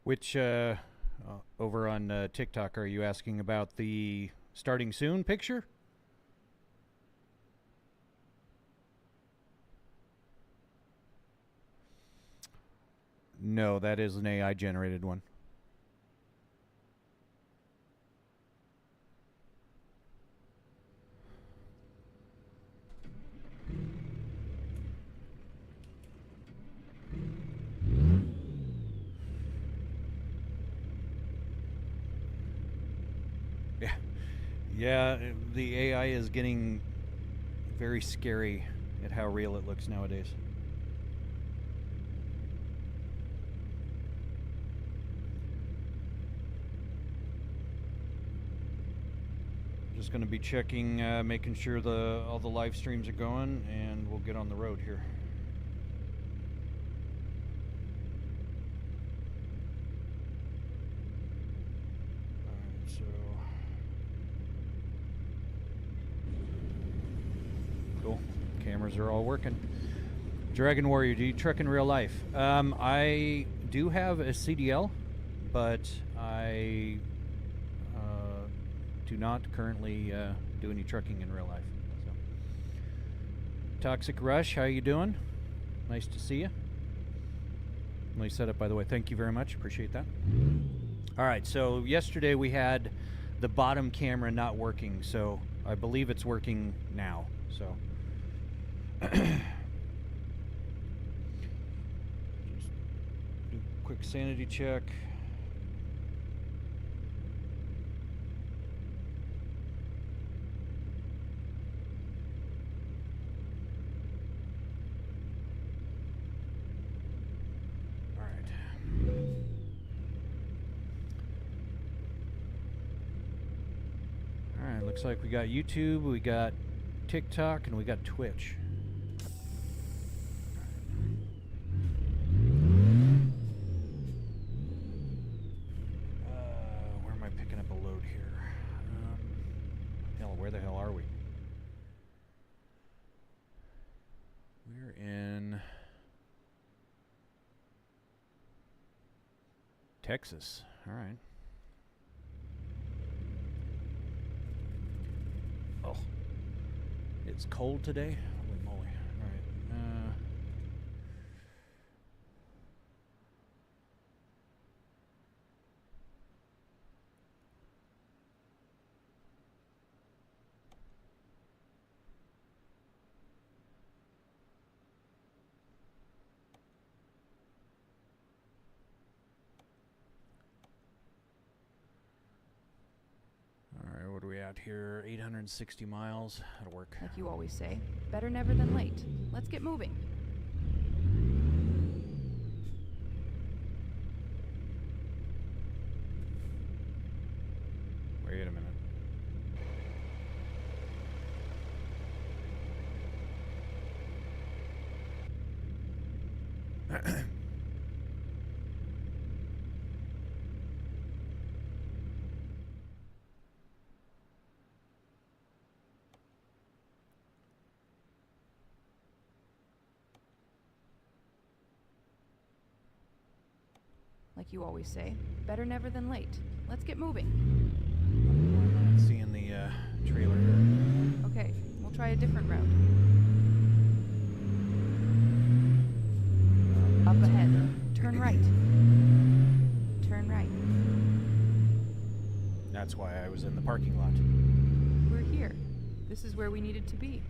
Which, over on TikTok, are you asking about the starting soon picture? No, that is an AI generated one. Yeah, the AI is getting very scary at how real it looks nowadays. Just going to be checking, making sure all the live streams are going, and we'll get on the road here. Cool. Cameras are all working. Dragon Warrior, do you truck in real life? I do have a CDL, but I do not currently do any trucking in real life. So. Toxic Rush, how you doing? Nice to see you. Nice setup, by the way. Thank you very much. Appreciate that. All right, so yesterday we had the bottom camera not working, so I believe it's working now. So just do a quick sanity check. Looks like we got YouTube, we got TikTok, and we got Twitch. Where am I picking up a load here? Hell, where the hell are we? We're in Texas. All right. Oh, it's cold today. Holy moly! All right. What are we at here? 860 miles. That'll work. Like you always say, better never than late. Let's get moving. Wait a minute. Like you always say, better never than late. Let's get moving. I'm not seeing the trailer here. Okay, we'll try a different route. Up ahead. Turn right. Turn right. That's why I was in the parking lot. We're here. This is where we needed to be.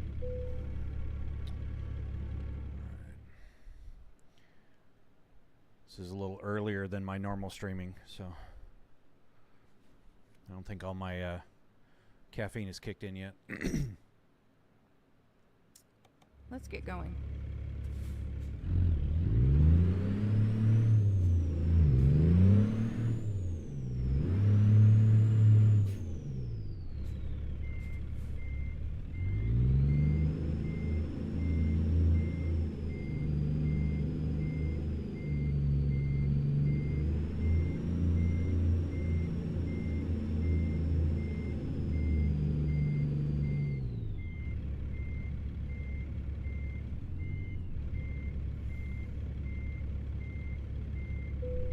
This is a little earlier than my normal streaming, so I don't think all my caffeine is kicked in yet. Let's get going.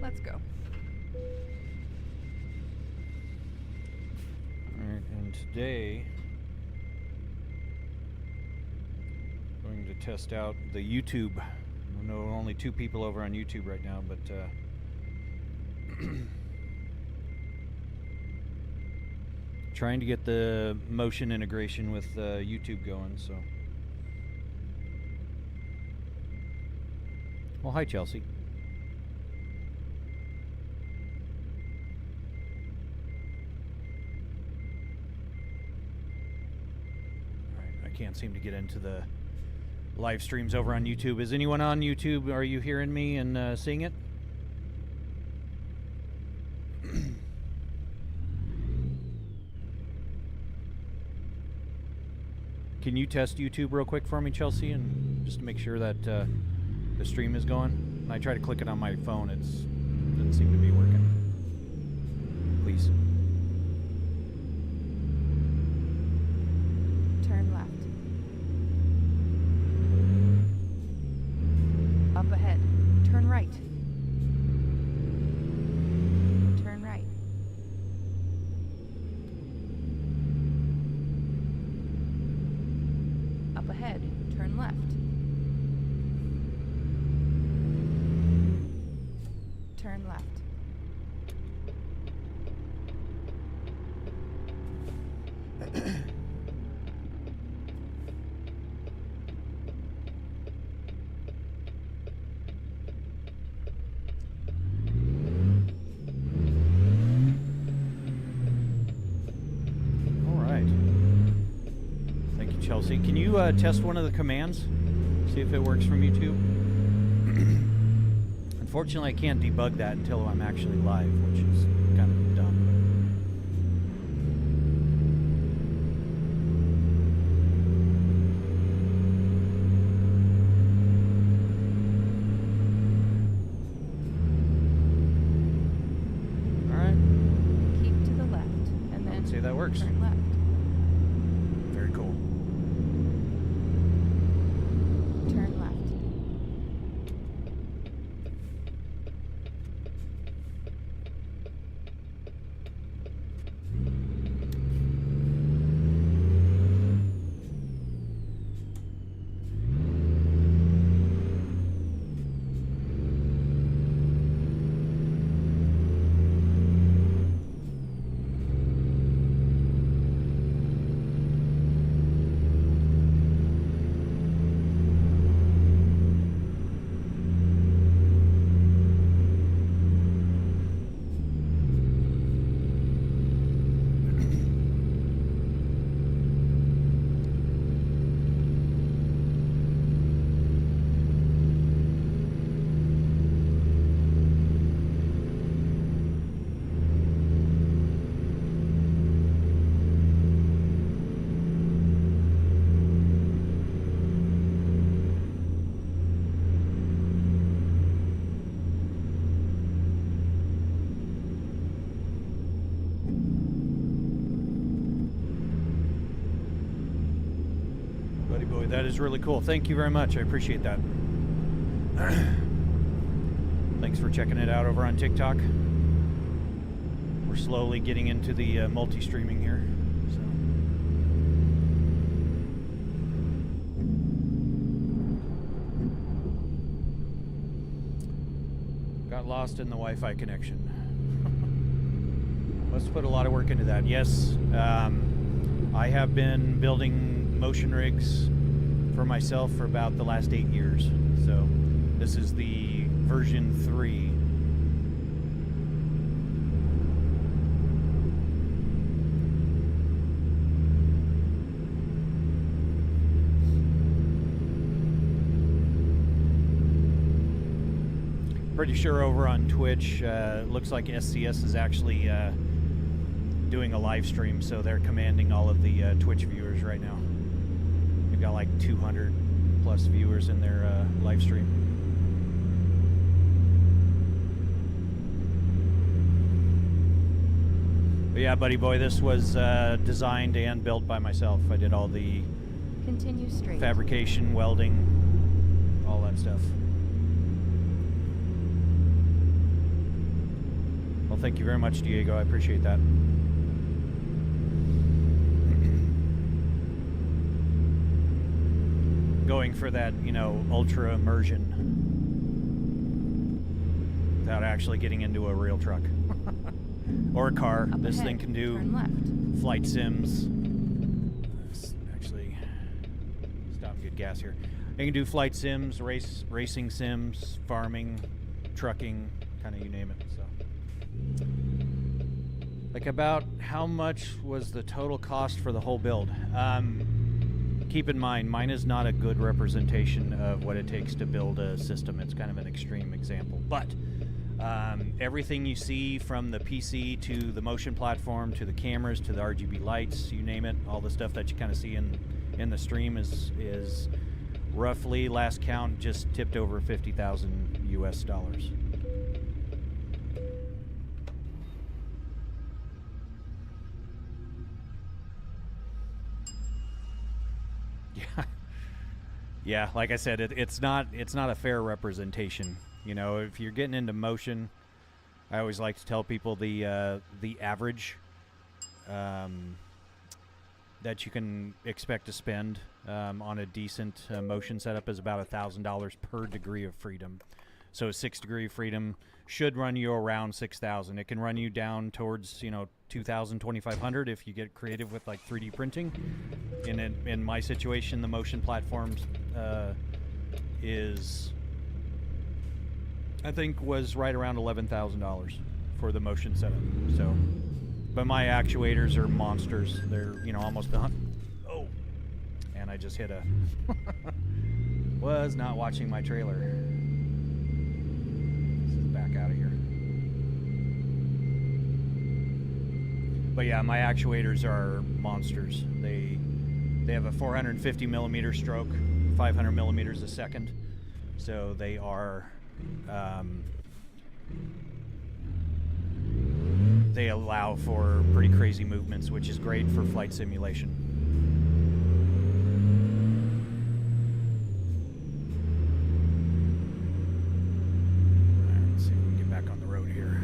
Let's go. Alright, and today I'm going to test out the YouTube. I know only 2 people over on YouTube right now, but trying to get the motion integration with YouTube going, so. Well, hi, Chelsea. Alright, I can't seem to get into the live streams over on YouTube. Is anyone on YouTube? Are you hearing me and seeing it? Can you test YouTube real quick for me, Chelsea, and just to make sure that the stream is going? And I try to click it on my phone. It doesn't seem to be working. Please. Turn left. Up ahead. Turn right. Turn right. Up ahead. Turn left. Turn left. All right. Thank you, Chelsea. Can you test one of the commands? See if it works from YouTube? Unfortunately, I can't debug that until I'm actually live, which is kind of dumb. All right. Keep to the left, and then Let's see if that works. turn left. Very cool. Turn left. Buddy boy, that is really cool. Thank you very much. I appreciate that. Thanks for checking it out over on TikTok. We're slowly getting into the multi-streaming here. So. Got lost in the Wi-Fi connection. Let's put a lot of work into that. Yes, I have been building motion rigs for myself for about the last 8 years. So this is the version 3. Pretty sure over on Twitch, looks like SCS is actually doing a live stream, so they're commanding all of the Twitch viewers right now. We've got like 200 plus viewers in their live stream. But yeah, buddy boy, this was designed and built by myself. I did all the Continue straight. fabrication, welding, all that stuff. Well, thank you very much, Diego. I appreciate that. Going for that, you know, ultra immersion without actually getting into a real truck or a car. Up This ahead, thing can do turn left. flight sims. Let's actually stop and get gas here. It can do flight sims, racing sims, farming, trucking, kind of you name it. So, like, about how much was the total cost for the whole build? Keep in mind, mine is not a good representation of what it takes to build a system. It's kind of an extreme example, but everything you see from the PC to the motion platform to the cameras to the RGB lights, you name it, all the stuff that you kind of see in the stream is roughly, last count, just tipped over 50,000 US dollars. Yeah, yeah. Like I said, it's not a fair representation. You know, if you're getting into motion, I always like to tell people the average that you can expect to spend on a decent motion setup is about $1,000 per degree of freedom. So a 6 degree of freedom should run you around 6,000. It can run you down towards, you know, 2,000, 2,500 if you get creative with like 3D printing. In my situation, the motion platforms is, I think, was right around $11,000 for the motion setup. So, but my actuators are monsters. They're, you know, almost oh, and I just hit a was not watching my trailer. This is back out of here. But yeah, my actuators are monsters. They have a 450 millimeter stroke, 500 millimeters a second. So they are, they allow for pretty crazy movements, which is great for flight simulation. All right, let's see if we can get back on the road here.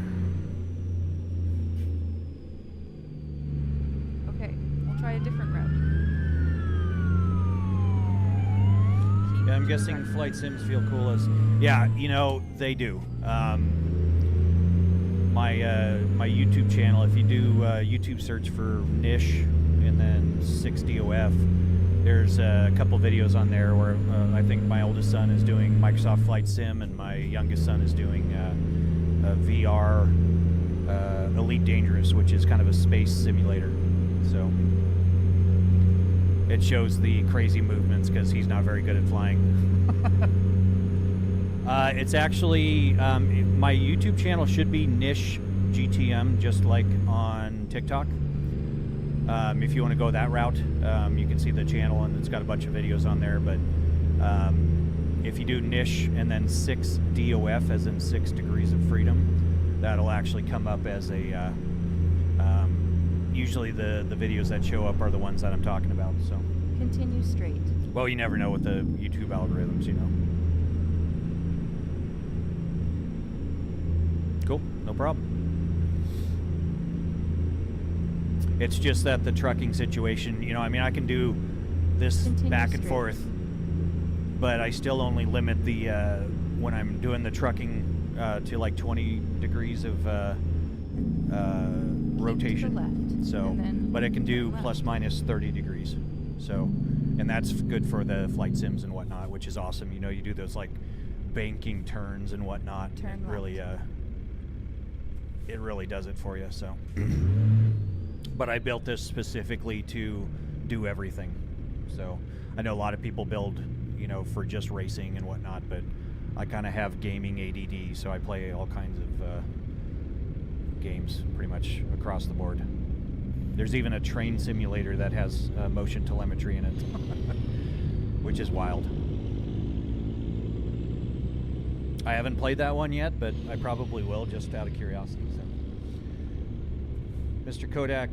Okay, we'll try a different route. Yeah, I'm guessing flight sims feel cool as... Yeah, you know, they do. My YouTube channel, if you do YouTube search for Niche and then 6DOF, there's a couple videos on there where I think my oldest son is doing Microsoft Flight Sim and my youngest son is doing a VR Elite Dangerous, which is kind of a space simulator. So it shows the crazy movements because he's not very good at flying. It's actually, my YouTube channel should be Niche GTM, just like on TikTok. If you want to go that route, you can see the channel and it's got a bunch of videos on there. But if you do Niche and then 6DOF, as in 6 degrees of freedom, that'll actually come up as a... usually the videos that show up are the ones that I'm talking about. So Continue straight. well, you never know with the YouTube algorithms, you know. Cool, no problem. It's just that the trucking situation, you know, I mean, I can do this Continue back and straight. forth, but I still only limit the, when I'm doing the trucking to like 20 degrees of rotation. left, So, and then but it can do left. plus minus 30 degrees. So, and that's good for the flight sims and whatnot, which is awesome. You know, you do those like banking turns and whatnot. Turn it really, left. it really does it for you. So, but I built this specifically to do everything. So I know a lot of people build, you know, for just racing and whatnot, but I kind of have gaming ADD, so I play all kinds of games pretty much across the board. There's even a train simulator that has motion telemetry in it, which is wild. I haven't played that one yet, but I probably will, just out of curiosity. So. Mr. Kodak,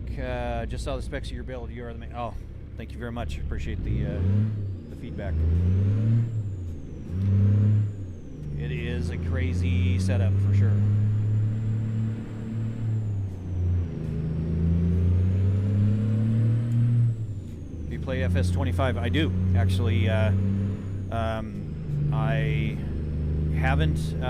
just saw the specs of your build. You are the man. Oh, thank you very much. Appreciate the feedback. It is a crazy setup for sure. Do you play FS25? I do, actually. I haven't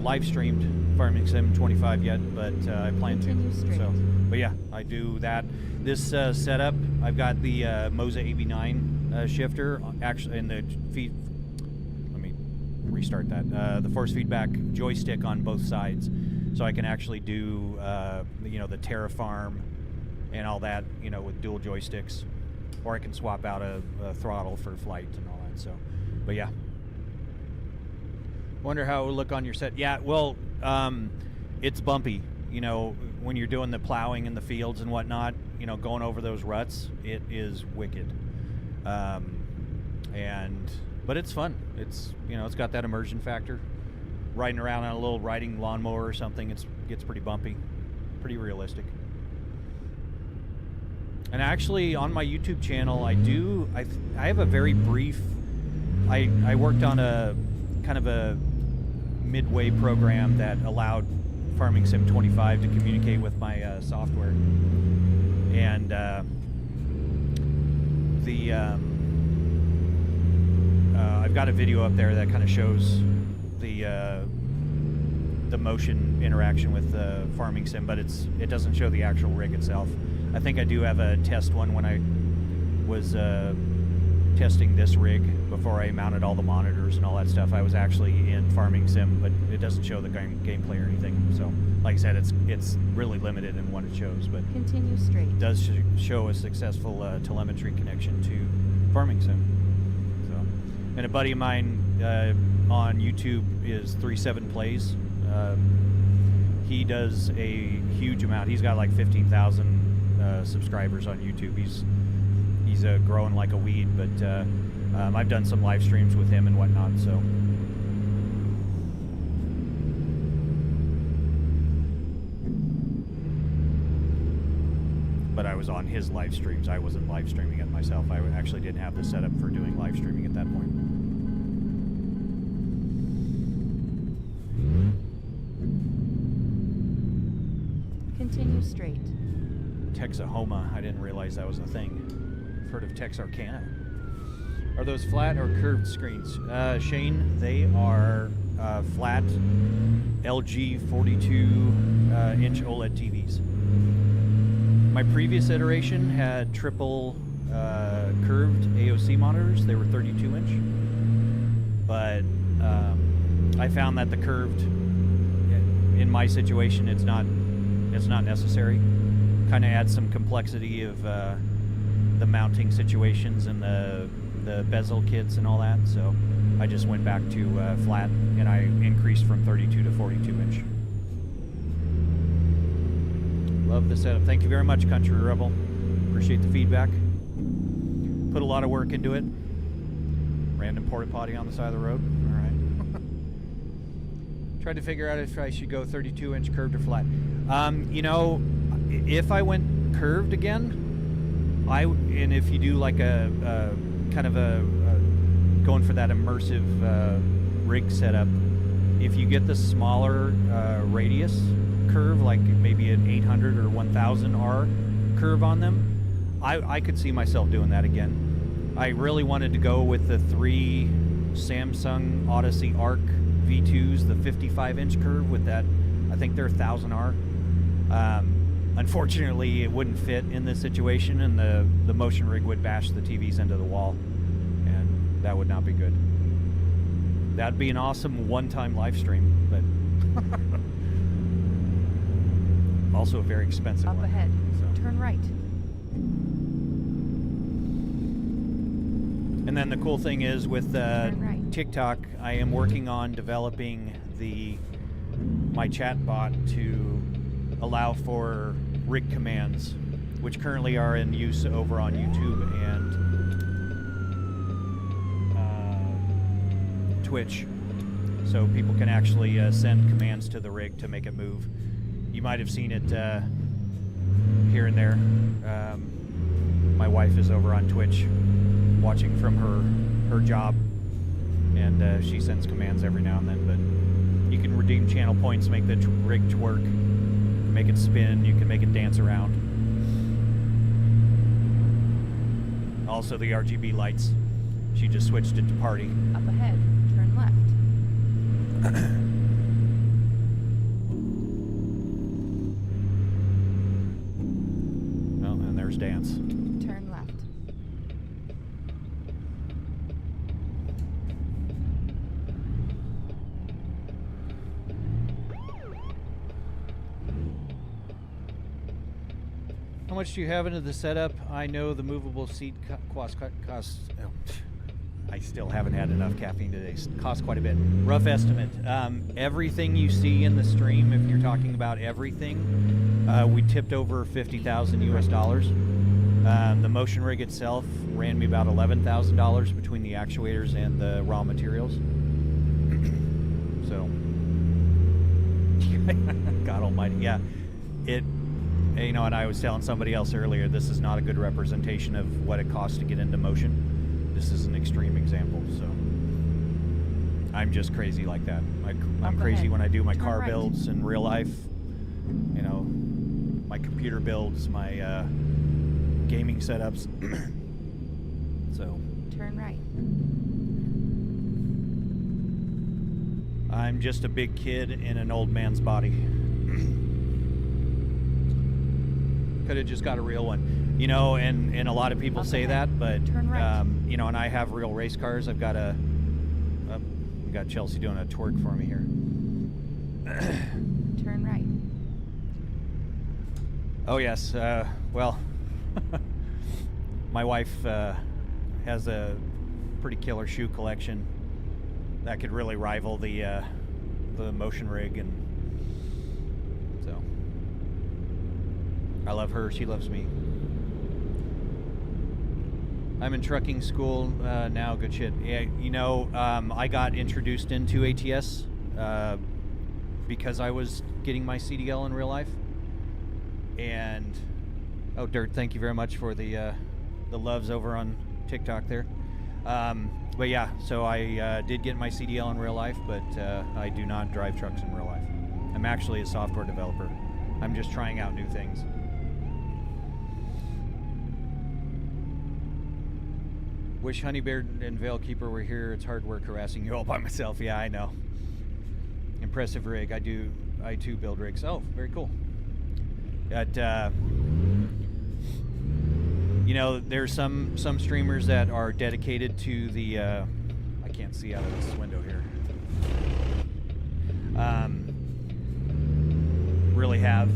live streamed Farming Sim 25 yet, but I plan Continue to. straight. So, but yeah, I do that. This setup, I've got the Moza AB9 shifter, actually, in the feed. Let me restart that. The force feedback joystick on both sides, so I can actually do the Terrafarm and all that, with dual joysticks, or I can swap out a throttle for flight and all that. So, but yeah. Wonder how it would look on your set. Yeah, well, it's bumpy. When you're doing the plowing in the fields and whatnot, going over those ruts, it is wicked. But it's fun. It's it's got that immersion factor. Riding around on a little riding lawnmower or something, it gets pretty bumpy, pretty realistic. And actually, on my YouTube channel, I have a very brief. I worked on a kind of a midway program that allowed Farming Sim 25 to communicate with my software, and I've got a video up there that kind of shows the motion interaction with Farming Sim, but it doesn't show the actual rig itself. I think I do have a test one when I was testing this rig before I mounted all the monitors and all that stuff. I was actually in Farming Sim, but it doesn't show the gameplay or anything. So, like I said, it's really limited in what it shows, but Continue straight. it does show a successful telemetry connection to Farming Sim. So, and a buddy of mine on YouTube is 37 Plays. He does a huge amount. He's got like 15,000 subscribers on YouTube. He's growing like a weed, but I've done some live streams with him and whatnot, so. But I was on his live streams. I wasn't live streaming it myself. I actually didn't have the setup for doing live streaming at that point. Continue straight. Texahoma. I didn't realize that was a thing. I've heard of Texarkana. Are those flat or curved screens? Shane, they are flat LG 42-inch OLED TVs. My previous iteration had triple curved AOC monitors. They were 32-inch. But I found that the curved, in my situation, it's not necessary. Kind of adds some complexity of the mounting situations and the bezel kits and all that. So I just went back to flat, and I increased from 32 to 42-inch. Love the setup. Thank you very much, Country Rebel. Appreciate the feedback. Put a lot of work into it. Random porta potty on the side of the road. All right. Tried to figure out if I should go 32-inch curved or flat. If I went curved again, and if you do like a kind of a going for that immersive rig setup, if you get the smaller radius curve, like maybe an 800 or 1000 R curve on them, I could see myself doing that again. I really wanted to go with the 3 Samsung Odyssey Arc V2s, the 55-inch curve with that. I think they're 1000 R. Unfortunately, it wouldn't fit in this situation, and the motion rig would bash the TVs into the wall, and that would not be good. That'd be an awesome one-time live stream, but also a very expensive Up one. ahead. So. Turn right. And then the cool thing is with Turn right. TikTok, I am working on developing my chat bot to allow for rig commands, which currently are in use over on YouTube and Twitch. So people can actually send commands to the rig to make it move. You might have seen it here and there. My wife is over on Twitch watching from her job, and she sends commands every now and then. But you can redeem channel points, make the rig twerk, make it spin, you can make it dance around. Also the RGB lights. She just switched it to party. Up ahead, turn left. Oh, and there's dance. Turn left. How much do you have into the setup? I know the movable seat costs. Oh, I still haven't had enough caffeine today. Costs quite a bit. Rough estimate. Everything you see in the stream, if you're talking about everything, we tipped over 50,000 US dollars. The motion rig itself ran me about $11,000 between the actuators and the raw materials. So, God Almighty, yeah, it. You know, and I was telling somebody else earlier, this is not a good representation of what it costs to get into motion. This is an extreme example, so I'm just crazy like that. I'm crazy when I do my car builds in real life. You know, my computer builds, my gaming setups. So Turn right. I'm just a big kid in an old man's body. Could have just got a real one, you know, and a lot of people say that, but you know, and I have real race cars. I've got we got Chelsea doing a twerk for me here. Turn right. Oh yes, well, my wife has a pretty killer shoe collection that could really rival the motion rig, and so I love her, she loves me. I'm in trucking school now, good shit. Yeah, you know, I got introduced into ATS because I was getting my CDL in real life. And, oh, Dirt, thank you very much for the loves over on TikTok there. But yeah, so I did get my CDL in real life, but I do not drive trucks in real life. I'm actually a software developer. I'm just trying out new things. Wish Honeybeard and Veilkeeper were here. It's hard work harassing you all by myself. Yeah, I know. Impressive rig. I too build rigs. Oh, very cool. But you know, there's some streamers that are dedicated to the I can't see out of this window here. Really have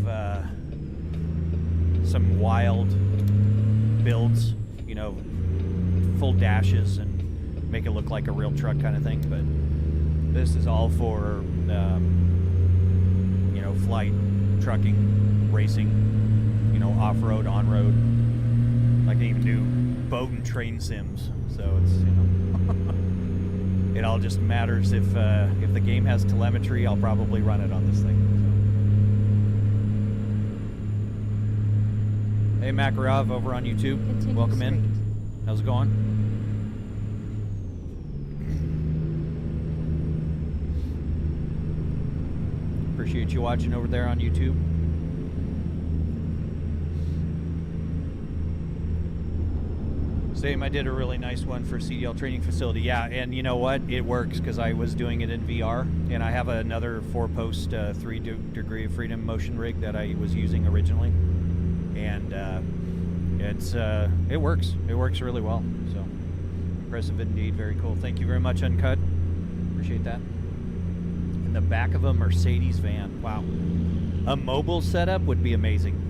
some wild builds, you know, full dashes and make it look like a real truck kind of thing. But this is all for you know, flight, trucking, racing, you know, off-road, on-road. I can even do boat and train sims, so it's, you know, it all just matters if the game has telemetry, I'll probably run it on this thing. So. Hey, Makarov over on YouTube, Continue welcome straight. in. How's it going? Appreciate you watching over there on YouTube. Same, I did a really nice one for CDL training facility. Yeah, and you know what? It works because I was doing it in VR, and I have another 4-post 3 degree of freedom motion rig that I was using originally, and it works. It works really well. So impressive indeed. Very cool. Thank you very much, Uncut. Appreciate that. In the back of a Mercedes van. Wow. A mobile setup would be amazing.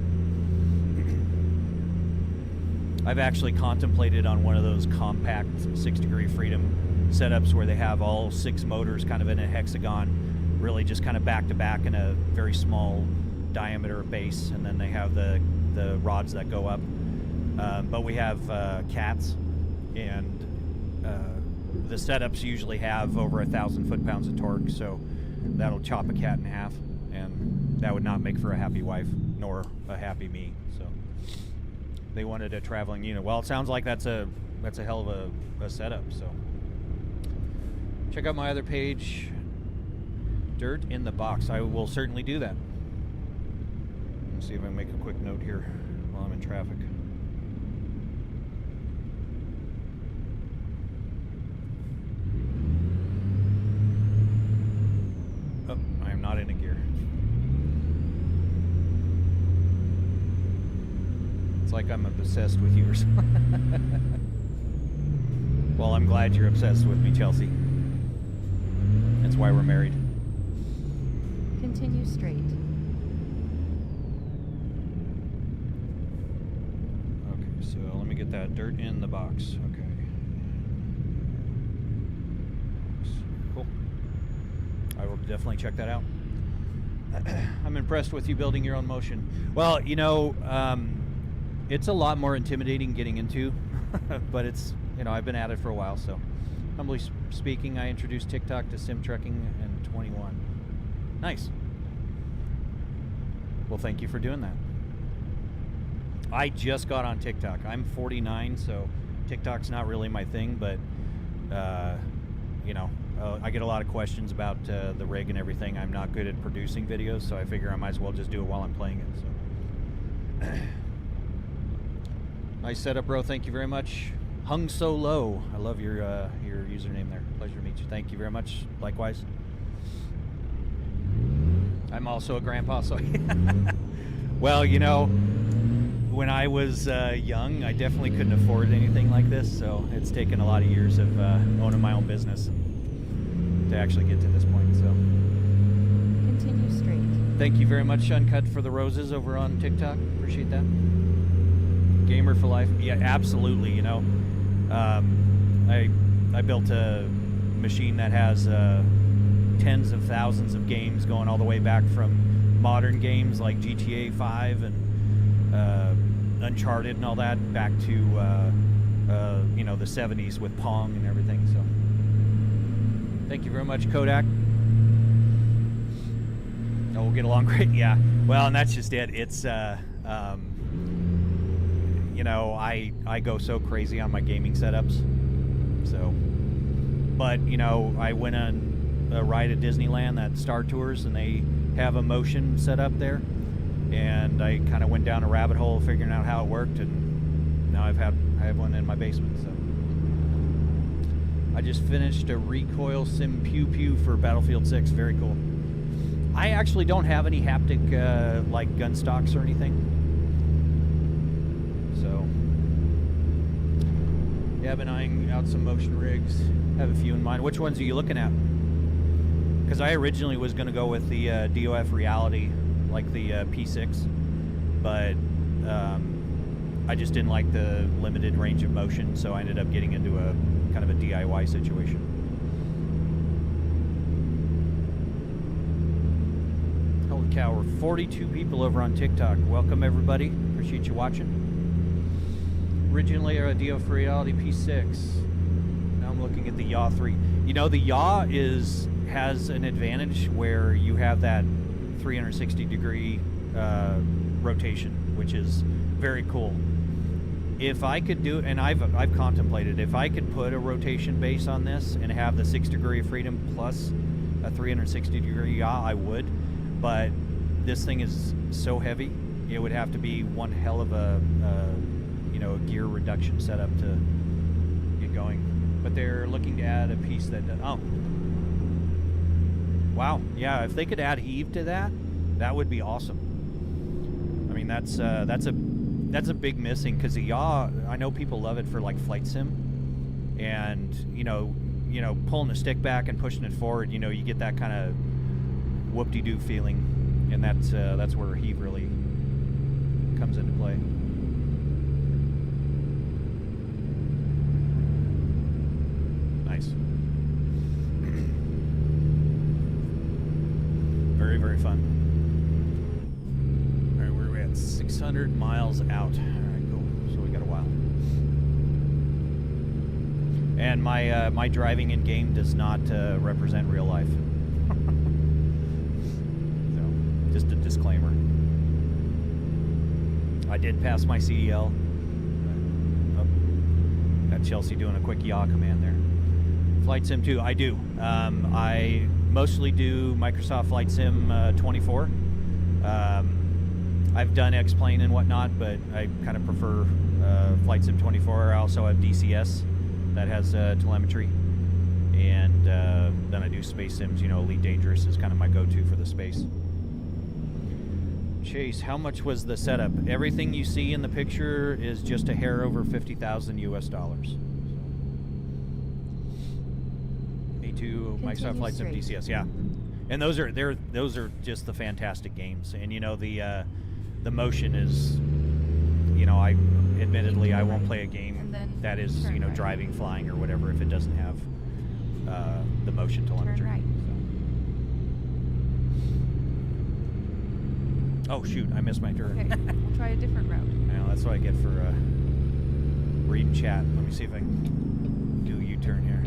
I've actually contemplated on one of those compact 6 degree freedom setups where they have all 6 motors kind of in a hexagon, really just kind of back to back in a very small diameter base, and then they have the rods that go up. But we have cats, and the setups usually have over 1,000 foot-pounds of torque, so that'll chop a cat in half, and that would not make for a happy wife nor a happy me. So they wanted a traveling unit. Well, it sounds like that's a hell of a setup. So check out my other page, Dirt in the Box. I will certainly do that. Let's see if I can make a quick note here while I'm in traffic. like I'm obsessed with you or something. Well, I'm glad you're obsessed with me, Chelsea. That's why we're married. Continue straight. Okay, so let me get that dirt in the box. Okay. Cool. I will definitely check that out. I'm impressed with you building your own motion. Well, you know, it's a lot more intimidating getting into, but it's, you know, I've been at it for a while, so. Humbly speaking, I introduced TikTok to sim trekking in 21. Nice. Well, thank you for doing that. I just got on TikTok. I'm 49, so TikTok's not really my thing, but, you know, I get a lot of questions about the rig and everything. I'm not good at producing videos, so I figure I might as well just do it while I'm playing it. So. Nice setup, bro. Thank you very much. Hung So Low. I love your username there. Pleasure to meet you. Thank you very much. Likewise. I'm also a grandpa, so well, you know, when I was young, I definitely couldn't afford anything like this, so it's taken a lot of years of owning my own business to actually get to this point. So Continue straight. thank you very much, Uncut, for the roses over on TikTok. Appreciate that. Gamer for life. Yeah, absolutely. You know, I built a machine that has tens of thousands of games going all the way back from modern games like GTA 5 and Uncharted and all that back to you know, the 70s with Pong and everything. So thank you very much, Kodak. Oh, we'll get along great. Yeah, well, and that's just it. It's you know, I go so crazy on my gaming setups. So, but you know, I went on a ride at Disneyland, that Star Tours, and they have a motion set up there, and I kind of went down a rabbit hole figuring out how it worked, and now I have one in my basement. So I just finished a recoil sim pew pew for Battlefield 6. Very cool. I actually don't have any haptic like gun stocks or anything. So yeah, I've been eyeing out some motion rigs. Have a few in mind. Which ones are you looking at? Because I originally was going to go with the DOF Reality, like the P6, but I just didn't like the limited range of motion, so I ended up getting into a kind of a DIY situation. Holy cow, we're 42 people over on TikTok. Welcome, everybody. Appreciate you watching. Originally a DOF Reality P6. Now I'm looking at the Yaw 3. You know, the Yaw has an advantage where you have that 360-degree rotation, which is very cool. If I could do, and I've contemplated, if I could put a rotation base on this and have the 6 degree of freedom plus a 360-degree yaw, I would. But this thing is so heavy, it would have to be one hell of a you know, a gear reduction setup to get going. But they're looking to add a piece that does, oh. Wow, yeah, if they could add Heave to that, that would be awesome. I mean, that's a big missing, because the yaw, I know people love it for like flight sim, and you know, pulling the stick back and pushing it forward, you know, you get that kind of whoop-de-doo feeling, and that's where Heave really comes into play. Nice. Very, very fun. All right, where are we at? 600 miles out. All right, cool. So we got a while. And my driving in game does not represent real life. So, just a disclaimer. I did pass my CDL. Oh, got Chelsea doing a quick yaw command there. Flight Sim 2, I do. I mostly do Microsoft Flight Sim 24. I've done X-Plane and whatnot, but I kind of prefer Flight Sim 24. I also have DCS that has telemetry. And then I do Space Sims. You know, Elite Dangerous is kind of my go-to for the space. Chase, how much was the setup? Everything you see in the picture is just a hair over 50,000 US dollars. A2, Microsoft Flight Sim DCS, yeah. And those are just the fantastic games. And you know the motion is, you know, I admittedly I won't play a game that is, you know, driving, flying, or whatever if it doesn't have the motion telemetry. Turn right. Oh shoot, I missed my turn. Okay, we'll try a different route. Well, that's what I get for reading chat. Let me see if I can do a U-turn here.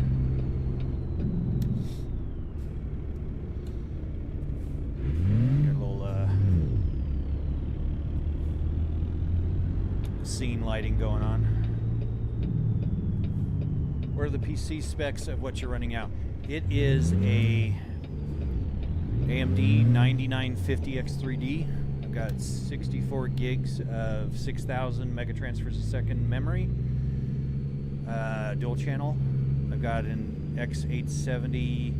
Got a little scene lighting going on. What are the PC specs of what you're running out? It is a AMD 9950X3D. I've got 64 gigs of 6,000 megatransfers a second memory, dual channel. I've got an X870E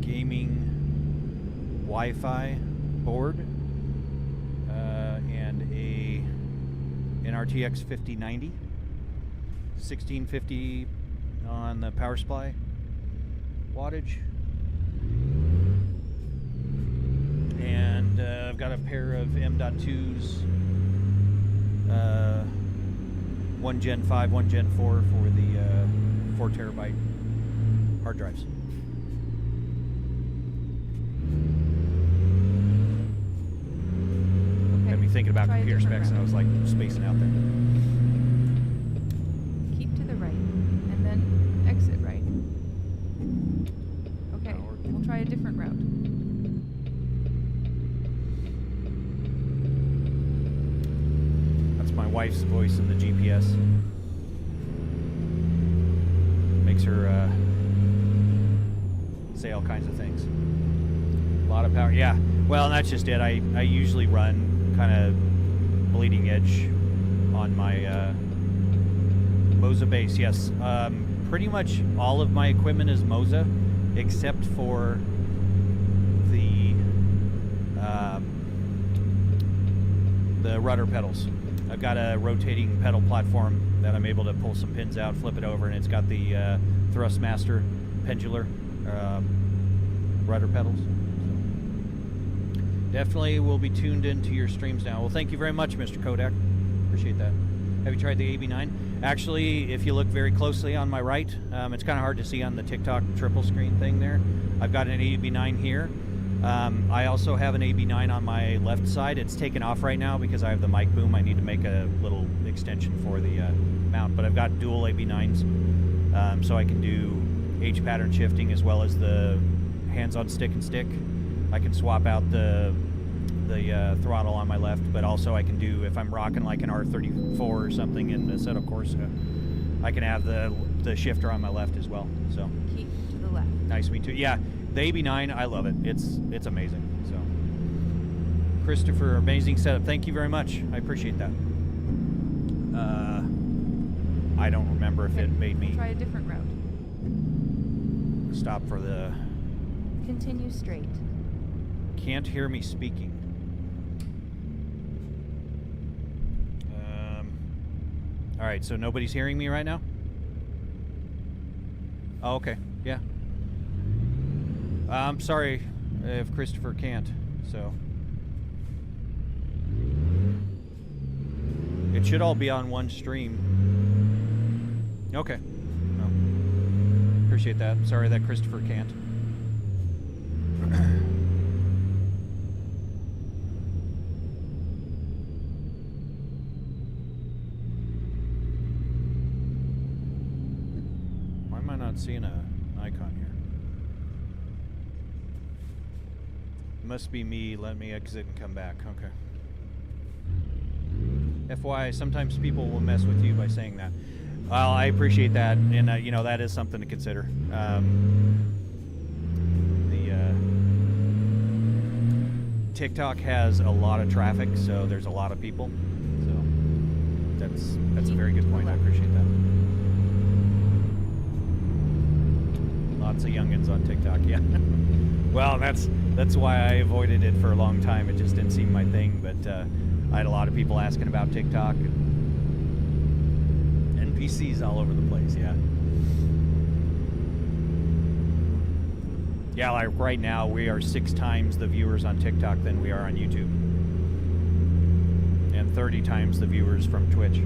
gaming Wi-Fi board, and an RTX 5090, 1650 on the power supply wattage. And I've got a pair of M.2s, 1 Gen 5, 1 Gen 4 for the 4 terabyte hard drives. Okay, Got me thinking about try a computer different specs, and I route. was like spacing out there. Keep to the right, and then exit right. Okay, we'll try a different route. That's my wife's voice in the GPS. Makes her say all kinds of things. A lot of power. Yeah. Well, and that's just it. I usually run kind of bleeding edge on my Moza base. Yes. Pretty much all of my equipment is Moza, except for the rudder pedals. I've got a rotating pedal platform that I'm able to pull some pins out, flip it over, and it's got the Thrustmaster pendular rudder pedals. Definitely will be tuned into your streams now. Well, thank you very much, Mr. Kodak. Appreciate that. Have you tried the AB9? Actually, if you look very closely on my right, it's kind of hard to see on the TikTok triple screen thing there. I've got an AB9 here. I also have an AB9 on my left side. It's taken off right now because I have the mic boom. I need to make a little extension for the mount, but I've got dual AB9s, so I can do H pattern shifting as well as the hands-on stick and stick. I can swap out the throttle on my left, but also I can do, if I'm rocking like an R34 or something in the Assetto Corsa, I can have the shifter on my left as well. So Keep to the left. nice to meet you. Yeah, the AB9, I love it. It's amazing. So Christopher, amazing setup. Thank you very much. I appreciate that. I don't remember if it made me Try a different route. stop for the. Continue straight. Can't hear me speaking. All right, so nobody's hearing me right now? Oh, okay. Yeah. I'm sorry if Christopher can't, so. It should all be on one stream. Okay. No. Appreciate that. Sorry that Christopher can't. Why am I not seeing an icon here? Must be me. Let me exit and come back. Okay. FYI, sometimes people will mess with you by saying that. Well, I appreciate that, and you know, that is something to consider. TikTok has a lot of traffic, so there's a lot of people. So that's a very good point. I appreciate that. Lots of youngins on TikTok, yeah. Well, that's why I avoided it for a long time. It just didn't seem my thing. But I had a lot of people asking about TikTok and NPCs all over the place. Yeah. Yeah, like right now we are 6 times the viewers on TikTok than we are on YouTube, and 30 times the viewers from Twitch. So.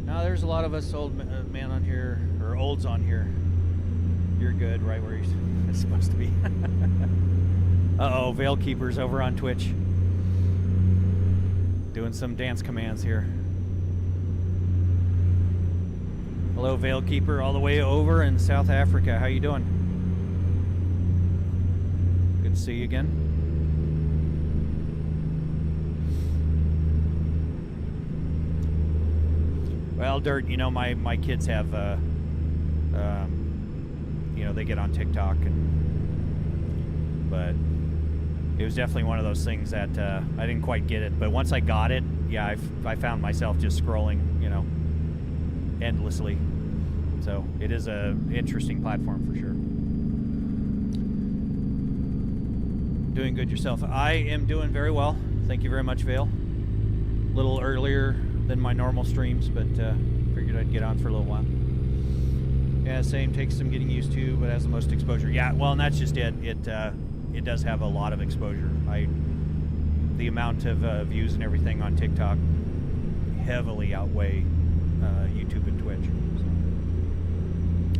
Now there's a lot of us old man on here, or olds on here. You're good, right where you're supposed to be. Uh-oh, Veil Keeper's over on Twitch, doing some dance commands here. Hello, Veil Keeper, all the way over in South Africa. How you doing? Good to see you again. Well, Dirt, you know, my kids have, you know, they get on TikTok, but it was definitely one of those things that I didn't quite get it. But once I got it, yeah, I found myself just scrolling, you know, endlessly. So it is a interesting platform for sure. Doing good yourself? I am doing very well. Thank you very much, Vale. A little earlier than my normal streams, but figured I'd get on for a little while. Yeah, same. Takes some getting used to, but has the most exposure. Yeah, well, and that's just it. It does have a lot of exposure. The amount of views and everything on TikTok heavily outweigh YouTube and Twitch. So.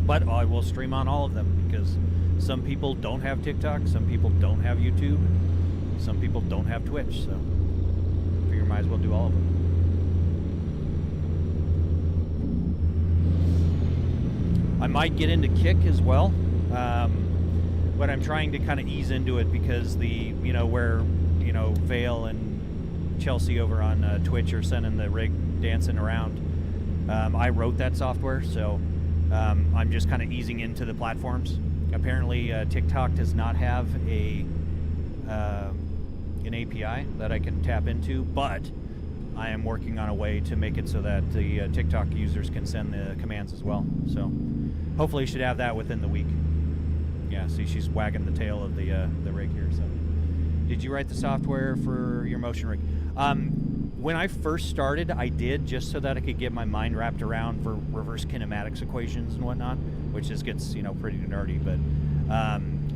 But I will stream on all of them because some people don't have TikTok, some people don't have YouTube, some people don't have Twitch. So I figure might as well do all of them. I might get into Kick as well, but I'm trying to kind of ease into it because where Vale and Chelsea over on Twitch are sending the rig dancing around. I wrote that software, so I'm just kind of easing into the platforms. Apparently, TikTok does not have an API that I can tap into, but I am working on a way to make it so that the TikTok users can send the commands as well. So hopefully should have that within the week. Yeah, see, she's wagging the tail of the rig here. So, did you write the software for your motion rig? When I first started, I did, just so that I could get my mind wrapped around for reverse kinematics equations and whatnot, which just gets pretty nerdy.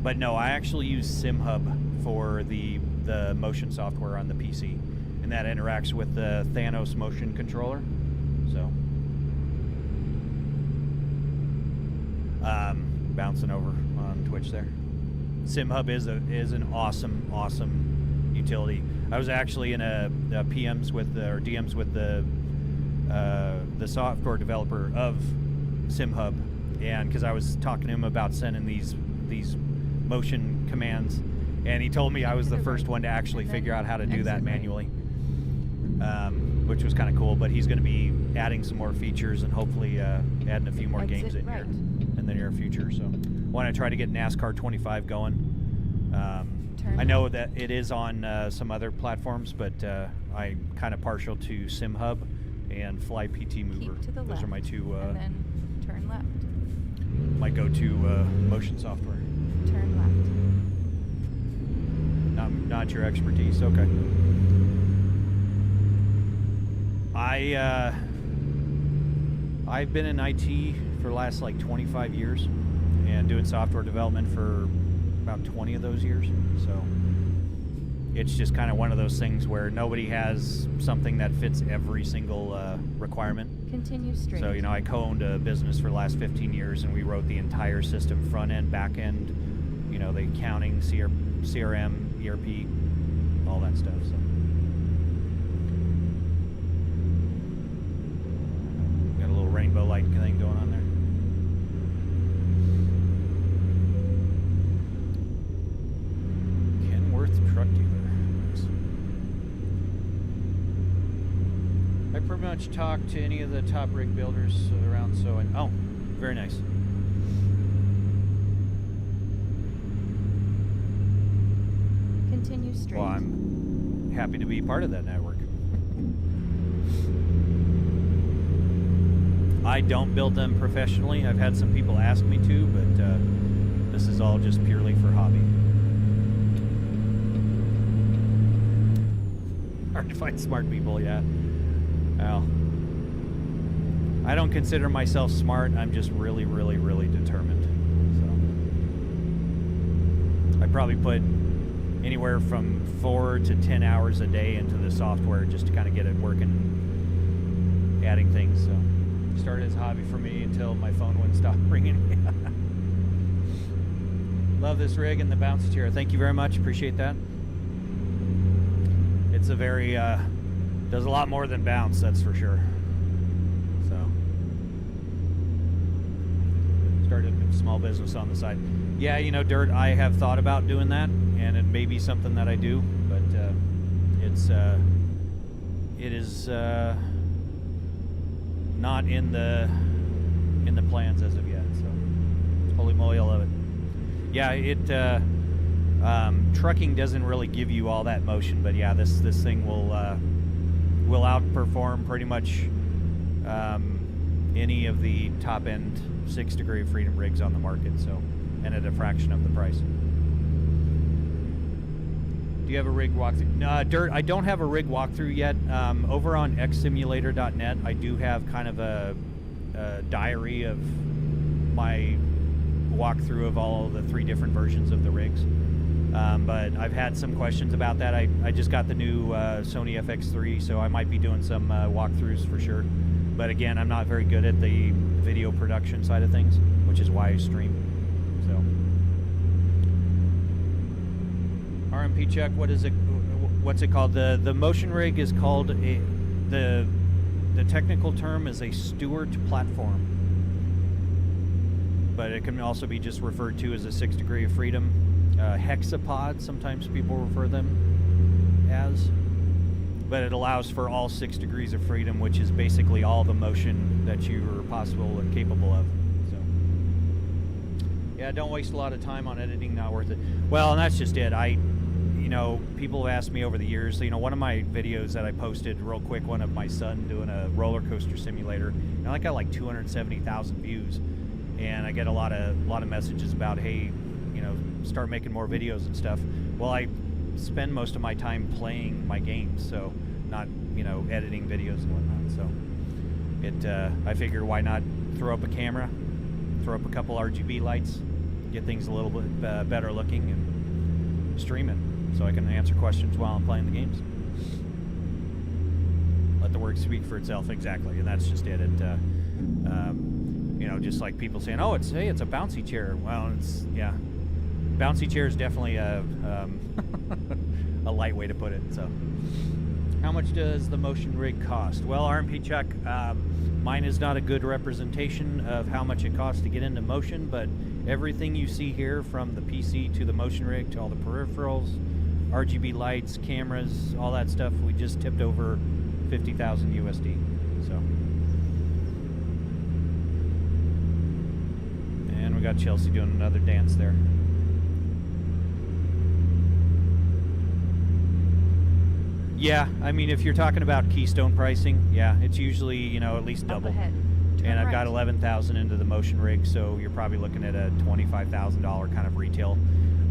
But no, I actually use SimHub for the motion software on the PC, and that interacts with the Thanos motion controller. So, bouncing over on Twitch there. SimHub is an awesome utility. I was actually in a DMs with the software developer of SimHub, and because I was talking to him about sending these motion commands, and he told me I was the first one to actually figure out how to do that manually, which was kind of cool. But he's going to be adding some more features and hopefully adding a few more games in here in the near future. So I want to try to get NASCAR 25 going. I know that it is on some other platforms, but I'm kind of partial to SimHub and Fly PT Mover. Those are my two. And then turn left. My go-to motion software. Turn left. Not your expertise. Okay. I've been in IT for the last 25 years, and doing software development for about 20 of those years. So it's just kind of one of those things where nobody has something that fits every single requirement. Continue straight. So, I co-owned a business for the last 15 years, and we wrote the entire system, front end, back end, the accounting, CRM, ERP, all that stuff. So got a little rainbow light thing going on there. Truck dealer. Nice. I pretty much talked to any of the top rig builders around, so oh, very nice. Continue straight. Well, I'm happy to be part of that network. I don't build them professionally. I've had some people ask me to, but This is all just purely for hobby. Hard to find smart people, yeah. Well, I don't consider myself smart. I'm just really, really, really determined. So I probably put anywhere from 4 to 10 hours a day into the software just to kind of get it working, adding things. So started as a hobby for me until my phone wouldn't stop ringing. Love this rig and the bouncy chair. Thank you very much. Appreciate that. It's a very does a lot more than bounce, that's for sure. So started a small business on the side. Yeah, you know, Dirt, I have thought about doing that, and it may be something that I do, but it is not in the plans as of yet. So holy moly, I love it. Yeah, trucking doesn't really give you all that motion, but yeah, this thing will outperform pretty much any of the top end 6 degree of freedom rigs on the market. So, and at a fraction of the price. Do you have a rig walkthrough? Dirt, I don't have a rig walkthrough yet. Over on xsimulator.net, I do have kind of a diary of my walkthrough of all the 3 different versions of the rigs. But I've had some questions about that. I just got the new Sony FX3, so I might be doing some walkthroughs for sure. But again, I'm not very good at the video production side of things, which is why I stream. So, RMP check. What is it? What's it called? The motion rig is called the technical term is a Stewart platform, but it can also be just referred to as a 6 degree of freedom. Hexapod, sometimes people refer them as, but it allows for all 6 degrees of freedom, which is basically all the motion that you are possible and capable of. So, yeah, don't waste a lot of time on editing, not worth it. Well, and that's just it. You know, people have asked me over the years, you know, one of my videos that I posted real quick, one of my son doing a roller coaster simulator, and I got like 270,000 views, and I get a lot of messages about, hey, you know, start making more videos and stuff. Well, I spend most of my time playing my games, so not, you know, editing videos and whatnot. So I figure why not throw up a camera, throw up a couple RGB lights, get things a little bit better looking, and stream it so I can answer questions while I'm playing the games. Let the work speak for itself. Exactly, and that's just it. You know, just like people saying, oh, it's a bouncy chair. Well, it's, yeah. Bouncy chair is definitely a light way to put it. So, how much does the motion rig cost? Well, RMP check. Mine is not a good representation of how much it costs to get into motion, but everything you see here, from the PC to the motion rig to all the peripherals, RGB lights, cameras, all that stuff, we just tipped over 50,000 USD. So, and we got Chelsea doing another dance there. Yeah, I mean, if you're talking about Keystone pricing, yeah, it's usually, you know, at least double. And I've got 11,000 into the motion rig, so you're probably looking at a $25,000 kind of retail.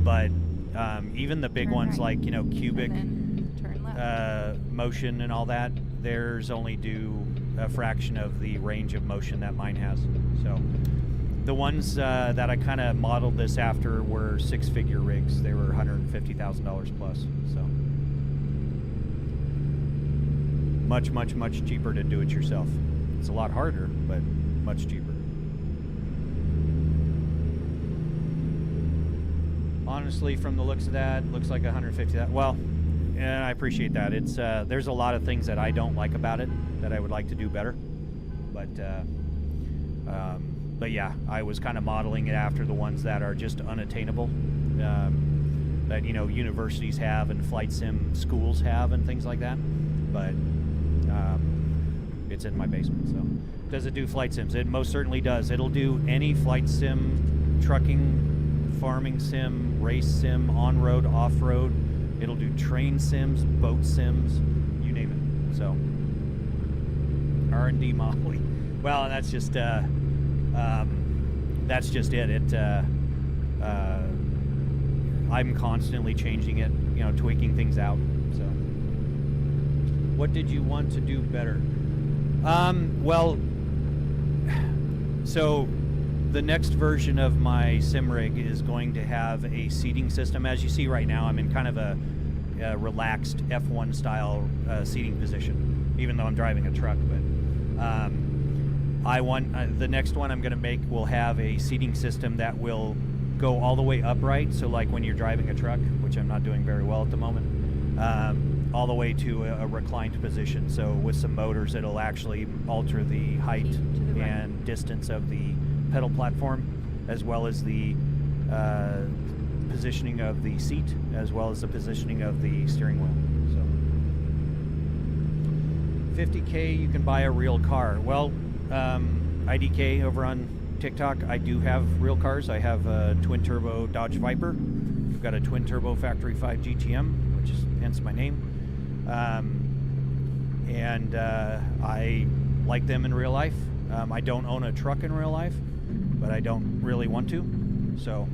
But even the big ones like, you know, Cubic, motion and all that, theirs only do a fraction of the range of motion that mine has. So the ones that I kind of modeled this after were 6-figure rigs. They were $150,000 plus. So much, much, much cheaper to do it yourself. It's a lot harder, but much cheaper. Honestly, from the looks of that, looks like 150. Well, and I appreciate that. It's there's a lot of things that I don't like about it that I would like to do better, but yeah, I was kind of modeling it after the ones that are just unattainable, that, you know, universities have and flight sim schools have and things like that. But it's in my basement. So, does it do flight sims? It most certainly does. It'll do any flight sim, trucking, farming sim, race sim, on-road, off-road. It'll do train sims, boat sims, you name it. So, R&D modeling. Well, and that's just it. I'm constantly changing it, you know, tweaking things out. So, what did you want to do better? Well, so the next version of my sim rig is going to have a seating system. As you see right now, I'm in kind of a relaxed F1 style seating position, even though I'm driving a truck. But I want the next one I'm going to make will have a seating system that will go all the way upright. So like when you're driving a truck, which I'm not doing very well at the moment, all the way to a reclined position. So with some motors, it'll actually alter the height and distance of the pedal platform, as well as the positioning of the seat, as well as the positioning of the steering wheel. So 50K, you can buy a real car. Well, IDK over on TikTok, I do have real cars. I have a twin turbo Dodge Viper. I've got a twin turbo Factory 5 GTM, which is hence my name. And I like them in real life. I don't own a truck in real life, but I don't really want to. So,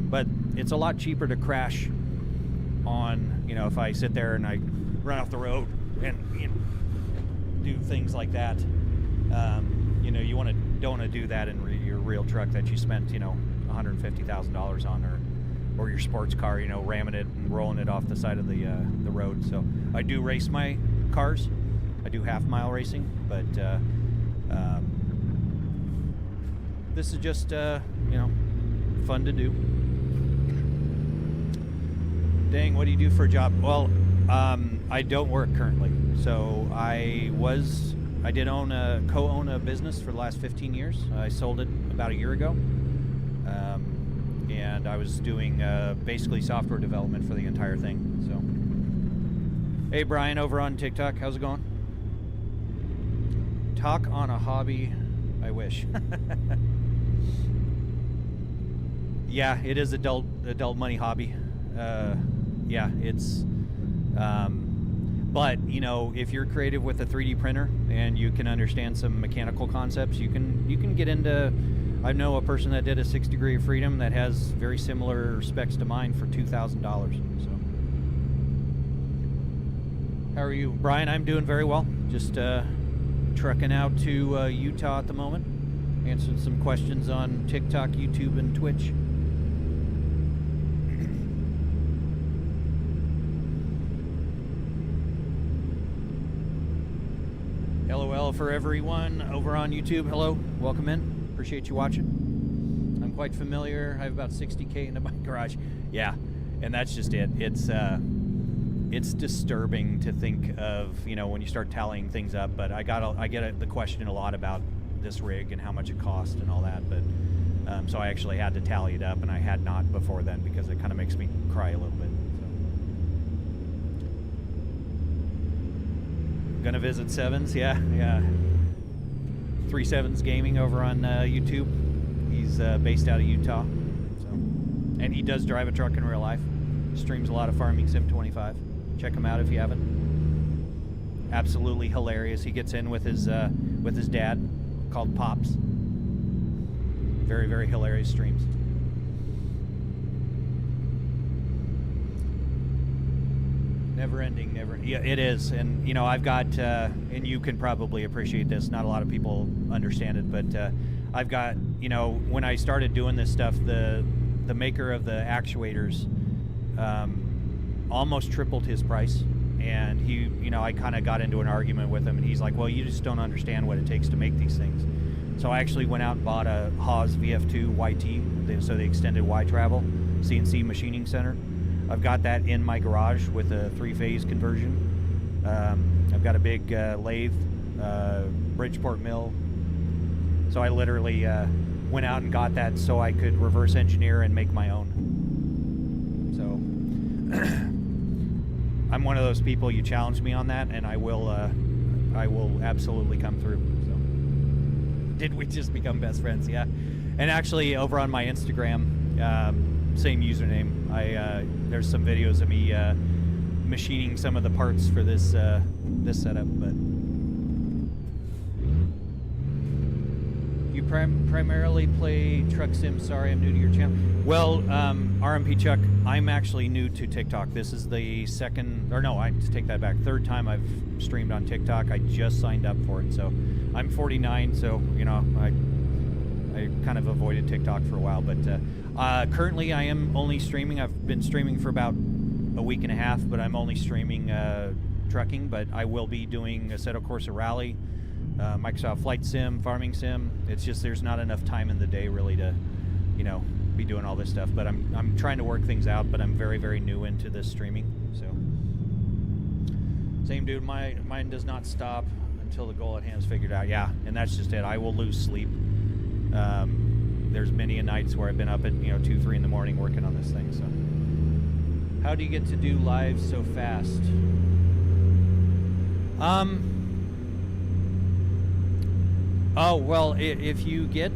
but it's a lot cheaper to crash on, you know, if I sit there and I run off the road and, you know, do things like that. You know, you don't want to do that in your real truck that you spent, you know, $150,000 on, or your sports car, you know, ramming it and rolling it off the side of the road. So I do race my cars. I do half-mile racing, but this is just, you know, fun to do. Dang, what do you do for a job? Well, I don't work currently. So I did co-own a business for the last 15 years. I sold it about a year ago. And I was doing basically software development for the entire thing. So, hey Brian over on TikTok, how's it going? Talk on a hobby, I wish. Yeah, it is adult money hobby. Yeah, it's. But you know, if you're creative with a 3D printer and you can understand some mechanical concepts, you can get into. I know a person that did a 6 Degree of Freedom that has very similar specs to mine for $2,000. So, how are you, Brian? I'm doing very well. Just trucking out to Utah at the moment, answering some questions on TikTok, YouTube, and Twitch. LOL for everyone over on YouTube. Hello, welcome in. Appreciate you watching. I'm quite familiar. I have about 60K in my garage. Yeah, and that's just it. It's disturbing to think of, you know, when you start tallying things up. But I get the question a lot about this rig and how much it cost and all that. But so I actually had to tally it up, and I had not before then because it kind of makes me cry a little bit. So. Gonna visit Sevens, yeah. 37s Gaming over on YouTube. He's based out of Utah, so, and he does drive a truck in real life. Streams a lot of Farming Sim 25. Check him out if you haven't. Absolutely hilarious. He gets in with his dad, called Pops. Very, very hilarious streams. Never ending. Yeah, it is. And you know, I've got, and you can probably appreciate this. Not a lot of people understand it, but I've got, you know, when I started doing this stuff, the maker of the actuators almost tripled his price. And he, you know, I kind of got into an argument with him, and he's like, "Well, you just don't understand what it takes to make these things." So I actually went out and bought a Haas VF2 YT, so the extended Y travel CNC machining center. I've got that in my garage with a 3-phase conversion. I've got a big lathe, Bridgeport mill. So I literally went out and got that so I could reverse engineer and make my own. So I'm one of those people, you challenge me on that, and I will absolutely come through. So did we just become best friends? Yeah. And actually, over on my Instagram, same username. There's some videos of me machining some of the parts for this setup. But you Primarily play truck sim. Sorry, I'm new to your channel. Well, RMP Chuck, I'm actually new to TikTok. This is the second, or no, I take that back. Third time I've streamed on TikTok. I just signed up for it, so I'm 49. So you know, I kind of avoided TikTok for a while, but currently I am only streaming. I've been streaming for about a week and a half, but I'm only streaming trucking. But I will be doing Assetto Corsa Rally, Microsoft Flight Sim, Farming Sim. It's just there's not enough time in the day really to, you know, be doing all this stuff. But I'm trying to work things out. But I'm very, very new into this streaming. So same dude. Mine does not stop until the goal at hand is figured out. Yeah, and that's just it. I will lose sleep. There's many a nights where I've been up at 2, 3 in the morning working on this thing. So how do you get to do live so fast? Oh, well, if you get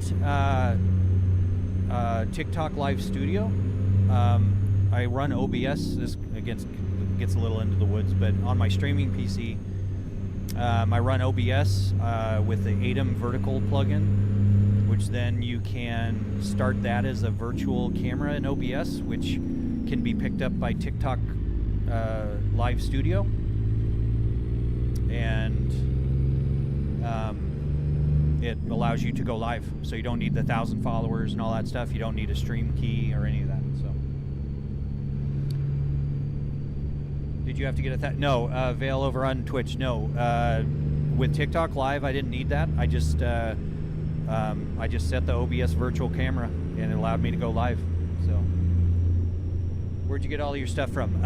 TikTok Live Studio, I run OBS. This gets a little into the woods, but on my streaming PC, I run OBS with the ATEM vertical plugin, which then you can start that as a virtual camera in OBS, which can be picked up by TikTok Live Studio. And it allows you to go live, so you don't need the 1,000 followers and all that stuff. You don't need a stream key or any of that. So, did you have to get a no? Vale over on Twitch. No, with TikTok Live, I didn't need that. I just set the OBS virtual camera, and it allowed me to go live. So, where'd you get all your stuff from?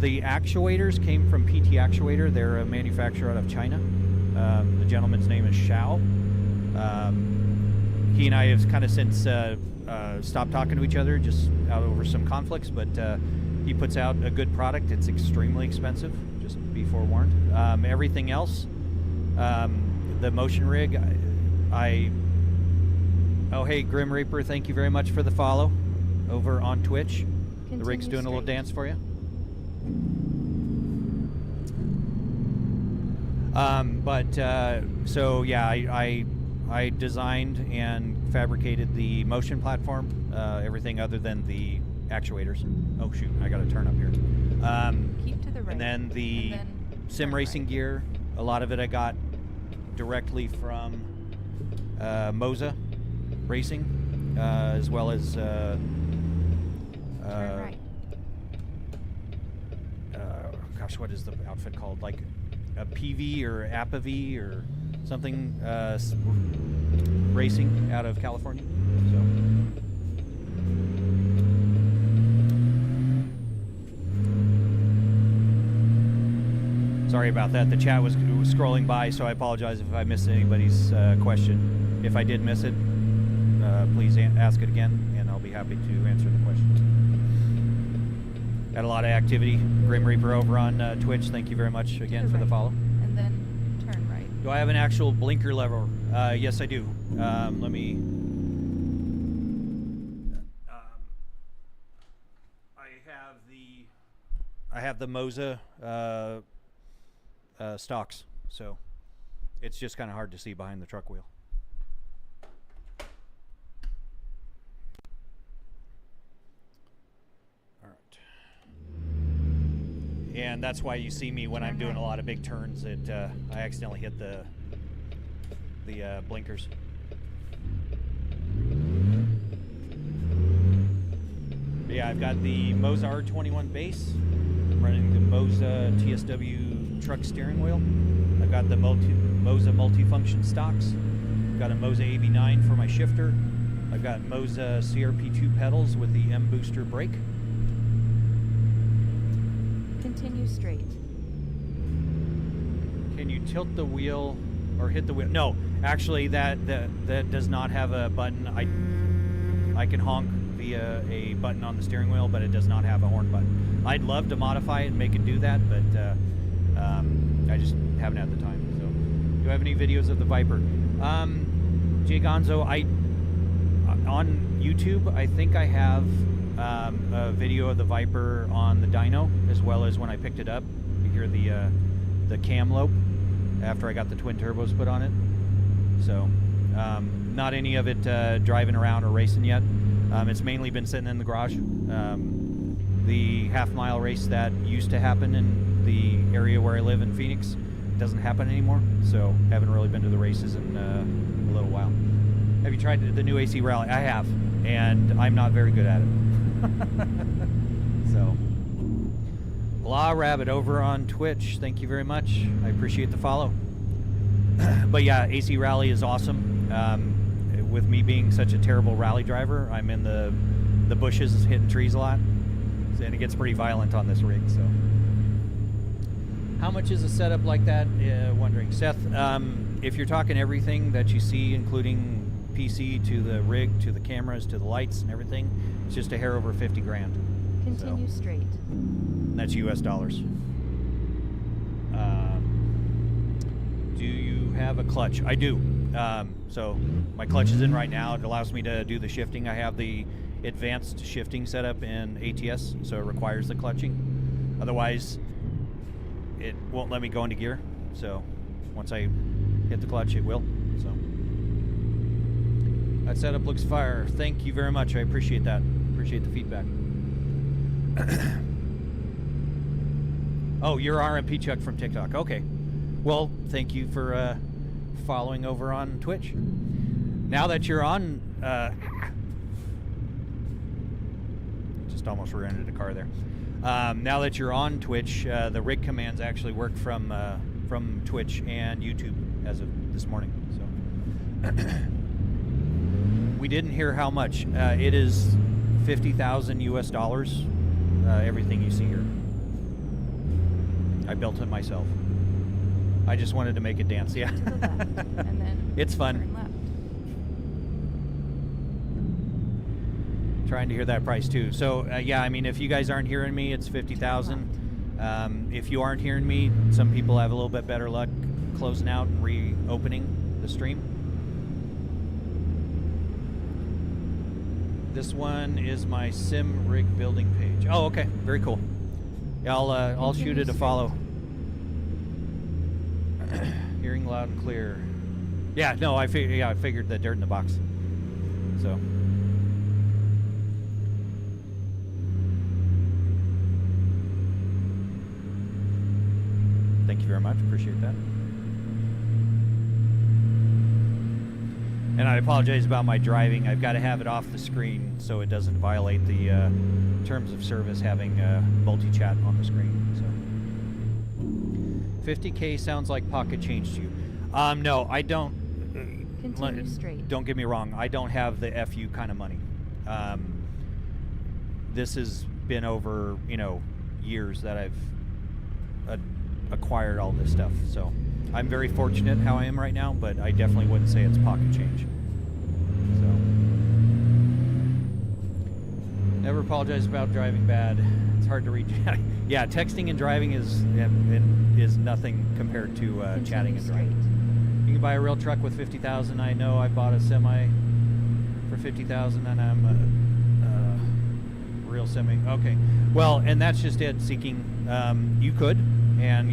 The actuators came from PT Actuator. They're a manufacturer out of China. The gentleman's name is Xiao. He and I have kind of since stopped talking to each other, just out over some conflicts, but he puts out a good product. It's extremely expensive, just be forewarned. Everything else, the motion rig, oh, hey, Grim Reaper, thank you very much for the follow over on Twitch. The rig's doing a little dance for you. So yeah, I designed and fabricated the motion platform, everything other than the actuators. Oh shoot, I got to turn up here. Keep to the right. And then the sim racing gear, a lot of it I got directly from Moza Racing, as well as turn right. Gosh, what is the outfit called? Like a PV or APAV or something racing out of California. So sorry about that. The chat was scrolling by, so I apologize if I missed anybody's question. If I did miss it, please ask it again, and I'll be happy to answer the question. Got a lot of activity. Grim Reaper over on Twitch. Thank you very much again for the follow. And then turn right. Do I have an actual blinker lever? Yes, I do. Let me. I have the Moza stocks, so it's just kind of hard to see behind the truck wheel. And that's why you see me when I'm doing a lot of big turns that I accidentally hit the blinkers. But yeah, I've got the Moza R21 base. I'm running the Moza TSW truck steering wheel. I've got the Moza multifunction stocks. I've got a Moza AB9 for my shifter. I've got Moza CRP2 pedals with the M booster brake. Continue straight. Can you tilt the wheel or hit the wheel? No, actually that does not have a button. I can honk via a button on the steering wheel, but it does not have a horn button. I'd love to modify it and make it do that, but I just haven't had the time. So, do you have any videos of the Viper? Jay Gonzo, on YouTube, I think I have a video of the Viper on the dyno, as well as when I picked it up. You hear the cam lope after I got the twin turbos put on it. So Not any of it driving around or racing yet. It's mainly been sitting in the garage. The half-mile race that used to happen in the area where I live in Phoenix doesn't happen anymore, so haven't really been to the races in a little while. Have you tried the new AC Rally? I have, and I'm not very good at it. So, Blah Rabbit over on Twitch, thank you very much. I appreciate the follow. But yeah, AC Rally is awesome. With me being such a terrible rally driver, I'm in the bushes hitting trees a lot, and it gets pretty violent on this rig. So, how much is a setup like that? Wondering, Seth. If you're talking everything that you see, including PC to the rig to the cameras to the lights and everything, it's just a hair over 50 grand. Continue straight. And that's US dollars. Do you have a clutch? I do. So my clutch is in right now. It allows me to do the shifting. I have the advanced shifting setup in ATS, so it requires the clutching. Otherwise, it won't let me go into gear. So once I hit the clutch, it will. So that setup looks fire. Thank you very much. I appreciate that. Appreciate the feedback. Oh, you're RMP Chuck from TikTok. Okay. Well, thank you for following over on Twitch. Now that you're on, just almost rear-ended a car there. Now that you're on Twitch, the rig commands actually work from Twitch and YouTube as of this morning. So we didn't hear how much. It is 50,000 US dollars. Everything you see here. I built it myself. I just wanted to make it dance. Yeah. To the left, and then it's fun. turn left. Trying to hear that price too. So yeah, I mean, if you guys aren't hearing me, it's 50,000. If you aren't hearing me, some people have a little bit better luck closing out and reopening the stream. This one is my sim rig building page. Oh, okay, very cool. Yeah, I'll shoot it a follow. Hearing loud and clear. Yeah, no, I figured the dirt in the box. So. Thank you very much. Appreciate that. And I apologize about my driving. I've got to have it off the screen so it doesn't violate the terms of service having multi-chat on the screen. So, 50K sounds like pocket change to you. No, I don't. Continue straight. Don't get me wrong. I don't have the FU kind of money. This has been over, years that I've acquired all this stuff. So I'm very fortunate how I am right now, but I definitely wouldn't say it's pocket change. So never apologize about driving bad. It's hard to read. Yeah, texting and driving is nothing compared to chatting and driving. You can buy a real truck with 50,000. I know I bought a semi for 50,000, and I'm a real semi. Okay, well, and that's just it. Seeking, you could. And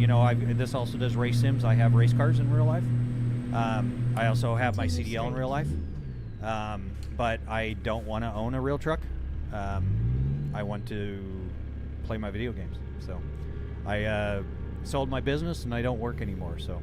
this also does race sims. I have race cars in real life. I also have my CDL in real life. But I don't want to own a real truck. I want to play my video games. So I sold my business and I don't work anymore. So.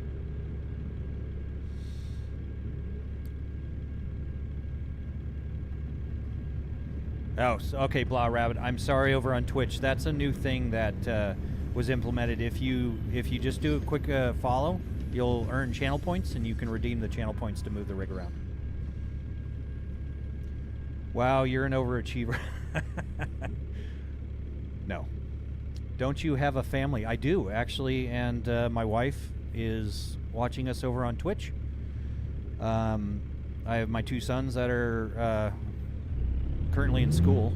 Oh, okay, Blah Rabbit. I'm sorry over on Twitch. That's a new thing that was implemented. If you just do a quick follow, you'll earn channel points, and you can redeem the channel points to move the rig around. Wow, you're an overachiever. No. Don't you have a family? I do, actually, and my wife is watching us over on Twitch. I have my two sons that are currently in school.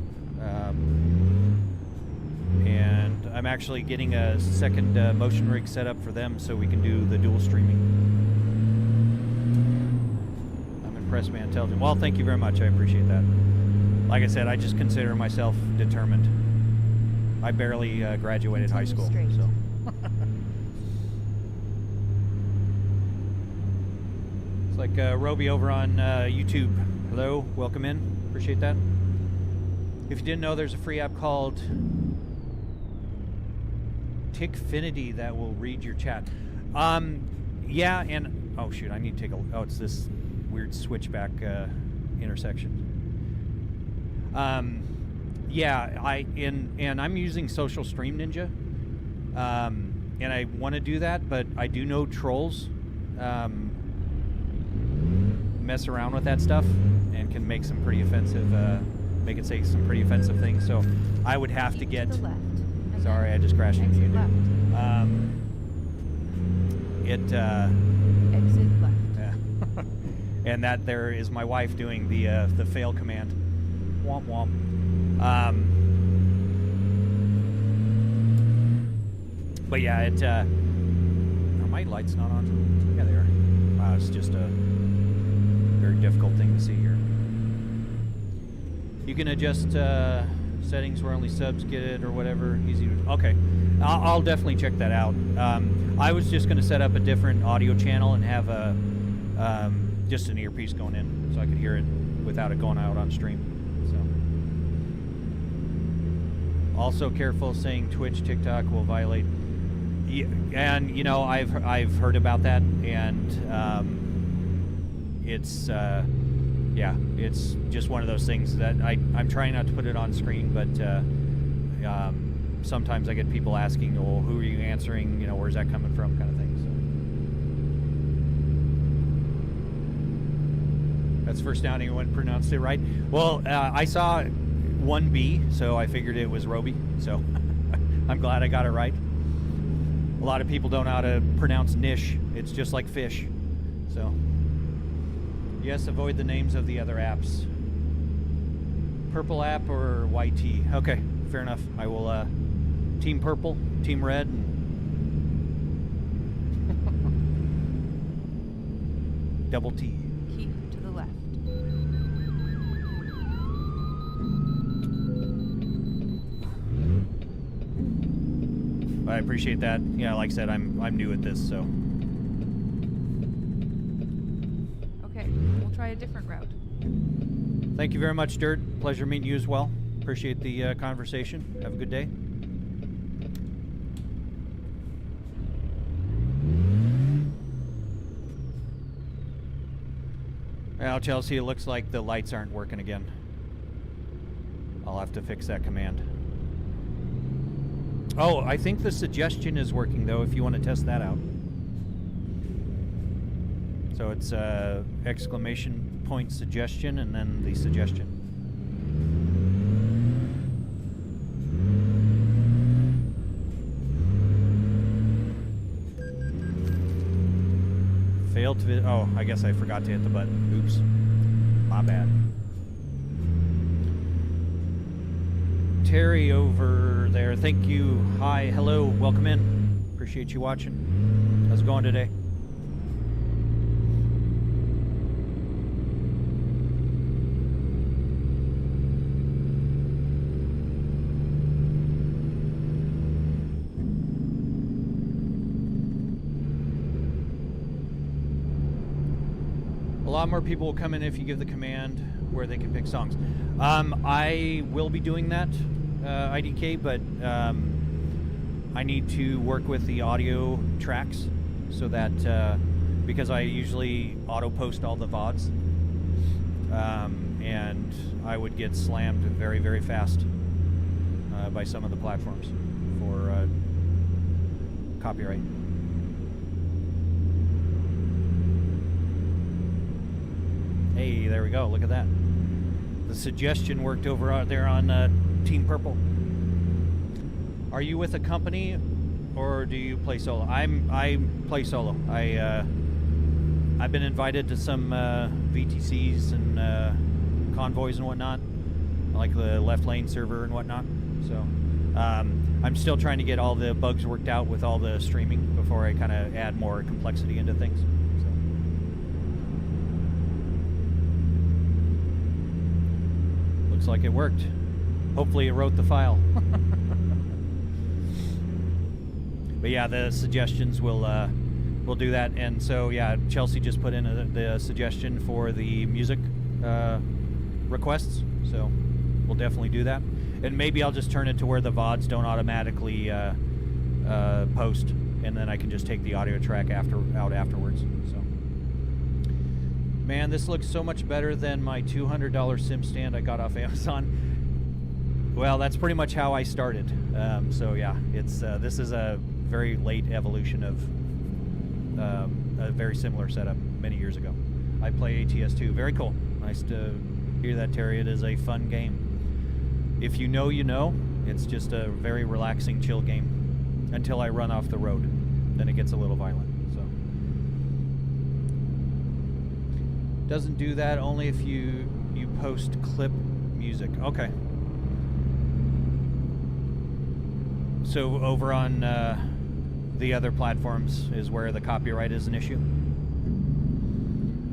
And I'm actually getting a second motion rig set up for them so we can do the dual streaming. I'm impressed, man. Intelligent. Well, thank you very much. I appreciate that. Like I said, I just consider myself determined. I barely graduated high school, so. It's like Roby over on YouTube. Hello, welcome in. Appreciate that. If you didn't know, there's a free app called Tickfinity that will read your chat. Yeah, and oh shoot, I need to take a. Oh, it's this weird switchback intersection. Yeah, and I'm using Social Stream Ninja, and I want to do that, but I do know trolls mess around with that stuff and can make some pretty offensive, make it say some pretty offensive things. So I would have to get. To the left, and Sorry, I then just crashed into you. exit left. Exit left. Yeah. And that there is my wife doing the fail command. Womp womp. But yeah, it. Are my lights not on? Yeah, they are. Wow, it's just a very difficult thing to see here. You can adjust settings where only subs get it or whatever. Easy to. Okay, I'll definitely check that out. I was just going to set up a different audio channel and have a just an earpiece going in so I could hear it without it going out on stream. So, also careful saying Twitch, TikTok will violate. And you know, I've heard about that, and it's yeah, it's just one of those things that I'm trying not to put it on screen, but sometimes I get people asking, "Oh, who are you answering? You know, where's that coming from?" kind of thing. So that's first down. Anyone pronounced it right? Well, I saw 1B, so I figured it was Roby. So I'm glad I got it right. A lot of people don't know how to pronounce niche. It's just like fish. So, yes, avoid the names of the other apps. Purple app or YT? Okay, fair enough. I will, Team Purple, Team Red. And double T. Keep to the left. I appreciate that. Yeah, like I said, I'm new at this, so. Okay, we'll try a different route. Thank you very much, Dirt. Pleasure meeting you as well. Appreciate the conversation. Have a good day. Well, Chelsea, it looks like the lights aren't working again. I'll have to fix that command. Oh, I think the suggestion is working, though, if you want to test that out. So it's exclamation point suggestion and then the suggestion. Failed to... Oh, I guess I forgot to hit the button. Oops. My bad. Terry over there, thank you. Hi, hello, welcome in. Appreciate you watching. How's it going today? A lot more people will come in if you give the command where they can pick songs. I will be doing that, IDK, but I need to work with the audio tracks so that, because I usually auto-post all the VODs, and I would get slammed very, very fast by some of the platforms for copyright. Hey, there we go. Look at that. The suggestion worked over there on Team Purple. Are you with a company, or do you play solo? I play solo. I've been invited to some VTCs and convoys and whatnot, like the left lane server and whatnot. So I'm still trying to get all the bugs worked out with all the streaming before I kind of add more complexity into things. Looks like it worked. Hopefully it wrote the file. But yeah, the suggestions will we'll do that. And so, yeah, Chelsea just put in the suggestion for the music requests. So we'll definitely do that. And maybe I'll just turn it to where the VODs don't automatically post, and then I can just take the audio track out afterwards. So, man, this looks so much better than my $200 sim stand I got off Amazon. Well, that's pretty much how I started. So yeah, it's this is a very late evolution of a very similar setup many years ago. I play ATS2. Very cool. Nice to hear that, Terry. It is a fun game. If you know, you know. It's just a very relaxing, chill game until I run off the road. Then it gets a little violent. So doesn't do that, only if you post clip music. Okay. So over on the other platforms is where the copyright is an issue.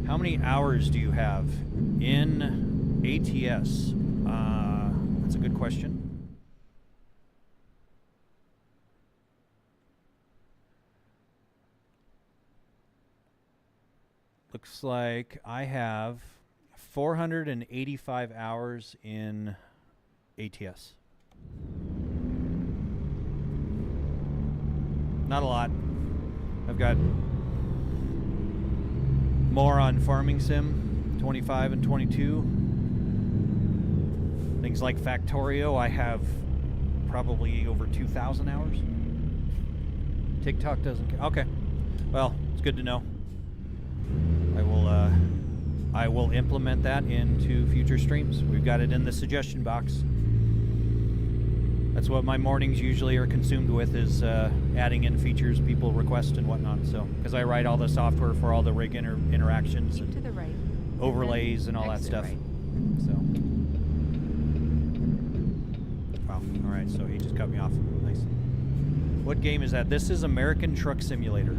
How many hours do you have in ATS? That's a good question. Looks like I have 485 hours in ATS. Not a lot. I've got more on Farming Sim 25 and 22. Things like Factorio, I have probably over 2,000 hours. TikTok doesn't care. Okay. Well, it's good to know. I will implement that into future streams. We've got it in the suggestion box. That's what my mornings usually are consumed with, is adding in features people request and whatnot. So, because I write all the software for all the rig interactions Keep and to the right. overlays and all that stuff. Right. So, wow. All right. So he just cut me off. Nice. What game is that? This is American Truck Simulator.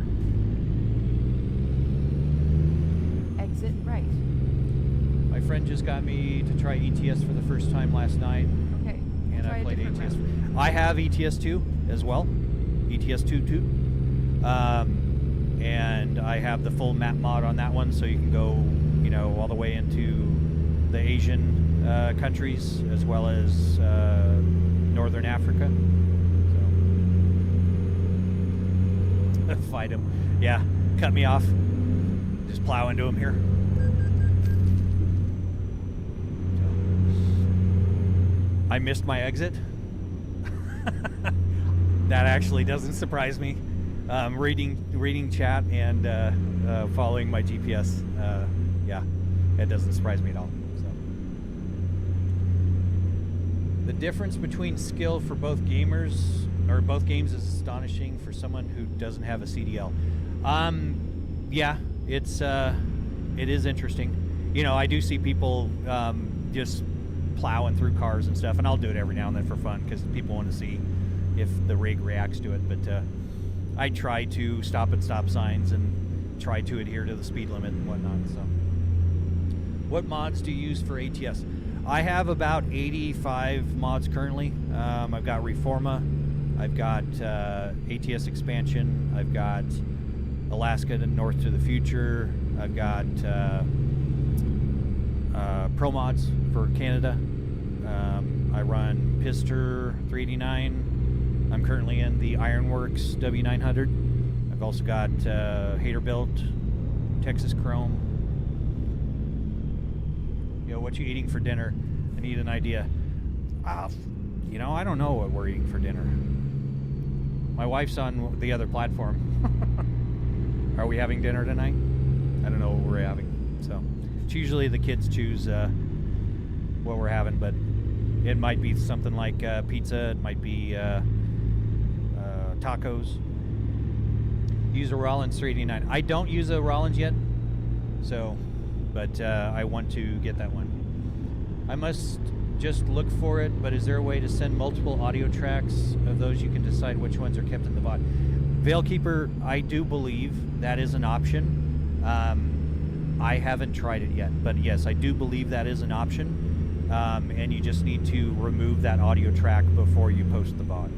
Exit right. My friend just got me to try ETS for the first time last night. Okay. And try I a played different ATS. route. I have ETS2 as well, ETS2 too. And I have the full map mod on that one, so you can go, you know, all the way into the Asian countries as well as Northern Africa. So fight him, yeah. Cut me off. Just plow into him here. I missed my exit. That actually doesn't surprise me. Reading chat and following my GPS. Yeah, it doesn't surprise me at all. So. The difference between skill for both gamers or both games is astonishing for someone who doesn't have a CDL. Yeah, it is interesting. You know, I do see people just plowing through cars and stuff, and I'll do it every now and then for fun because people want to see if the rig reacts to it. But I try to stop at stop signs and try to adhere to the speed limit and whatnot. So, what mods do you use for ATS? I have about 85 mods currently. I've got Reforma, I've got ATS expansion, I've got Alaska to North to the Future, I've got Pro mods for Canada. I run Pister 389. I'm currently in the Ironworks W900. I've also got Haterbuilt, Texas Chrome. Yo, what you eating for dinner? I need an idea. You know, I don't know what we're eating for dinner. My wife's on the other platform. Are we having dinner tonight? I don't know what we're having. So it's usually the kids choose what we're having, but it might be something like pizza. It might be tacos. Use a Rollins 389. I don't use a Rollins yet, so, but I want to get that one. I must just look for it, but is there a way to send multiple audio tracks of those you can decide which ones are kept in the VOD? Veilkeeper, I do believe that is an option. I haven't tried it yet, but yes, I do believe that is an option. And you just need to remove that audio track before you post the VOD.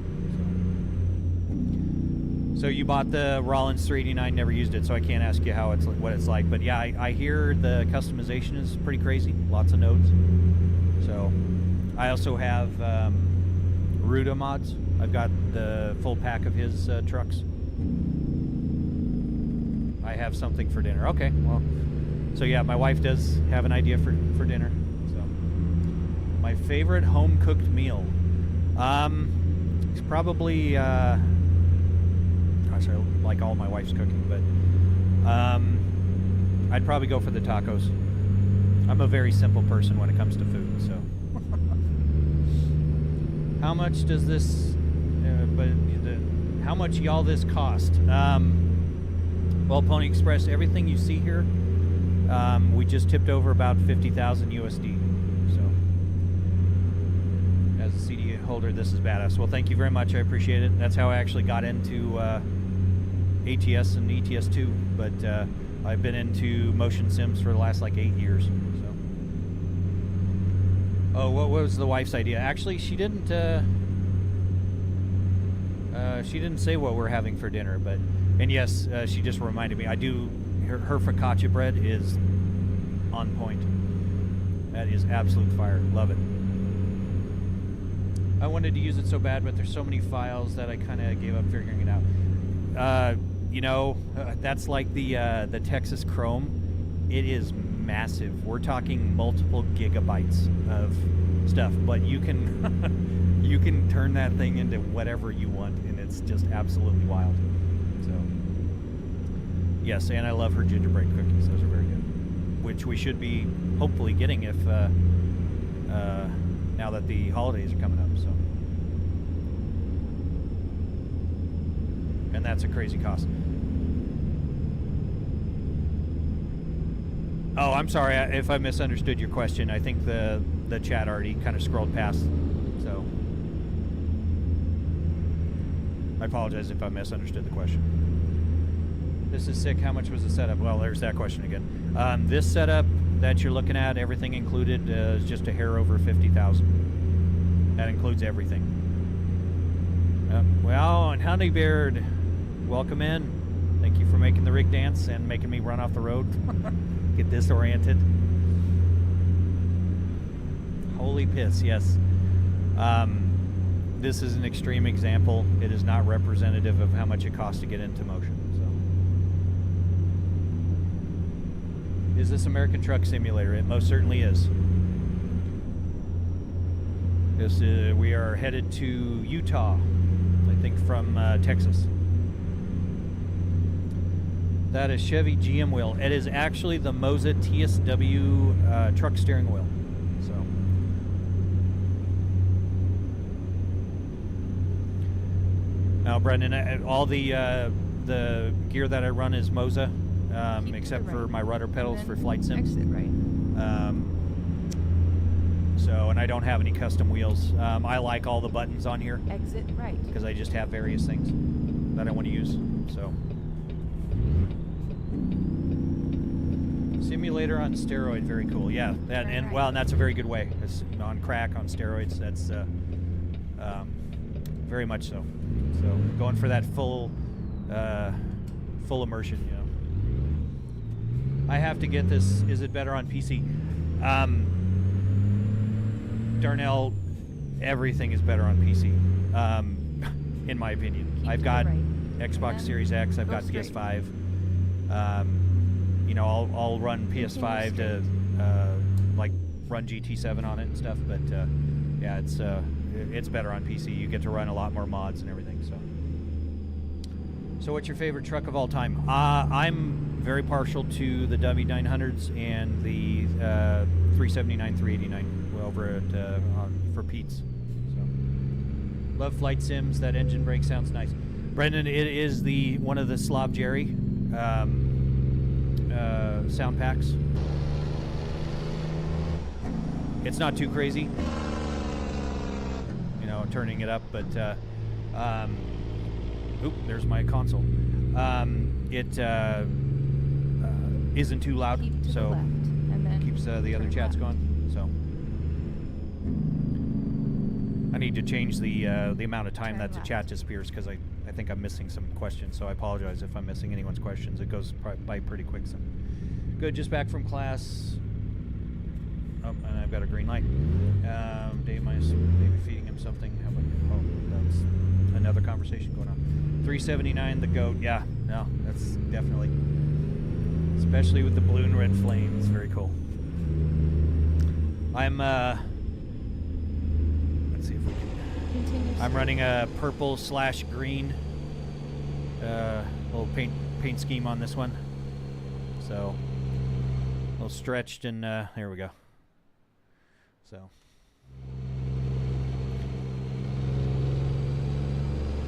So. So you bought the Rollins 389, never used it, so I can't ask you what it's like. But yeah, I hear the customization is pretty crazy. Lots of nodes. So I also have Ruda mods. I've got the full pack of his trucks. I have something for dinner. Okay, well, so yeah, my wife does have an idea for dinner. So my favorite home cooked meal. It's probably. Gosh, I like all my wife's cooking, but I'd probably go for the tacos. I'm a very simple person when it comes to food, so. How much does this, how much y'all this cost? Well, Pony Express, everything you see here, we just tipped over about 50,000 USD. So, as a CD holder, this is badass. Well, thank you very much. I appreciate it. That's how I actually got into ATS and ETS2, but I've been into motion sims for the last like 8 years. So, oh, what was the wife's idea? Actually, she didn't say what we're having for dinner, but and yes, she just reminded me. I do. Her focaccia bread is on point. That is absolute fire. Love it. I wanted to use it so bad, but there's so many files that I kind of gave up figuring it out. You know, that's like the Texas Chrome. It is massive. We're talking multiple gigabytes of stuff, but you can you can turn that thing into whatever you want, and it's just absolutely wild. So yes, and I love her gingerbread cookies. Those are very good, which we should be hopefully getting if now that the holidays are coming up. So. And that's a crazy cost. Oh, I'm sorry if I misunderstood your question. I think the chat already kind of scrolled past, so I apologize if I misunderstood the question. This is sick. How much was the setup? Well, there's that question again. This setup that you're looking at, everything included, is just a hair over 50,000. That includes everything. Well, and Honeybeard, welcome in. Thank you for making the rig dance and making me run off the road. Get disoriented. Holy piss, yes. This is an extreme example. It is not representative of how much it costs to get into motion. So, is this American Truck Simulator? It most certainly is. This we are headed to Utah, I think from Texas. That is Chevy GM wheel. It is actually the Moza TSW truck steering wheel. So, now, Brendan, all the gear that I run is Moza, except for my rudder pedals for flight sims. Exit right. So, and I don't have any custom wheels. I like all the buttons on here. Exit right. Because I just have various things that I want to use. So. Simulator on steroid, very cool. Yeah, that, and well, and that's a very good way. It's on crack, on steroids. That's very much so. So going for that full immersion, you know. I have to get this. Is it better on PC? Darnell, everything is better on PC, in my opinion. I've got Xbox Series X. I've got PS5. You know, I'll run PS5 to like run GT7 on it and stuff, but yeah, it's better on PC. You get to run a lot more mods and everything. So what's your favorite truck of all time? I'm very partial to the W900s and the 379, 389 over at for Pete's. So love flight sims. That engine brake sounds nice. Brendan, it is one of the Slav Jerry sound packs. It's not too crazy, you know, turning it up, but oop, there's my console. It isn't too loud, so keeps the other chats going. So I need to change the amount of time that the chat disappears because I I think I'm missing some questions, so I apologize if I'm missing anyone's questions. It goes by pretty quick. So good, just back from class. Oh, and I've got a green light. Dave minus maybe feeding him something. How about, oh, that's another conversation going on. 379, the goat. Yeah, no, that's definitely, especially with the blue and red flames. Very cool. I'm, let's see if we can. Continue. I'm running a purple/green little paint scheme on this one. So, a little stretched and there we go. So,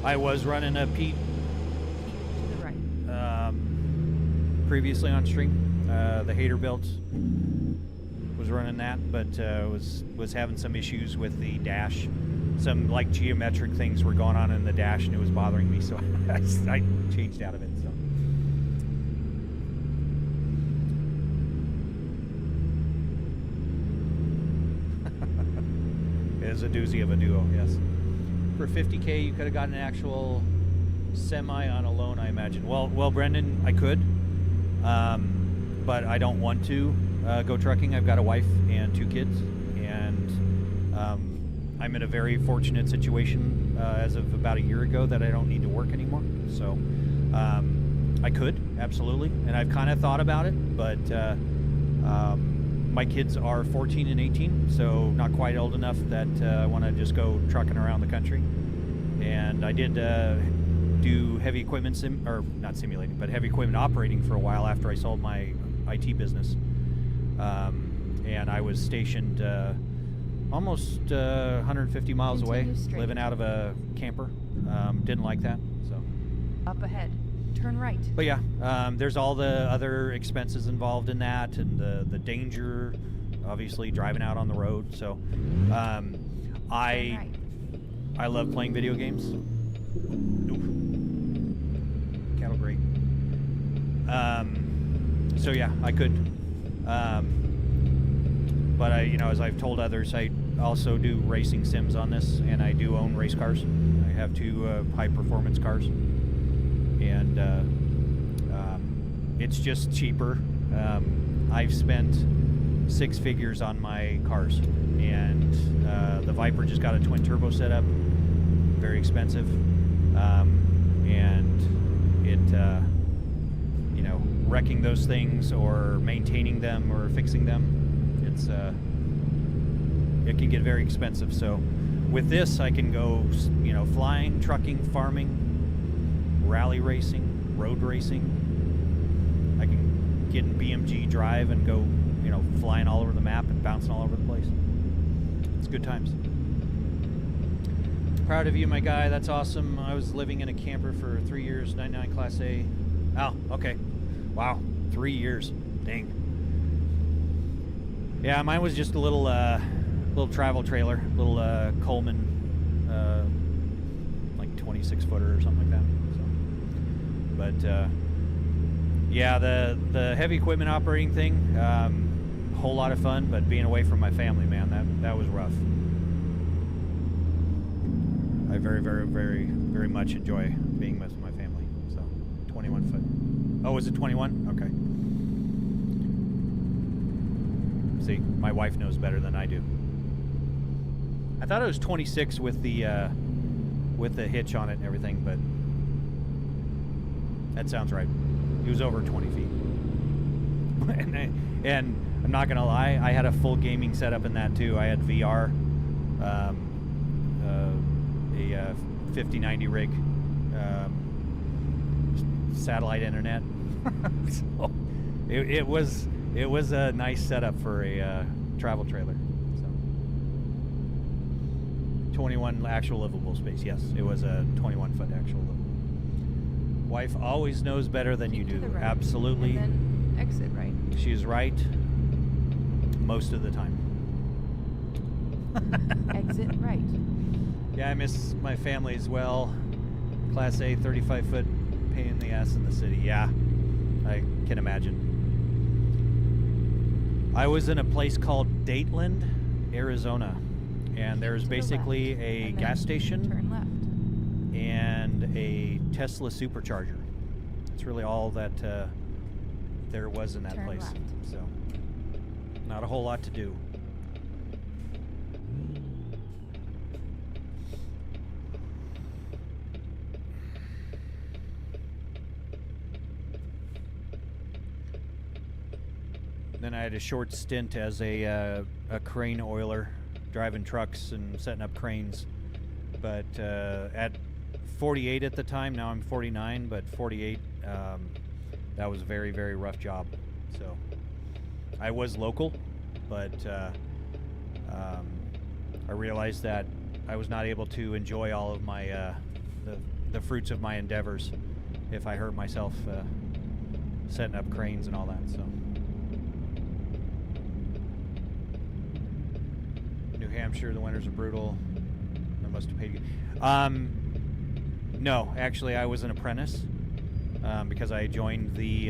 I was running a Pete To the right. previously on stream. The hater built was running that, but was having some issues with the dash. Some like geometric things were going on in the dash, and it was bothering me, so I changed out of it. So. It is a doozy of a duo, yes. For 50K, you could have gotten an actual semi on a loan, I imagine. Well, Brendan, I could, but I don't want to go trucking. I've got a wife and 2 kids, and I'm in a very fortunate situation as of about a year ago that I don't need to work anymore. So I could, absolutely, and I've kind of thought about it, but my kids are 14 and 18, so not quite old enough that I want to just go trucking around the country. And I did do heavy equipment not simulating, but heavy equipment operating for a while after I sold my IT business. And I was stationed almost 150 miles away, living out of a camper. Didn't like that, so. Up ahead. Turn right. But yeah, there's all the other expenses involved in that, and the danger, obviously driving out on the road. So, I love playing video games. Ooh. Cattle grate. So yeah, I could. But as I've told others, I also do racing sims on this, and I do own race cars. I have 2 high performance cars. And it's just cheaper. I've spent 6 figures on my cars, and the Viper just got a twin turbo setup, very expensive, and it wrecking those things or maintaining them or fixing them, it can get very expensive. So with this, I can go flying, trucking, farming, rally racing, road racing. I can get in BMG drive and go, flying all over the map and bouncing all over the place. It's good times. Proud of you, my guy. That's awesome. I was living in a camper for 3 years, 99 Class A. Oh, okay. Wow, 3 years. Dang. Yeah, mine was just a little travel trailer, little Coleman, like 26-footer or something like that. But yeah, the heavy equipment operating thing, whole lot of fun, but being away from my family, man, that was rough. I very, very, very, very much enjoy being with my family. So 21 foot. Oh, is it 21? Okay. See, my wife knows better than I do. I thought it was 26 with the hitch on it and everything, but that sounds right. He was over 20 feet. and I'm not gonna lie, I had a full gaming setup in that too. I had VR, a 5090 rig, satellite internet. So it was a nice setup for a travel trailer. So 21 actual livable space. Yes, it was a 21-foot actual livable. Wife always knows better than you do. Right. Absolutely. And then exit right. She's right most of the time. Exit right. Yeah, I miss my family as well. Class A, 35-foot pain in the ass in the city. Yeah, I can imagine. I was in a place called Dateland, Arizona, and there's basically a gas station. Turn left. and a Tesla supercharger. That's really all that there was in that Turn place. left. So, not a whole lot to do. Then I had a short stint as a crane oiler, driving trucks and setting up cranes. But at 48 at the time, now I'm 49, but 48, that was a very, very rough job. So I was local, but I realized that I was not able to enjoy all of my the fruits of my endeavors if I hurt myself setting up cranes and all that. So. New Hampshire, the winters are brutal. I must have paid you. No, actually, I was an apprentice because I joined the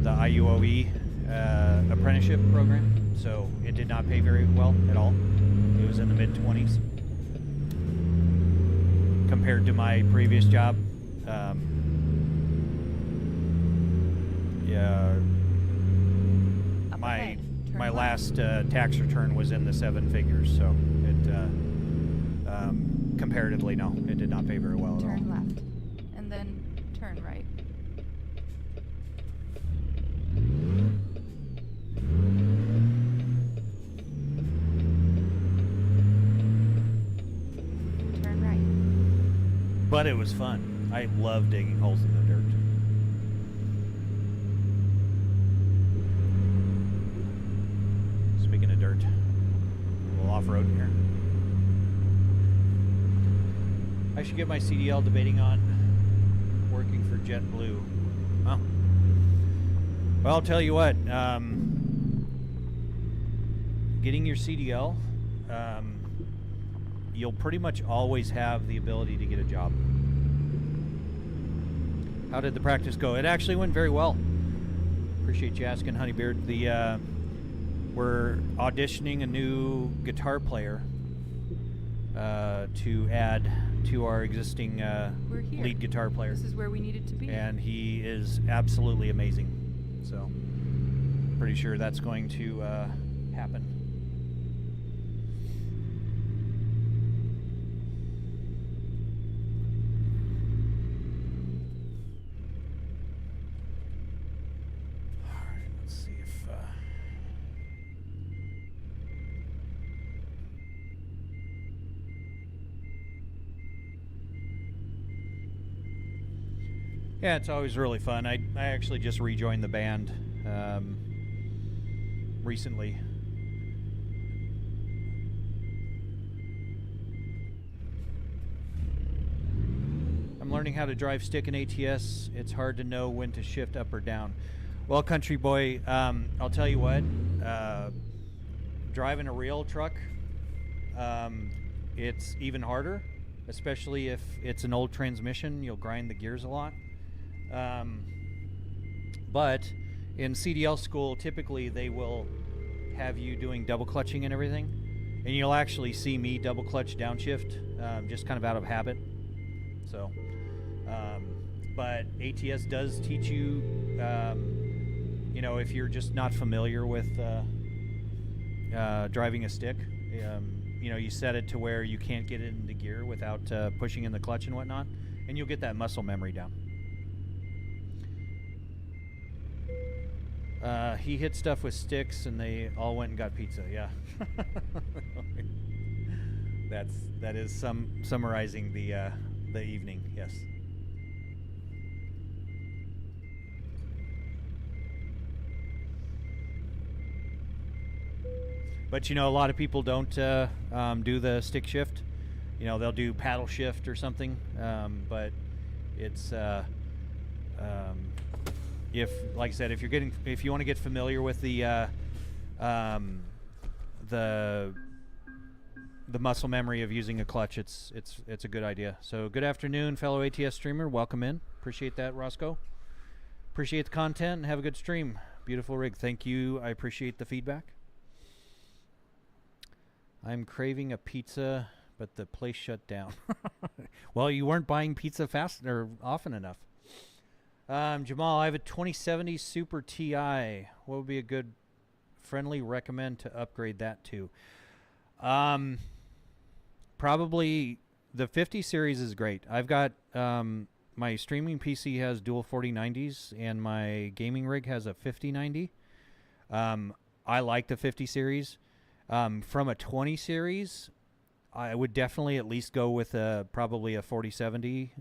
IUOE apprenticeship program. So it did not pay very well at all. It was in the mid-20s compared to my previous job. Yeah, Up my ahead. Turn my left. last tax return was in the 7 figures, so it comparatively, no, it did not pay very well at all. Turn left. And then turn right. Turn right. But it was fun. I love digging holes in the dirt. Speaking of dirt, a little off-road here. I should get my CDL debating on working for JetBlue. Well, I'll tell you what. Getting your CDL, you'll pretty much always have the ability to get a job. How did the practice go? It actually went very well. Appreciate you asking, Honeybeard. We're auditioning a new guitar player to add to our existing We're here. lead guitar player. This is where we needed to be. And he is absolutely amazing. So, pretty sure that's going to happen. All right, let's see if yeah, it's always really fun. I actually just rejoined the band recently. I'm learning how to drive stick in ATS. It's hard to know when to shift up or down. Well, country boy, I'll tell you what. Driving a real truck, it's even harder, especially if it's an old transmission. You'll grind the gears a lot. But in CDL school, typically they will have you doing double clutching and everything, and you'll actually see me double clutch downshift, just kind of out of habit. So, but ATS does teach you, you know, if you're just not familiar with driving a stick, you know, you set it to where you can't get it into gear without pushing in the clutch and whatnot, and you'll get that muscle memory down. He hit stuff with sticks, and they all went and got pizza. Yeah, that is summarizing the evening. Yes. But you know, a lot of people don't do the stick shift. You know, they'll do paddle shift or something. But it's if, like I said, if you want to get familiar with the muscle memory of using a clutch, it's a good idea. So good afternoon, fellow ATS streamer. Welcome in. Appreciate that, Roscoe. Appreciate the content and have a good stream. Beautiful rig. Thank you. I appreciate the feedback. I'm craving a pizza. but the place shut down. Well, you weren't buying pizza fast or often enough. Jamal, I have a 2070 Super TI. What would be a good friendly recommend to upgrade that to? Probably the 50 series is great. I've got my streaming PC has dual 4090s and my gaming rig has a 5090. I like the 50 series. From a 20 series, I would definitely at least go with probably a 4070.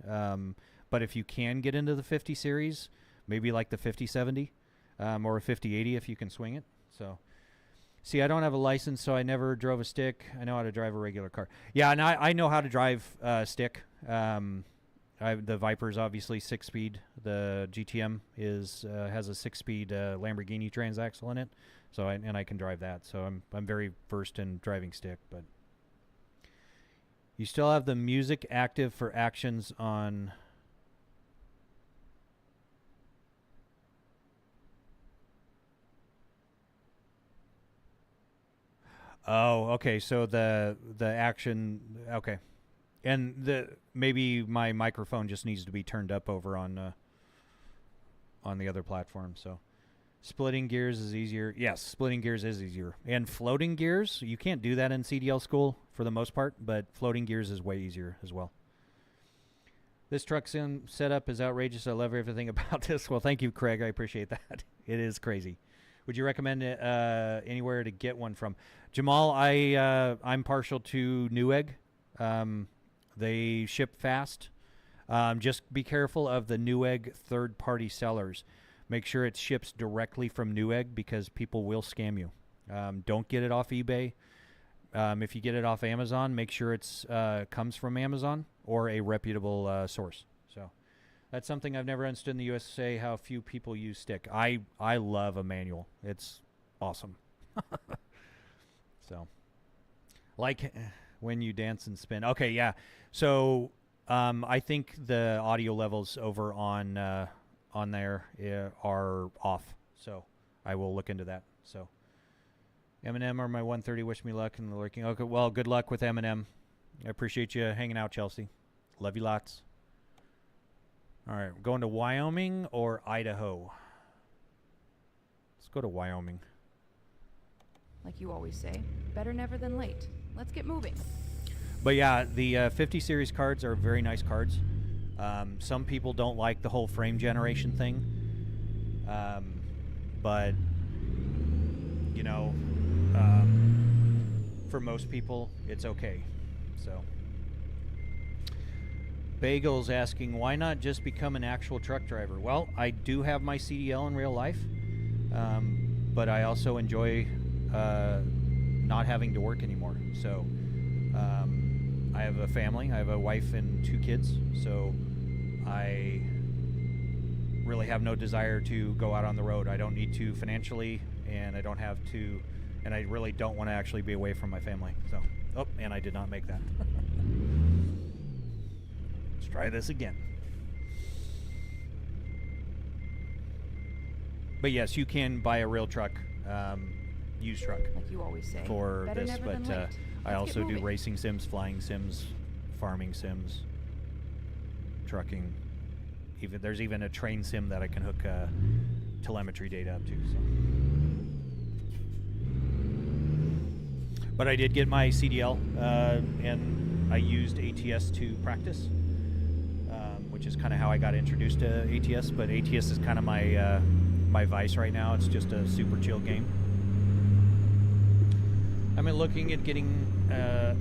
But if you can get into the 50 series, maybe like the 5070 or a 5080 if you can swing it. So, see, I don't have a license, so I never drove a stick. I know how to drive a regular car. Yeah, and I know how to drive a stick. The Viper's obviously 6-speed. The GTM has a 6-speed Lamborghini transaxle in it, so I can drive that. So I'm very versed in driving stick. But you still have the music active for actions on. Oh, okay. So the action, okay, and maybe my microphone just needs to be turned up over on the other platform. So splitting gears is easier. Yes, splitting gears is easier, and floating gears you can't do that in CDL school for the most part, but floating gears is way easier as well. This truck sim setup is outrageous. I love everything about this. Well, thank you, Craig. I appreciate that. It is crazy. Would you recommend it anywhere to get one from? Jamal, I'm partial to Newegg. They ship fast. Just be careful of the Newegg third-party sellers. Make sure it ships directly from Newegg because people will scam you. Don't get it off eBay. If you get it off Amazon, make sure it's comes from Amazon or a reputable source. So that's something I've never understood in the USA, how few people use stick. I love a manual. It's awesome. So, like when you dance and spin. Okay, yeah. So I think the audio levels over on there are off. So I will look into that. So Eminem or my 130, wish me luck in the lurking. Okay, well, good luck with Eminem. I appreciate you hanging out, Chelsea. Love you lots. All right, we're going to Wyoming or Idaho? Let's go to Wyoming. Like you always say, better never than late. Let's get moving. But yeah, the 50 series cards are very nice cards. Some people don't like the whole frame generation thing. But, you know, for most people, it's okay. So, Bagel's asking, why not just become an actual truck driver? Well, I do have my CDL in real life, but I also enjoy not having to work anymore. So I have a family. I have a wife and 2 kids. So I really have no desire to go out on the road. I don't need to financially, and I don't have to, and I really don't want to actually be away from my family. So, oh, and I did not make that. Let's try this again. But yes, you can buy a real truck, used truck, like you always say, for better this. never But than late. I Let's also get do moving. racing sims, flying sims, farming sims, trucking. There's even a train sim that I can hook telemetry data up to. So. But I did get my CDL, and I used ATS to practice, which is kind of how I got introduced to ATS. But ATS is kind of my my vice right now. It's just a super chill game. I'm looking at getting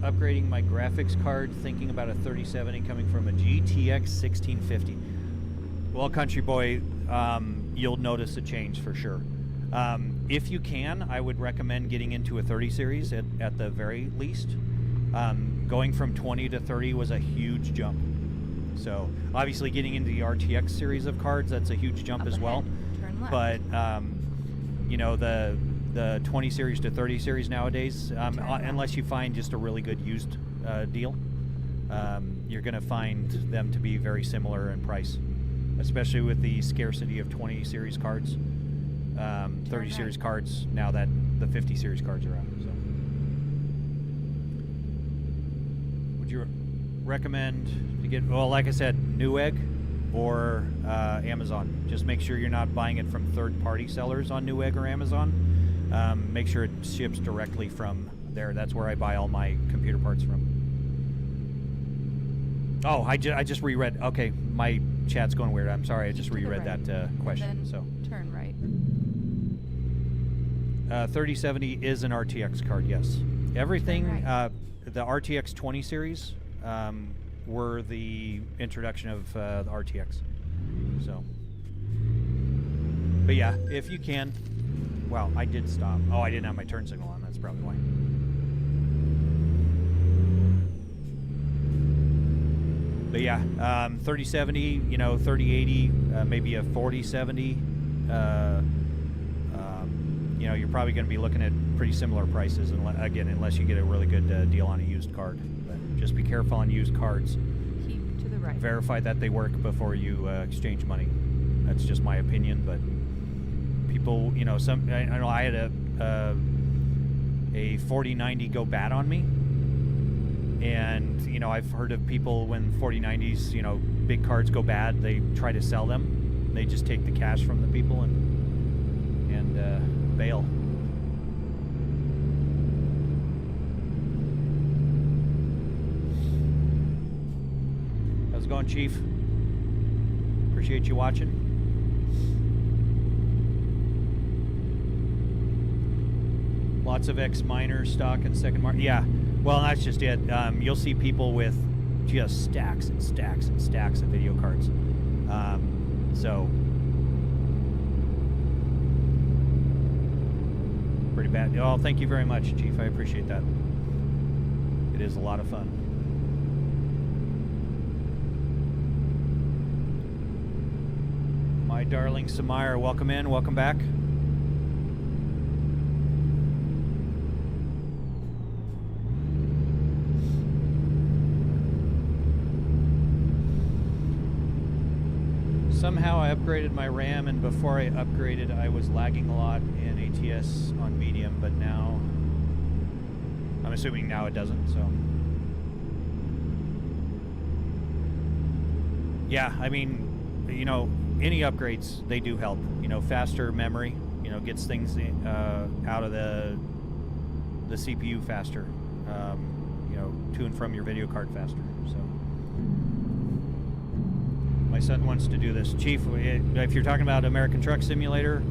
upgrading my graphics card, thinking about a 3070 coming from a GTX 1650. Well, country boy, you'll notice a change for sure. If you can, I would recommend getting into a 30 series at the very least. Going from 20 to 30 was a huge jump. So obviously getting into the RTX series of cards, that's a huge jump Up as ahead, well. turn left. But you know, the 20 series to 30 series nowadays, unless you find just a really good used deal, you're going to find them to be very similar in price, especially with the scarcity of 20 series cards, 30 series cards now that the 50 series cards are out. So. would you recommend to get? Well, like I said, Newegg or Amazon. Just make sure you're not buying it from third-party sellers on Newegg or Amazon. Make sure it ships directly from there. That's where I buy all my computer parts from. Oh, I just reread. Okay, my chat's going weird. I'm sorry. I just reread that question. And then so turn right. 3070 is an RTX card. Yes, everything. Right. The RTX 20 series were the introduction of the RTX. So, but yeah, if you can. Wow, I did stop. Oh, I didn't have my turn signal on. That's probably why. But yeah, 3070, you know, 3080, maybe a 4070. You know, you're probably going to be looking at pretty similar prices, again, unless you get a really good deal on a used card. But just be careful on used cards. Keep to the right. Verify that they work before you exchange money. That's just my opinion, but people, you know, I know I had a 4090 go bad on me, and you know, I've heard of people when 4090s, you know, big cards go bad, they try to sell them. They just take the cash from the people and bail. How's it going, Chief? Appreciate you watching. Lots of X-Miner stock and second market. Yeah, well, that's just it. You'll see people with just stacks and stacks and stacks of video cards. So, pretty bad. Oh, thank you very much, Chief. I appreciate that. It is a lot of fun. My darling Samire, welcome in, welcome back. Somehow I upgraded my RAM, and before I upgraded I was lagging a lot in ATS on medium, but now I'm assuming now it doesn't. So yeah, I mean, you know, any upgrades, they do help. You know, faster memory, you know, gets things out of the CPU faster, you know, to and from your video card faster. So my son wants to do this. Chief, if you're talking about American Truck Simulator,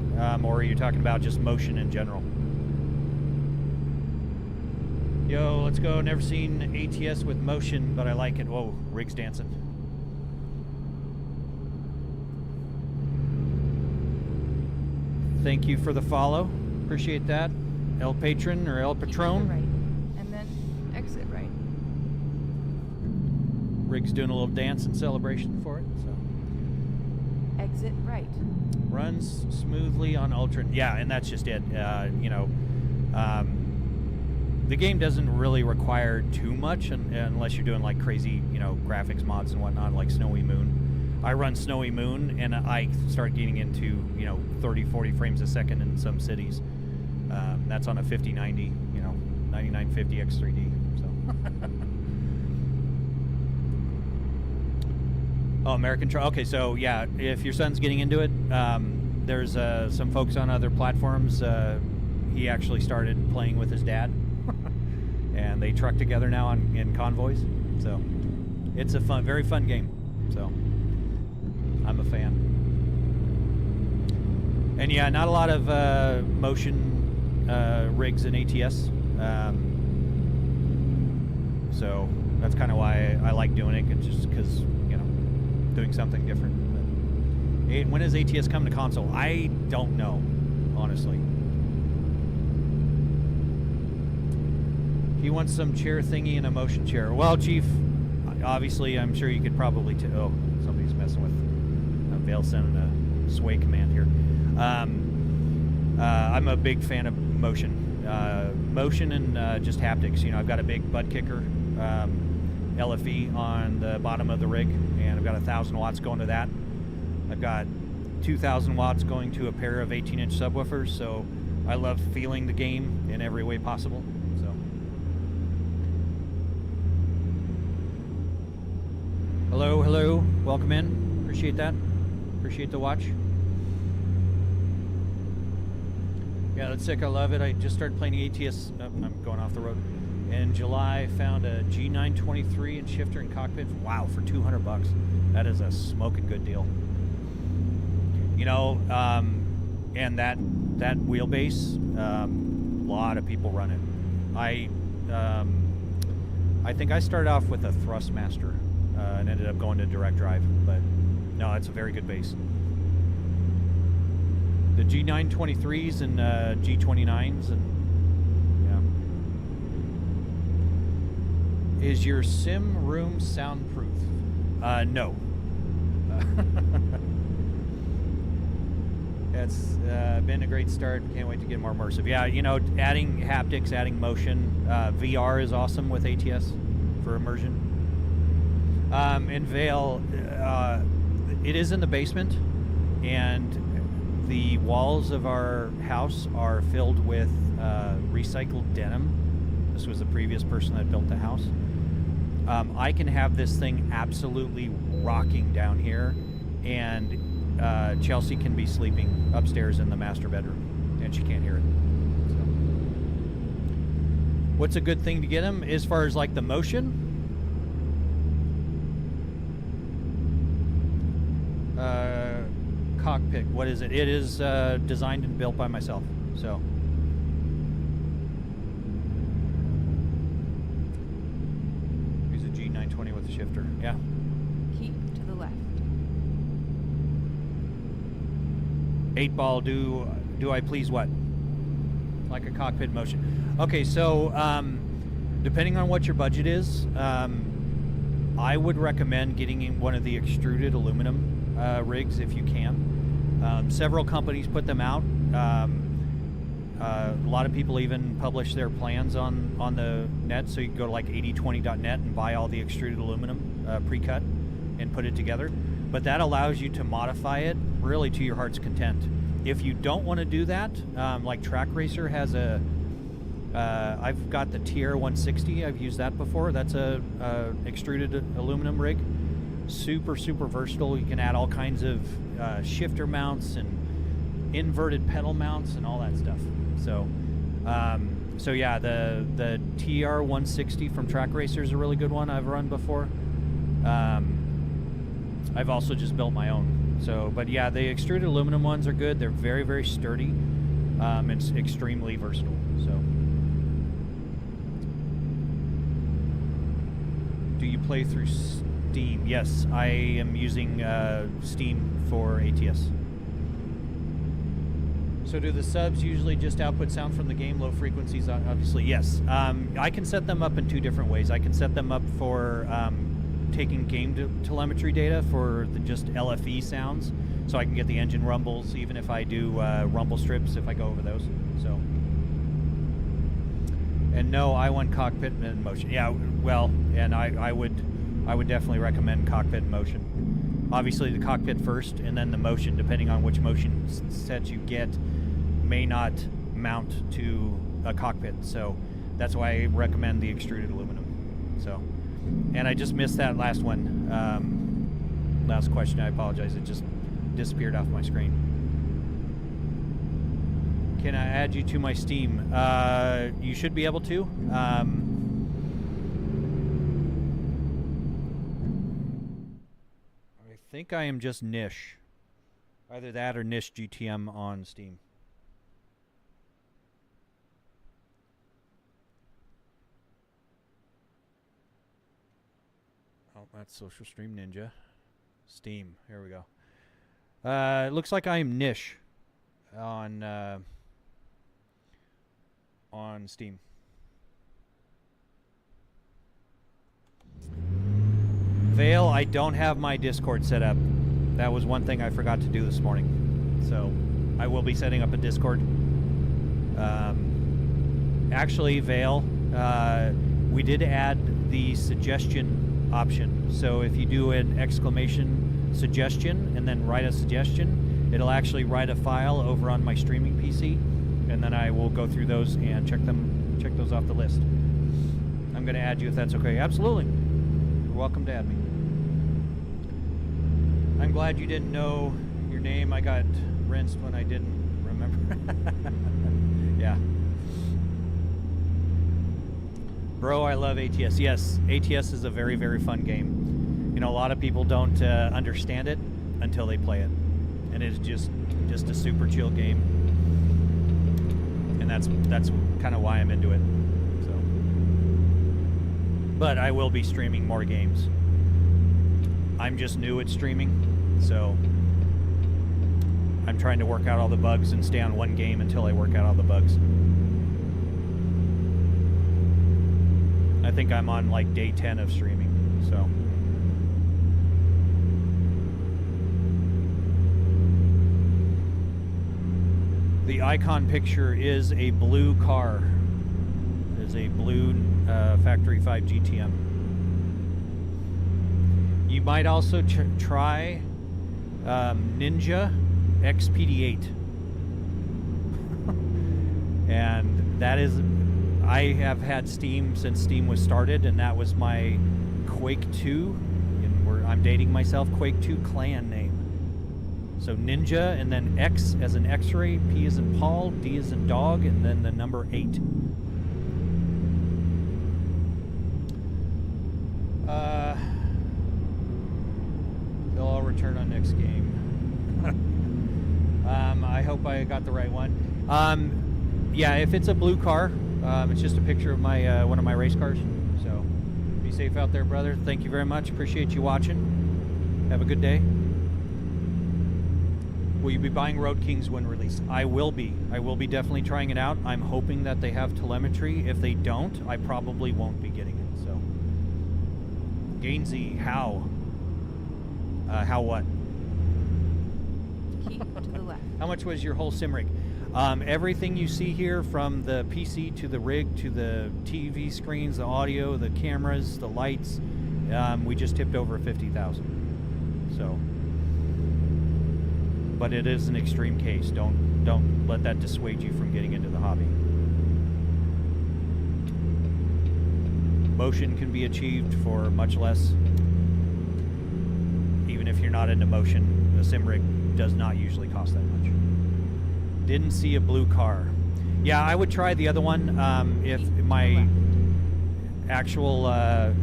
or you're talking about just motion in general. Yo, let's go. Never seen ATS with motion, but I like it. Whoa, Rig's dancing. Thank you for the follow. Appreciate that. El Patron or El Patron. Keep to the right. And then exit right. Rig's doing a little dance in celebration for it. So Exit right. runs smoothly on Ultra. Yeah, and that's just it. You know, the game doesn't really require too much unless you're doing like crazy, you know, graphics mods and whatnot, like Snowy Moon. I run Snowy Moon, and I start getting into, you know, 30, 40 frames a second in some cities. That's on a 5090, you know, 9950 X3D. So. Oh, American Truck. Okay, so yeah, if your son's getting into it, there's some folks on other platforms. He actually started playing with his dad, and they truck together now in convoys. So it's a very fun game. So I'm a fan. And yeah, not a lot of motion rigs in ATS. So that's kind of why I like doing it, just because, you know, doing something different. But when does ATS come to console? I don't know, honestly. He wants some chair thingy and a motion chair. Well, Chief, obviously, I'm sure you could probably. Oh, somebody's messing with Vale sending a sway command here. I'm a big fan of motion, motion and just haptics. You know, I've got a big butt kicker LFE on the bottom of the rig, and I've got 1,000 watts going to that. I've got 2,000 watts going to a pair of 18-inch subwoofers, so I love feeling the game in every way possible. So Hello, hello. Welcome in. Appreciate that. Appreciate the watch. Yeah, that's sick. I love it. I just started playing ATS. Oh, I'm going off the road. In July, found a G923 and shifter and cockpit. Wow, for $200. That is a smoking good deal. You know, and that wheelbase, a lot of people run it. I think I started off with a Thrustmaster and ended up going to direct drive, but no, it's a very good base. The G923s and G29s, and yeah. Is your sim room soundproof? No. It's been a great start. Can't wait to get more immersive. Yeah, you know, adding haptics, adding motion. VR is awesome with ATS for immersion. And Vale, it is in the basement, and the walls of our house are filled with recycled denim. This was the previous person that built the house. I can have this thing absolutely rocking down here, and Chelsea can be sleeping upstairs in the master bedroom, and she can't hear it. So, what's a good thing to get him as far as like the motion? Cockpit. What is it? It is designed and built by myself. So. Here's a G920 with a shifter. Yeah. Keep to the left. 8-ball, do I please what? Like a cockpit motion. Okay, so depending on what your budget is, I would recommend getting in one of the extruded aluminum rigs if you can. Several companies put them out. A lot of people even publish their plans on the net, so you can go to like 8020.net and buy all the extruded aluminum pre-cut and put it together. But that allows you to modify it really to your heart's content. If you don't want to do that, like Track Racer has a, I've got the TR160. I've used that before. That's a extruded aluminum rig. Super versatile. You can add all kinds of shifter mounts and inverted pedal mounts and all that stuff. So, so yeah, the TR160 from Track Racer is a really good one I've run before. I've also just built my own. So, but yeah, the extruded aluminum ones are good. They're very sturdy. It's extremely versatile. So, do you play through Steam? Yes, I am using Steam for ATS. So do the subs usually just output sound from the game, low frequencies? Obviously, yes. I can set them up in two different ways. I can set them up for taking game telemetry data for the just LFE sounds, so I can get the engine rumbles, even if I do rumble strips, if I go over those. So, and no, I want cockpit and motion. Yeah, well, and I would definitely recommend cockpit and motion. Obviously, the cockpit first, and then the motion, depending on which motion set you get, may not mount to a cockpit. So that's why I recommend the extruded aluminum. So. And I just missed that last one. Last question, I apologize. It just disappeared off my screen. Can I add you to my Steam? You should be able to. I think I am just Nish. Either that or Nish GTM on Steam. Oh, that's Social Stream Ninja. Steam. Here we go. It looks like I am Nish on Steam. Vale, I don't have my Discord set up. That was one thing I forgot to do this morning. So I will be setting up a Discord. Actually, Vale, we did add the suggestion option. So if you do an exclamation suggestion and then write a suggestion, it'll actually write a file over on my streaming PC, and then I will go through those and check those off the list. I'm going to add you if that's okay. Absolutely. You're welcome to add me. I'm glad you didn't know your name. I got rinsed when I didn't remember. Yeah. Bro, I love ATS. Yes, ATS is a very, very fun game. You know, a lot of people don't understand it until they play it. And it's just a super chill game. And that's kind of why I'm into it. So, but I will be streaming more games. I'm just new at streaming, so I'm trying to work out all the bugs and stay on one game until I work out all the bugs. I think I'm on like day 10 of streaming, so. The icon picture is a blue car. It is a blue Factory 5 GTM. You might also try Ninja XPD8. And that is, I have had Steam since Steam was started, and that was my Quake 2, and I'm dating myself, Quake 2 clan name. So Ninja, and then X as in X-ray, P as in Paul, D as in dog, and then the number 8. They'll all return on next game. I hope I got the right one. Yeah, if it's a blue car, it's just a picture of my one of my race cars. So be safe out there, brother. Thank you very much. Appreciate you watching. Have a good day. Will you be buying Road Kings when released? I will be. I will be definitely trying it out. I'm hoping that they have telemetry. If they don't, I probably won't be getting it. So, Gainsey, how? How what? Keep to the left. How much was your whole sim rig? Everything you see here, from the PC to the rig to the TV screens, the audio, the cameras, the lights, we just tipped over 50,000. So, but it is an extreme case. Don't let that dissuade you from getting into the hobby. Motion can be achieved for much less. Even if you're not into motion, a sim rig does not usually cost that much. Didn't see a blue car. Yeah, I would try the other one. If my actual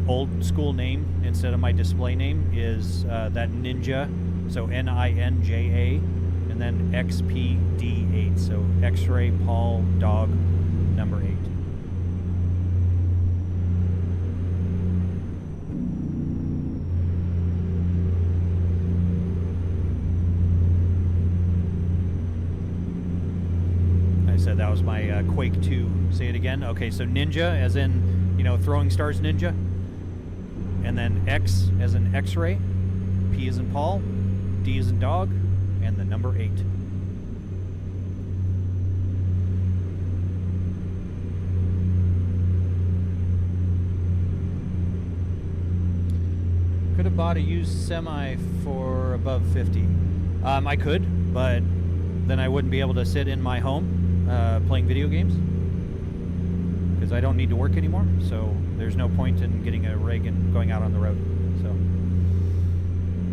old school name instead of my display name is that Ninja, so Ninja, and then XPD8, so X-ray Paul dog number 8. Said that was my Quake 2. Say it again. Okay, so Ninja, as in, you know, throwing stars ninja, and then X as in X-ray, P as in Paul, D as in dog, and the number 8. Could have bought a used semi for above 50. I could, but then I wouldn't be able to sit in my home playing video games, because I don't need to work anymore, so there's no point in getting a rig and going out on the road. So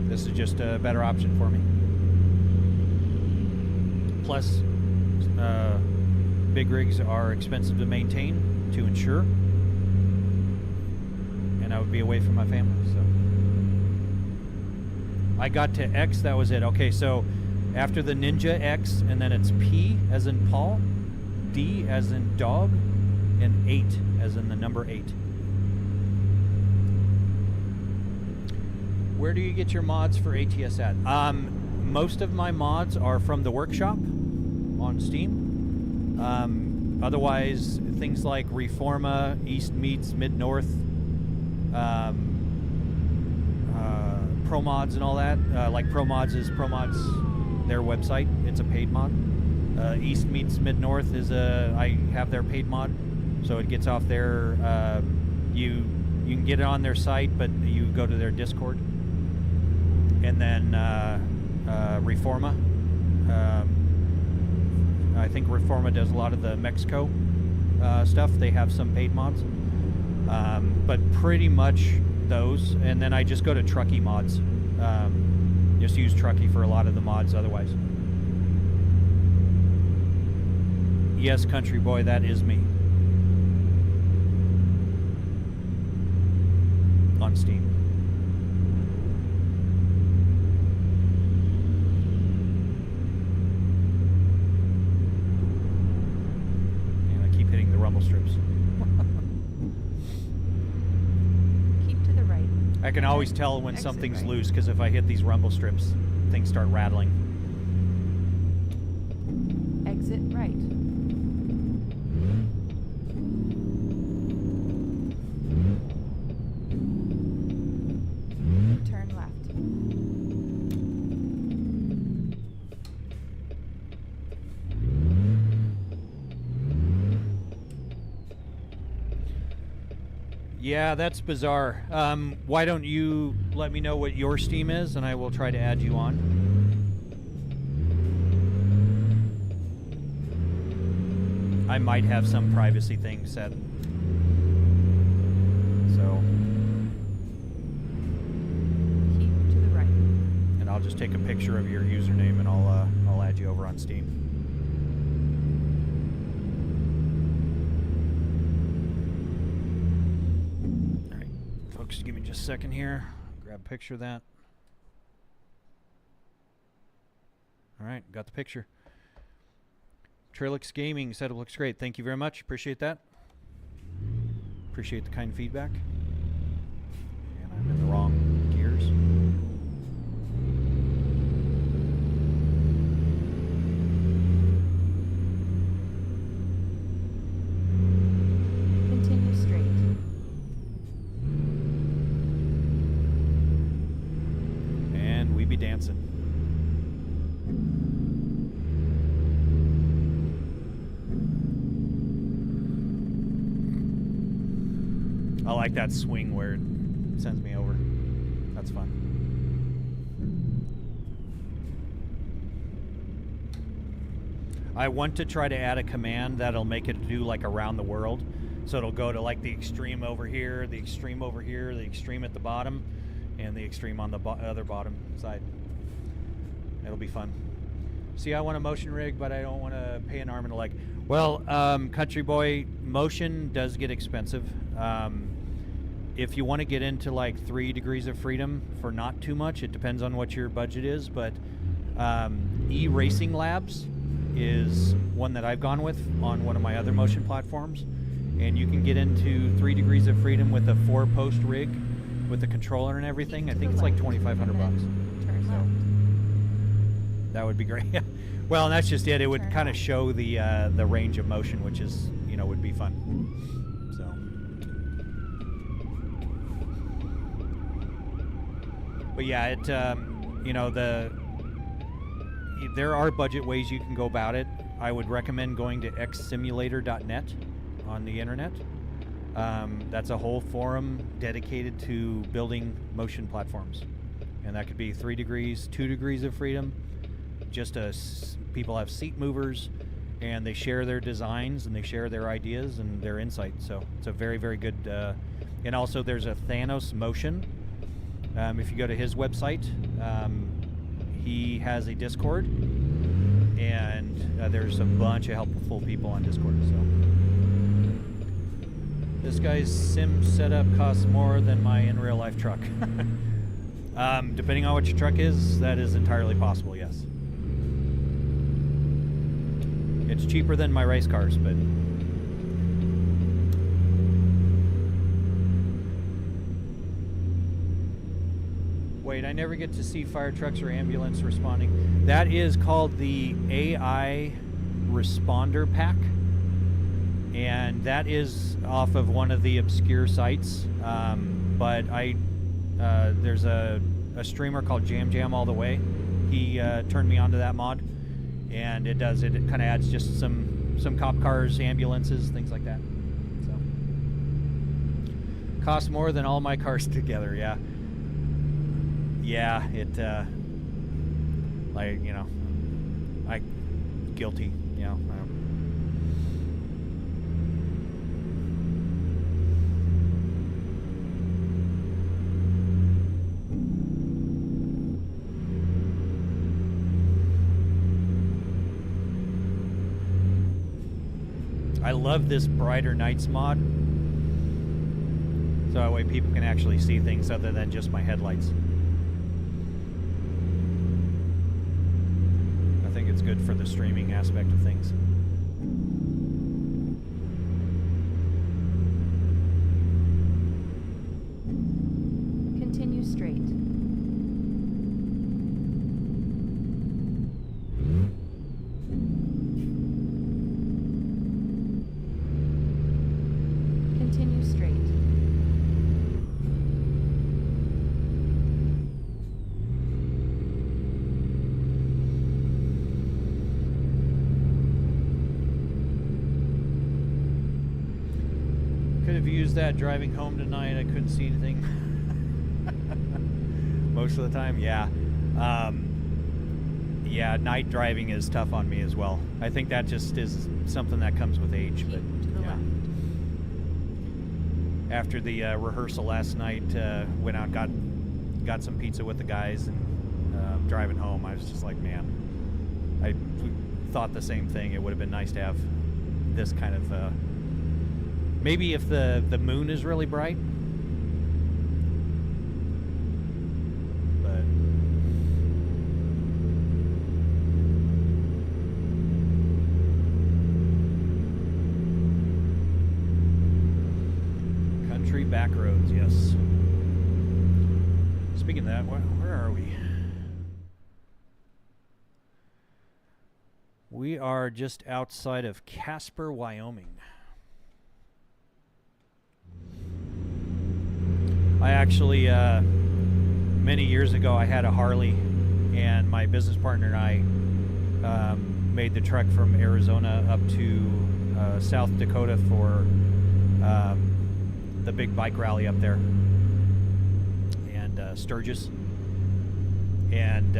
this is just a better option for me. Plus, big rigs are expensive to maintain, to insure, and I would be away from my family. So I got to X, that was it. Okay, so after the Ninja, X, and then it's P as in Paul, D as in dog, and 8 as in the number 8. Where do you get your mods for ATS at? Most of my mods are from the workshop on Steam. Otherwise, things like Reforma, East Meets Mid-North, ProMods and all that. Like ProMods is their website. It's a paid mod. East Meets Mid-North is I have their paid mod, so it gets off there. You can get it on their site, but you go to their Discord. And then Reforma. I think Reforma does a lot of the Mexico stuff. They have some paid mods, but pretty much those. And then I just go to Truckee Mods. Just use Truckee for a lot of the mods otherwise. Yes, Country Boy, that is me. On Steam. And I keep hitting the rumble strips. Keep to the right. I can always tell when Exit something's right. loose because if I hit these rumble strips, things start rattling. Exit right. Turn left. Yeah, that's bizarre. Why don't you let me know what your Steam is, and I will try to add you on. I might have some privacy thing set. So, Keep to the right. and I'll just take a picture of your username, and I'll add you over on Steam. All right, folks, give me just a second here. Grab a picture of that. All right, got the picture. Trilix Gaming setup looks great. Thank you very much. Appreciate that. Appreciate the kind feedback. And I'm in the wrong gears. Continue straight. And we be dancing. I like that swing where it sends me over. That's fun. I want to try to add a command that'll make it do like around the world. So it'll go to like the extreme over here, the extreme over here, the extreme at the bottom, and the extreme on the other bottom side. It'll be fun. See, I want a motion rig, but I don't want to pay an arm and a leg. Well, Country Boy, motion does get expensive. If you want to get into like 3 degrees of freedom for not too much, it depends on what your budget is, but E-Racing Labs is one that I've gone with on one of my other motion platforms, and you can get into 3 degrees of freedom with a 4-post rig with the controller and everything. I think it's like $2,500 bucks. Turn So left. that would be great. Well, and that's just it. It would Turn kind of left. show the range of motion, which is, you know, would be fun. So. But yeah, it you know, there are budget ways you can go about it. I would recommend going to xsimulator.net on the internet. That's a whole forum dedicated to building motion platforms, and that could be 3 degrees, 2 degrees of freedom. Just people have seat movers, and they share their designs and they share their ideas and their insights. So it's a very, very good. And also, there's a Thanos Motion. If you go to his website, he has a Discord, and there's a bunch of helpful people on Discord. So this guy's sim setup costs more than my in real life truck. Depending on what your truck is, that is entirely possible. Yes, it's cheaper than my race cars, but. Wait, I never get to see fire trucks or ambulance responding. That is called the AI Responder Pack. And that is off of one of the obscure sites. But there's a streamer called Jam All the Way. He turned me onto that mod. And it kind of adds just some cop cars, ambulances, things like that. So costs more than all my cars together, yeah. Yeah, like, you know, guilty, you know. I love this brighter nights mod. So that way people can actually see things other than just my headlights. I think it's good for the streaming aspect of things. Continue straight. Continue straight. Could have used that driving home tonight. I couldn't see anything. Most of the time, yeah. Yeah, night driving is tough on me as well. I think that just is something that comes with age. Keep But to the yeah. left. After the rehearsal last night, went out, got some pizza with the guys, and driving home, I was just like, man, I thought the same thing. It would have been nice to have this kind of, maybe if the moon is really bright. But country back roads, yes. Speaking of that, where are we? We are just outside of Casper, Wyoming. I actually, many years ago, I had a Harley, and my business partner and I made the trek from Arizona up to South Dakota for the big bike rally up there, and Sturgis, and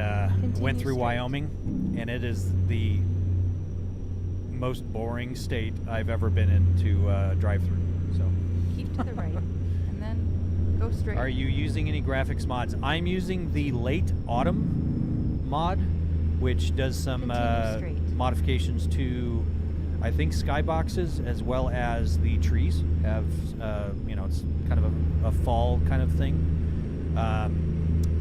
went through straight. Wyoming, and it is the most boring state I've ever been in to drive through. So. Keep to the right. And then go straight. Are you using any graphics mods? I'm using the Late Autumn mod, which does some Continue straight. modifications to, I think, skyboxes as well as the trees. Have you know, it's kind of a fall kind of thing.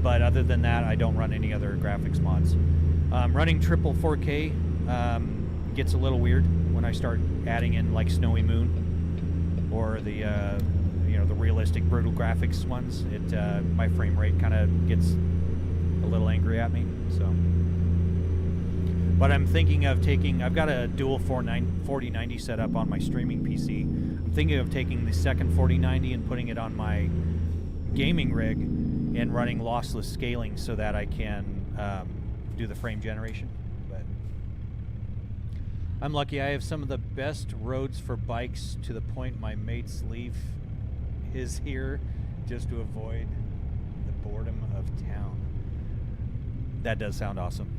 But other than that, I don't run any other graphics mods. Running triple 4K gets a little weird when I start adding in like Snowy Moon or the you know, the realistic brutal graphics ones. It my frame rate kind of gets a little angry at me. So, but I'm thinking of taking. I've got a dual 4090 set up on my streaming PC. I'm thinking of taking the second 4090 and putting it on my gaming rig and running lossless scaling so that I can do the frame generation. But I'm lucky. I have some of the best roads for bikes to the point my mates leave his here just to avoid the boredom of town. That does sound awesome.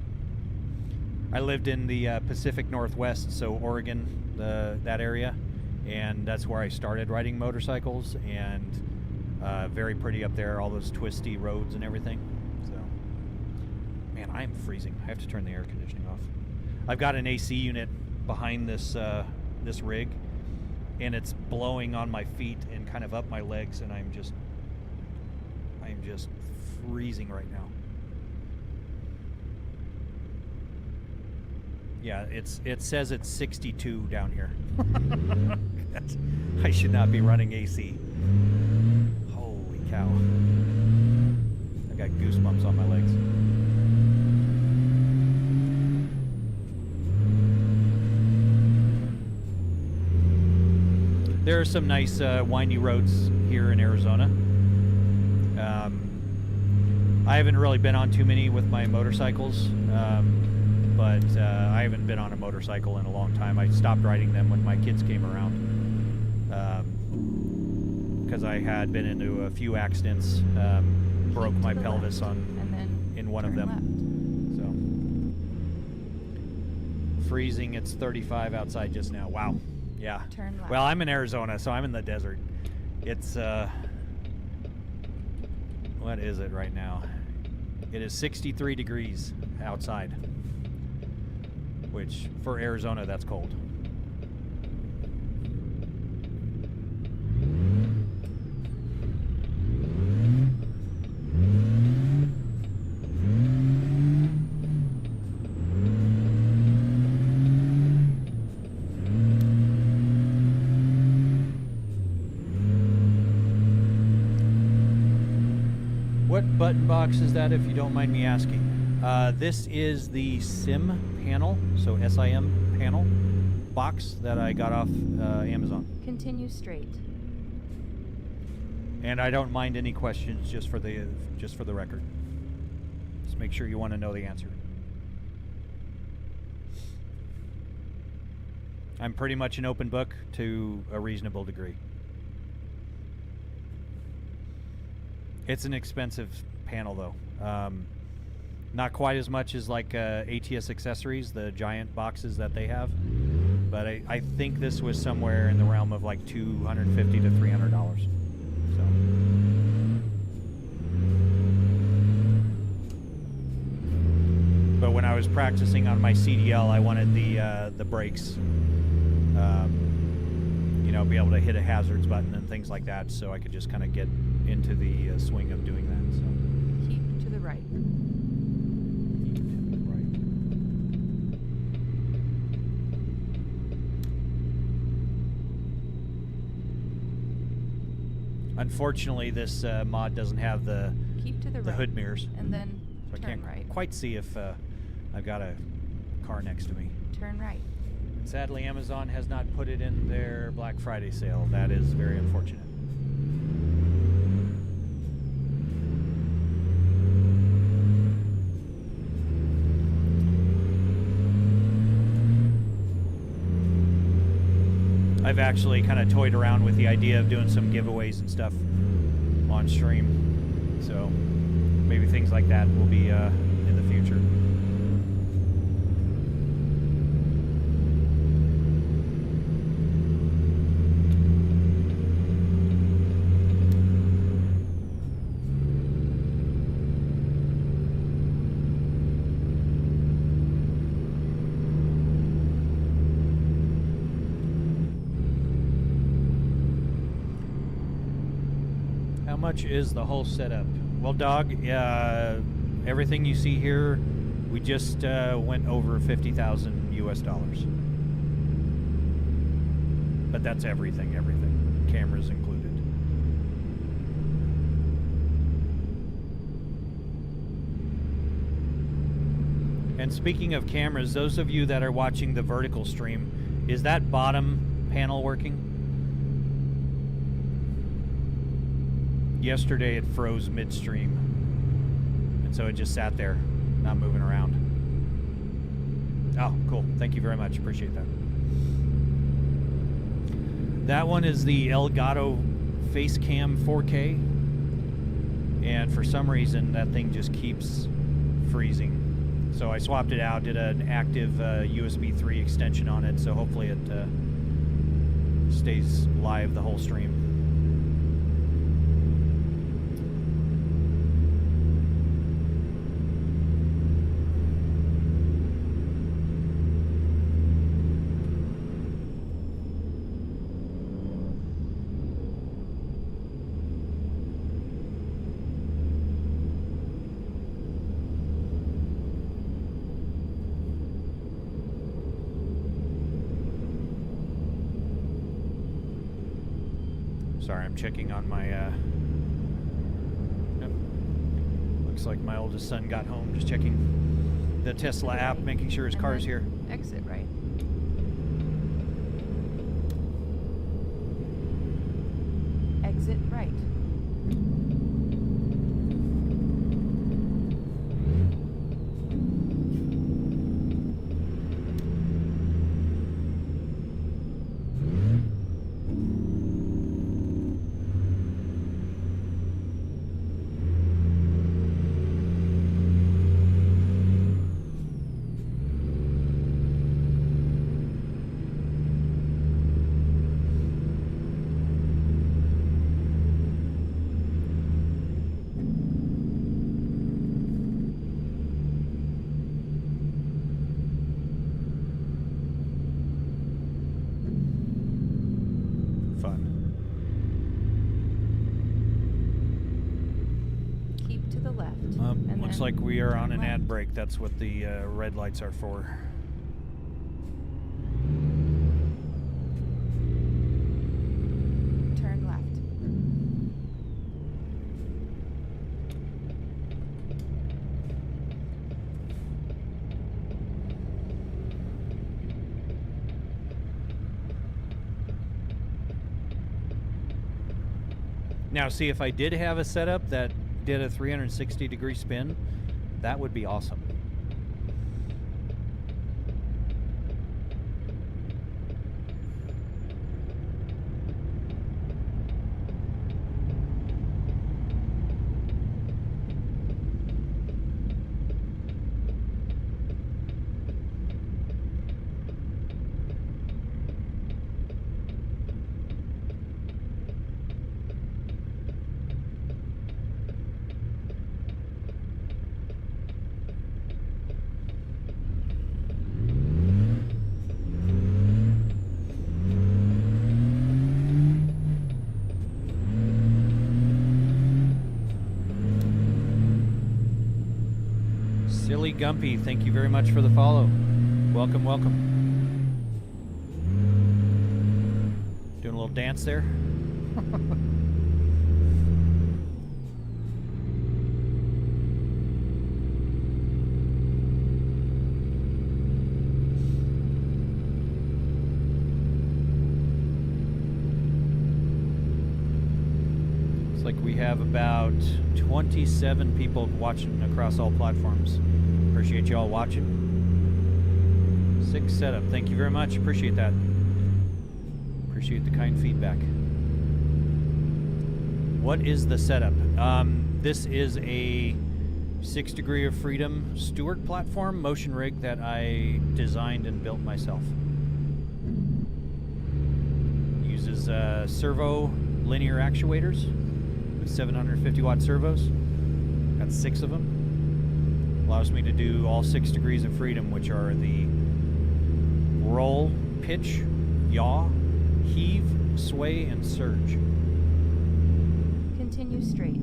I lived in the Pacific Northwest, so Oregon, that area, and that's where I started riding motorcycles, and very pretty up there, all those twisty roads and everything. So, man, I'm freezing. I have to turn the air conditioning off. I've got an AC unit behind this this rig, and it's blowing on my feet and kind of up my legs, and I'm just freezing right now. Yeah, it says it's 62 down here. I should not be running AC. Holy cow. I got goosebumps on my legs. There are some nice windy roads here in Arizona. I haven't really been on too many with my motorcycles, but I haven't been on a motorcycle in a long time. I stopped riding them when my kids came around because I had been into a few accidents, broke Keep to my the pelvis left, and then in one of turn them. So freezing. It's 35 outside just now. Wow. Yeah. Turn left. Well, I'm in Arizona, so I'm in the desert. It's what is it right now? It is 63 degrees outside, which for Arizona, that's cold. What button box is that, if you don't mind me asking? This is the SIM panel, so SIM panel box that I got off Amazon. Continue straight. And I don't mind any questions, just for the record. Just make sure you want to know the answer. I'm pretty much an open book to a reasonable degree. It's an expensive panel, though. Not quite as much as like ATS Accessories, the giant boxes that they have. But I think this was somewhere in the realm of like $250 to $300. So. But when I was practicing on my CDL, I wanted the brakes. You know, be able to hit a hazards button and things like that, so I could just kind of get into the swing of doing that. So. Keep to the right. Unfortunately, this mod doesn't have the Keep to the right. hood mirrors, And then so I turn can't right. quite see if I've got a car next to me. Turn right. Sadly, Amazon has not put it in their Black Friday sale. That is very unfortunate. I've actually kind of toyed around with the idea of doing some giveaways and stuff on stream. So maybe things like that will be in the future. How much is the whole setup? Well, dog, everything you see here, we just went over 50,000 US dollars. But that's everything, cameras included. And speaking of cameras, those of you that are watching the vertical stream, is that bottom panel working? Yesterday it froze midstream, and so it just sat there, not moving around. Oh, cool. Thank you very much. Appreciate that. That one is the Elgato Facecam 4K, and for some reason that thing just keeps freezing. So I swapped it out, did an active USB 3 extension on it, so hopefully it stays live the whole stream. Sorry, I'm checking on my, yep. Looks like my oldest son got home, just checking the Tesla app, making sure his car's here. Exit right. Exit right. Looks like we are on an ad break. That's what the red lights are for. Turn left. Now, see, if I did have a setup that did a 360-degree spin, that would be awesome. Silly Gumpy, thank you very much for the follow. Welcome, welcome. Doing a little dance there. Looks like we have about 27 people watching across all platforms. Appreciate you all watching. 6 setup. Thank you very much. Appreciate that. Appreciate the kind feedback. What is the setup? This is a 6 Degree of Freedom Stewart platform motion rig that I designed and built myself. Uses servo linear actuators with 750 watt servos. Got 6 of them. Allows me to do all 6 degrees of freedom, which are the roll, pitch, yaw, heave, sway, and surge. Continue straight.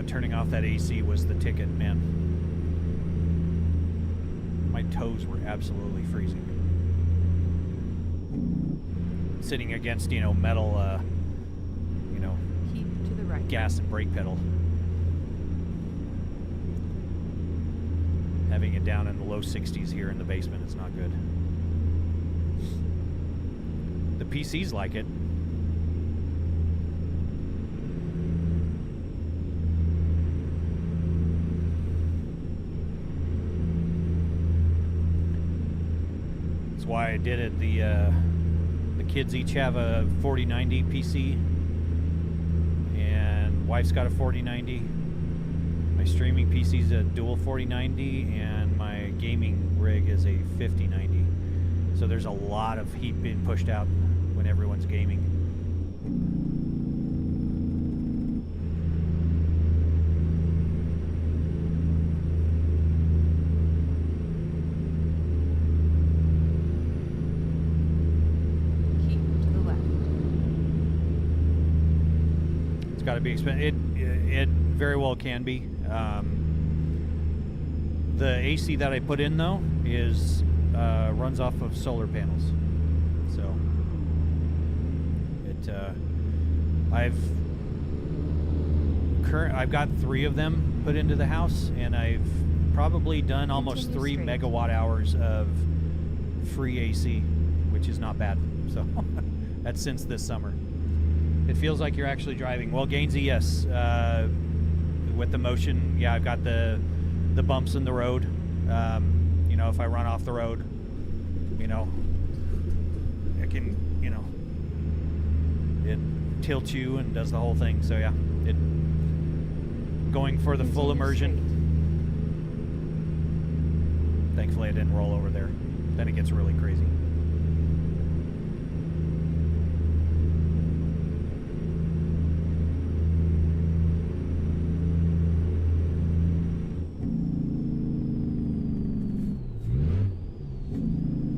Turning off that AC was the ticket, man. My toes were absolutely freezing. Sitting against, metal, Keep to the right. gas and brake pedal. Having it down in the low 60s here in the basement is not good. The PCs like it. That's why I did it. The kids each have a 4090 PC, and wife's got a 4090. My streaming PC is a dual 4090, and my gaming rig is a 5090. So there's a lot of heat being pushed out when everyone's gaming. Got to be expensive. It very well can be. The AC that I put in though is runs off of solar panels, so I've got 3 of them put into the house, and I've probably done almost 3 megawatt hours of free AC, which is not bad. So that's since this summer. It feels like you're actually driving. Well, Gainsey, yes. With the motion, yeah, I've got the bumps in the road. If I run off the road, it can, it tilts you and does the whole thing. So yeah, going for the full immersion. Thankfully, I didn't roll over there. Then it gets really crazy.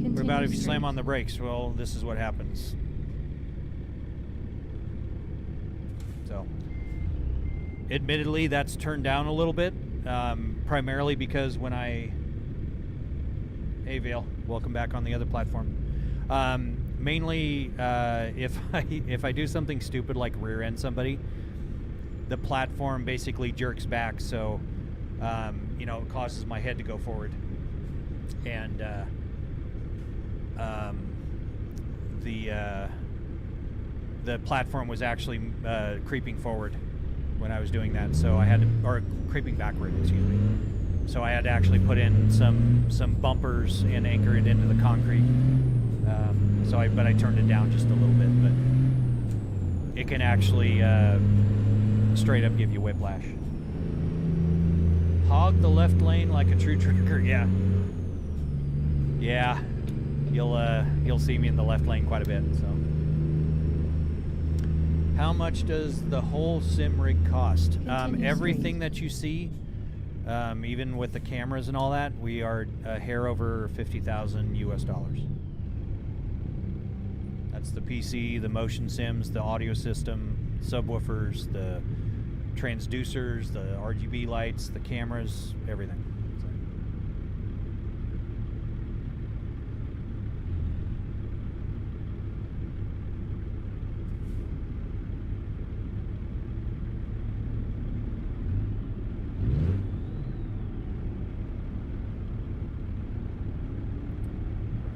What about if you slam on the brakes? Well, this is what happens. So, admittedly, that's turned down a little bit. primarily because when I... Hey, Vale. Welcome back on the other platform. Mainly, if I do something stupid like rear end somebody, the platform basically jerks back, so you know, it causes my head to go forward, and the platform was actually creeping forward when I was doing that, so I had to, or creeping backward, excuse me. So I had to actually put in some bumpers and anchor it into the concrete. But I turned it down just a little bit, but it can actually straight up give you whiplash. Hog the left lane like a true trucker. Yeah. Yeah. You'll see me in the left lane quite a bit. So, how much does the whole sim rig cost? Everything that you see, even with the cameras and all that, we are a hair over $50,000 US. That's the PC, the motion sims, the audio system, subwoofers, the transducers, the RGB lights, the cameras, everything.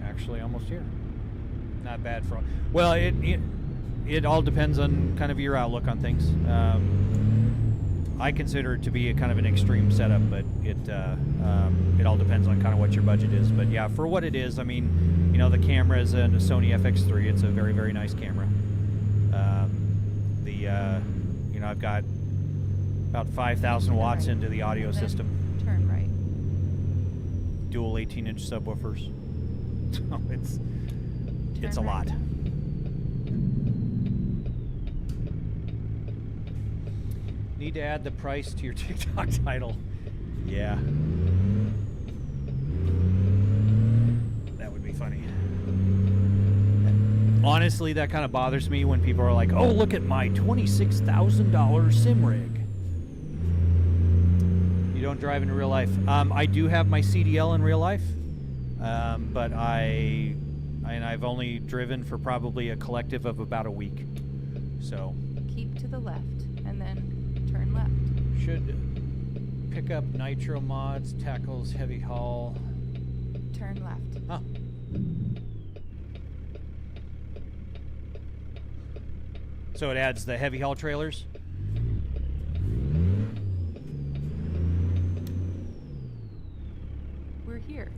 Actually, almost here. Not bad for... Well, it all depends on kind of your outlook on things. I consider it to be a kind of an extreme setup, but it all depends on kind of what your budget is. But yeah, for what it is, I mean, you know, the camera is a Sony FX3. It's a very, very nice camera. You know, I've got about 5,000 watts into the audio system. Turn right. Dual 18-inch subwoofers. So it's a lot. Need to add the price to your TikTok title. Yeah. That would be funny. Honestly, that kind of bothers me when people are like, oh, look at my $26,000 sim rig. You don't drive in real life. I do have my CDL in real life, but I've only driven for probably a collective of about a week. So Keep to the left and then turn left. should pick up nitro mods, tackles, heavy haul. Turn left. Huh. So it adds the heavy haul trailers. We're here.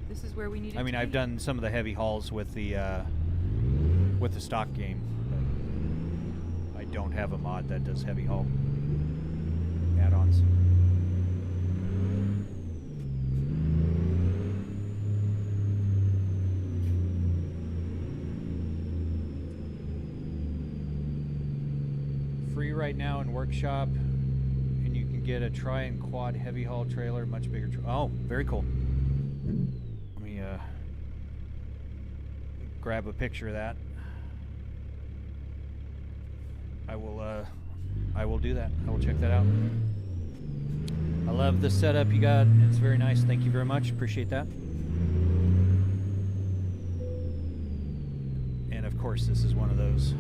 This is where we need to I mean, be. I've done some of the heavy hauls with the stock game, but I don't have a mod that does heavy haul add-ons. Free right now in workshop, and you can get a tri and quad heavy haul trailer, much bigger. Oh, very cool. Let me grab a picture of that. I will do that. I will check that out. I love the setup you got. It's very nice. Thank you very much. Appreciate that. And of course, this is one of those.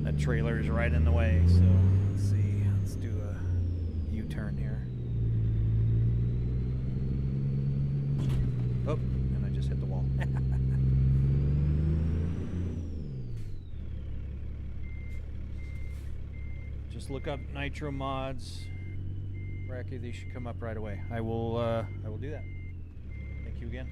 That trailer is right in the way. So let's see. Let's do a U-turn here. Oh, and I just hit the wall. Just look up Nitro mods. Racky, they should come up right away. I will do that. Thank you again.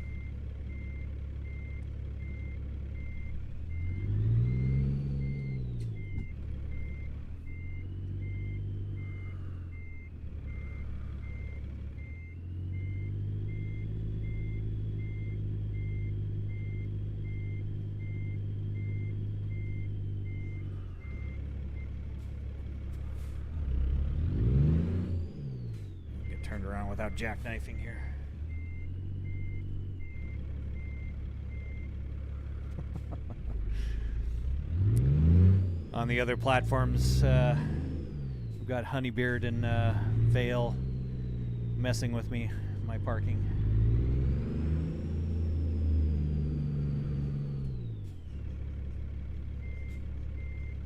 Turned around without jackknifing here. On the other platforms, we've got Honeybeard and Vale messing with me, my parking.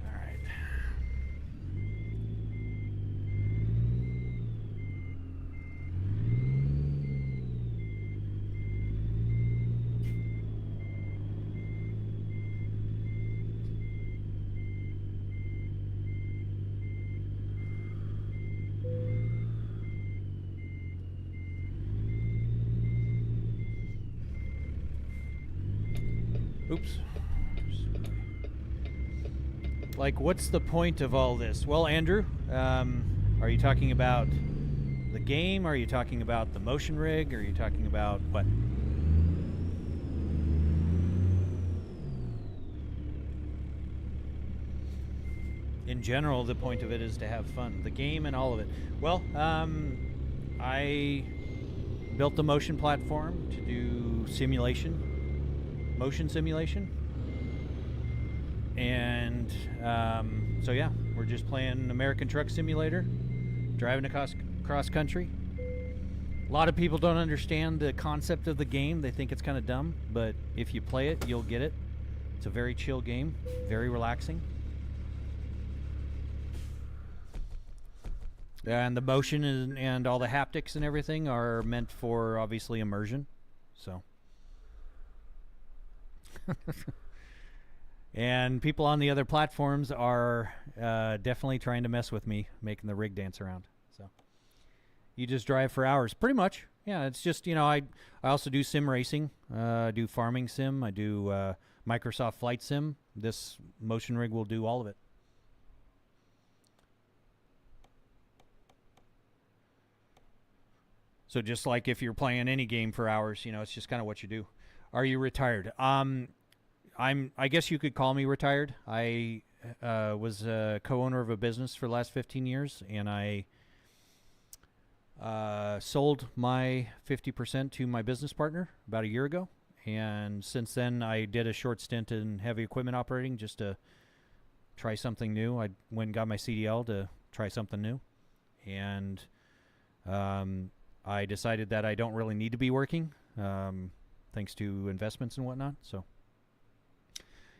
All right. Oops. Like, what's the point of all this? Well, Andrew, are you talking about the game? Are you talking about the motion rig? Are you talking about what? In general, the point of it is to have fun. The game and all of it. Well, I built the motion platform to do simulation, motion simulation. And so yeah, we're just playing American Truck Simulator, driving across country. A lot of people don't understand the concept of the game. They think it's kind of dumb, but if you play it, you'll get it. It's a very chill game, very relaxing. And the motion and all the haptics and everything are meant for, obviously, immersion. So. And people on the other platforms are definitely trying to mess with me, making the rig dance around. So you just drive for hours, pretty much. Yeah, it's just, you know, I also do sim racing. I do farming sim. I do Microsoft Flight Sim. This motion rig will do all of it. So just like if you're playing any game for hours, you know, it's just kind of what you do. Are you retired? I guess you could call me retired. I was a co-owner of a business for the last 15 years, and I sold my 50% to my business partner about a year ago. And since then, I did a short stint in heavy equipment operating just to try something new. I went and got my CDL to try something new. And I decided that I don't really need to be working, thanks to investments and whatnot. So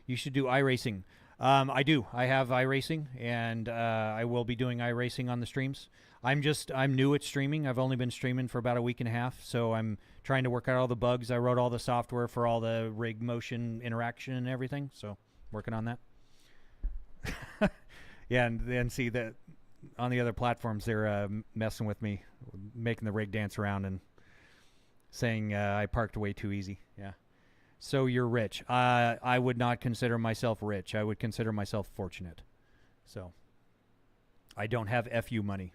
you should do iRacing. I do. I have iRacing, and I will be doing iRacing on the streams. I'm new at streaming. I've only been streaming for about a week and a half, so I'm trying to work out all the bugs. I wrote all the software for all the rig motion interaction and everything, so working on that. Yeah, and then see that on the other platforms, they're messing with me, making the rig dance around and saying I parked way too easy. Yeah. So you're rich. I would not consider myself rich. I would consider myself fortunate. So I don't have FU money.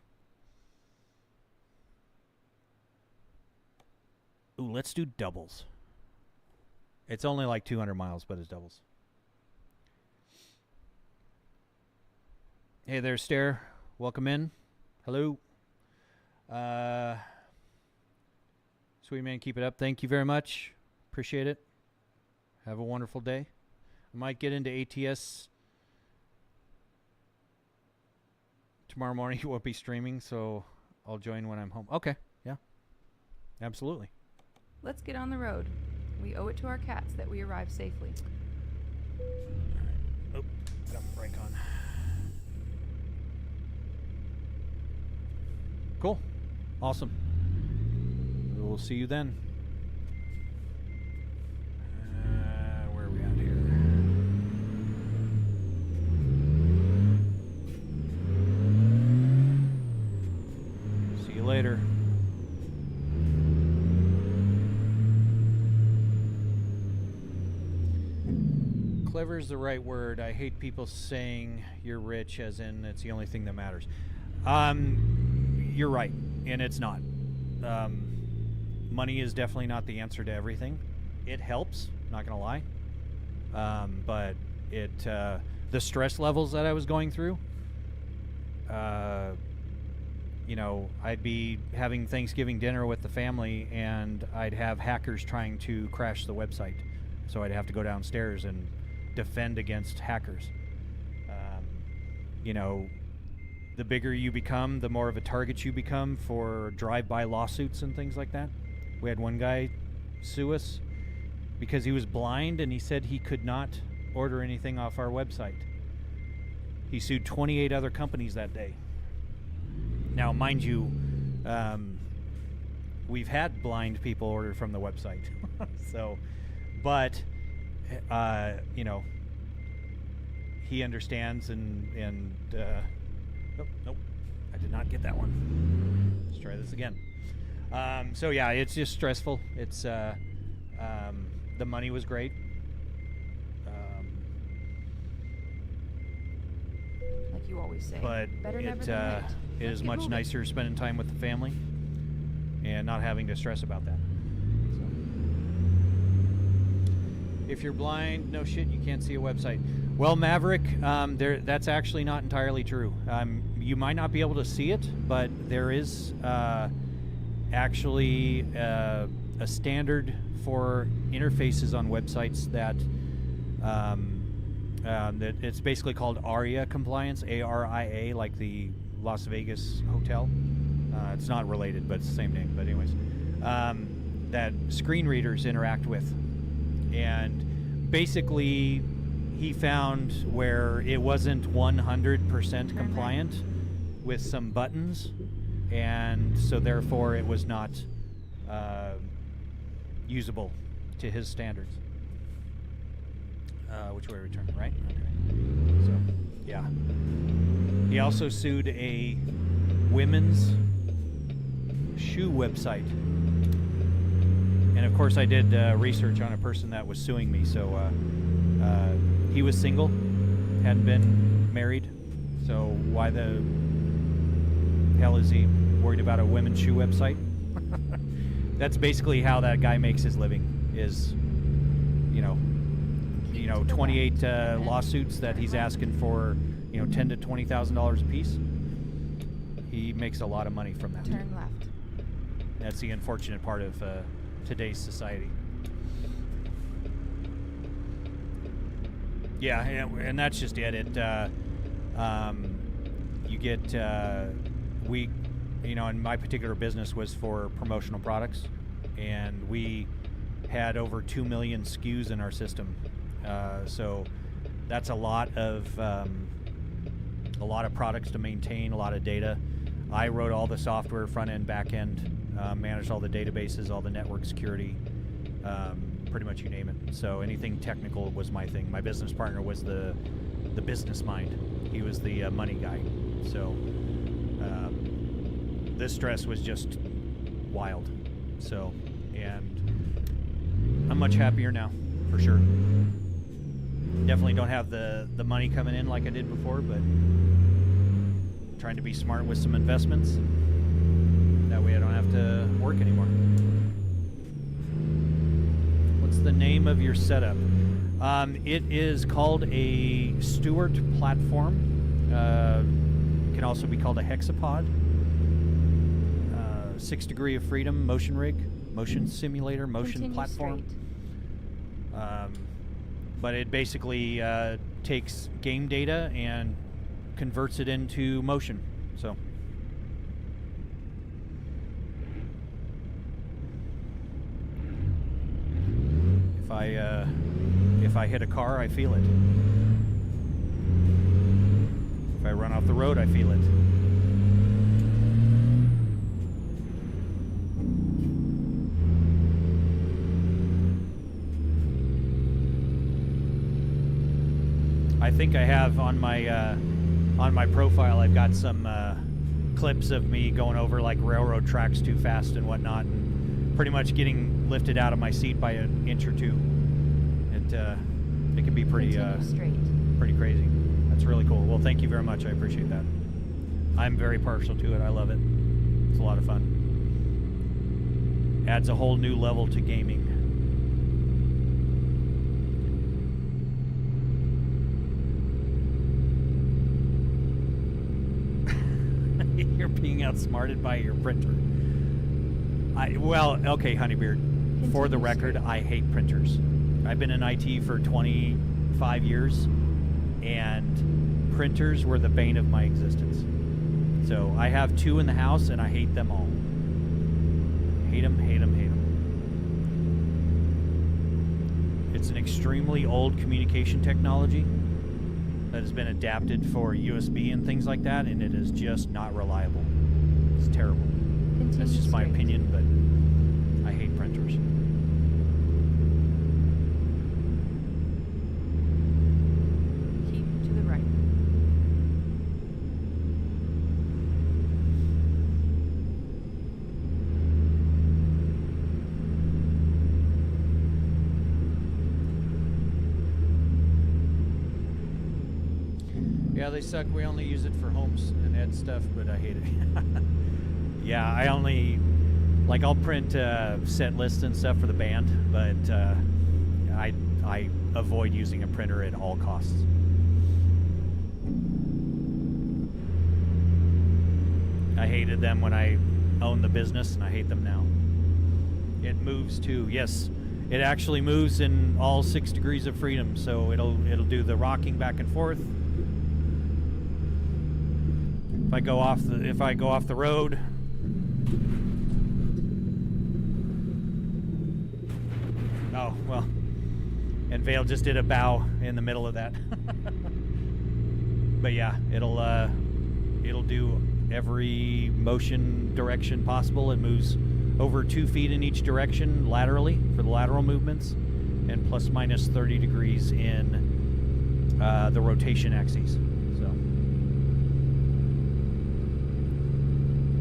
Ooh, let's do doubles. It's only like 200 miles, but it's doubles. Hey there, Stair. Welcome in. Hello. Sweet man, keep it up. Thank you very much. Appreciate it. Have a wonderful day. I might get into ATS tomorrow morning. You won't be streaming, so I'll join when I'm home. Okay. Yeah. Absolutely. Let's get on the road. We owe it to our cats that we arrive safely. Oh, got my brake on. Cool. Awesome. We'll see you then. Where are we at here? See you later. Clever is the right word. I hate people saying you're rich as in it's the only thing that matters. You're right, and it's not. Money is definitely not the answer to everything. It helps, not gonna lie. But the stress levels that I was going through, you know, I'd be having Thanksgiving dinner with the family, and I'd have hackers trying to crash the website. So I'd have to go downstairs and defend against hackers. You know, the bigger you become, the more of a target you become for drive-by lawsuits and things like that. We had one guy sue us because he was blind and he said he could not order anything off our website. He sued 28 other companies that day. Now, mind you, we've had blind people order from the website. So, but, you know, he understands and nope, I did not get that one. Let's try this again. So yeah, it's just stressful. It's, the money was great. Like you always say. But Better never it than late. it Let's is get much moving. nicer spending time with the family and not having to stress about that. So, if you're blind, no shit, you can't see a website. Well, Maverick, that's actually not entirely true. You might not be able to see it, but there is actually a standard for interfaces on websites that that it's basically called ARIA compliance, ARIA, like the Las Vegas hotel. It's not related, but it's the same name. But anyways, that screen readers interact with, and basically he found where it wasn't 100% compliant with some buttons, and so therefore it was not usable to his standards. Which way return, right? Okay. So, yeah. He also sued a women's shoe website. And of course I did research on a person that was suing me. So he was single, hadn't been married. So why the hell is he worried about a women's shoe website? That's basically how that guy makes his living, is, you know, 28 lawsuits that he's asking for, $10,000 to $20,000 a piece. He makes a lot of money from that. Turn left. That's the unfortunate part of today's society. Yeah, and that's just it. You get and my particular business was for promotional products, and we had over 2 million SKUs in our system. So that's a lot of products to maintain, a lot of data. I wrote all the software, front end, back end, managed all the databases, all the network security, pretty much you name it. So anything technical was my thing. My business partner was the business mind. He was the money guy. So this stress was just wild. So, and I'm much happier now, for sure. Definitely don't have the money coming in like I did before, but trying to be smart with some investments. That way I don't have to work anymore. What's the name of your setup? It is called a Stewart platform. Can also be called a hexapod. 6 degree of freedom motion rig, motion simulator, motion Continue platform. straight. But it basically takes game data and converts it into motion. So if I hit a car, I feel it. If I run off the road, I feel it. I think I have on my profile, I've got some clips of me going over like railroad tracks too fast and whatnot, and pretty much getting lifted out of my seat by an inch or two. It can be pretty pretty crazy. That's really cool. Well, thank you very much. I appreciate that. I'm very partial to it. I love it. It's a lot of fun. Adds a whole new level to gaming. You're being outsmarted by your printer. Okay, Honeybeard. For the record, I hate printers. I've been in IT for 25 years, and printers were the bane of my existence. So I have 2 in the house, and I hate them all. Hate them, hate them, hate them. It's an extremely old communication technology that has been adapted for USB and things like that, and it is just not reliable. It's terrible. Continue That's just my straight. opinion, but I hate printers. Keep to the right. Yeah, they suck. We only use it for homes and ed stuff, but I hate it. Yeah, I only, like, I'll print set lists and stuff for the band, but I avoid using a printer at all costs. I hated them when I owned the business, and I hate them now. It moves too. Yes, it actually moves in all 6 degrees of freedom, so it'll do the rocking back and forth. If I go off the road, oh well, and Vale just did a bow in the middle of that. But yeah, it'll do every motion direction possible. It moves over 2 feet in each direction laterally for the lateral movements, and plus minus 30 degrees in the rotation axes.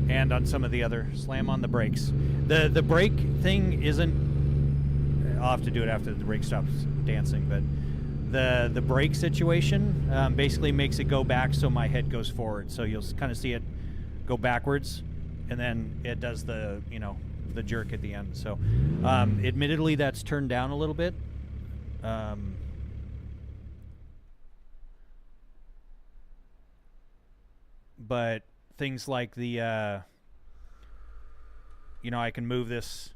And on some of the other, slam on the brakes. The brake thing isn't, I'll have to do it after the brake stops dancing, but the brake situation basically makes it go back so my head goes forward. So you'll kind of see it go backwards, and then it does the, you know, the jerk at the end. So admittedly that's turned down a little bit. But things like the, you know, I can move this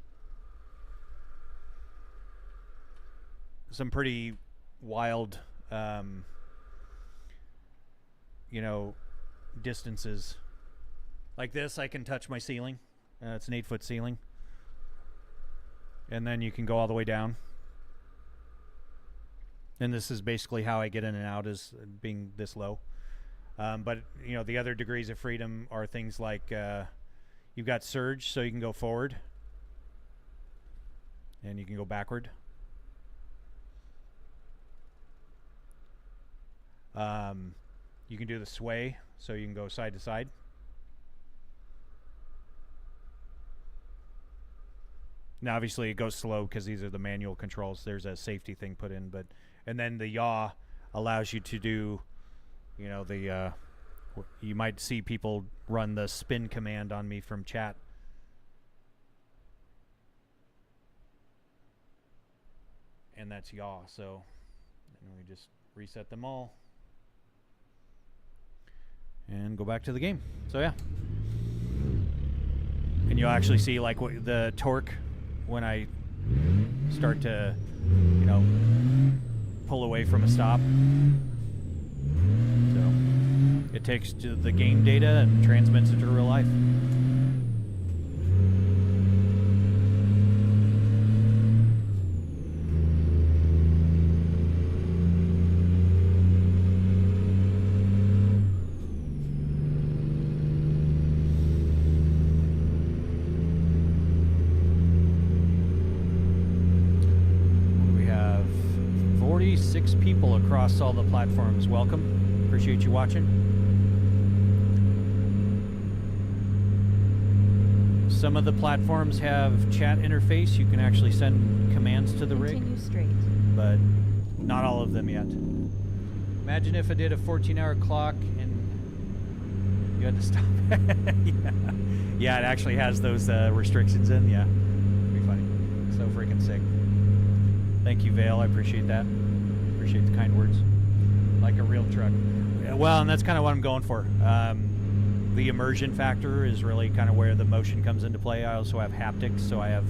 some pretty wild, you know, distances. Like this, I can touch my ceiling. It's an 8-foot ceiling. And then you can go all the way down. And this is basically how I get in and out, is being this low. But, you know, the other degrees of freedom are things like you've got surge, so you can go forward. And you can go backward. You can do the sway, so you can go side to side. Now, obviously, it goes slow because these are the manual controls. There's a safety thing put in, but and then the yaw allows you to do, you know, the you might see people run the spin command on me from chat. And that's yaw, so and we just reset them all and go back to the game. So yeah, and you'll actually see like what the torque when I start to, you know, pull away from a stop. So it takes to the game data and transmits it to real life. We have 46 people across all the platforms. Welcome. Appreciate you watching. Some of the platforms have chat interface. You can actually send commands to the rig. Continue straight. But not all of them yet. Imagine if I did a 14-hour clock and you had to stop. Yeah, it actually has those restrictions in. Yeah, it'd be funny. So freaking sick. Thank you, Vale. I appreciate that. Appreciate the kind words. Like a real truck. Well, and that's kind of what I'm going for. The immersion factor is really kind of where the motion comes into play. I also have haptics, so I have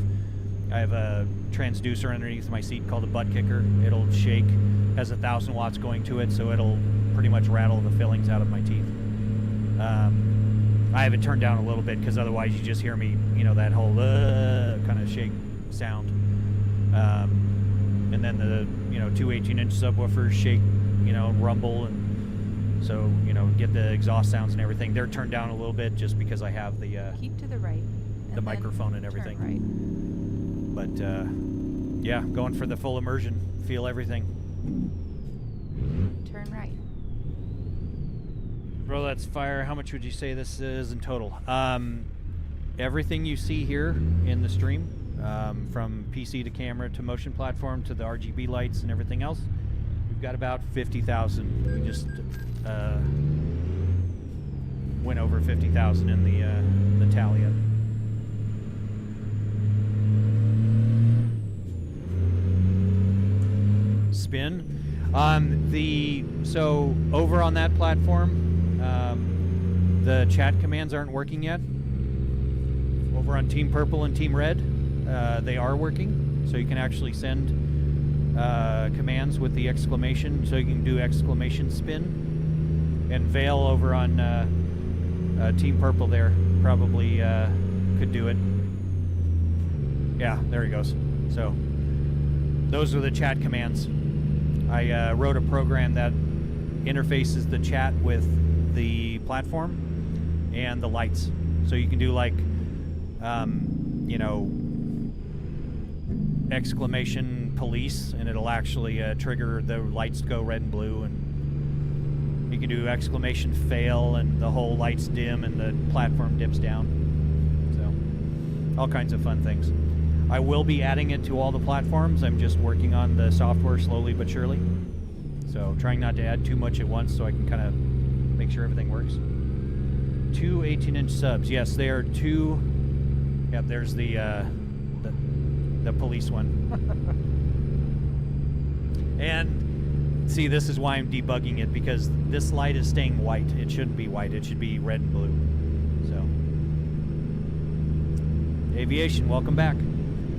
a transducer underneath my seat called a butt kicker. It'll shake, has 1,000 watts going to it, so it'll pretty much rattle the fillings out of my teeth. I have it turned down a little bit because otherwise you just hear me, you know, that whole kind of shake sound. And then the, you know, two 18-inch subwoofers shake, you know, rumble, and so, you know, get the exhaust sounds and everything. They're turned down a little bit just because I have the Keep to the right. the microphone and everything. Turn right. But yeah, going for the full immersion, feel everything. Turn right. Bro, that's fire. How much would you say this is in total? Everything you see here in the stream, from PC to camera to motion platform to the RGB lights and everything else, we've got about 50,000. We just went over 50,000 in the tally of it. Spin. So over on that platform, the chat commands aren't working yet. Over on Team Purple and Team Red, they are working. So you can actually send commands with the exclamation. So you can do exclamation spin. And Vale over on Team Purple there probably could do it. Yeah, there he goes. So those are the chat commands. I wrote a program that interfaces the chat with the platform and the lights. So you can do like, you know, exclamation police, and it'll actually trigger the lights to go red and blue, and you can do exclamation fail, and the whole lights dim and the platform dips down. So all kinds of fun things. I will be adding it to all the platforms. I'm just working on the software slowly but surely. So trying not to add too much at once so I can kind of make sure everything works. Two 18-inch subs. Yes, they are two. Yep, there's the police one. And see, this is why I'm debugging it, because this light is staying white. It shouldn't be white. It should be red and blue. So, Aviation, welcome back.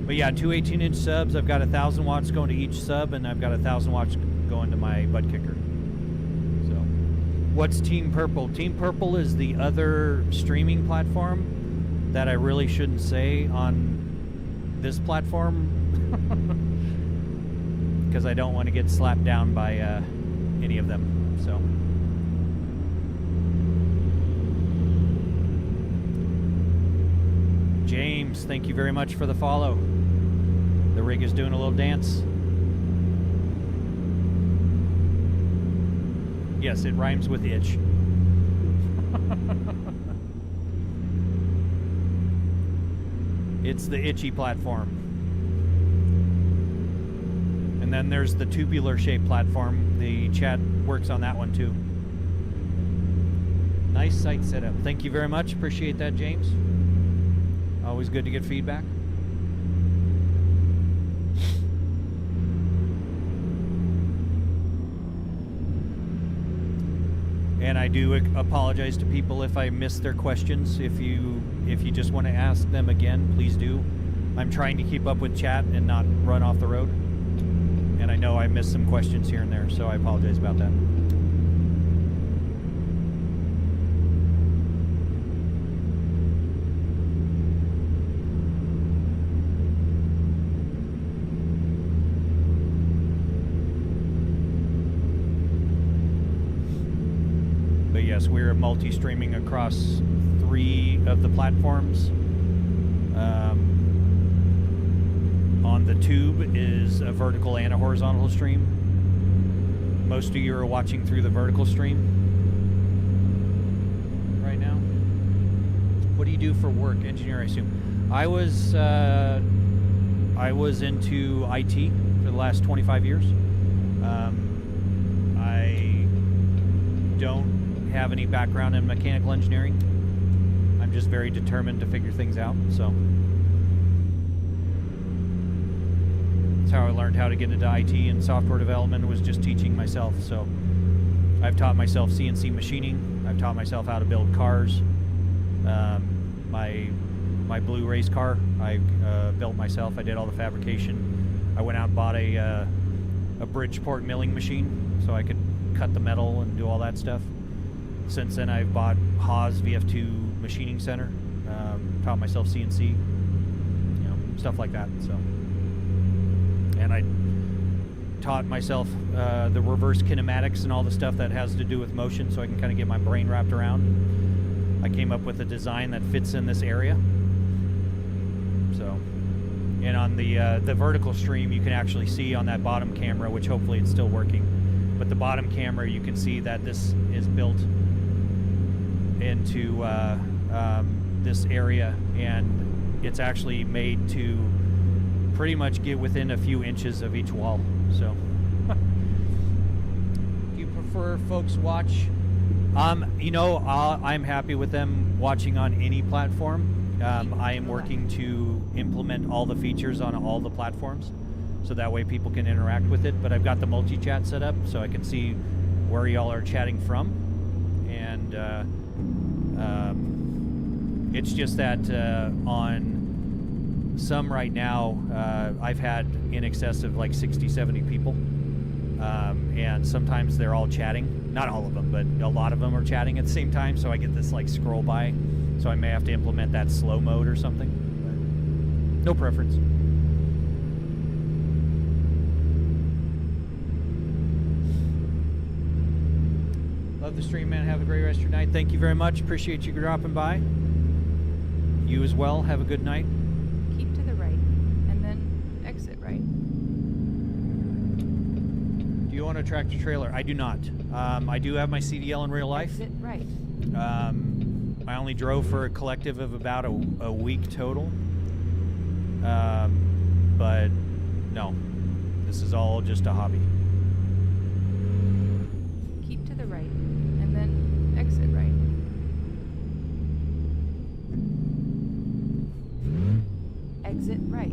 But yeah, two 18-inch subs. I've got 1,000 watts going to each sub, and I've got 1,000 watts going to my butt kicker. So, what's Team Purple? Team Purple is the other streaming platform that I really shouldn't say on this platform, because I don't want to get slapped down by any of them. So. James, thank you very much for the follow. The rig is doing a little dance. Yes, it rhymes with itch. It's the itchy platform. And then there's the tubular shaped platform. The chat works on that one too. Nice site setup. Thank you very much. Appreciate that, James. Always good to get feedback. And I do apologize to people if I miss their questions. If you just want to ask them again, please do. I'm trying to keep up with chat and not run off the road. And I know I missed some questions here and there, so I apologize about that. Yes, we're multi-streaming across 3 of the platforms. On the tube is a vertical and a horizontal stream. Most of you are watching through the vertical stream right now. What do you do for work? Engineer, I assume. I was into IT for the last 25 years. I don't have any background in mechanical engineering. I'm just very determined to figure things out, so that's how I learned how to get into IT and software development, was just teaching myself. So I've taught myself CNC machining. I've taught myself how to build cars. My blue race car I built myself. I did all the fabrication. I went out and bought a Bridgeport milling machine so I could cut the metal and do all that stuff. Since then, I've bought Haas VF2 machining center. Taught myself CNC, you know, stuff like that. So, and I taught myself the reverse kinematics and all the stuff that has to do with motion, so I can kind of get my brain wrapped around. I came up with a design that fits in this area. So, and on the vertical stream, you can actually see on that bottom camera, which hopefully it's still working. But the bottom camera, you can see that this is built into this area, and it's actually made to pretty much get within a few inches of each wall. So, do you prefer folks watch? You know, I'm happy with them watching on any platform. I am working to implement all the features on all the platforms, so that way people can interact with it. But I've got the multi-chat set up, so I can see where y'all are chatting from, and it's just that on some right now, I've had in excess of like 60, 70 people, and sometimes they're all chatting. Not all of them, but a lot of them are chatting at the same time, so I get this like scroll by. So I may have to implement that slow mode or something. But no preference. Love the stream, man. Have a great rest of your night. Thank you very much. Appreciate you dropping by. You as well. Have a good night. Keep to the right, and then exit right. Do you own a tractor trailer? I do not. I do have my CDL in real life. Exit right. I only drove for a collective of about a week total. But no, this is all just a hobby. Keep to the right, and then exit right. Exit right.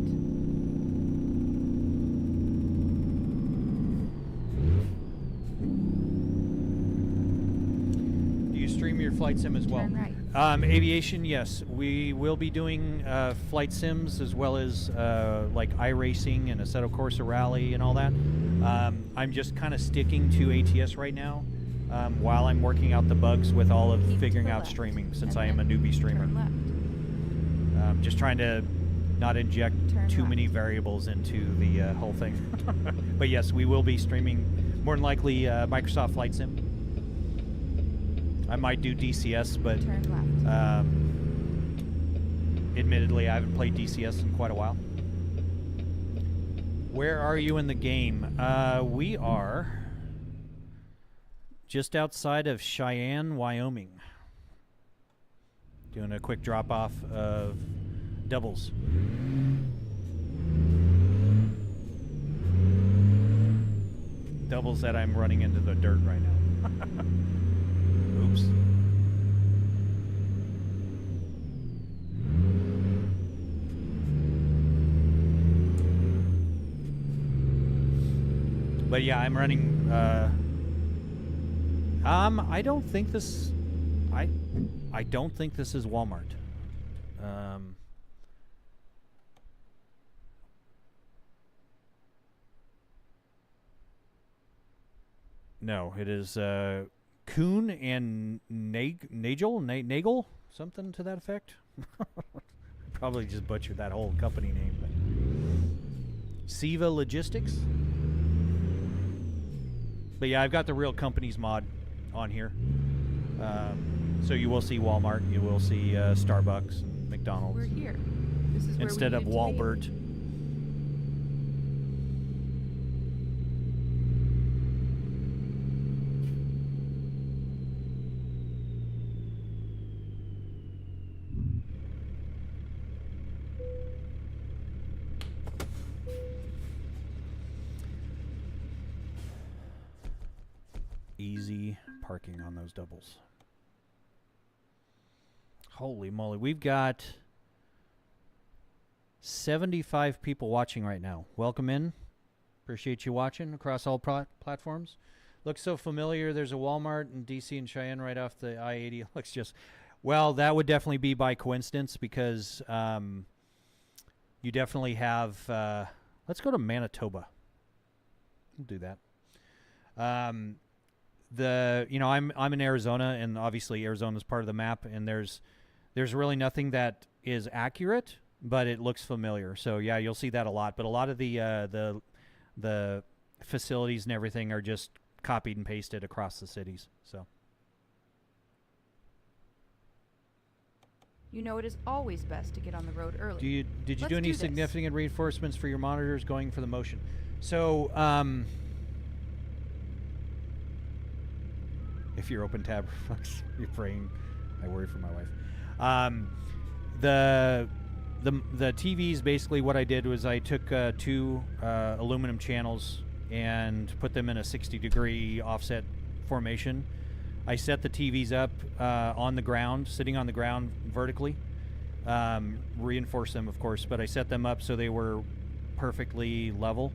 Do you stream your flight sim as well? Turn right. Aviation, yes. We will be doing flight sims as well as like iRacing and Assetto Corsa Rally and all that. I'm just kind of sticking to ATS right now while I'm working out the bugs with all of figuring out streaming, since I am a newbie streamer. Just trying to not inject too many variables into the whole thing. But yes, we will be streaming more than likely Microsoft Flight Sim. I might do DCS, but admittedly, I haven't played DCS in quite a while. Where are you in the game? We are just outside of Cheyenne, Wyoming. Doing a quick drop-off of doubles. Doubles that I'm running into the dirt right now. Oops. But yeah, I'm running. I don't think this. I don't think this is Walmart. No, it is Kuhn and Nagel, something to that effect. Probably just butchered that whole company name. But Siva Logistics. But yeah, I've got the real companies mod on here. So you will see Walmart, you will see Starbucks and McDonald's. We're here. This is where instead we of needed to be. Walbert. Easy parking on those doubles. Holy moly, we've got 75 people watching right now. Welcome in. Appreciate you watching across all platforms. Looks so familiar. There's a Walmart in DC and Cheyenne right off the I-80. Looks just, well, that would definitely be by coincidence because you definitely have, let's go to Manitoba. We'll do that. I'm in Arizona, and obviously Arizona is part of the map, and there's there's really nothing that is accurate, but it looks familiar. So yeah, you'll see that a lot. But a lot of the facilities and everything are just copied and pasted across the cities. So You know it is always best to get on the road early. did you Let's do any do this. significant reinforcements for your monitors going for the motion? So if your open tab reflects your brain, I worry for my wife. The TVs, basically what I did was I took 2 aluminum channels and put them in a 60-degree offset formation. I set the TVs up on the ground, sitting on the ground vertically. Reinforced them, of course, but I set them up so they were perfectly level.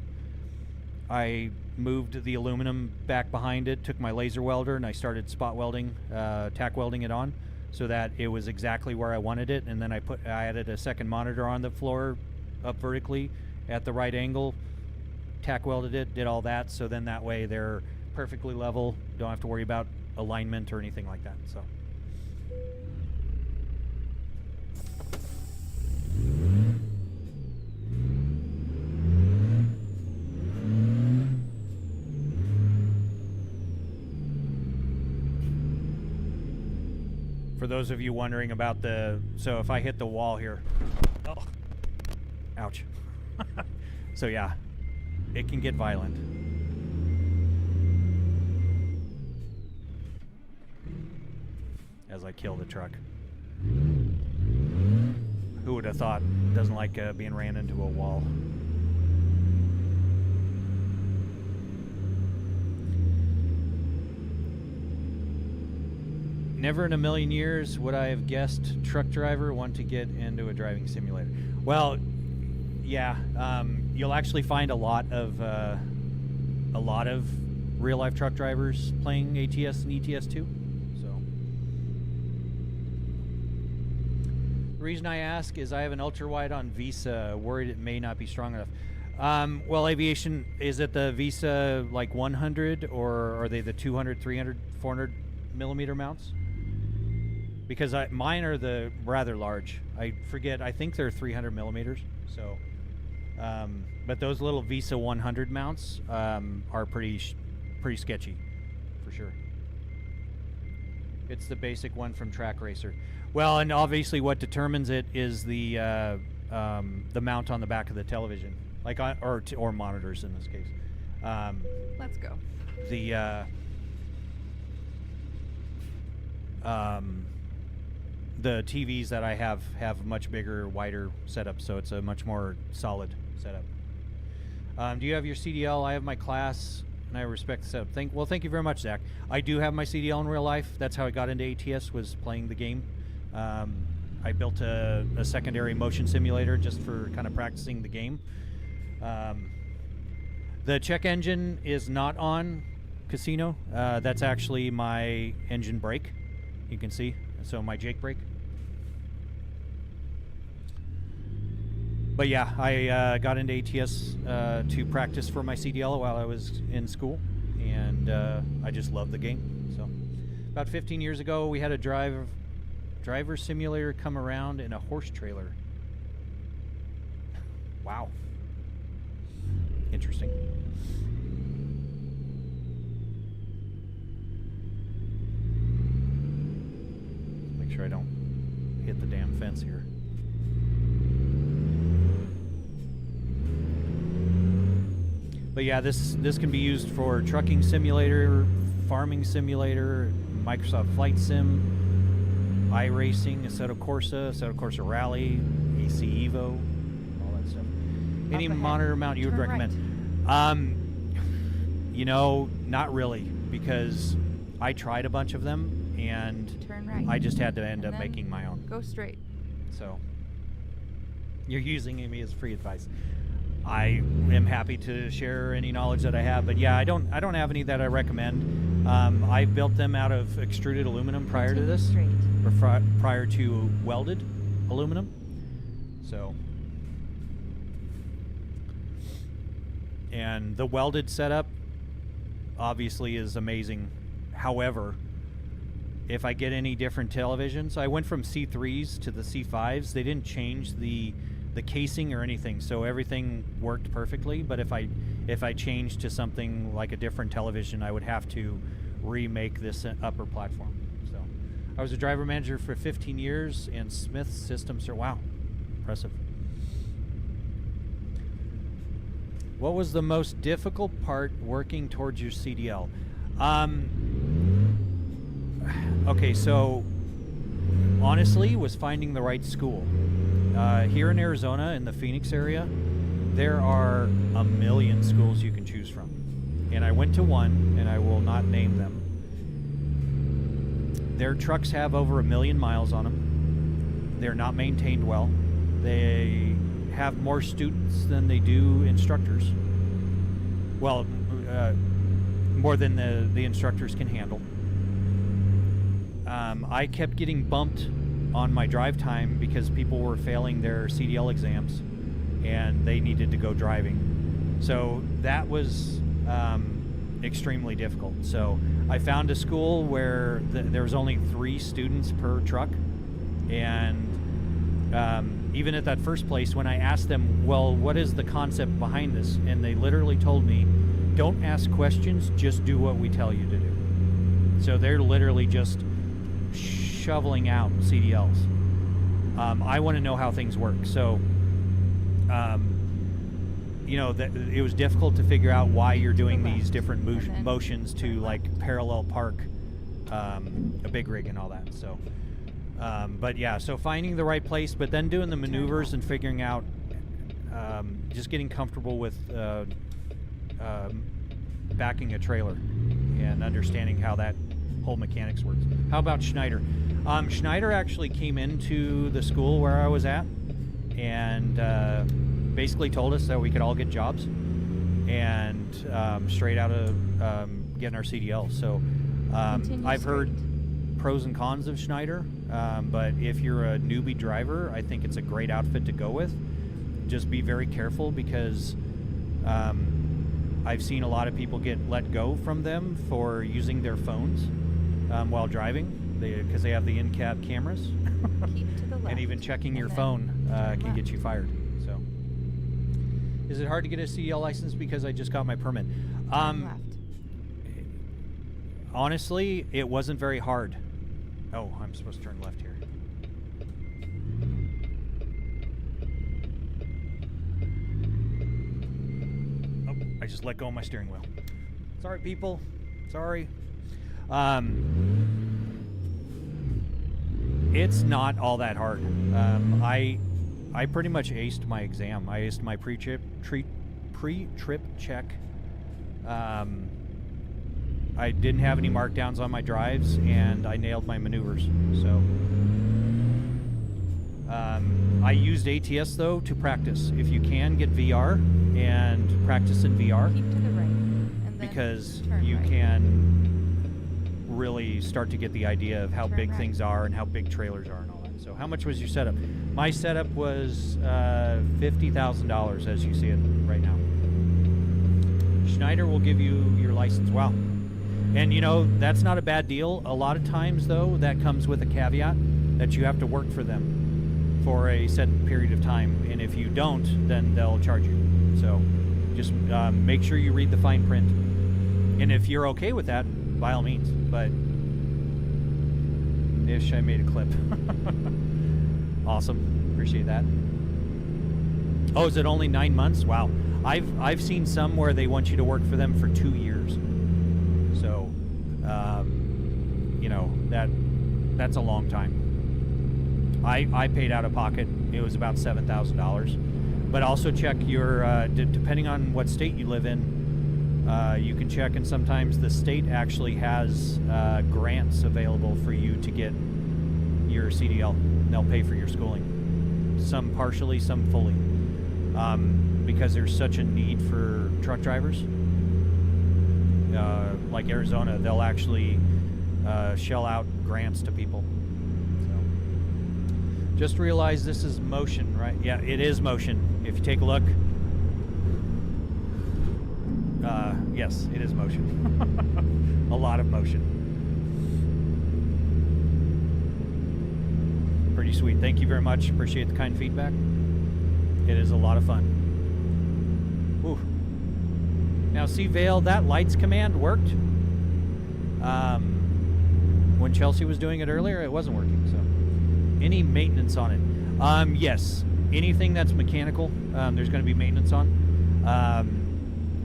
I moved the aluminum back behind it, took my laser welder, and I started spot welding, tack welding it on so that it was exactly where I wanted it. And then I added a second monitor on the floor up vertically at the right angle, tack welded it, did all that. So then that way they're perfectly level. Don't have to worry about alignment or anything like that. So for those of you wondering about so if I hit the wall here, oh, ouch. So yeah, it can get violent. As I kill the truck. Who would have thought? Doesn't like being ran into a wall. Never in a million years would I have guessed truck driver want to get into a driving simulator. Well, yeah, you'll actually find a lot of real life truck drivers playing ATS and ETS too. The reason I ask is I have an ultra wide on Visa, worried it may not be strong enough. Well, aviation, is it the Visa like 100 or are they the 200, 300, 400 millimeter mounts? Because mine are the rather large. I forget, I think they're 300 millimeters. So, but those little Visa 100 mounts are pretty sketchy, for sure. It's the basic one from Track Racer. Well, and obviously what determines it is the mount on the back of the television, like or monitors in this case. Let's go. The TVs that I have much bigger, wider setup, so it's a much more solid setup. Do you have your CDL? I have my class, and I respect the setup. Thank you very much, Zach. I do have my CDL in real life. That's how I got into ATS, was playing the game. I built a secondary motion simulator just for kind of practicing the game. The check engine is not on Casino. That's actually my engine brake. You can see. So my Jake brake. But yeah, I got into ATS to practice for my CDL while I was in school, and I just love the game. So about 15 years ago, we had a driver simulator come around in a horse trailer. Wow. Interesting. Make sure I don't hit the damn fence here. But yeah, this can be used for trucking simulator, farming simulator, Microsoft Flight Sim, iRacing, Assetto Corsa Rally, AC Evo, all that stuff. Any monitor mount you would recommend? Right. You know, not really, because I tried a bunch of them and Turn right. I just had to end up making my own. Go straight. So you're using me as free advice. I am happy to share any knowledge that I have, but yeah, I don't have any that I recommend. I built them out of extruded aluminum prior to this, or prior to welded aluminum. So, and the welded setup obviously is amazing. However, if I get any different televisions. I went from C3s to the C5s. They didn't change the casing or anything, so everything worked perfectly. But if I changed to something like a different television, I would have to remake this upper platform. So I was a driver manager for 15 years, and Smith Systems. Wow, impressive. What was the most difficult part working towards your CDL? Okay, so honestly, was finding the right school. Here in Arizona, in the Phoenix area, there are a million schools you can choose from. And I went to one, and I will not name them. Their trucks have over 1 million miles on them. They're not maintained well. They have more students than they do instructors. Well, more than the instructors can handle. I kept getting bumped on my drive time because people were failing their CDL exams and they needed to go driving. So that was extremely difficult. So I found a school where there was only 3 students per truck, and even at that first place, when I asked them, well, what is the concept behind this? And they literally told me, don't ask questions, just do what we tell you to do. So they're literally just shoveling out CDLs. I want to know how things work. So, you know, it was difficult to figure out why you're doing these different motions to like parallel park a big rig and all that. So, but yeah, so finding the right place, but then doing the maneuvers and figuring out, just getting comfortable with backing a trailer and understanding how that whole mechanics works. How about Schneider? Schneider actually came into the school where I was at and basically told us that we could all get jobs and straight out of getting our CDL. So I've heard pros and cons of Schneider, but if you're a newbie driver, I think it's a great outfit to go with. Just be very careful because I've seen a lot of people get let go from them for using their phones while driving, because they have the in-cab cameras. Keep to the left. And even checking your phone can get you fired. So, is it hard to get a CDL license because I just got my permit? Left. Honestly, it wasn't very hard. Oh, I'm supposed to turn left here. Oh, I just let go of my steering wheel. Sorry, people. Sorry. It's not all that hard. I pretty much aced my exam. I aced my pre-trip check. I didn't have any markdowns on my drives, and I nailed my maneuvers. So I used ATS though to practice. If you can, get VR and practice in VR. Keep to the right. And then Because turn you right. can really start to get the idea of how Turn big right. things are and how big trailers are and all that. So how much was your setup? My setup was $50,000 as you see it right now. Schneider will give you your license. Wow. And you know, that's not a bad deal. A lot of times though, that comes with a caveat that you have to work for them for a set period of time. And if you don't, then they'll charge you. So just make sure you read the fine print. And if you're okay with that, by all means. But ish, I made a clip. Awesome. Appreciate that. Oh, is it only 9 months? Wow. I've seen some where they want you to work for them for 2 years. So, you know, that's a long time. I paid out of pocket. It was about $7,000. But also check your, depending on what state you live in, you can check, and sometimes the state actually has grants available for you to get your CDL. They'll pay for your schooling. Some partially, some fully. Because there's such a need for truck drivers. Like Arizona, they'll actually shell out grants to people. So, just realize this is motion, right? Yeah, it is motion. If you take a look, yes, it is motion. A lot of motion. pretty sweet. Thank you very much. Appreciate the kind feedback. It is a lot of fun. Whew. Now, see, Vale, that lights command worked. When Chelsea was doing it earlier, it wasn't working. So, any maintenance on it? Yes. Anything that's mechanical, there's going to be maintenance on.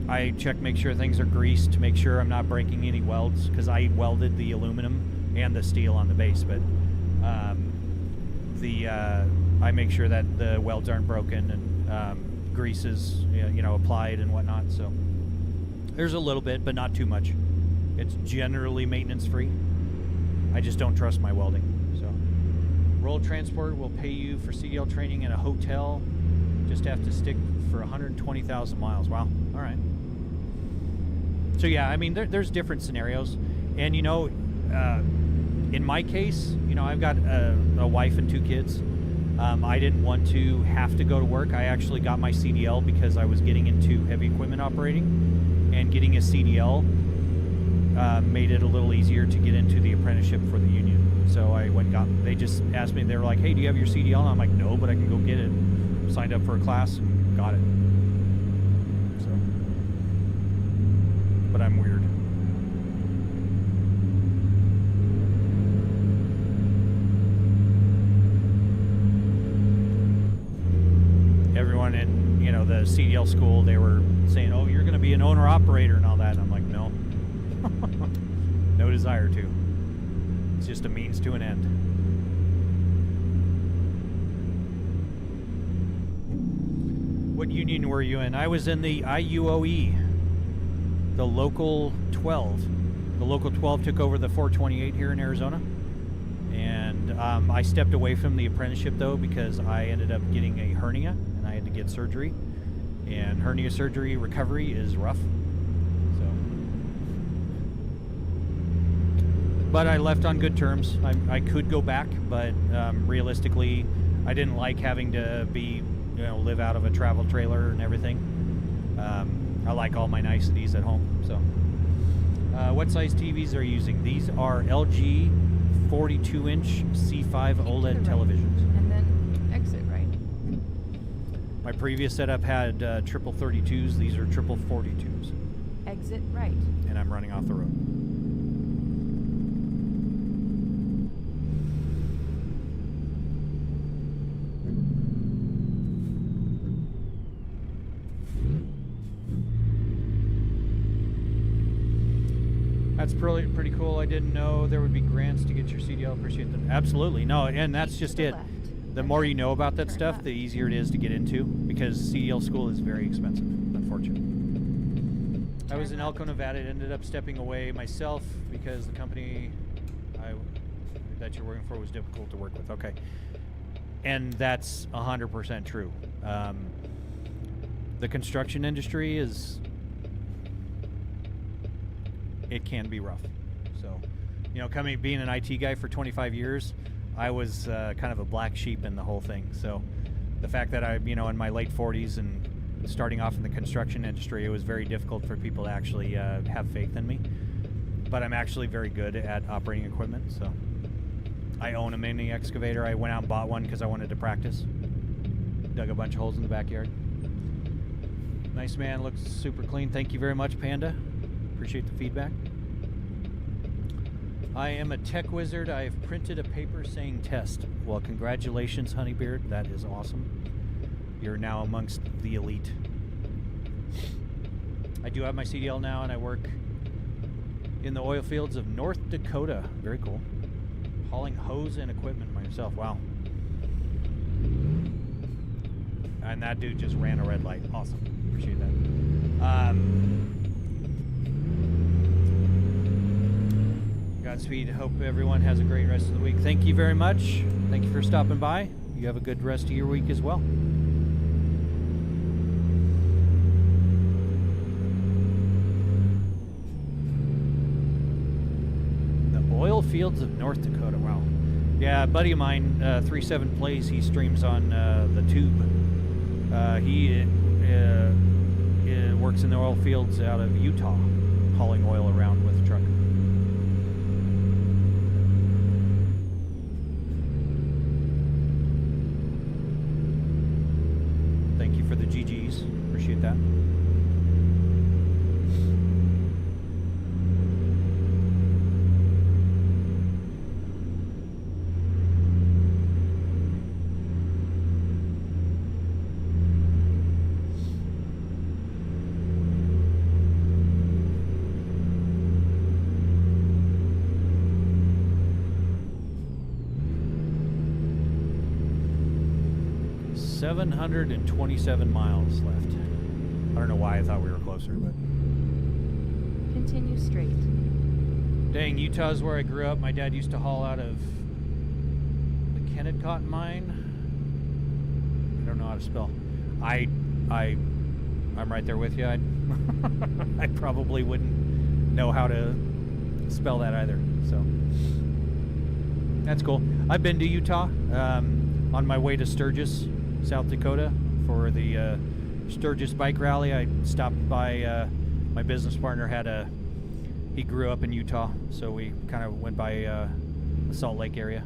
I check, make sure things are greased, make sure I'm not breaking any welds, because I welded the aluminum and the steel on the base, but I make sure that the welds aren't broken and grease is applied and whatnot. So there's a little bit, but not too much. It's generally maintenance free. I just don't trust my welding. So roll transport will pay you for CDL training in a hotel. Just have to stick for 120,000 miles. Wow. All right. So yeah, I mean, there's different scenarios, and in my case, I've got a wife and 2 kids. I didn't want to have to go to work. I actually got my CDL because I was getting into heavy equipment operating, and getting a CDL made it a little easier to get into the apprenticeship for the union. So I went and they just asked me, they were like, hey, do you have your CDL? And I'm like, no, but I can go get it. Signed up for a class and got it. So, but I'm weird. Everyone in the CDL school, they were saying, oh, you're going to be an owner operator and all that. And I'm like, no. No desire to. It's just a means to an end. What union were you in? I was in the IUOE, the local 12. The local 12 took over the 428 here in Arizona. And I stepped away from the apprenticeship, though, because I ended up getting a hernia, and I had to get surgery. And hernia surgery recovery is rough. So, but I left on good terms. I could go back, but realistically, I didn't like having to be, live out of a travel trailer and everything. I like all my niceties at home. So, what size TVs are you using? These are LG 42-inch C5 OLED televisions. And then exit right. My previous setup had triple 32s. These are triple 42s. Exit right. And I'm running off the road. That's pretty cool. I didn't know there would be grants to get your CDL. Appreciate them. Absolutely. No, and that's just it. The more you know about that stuff, the easier it is to get into, because CDL school is very expensive, unfortunately. I was in Elko, Nevada. Ended up stepping away myself because the company that you're working for was difficult to work with. Okay. And that's 100% true. The construction industry it can be rough. So, being an IT guy for 25 years, I was kind of a black sheep in the whole thing. So the fact that I, in my late 40s and starting off in the construction industry, it was very difficult for people to actually have faith in me. But I'm actually very good at operating equipment. So I own a mini excavator. I went out and bought one because I wanted to practice. Dug a bunch of holes in the backyard. Nice, man. Looks super clean. Thank you very much, Panda. Appreciate the feedback. I am a tech wizard. I have printed a paper saying test. Well, congratulations, Honeybeard. That is awesome. You're now amongst the elite. I do have my CDL now, and I work in the oil fields of North Dakota. Very cool. Hauling hose and equipment myself. Wow. And that dude just ran a red light. Awesome. Appreciate that. Godspeed. Hope everyone has a great rest of the week. Thank you very much. Thank you for stopping by. You have a good rest of your week as well. The oil fields of North Dakota. Wow. Yeah, a buddy of mine, 37 Plays, he streams on the Tube. He works in the oil fields out of Utah, hauling oil around with a truck. for the GGs. Appreciate that. $727 miles left. I don't know why I thought we were closer, but... Continue straight. Dang, Utah's where I grew up. My dad used to haul out of the Kennecott mine. I don't know how to spell. I'm right there with you. I probably wouldn't know how to spell that either. So that's cool. I've been to Utah on my way to Sturgis, South Dakota, for the Sturgis bike rally. I stopped by. My business partner he grew up in Utah, so we kind of went by the Salt Lake area,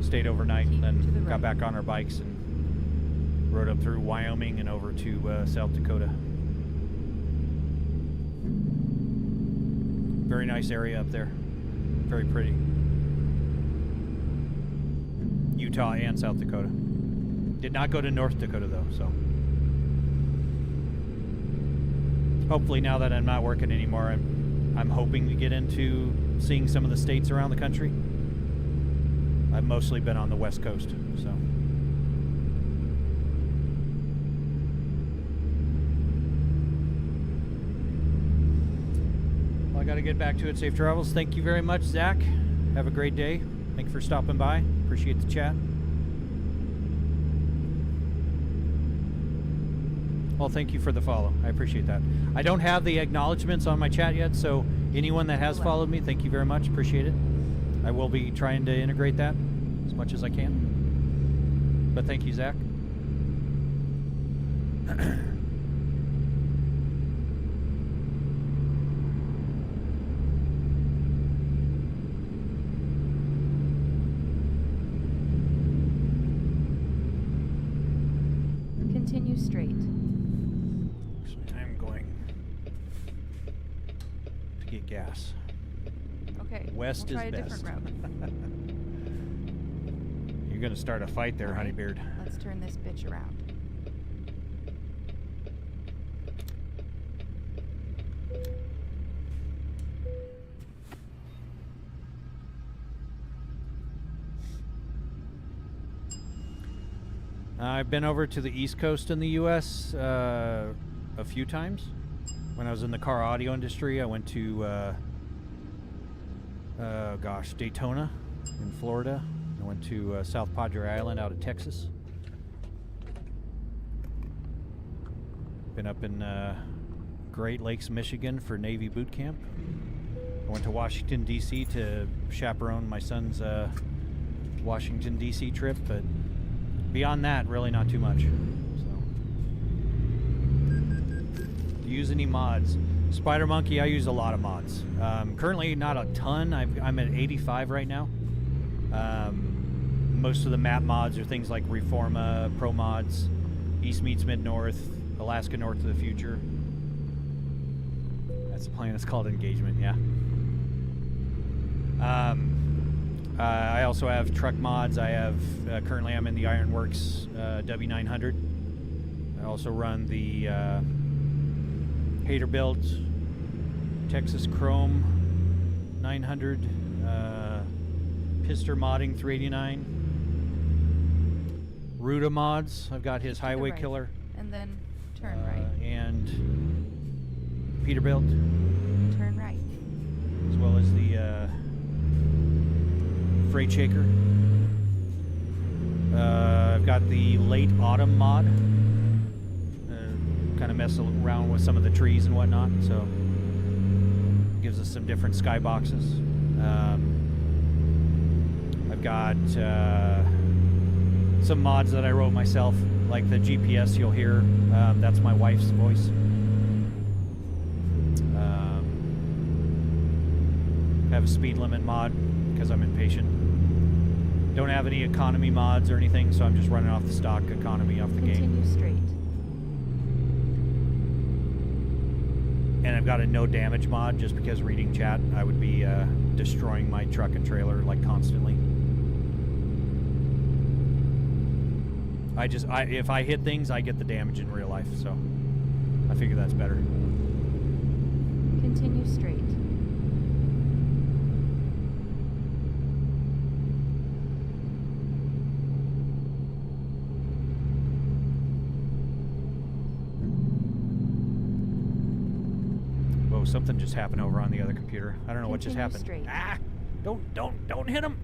stayed overnight, and then got back on our bikes and rode up through Wyoming and over to South Dakota. Very nice area up there. Very pretty. Utah and South Dakota. Did not go to North Dakota though, so hopefully now that I'm not working anymore, I'm hoping to get into seeing some of the states around the country. I've mostly been on the West Coast, so. Well, I got to get back to it. Safe travels. Thank you very much, Zach. Have a great day. Thank you for stopping by. Appreciate the chat. Well, thank you for the follow. I appreciate that. I don't have the acknowledgments on my chat yet, so anyone that has followed me, thank you very much. Appreciate it. I will be trying to integrate that as much as I can. But thank you, Zach. Continue straight. I'm going to get gas. Okay. West we'll try is a best. different route. You're going to start a fight there, All right, Honeybeard. Let's turn this bitch around. I've been over to the East Coast in the U.S. A few times. When I was in the car audio industry, I went to, Daytona in Florida. I went to South Padre Island out of Texas. Been up in Great Lakes, Michigan for Navy boot camp. I went to Washington, D.C. to chaperone my son's Washington, D.C. trip, but beyond that, really not too much. So, do you use any mods? Spider Monkey, I use a lot of mods. Currently, not a ton. I'm at 85 right now. Most of the map mods are things like Reforma, Pro Mods, East Meets Mid North, Alaska North to the Future. That's the plan. It's called Engagement. Yeah. I also have truck mods. I have currently I'm in the Ironworks W900. I also run the Haterbuilt Texas Chrome 900, Pister Modding 389, Ruda mods. I've got his Highway right. Killer, And then turn right. and Peterbilt, Turn right. as well as the Freight Shaker. I've got the Late Autumn mod. Kind of mess around with some of the trees and whatnot, so gives us some different skyboxes. I've got some mods that I wrote myself, like the GPS you'll hear. That's my wife's voice. I have a speed limit mod because I'm impatient. Don't have any economy mods or anything, so I'm just running off the stock economy off the game. Continue straight. And I've got a no damage mod just because reading chat, I would be destroying my truck and trailer like constantly. If I hit things, I get the damage in real life, so I figure that's better. Continue straight. Whoa, something just happened over on the other computer. I don't know what just happened. Straight. Ah! Don't hit him!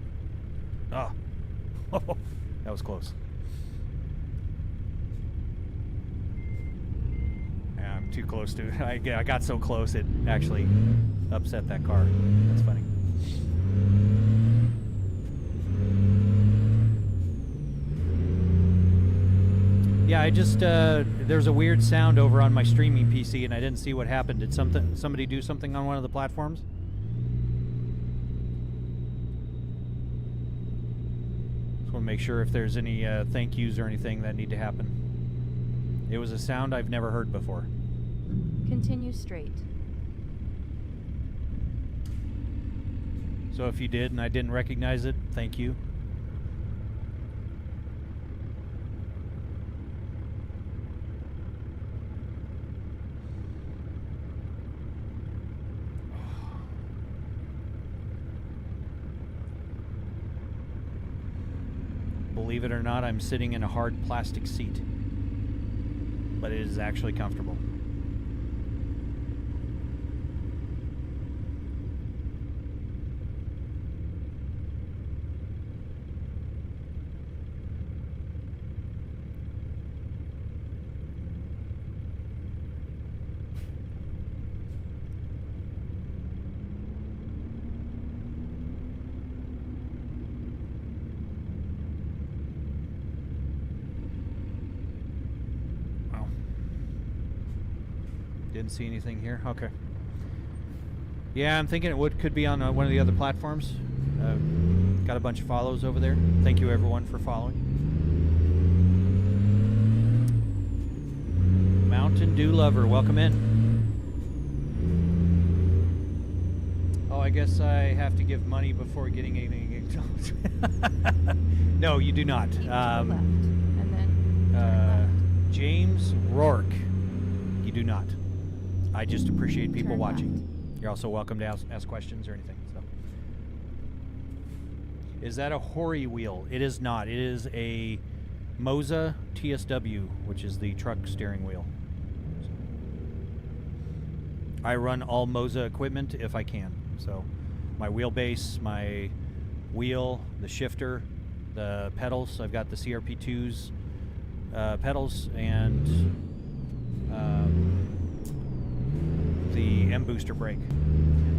Oh. That was close. Yeah, I'm too close to it. I got so close it actually upset that car. That's funny. Yeah, I just there's a weird sound over on my streaming PC and I didn't see what happened. Did somebody do something on one of the platforms? Just want to make sure if there's any thank yous or anything that need to happen. It was a sound I've never heard before. Continue straight. So if you did and I didn't recognize it, thank you. Believe it or not, I'm sitting in a hard plastic seat, but it is actually comfortable. Didn't see anything here. Okay. Yeah, I'm thinking it could be on one of the other platforms. Got a bunch of follows over there. Thank you everyone for following. Mountain Dew Lover, welcome in. Oh, I guess I have to give money before getting anything acknowledged. No, you do not. Keep to the left, and then turn left. James Rourke, you do not. I just appreciate people Turn watching. left. You're also welcome to ask questions or anything. So, is that a Hori wheel? It is not. It is a Moza TSW, which is the truck steering wheel. I run all Moza equipment if I can. So, my wheelbase, my wheel, the shifter, the pedals. I've got the CRP2's pedals and the M booster brake.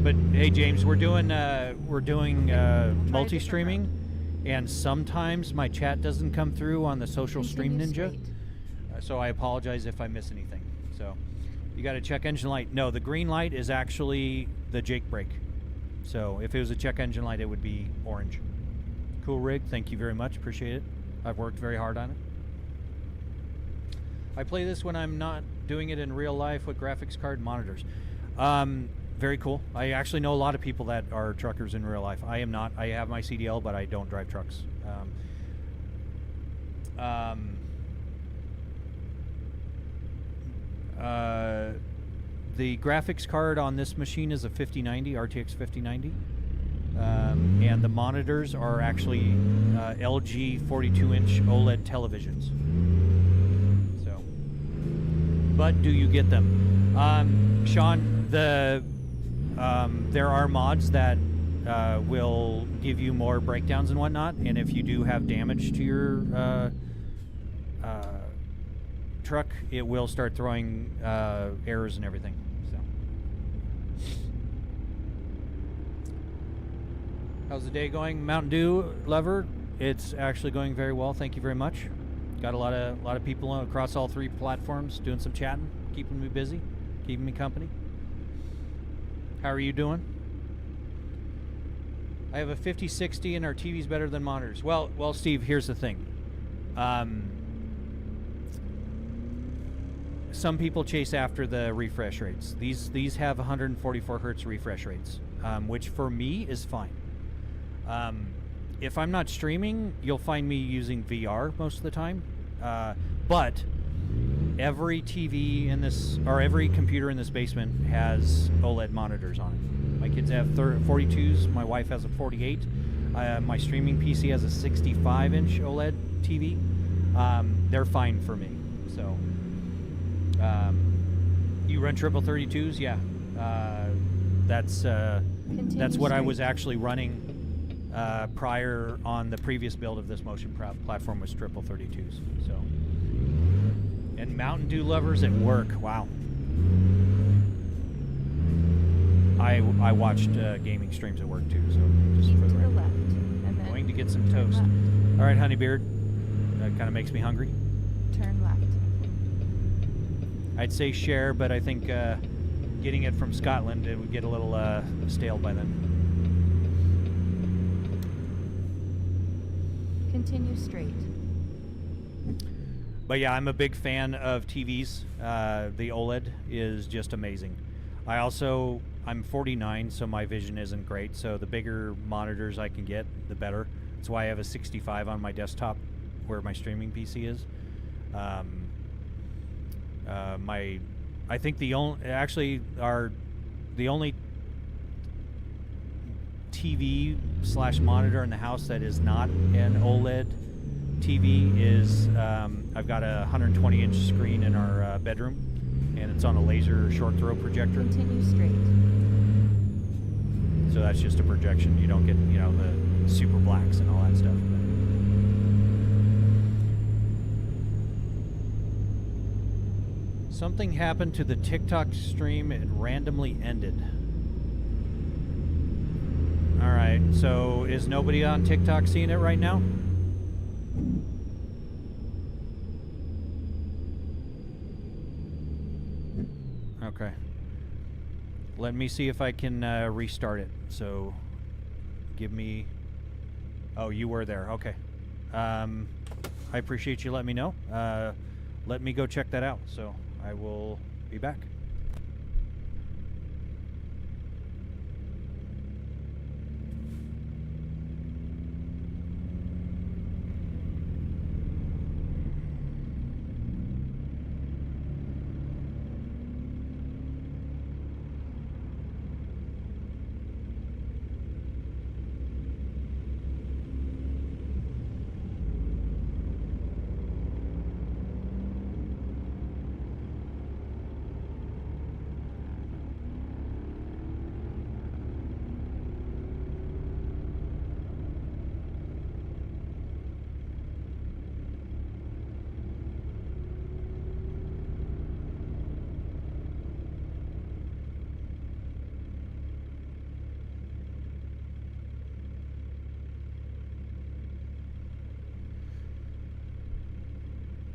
But hey, James, we're doing multi-streaming, and sometimes my chat doesn't come through on the social stream ninja. So I apologize if I miss anything. So you got to check engine light. No, the green light is actually the Jake brake. So if it was a check engine light, it would be orange. Cool rig. Thank you very much. Appreciate it. I've worked very hard on it. I play this when I'm not doing it in real life with graphics card monitors. Very cool. I actually know a lot of people that are truckers in real life. I am not. I have my CDL, but I don't drive trucks. The graphics card on this machine is a 5090, RTX 5090. And the monitors are actually LG 42-inch OLED televisions. But do you get them? Sean, there are mods that will give you more breakdowns and whatnot, and if you do have damage to your truck, it will start throwing errors and everything. So, how's the day going, Mountain Dew Lover? It's actually going very well. Thank you very much. Got a lot of people across all three platforms doing some chatting, keeping me busy, keeping me company. How are you doing? I have a 5060 and our TV's better than monitors. Well, Steve, here's the thing. Some people chase after the refresh rates. These have 144 hertz refresh rates, which for me is fine. If I'm not streaming, you'll find me using VR most of the time. But every TV in this, or every computer in this basement has OLED monitors on it. My kids have 42s. My wife has a 48. My streaming PC has a 65-inch OLED TV. They're fine for me. So, you run triple 32s? Yeah. That's what I was actually running prior on the previous build of this motion platform was triple 32s. So, and Mountain Dew lovers at work. Wow. I watched gaming streams at work too. So just Keep for to the the record. left, and then Going to get some toast. left. All right, Honeybeard. That kind of makes me hungry. Turn left. I'd say share, but I think getting it from Scotland, it would get a little stale by then. Continue straight. But yeah, I'm a big fan of TVs. The OLED is just amazing. I'm 49, so my vision isn't great. So the bigger monitors I can get, the better. That's why I have a 65 on my desktop, where my streaming PC is. I think the only TV/monitor in the house that is not an OLED TV is I've got a 120-inch screen in our bedroom, and it's on a laser short throw projector. Continue straight. So that's just a projection. You don't get, the super blacks and all that stuff. But something happened to the TikTok stream. It randomly ended. All right. So is nobody on TikTok seeing it right now? Okay. Let me see if I can restart it. So, give me... Oh, you were there. Okay. I appreciate you letting me know. Let me go check that out. So, I will be back.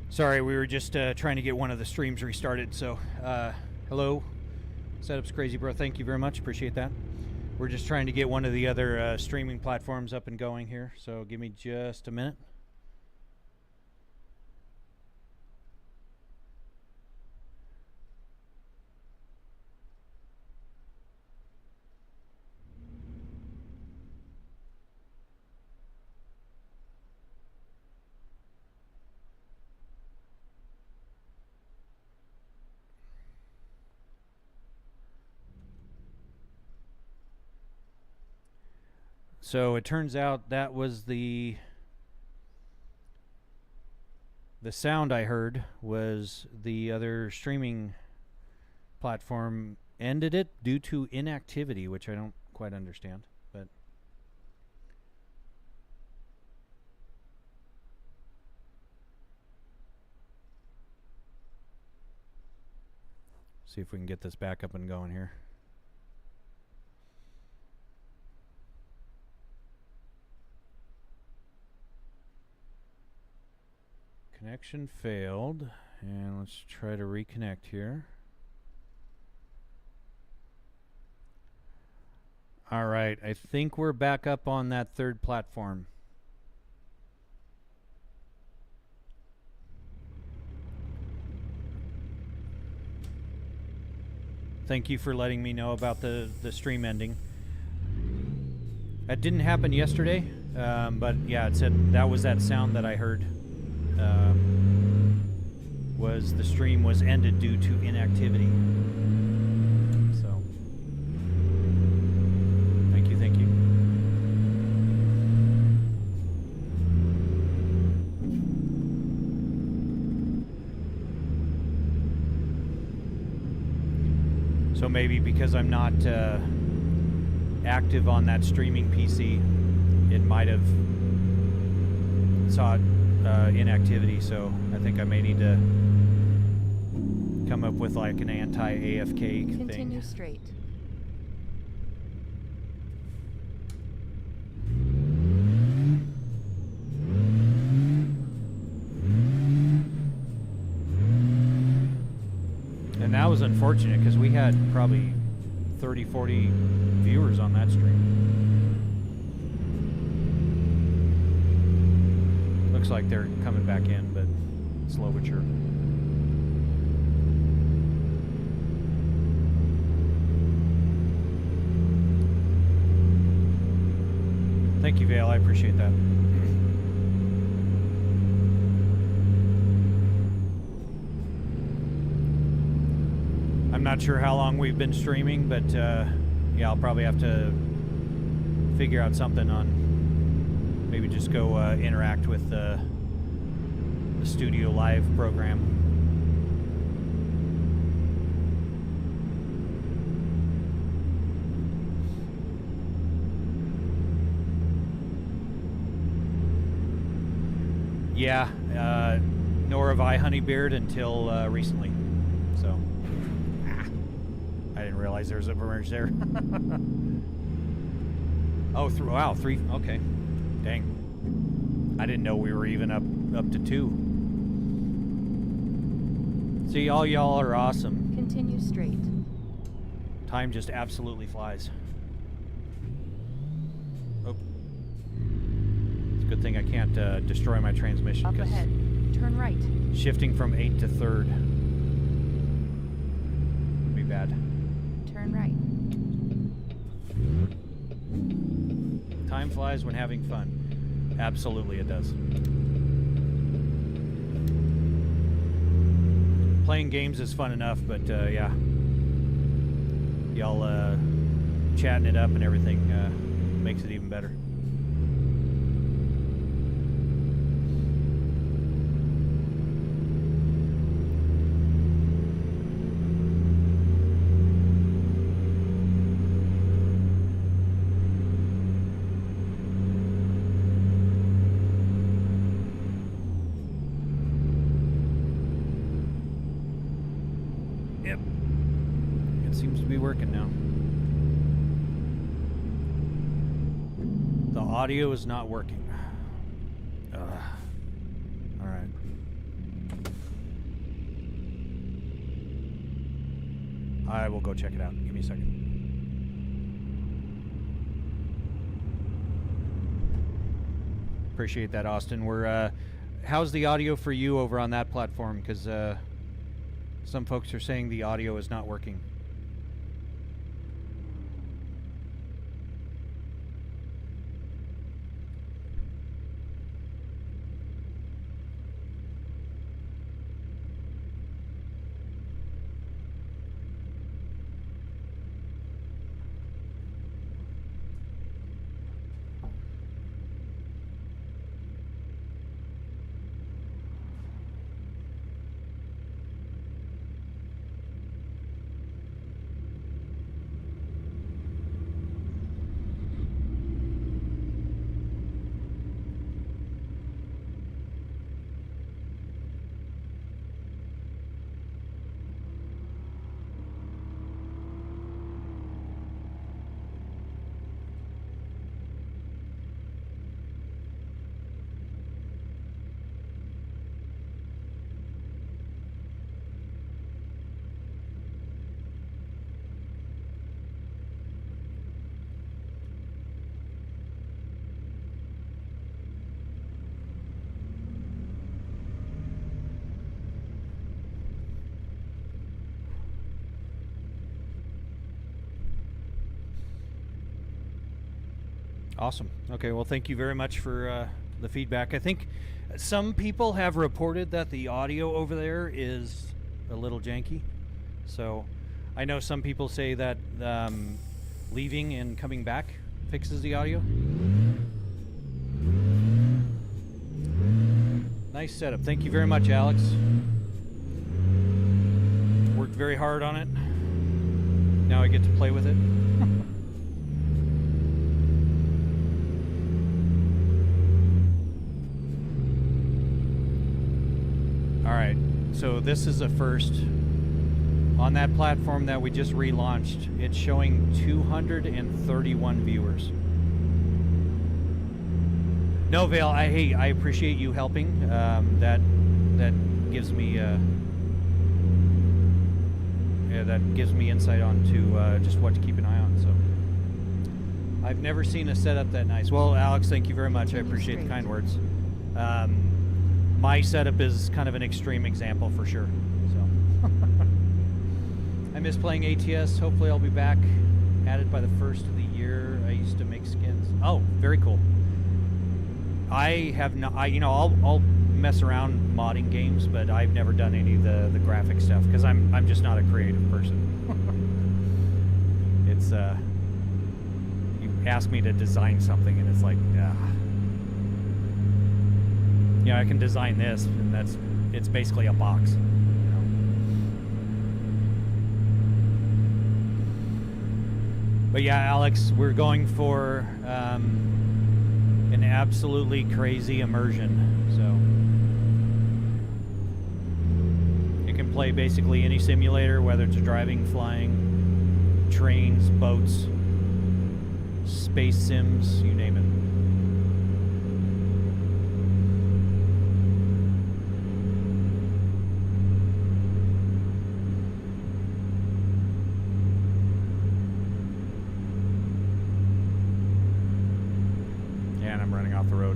Sorry, we were just trying to get one of the streams restarted. So, hello, Setup's Crazy Bro. Thank you very much. Appreciate that. We're just trying to get one of the other streaming platforms up and going here. So, give me just a minute. So it turns out that was the sound I heard was the other streaming platform ended it due to inactivity, which I don't quite understand, but see if we can get this back up and going here. Connection failed, and let's try to reconnect here. All right, I think we're back up on that third platform. Thank you for letting me know about the stream ending. That didn't happen yesterday, but yeah, it said that was that sound that I heard. Was the stream was ended due to inactivity. So, thank you, thank you. So maybe because I'm not active on that streaming PC, it might have sought inactivity. So I think I may need to come up with like an anti-AFK thing. Continue straight. And that was unfortunate because we had probably 30, 40 viewers on that stream. Looks like they're coming back in, but slow but sure. Thank you, Vale. I appreciate that. I'm not sure how long we've been streaming, but yeah, I'll probably have to figure out something on maybe just go interact with the Studio Live program. Yeah, nor have I, Honeybeard, until recently. So, I didn't realize there was a merge there. Oh, wow, 3. Okay, dang. I didn't know we were even up to 2. See, all y'all are awesome. Continue straight. Time just absolutely flies. Oh. It's a good thing I can't destroy my transmission. Up ahead. Turn right. Shifting from 8 to 3rd would be bad. Turn right. Time flies when having fun. Absolutely it does. Playing games is fun enough, but yeah. Y'all chatting it up and everything makes it even better. Working now. The audio is not working. All right. I will go check it out. Give me a second. Appreciate that, Austin. We're how's the audio for you over on that platform? Because some folks are saying the audio is not working. Awesome. Okay, well, thank you very much for the feedback. I think some people have reported that the audio over there is a little janky. So I know some people say that leaving and coming back fixes the audio. Nice setup. Thank you very much, Alex. Worked very hard on it. Now I get to play with it. All right, so this is a first. On that platform that we just relaunched, it's showing 231 viewers. No, Vale, I appreciate you helping. That gives me that gives me insight onto just what to keep an eye on. So I've never seen a setup that nice. Well, Alex, thank you very much. I appreciate the kind words. My setup is kind of an extreme example for sure. So I miss playing ATS. Hopefully, I'll be back at it by the first of the year. I used to make skins. Oh, very cool. I have not. I'll mess around modding games, but I've never done any of the graphic stuff because I'm just not a creative person. It's you ask me to design something, and it's like, I can design this, and it's basically a box. But yeah, Alex, we're going for an absolutely crazy immersion. So you can play basically any simulator, whether it's driving, flying, trains, boats, space sims, you name it.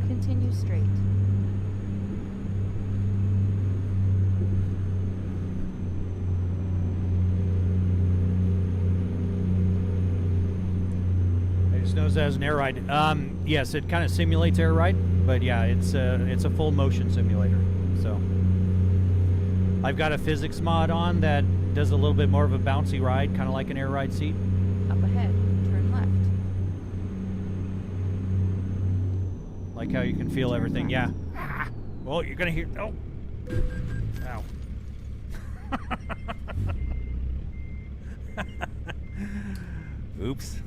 Continue straight. I just noticed that as an air ride. Yes, it kind of simulates air ride, but yeah, it's a full motion simulator. So I've got a physics mod on that does a little bit more of a bouncy ride, kind of like an air ride seat. Up ahead, turn left. Like how you can feel everything, yeah. Well, you're gonna hear. Oh, ow. Oops.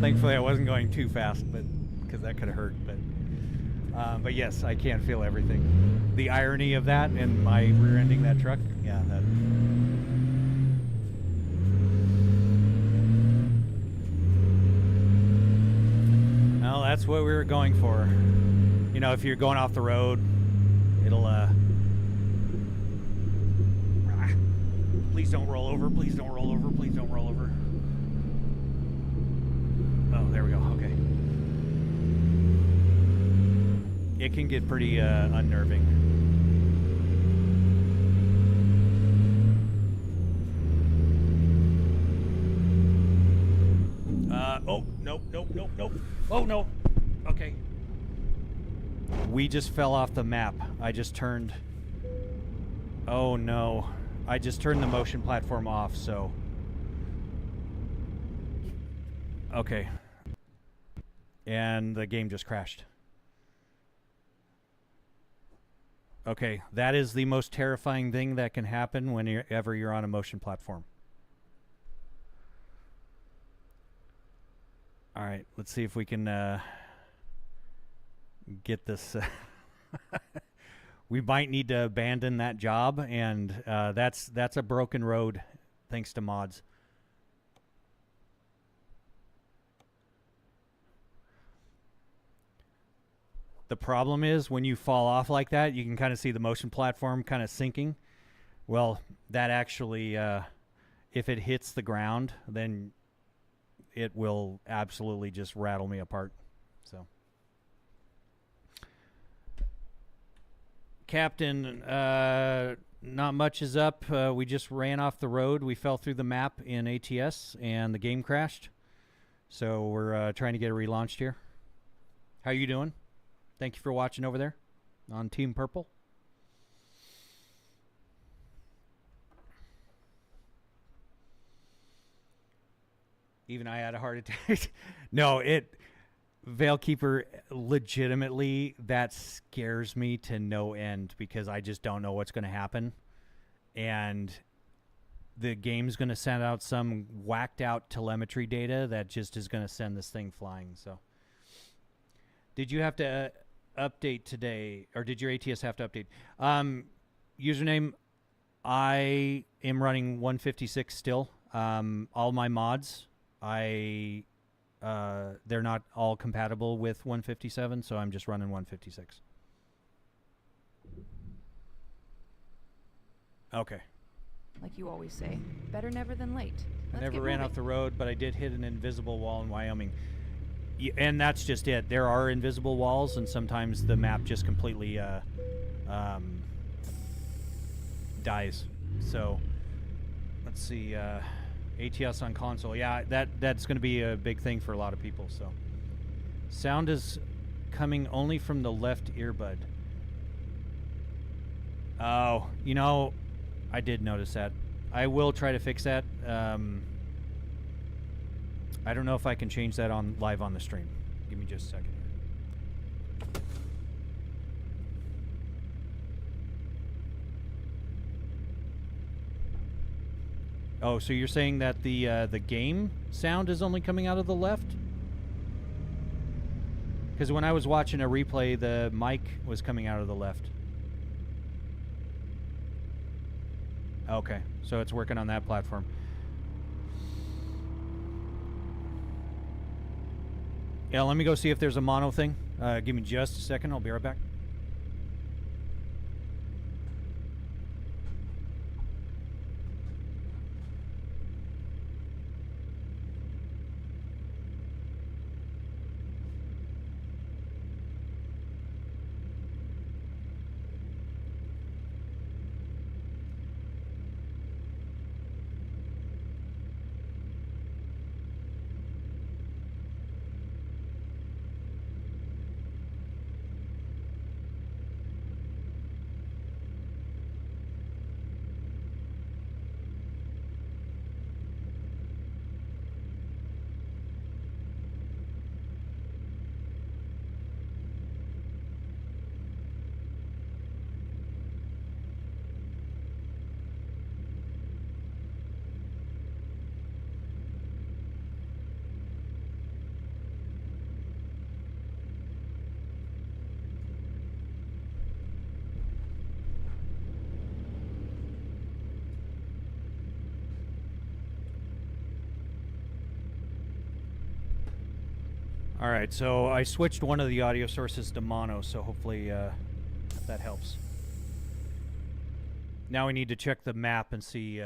Thankfully, I wasn't going too fast, but because that could have hurt. But yes, I can feel everything. The irony of that and my rear-ending that truck, yeah, that. Well, that's what we were going for. You know, if you're going off the road, it'll please don't roll over, please don't roll over, please don't roll over. Oh, there we go, okay. It can get pretty unnerving. Oh, nope. Oh, no. Okay. We just fell off the map. I just turned... Oh, no. I just turned the motion platform off, so... Okay. And the game just crashed. Okay, that is the most terrifying thing that can happen whenever you're on a motion platform. All right, let's see if we can get this. We might need to abandon that job, and that's a broken road, thanks to mods. The problem is when you fall off like that, you can kind of see the motion platform kind of sinking. Well, that actually, if it hits the ground, then it will absolutely just rattle me apart. So, Captain, not much is up. We just ran off the road. We fell through the map in ATS, and the game crashed. So we're trying to get it relaunched here. How you doing? Thank you for watching over there on Team Purple. Even I had a heart attack. No, Veilkeeper, legitimately, that scares me to no end because I just don't know what's going to happen. And the game's going to send out some whacked out telemetry data that just is going to send this thing flying. So, did you have to update today, or did your ATS have to update? Username, I am running 156 still. All my mods, they're not all compatible with 157, so I'm just running 156. Okay. Like you always say, better never than late. I never ran off the road, but I did hit an invisible wall in Wyoming. And that's just it. There are invisible walls, and sometimes the map just completely dies. So, let's see. ATS on console. Yeah, that's going to be a big thing for a lot of people. So, sound is coming only from the left earbud. Oh, you know, I did notice that. I will try to fix that. I don't know if I can change that on live on the stream. Give me just a second here. Oh, so you're saying that the game sound is only coming out of the left? Because when I was watching a replay, the mic was coming out of the left. Okay, so it's working on that platform. Yeah, let me go see if there's a mono thing. Give me just a second. I'll be right back. All right, so I switched one of the audio sources to mono, so hopefully that helps. Now we need to check the map and see.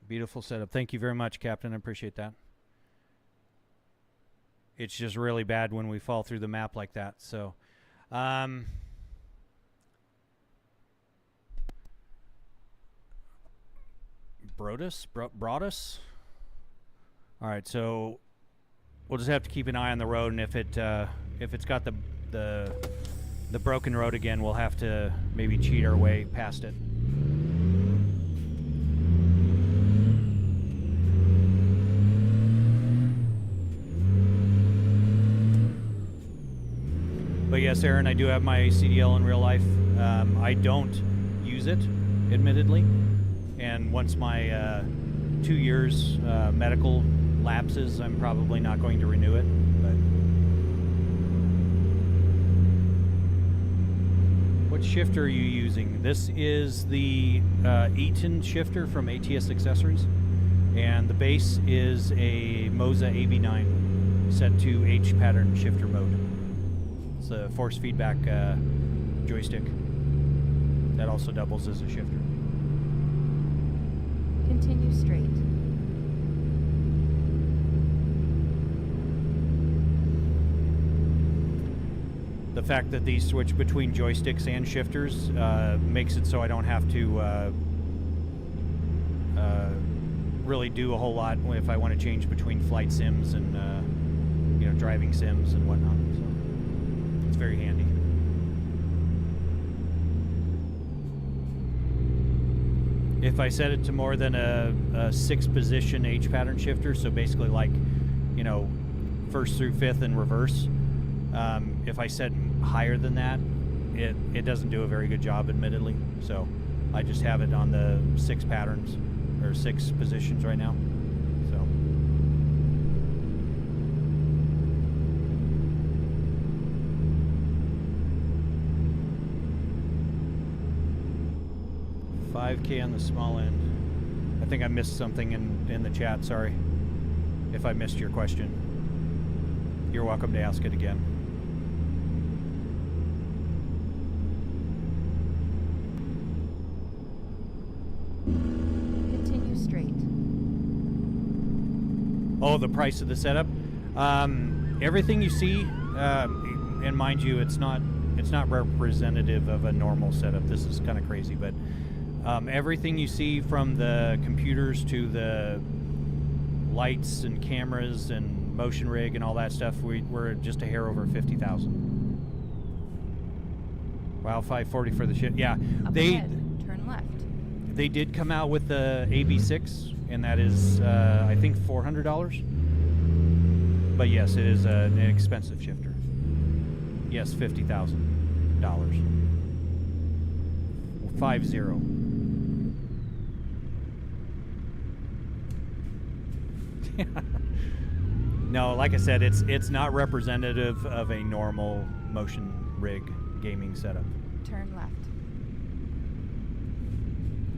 Beautiful setup. Thank you very much, Captain. I appreciate that. It's just really bad when we fall through the map like that. So, Brodus. All right, so we'll just have to keep an eye on the road, and if it's got the broken road again, we'll have to maybe cheat our way past it. But yes, Aaron, I do have my CDL in real life. I don't use it, admittedly, and once my 2 years medical lapses, I'm probably not going to renew it. But what shifter are you using? This is the Eaton shifter from ATS Accessories, and the base is a Moza AB9 set to H pattern shifter mode. It's a force feedback joystick that also doubles as a shifter. Continue straight. the fact that these switch between joysticks and shifters makes it so I don't have to really do a whole lot if I want to change between flight sims and you know, driving sims and whatnot. So it's very handy. If I set it to more than a 6-position H pattern shifter, so basically like, you know, 1st through 5th in reverse, if I set higher than that, it doesn't do a very good job, admittedly. So I just have it on the 6 patterns, or 6 positions right now. So 5K on the small end. I think I missed something in the chat. Sorry if I missed your question. You're welcome to ask it again. Continue straight. Oh, the price of the setup. Everything you see, and mind you, it's not representative of a normal setup. This is kind of crazy, but everything you see, from the computers to the lights and cameras and motion rig and all that stuff, we're just a hair over 50,000. Wow, 540 for the shit. Yeah, Up ahead, turn left. they did come out with the AB6, and that is I think $400. But yes, it is an expensive shifter. Yes, $50,000. 50. No, like I said, it's not representative of a normal motion rig gaming setup. Turn left.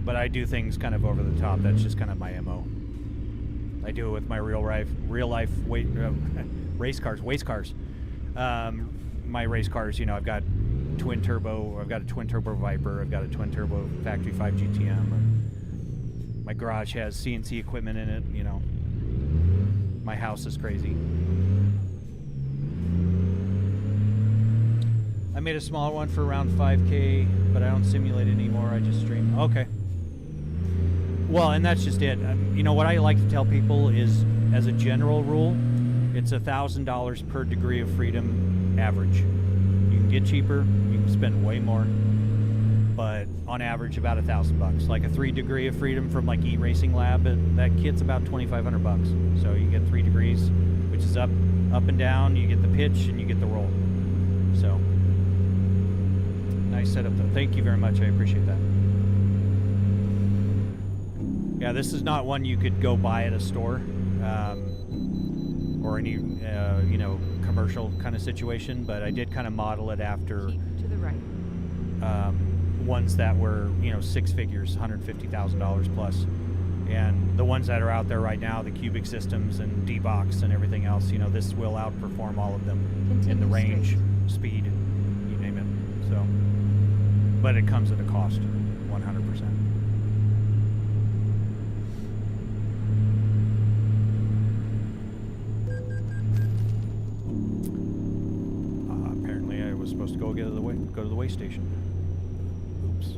But I do things kind of over the top. That's just kind of my MO. I do it with my real life race cars, my race cars, you know, I've got twin turbo. I've got a twin turbo Viper. I've got a twin turbo Factory 5 GTM. My garage has CNC equipment in it. You know, my house is crazy. I made a smaller one for around 5K, but I don't simulate it anymore. I just stream. Okay. Well, and that's just it. You know, what I like to tell people is, as a general rule, it's $1,000 per degree of freedom average. You can get cheaper, you can spend way more, but on average about $1,000. Like a 3 degree of freedom from like E-Racing Lab, that kit's about $2,500. So you get 3 degrees, which is up and down. You get the pitch and you get the roll. So nice setup though. Thank you very much. I appreciate that. Yeah, this is not one you could go buy at a store or any you know, commercial kind of situation, but I did kind of model it after Keep to the right. Ones that were, you know, 6 figures, $150,000 plus, and the ones that are out there right now, the Cubic Systems and D-Box and everything else. You know, this will outperform all of them in the range, speed, you name it. So, but it comes at a cost, 100%. Apparently, I was supposed to go to the way station. Oops.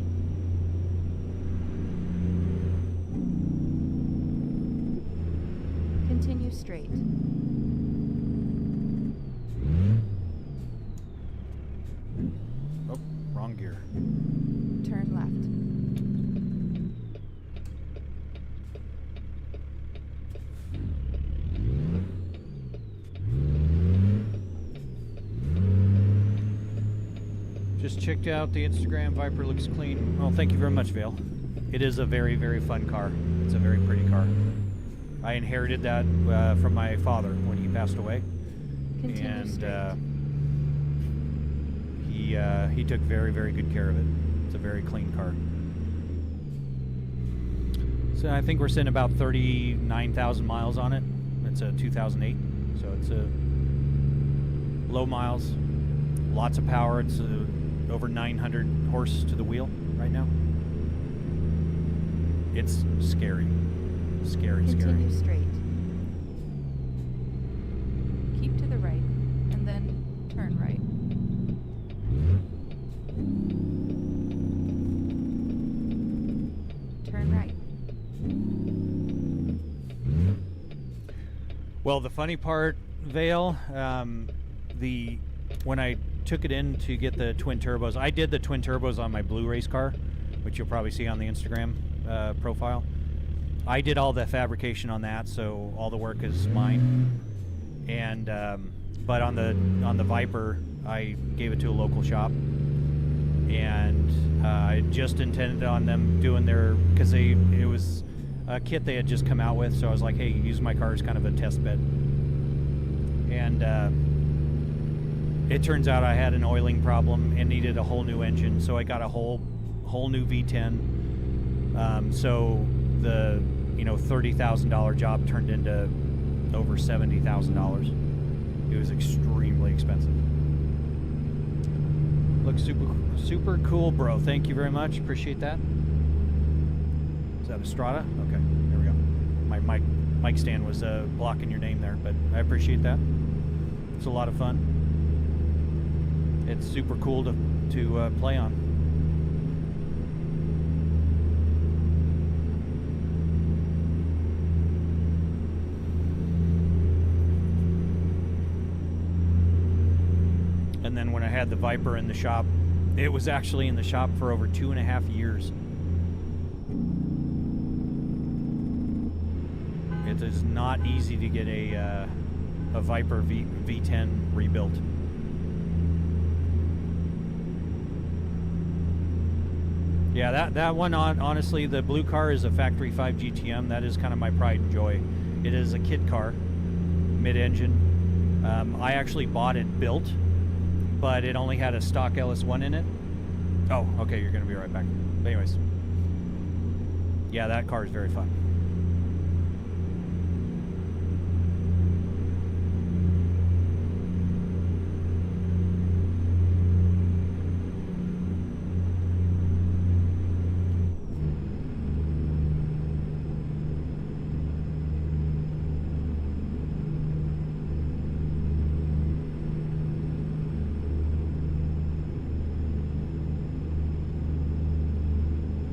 Continue straight. Oh, wrong gear. Turn left. Just checked out the Instagram. Viper looks clean. Well, thank you very much, Vale. It is a very, very fun car. It's a very pretty car. I inherited that from my father when he passed away. Continue And straight. he took very, very good care of it. It's a very clean car. So I think we're sitting about 39,000 miles on it. It's a 2008, so it's a low miles, lots of power. It's over 900 horse to the wheel right now. It's scary, scary, Continue scary. straight. Keep to the right, and then turn right. Well, the funny part, Vale, when I took it in to get the twin turbos, I did the twin turbos on my blue race car, which you'll probably see on the Instagram profile. I did all the fabrication on that, so all the work is mine. And but on the Viper, I gave it to a local shop, and I just intended on them doing their, because it was a kit they had just come out with, so I was like, hey, use my car as kind of a test bed. And it turns out I had an oiling problem and needed a whole new engine, so I got a whole new V10. So the $30,000 job turned into over $70,000. It was extremely expensive. Looks super cool, bro. Thank you very much. Appreciate that. Is that a Strata? Okay, there we go. My mic stand was blocking your name there, but I appreciate that. It's a lot of fun. It's super cool to play on. And then when I had the Viper in the shop, it was actually in the shop for over 2.5 years. It is not easy to get a Viper V10 rebuilt. Yeah, that one, honestly, the blue car is a factory 5 GTM. That is kind of my pride and joy. It is a kit car, mid-engine. I actually bought it built, but it only had a stock LS1 in it. Oh, okay, you're going to be right back. But anyways, yeah, that car is very fun.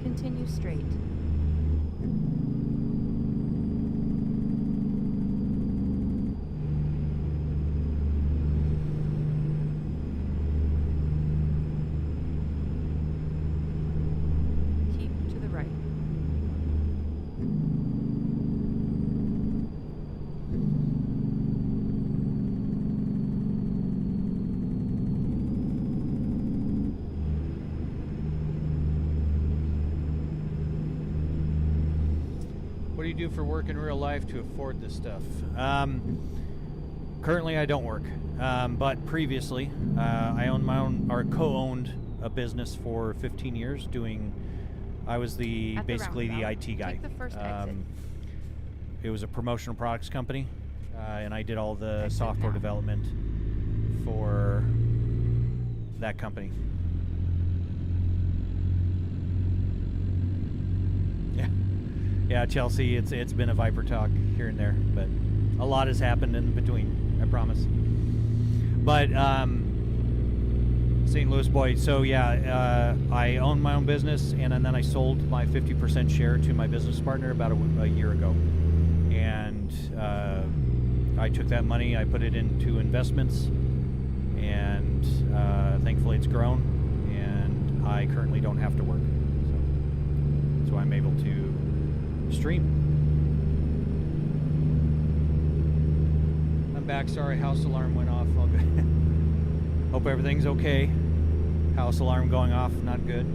Continue straight. Keep to the right. What do you do for work in real life to afford this stuff? Currently, I don't work, but previously, I owned my own, or co-owned a business for 15 years. I was basically the IT guy. Take the first exit. It was a promotional products company, and I did all the Exit software now. development for that company. Yeah, Chelsea, it's been a Viper talk here and there, but a lot has happened in between, I promise. But St. Louis boy, so yeah, I own my own business, and then I sold my 50% share to my business partner about a year ago. And I took that money, I put it into investments, and thankfully it's grown, and I currently don't have to work. So I'm able to stream. I'm back. Sorry, house alarm went off. All good. Hope everything's okay. House alarm going off, not good.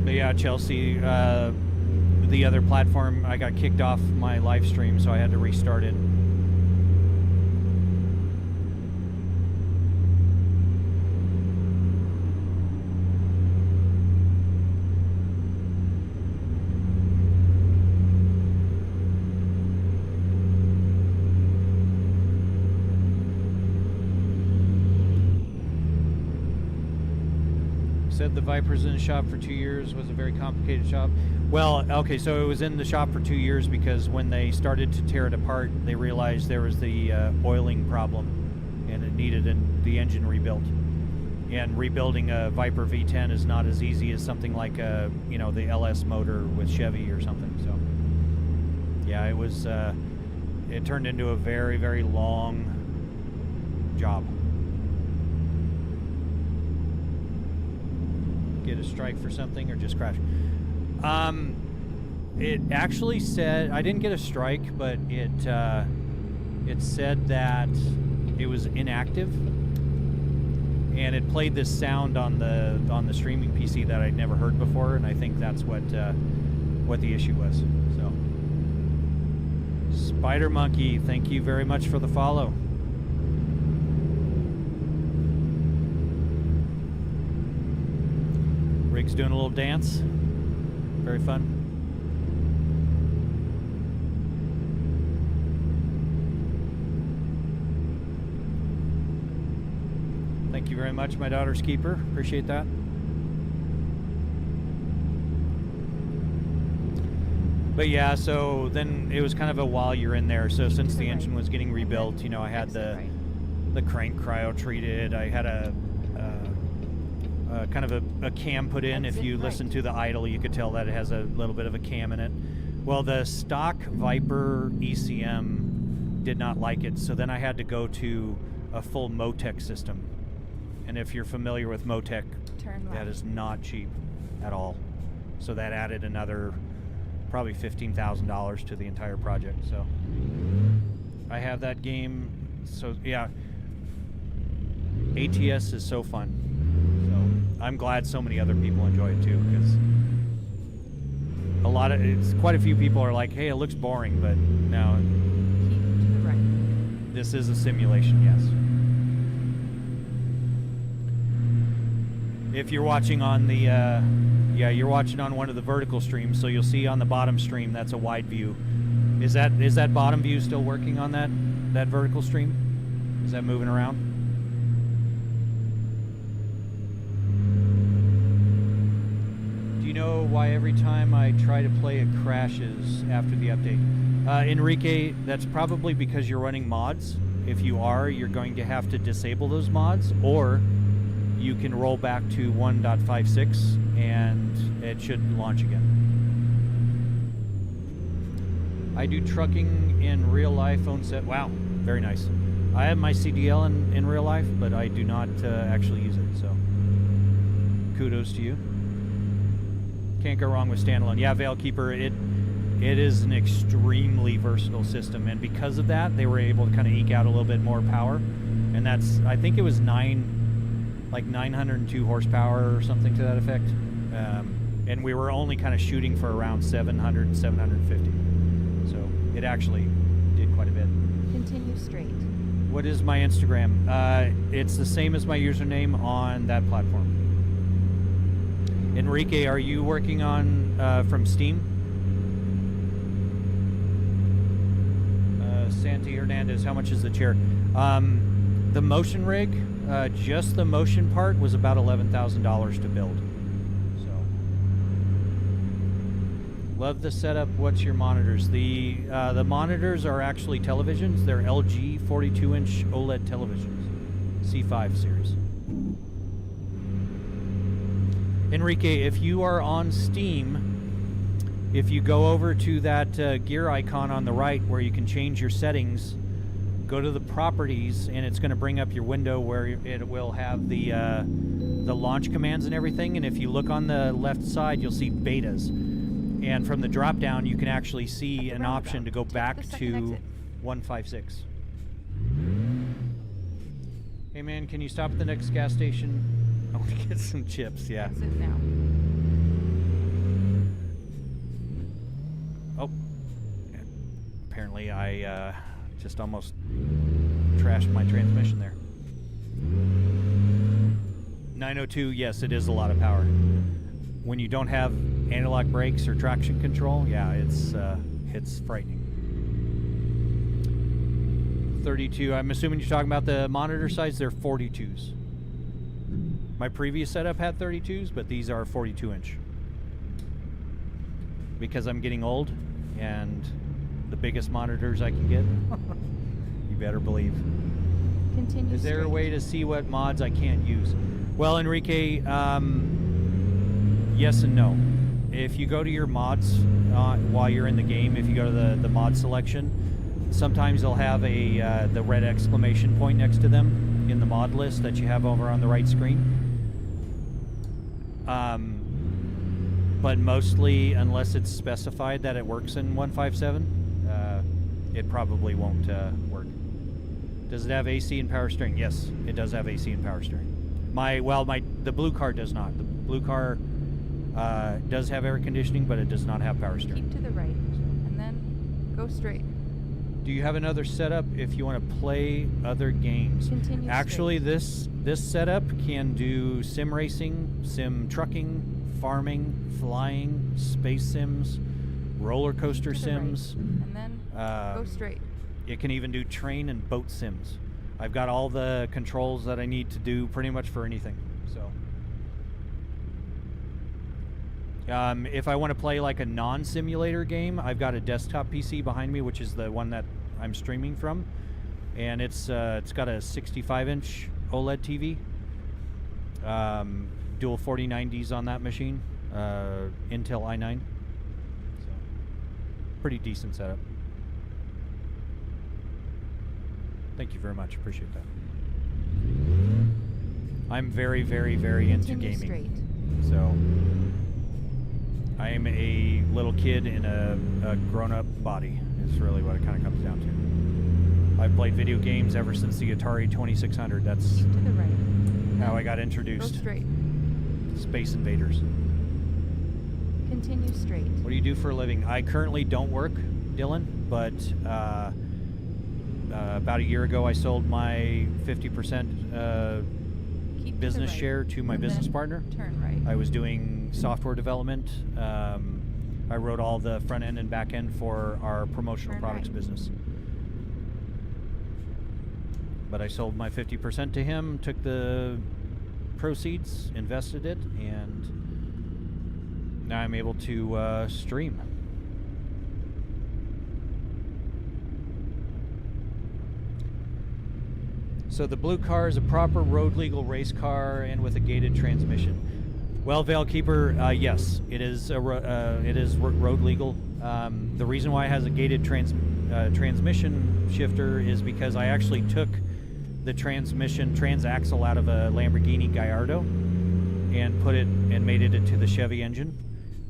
But yeah, Chelsea, the other platform, I got kicked off my live stream, so I had to restart it. Said the Viper's in the shop for 2 years, was a very complicated shop. Well, okay, so it was in the shop for 2 years because when they started to tear it apart, they realized there was the oiling problem and it needed the engine rebuilt. And rebuilding a Viper V10 is not as easy as something like a, the LS motor with Chevy or something. So, yeah, it was. It turned into a very, very long job. Get a strike for something or just crash? It actually said I didn't get a strike, but it said that it was inactive. And it played this sound on the streaming PC that I'd never heard before, and I think that's what the issue was. So, Spider Monkey, thank you very much for the follow. Rig's doing a little dance. Very fun. Thank you very much, my daughter's keeper. Appreciate that. But yeah, so then it was kind of a while you're in there. So since the engine was getting rebuilt, I had the crank cryo treated. I had a kind of a cam put in. If you listen to the idle, you could tell that it has a little bit of a cam in it. Well, the stock Viper ECM did not like it, so then I had to go to a full Motec system. And if you're familiar with Motec, that is not cheap at all. So that added another probably $15,000 to the entire project. So I have that game. So yeah, ATS is so fun. So I'm glad so many other people enjoy it too, because quite a few people are like, hey, it looks boring, but no. Keep to the right. This is a simulation, yes. If you're watching on the, you're watching on one of the vertical streams, so you'll see on the bottom stream, that's a wide view. Is that bottom view still working on that vertical stream? Is that moving around? Do you know why every time I try to play it crashes after the update? Enrique, that's probably because you're running mods. If you are, you're going to have to disable those mods, or you can roll back to 1.56 and it should launch again. I do trucking in real life, phone set. Wow, very nice. I have my CDL in real life, but I do not actually use it, so kudos to you. Can't go wrong with standalone. Yeah, Veilkeeper, it is an extremely versatile system, and because of that, they were able to kind of eke out a little bit more power, and that's, I think it was 902 horsepower or something to that effect, and we were only kind of shooting for around 700 and 750, so it actually did quite a bit. Continue straight. What is my Instagram? It's the same as my username on that platform. Enrique, are you working on from Steam? Santi Hernandez, how much is the chair? The motion rig, just the motion part was about $11,000 to build. So, love the setup. What's your monitors? The monitors are actually televisions. They're LG 42-inch OLED televisions, C5 series. Enrique, if you are on Steam, if you go over to that gear icon on the right where you can change your settings, go to the properties, and it's going to bring up your window where it will have the launch commands and everything. And if you look on the left side, you'll see betas. And from the drop down, you can actually see an option to go back to 156. Hey man, can you stop at the next gas station? I want to get some chips, yeah. Exit now. Oh, apparently I just almost trashed my transmission there. 902, yes, it is a lot of power. When you don't have analog brakes or traction control, yeah, it's frightening. 32, I'm assuming you're talking about the monitor size, they're 42s. My previous setup had 32s, but these are 42-inch. Because I'm getting old, and the biggest monitors I can get, you better believe. Continue Is there a straight. way to see what mods I can't use? Well, Enrique, yes and no. If you go to your mods while you're in the game, if you go to the mod selection, sometimes they'll have the red exclamation point next to them in the mod list that you have over on the right screen. But mostly, unless it's specified that it works in 157, it probably won't work. Does it have AC and power steering? Yes, it does have AC and power steering. The blue car does not. The blue car does have air conditioning, but it does not have power steering. Keep to the right, and then go straight. Do you have another setup if you want to play other games? Continue Actually, straight. this setup can do sim racing, sim trucking, farming, flying, space sims, roller coaster To the sims. right, and then go straight. It can even do train and boat sims. I've got all the controls that I need to do pretty much for anything. So, if I want to play like a non-simulator game, I've got a desktop PC behind me, which is the one that I'm streaming from, and it's got a 65-inch OLED TV, dual 4090s on that machine, Intel i9. So, pretty decent setup. Thank you very much. Appreciate that. I'm very, very, very into Continue gaming. straight. So I am a little kid in a grown-up body. Is really what it kind of comes down to. I've played video games ever since the Atari 2600. That's Keep to the right. how I got Go introduced. straight. Space Invaders. Continue straight. What do you do for a living? I currently don't work, Dylan, but about a year ago I sold my 50% Keep to business the right, share to my and business then partner. Turn right. I was doing software development. I wrote all the front end and back end for our promotional Turn products right. business. But I sold my 50% to him, took the proceeds, invested it, and now I'm able to stream. So the blue car is a proper road legal race car and with a gated transmission. Well, Veilkeeper, yes, it is road legal. The reason why it has a gated transmission shifter is because I actually took the transaxle out of a Lamborghini Gallardo and put it and made it into the Chevy engine.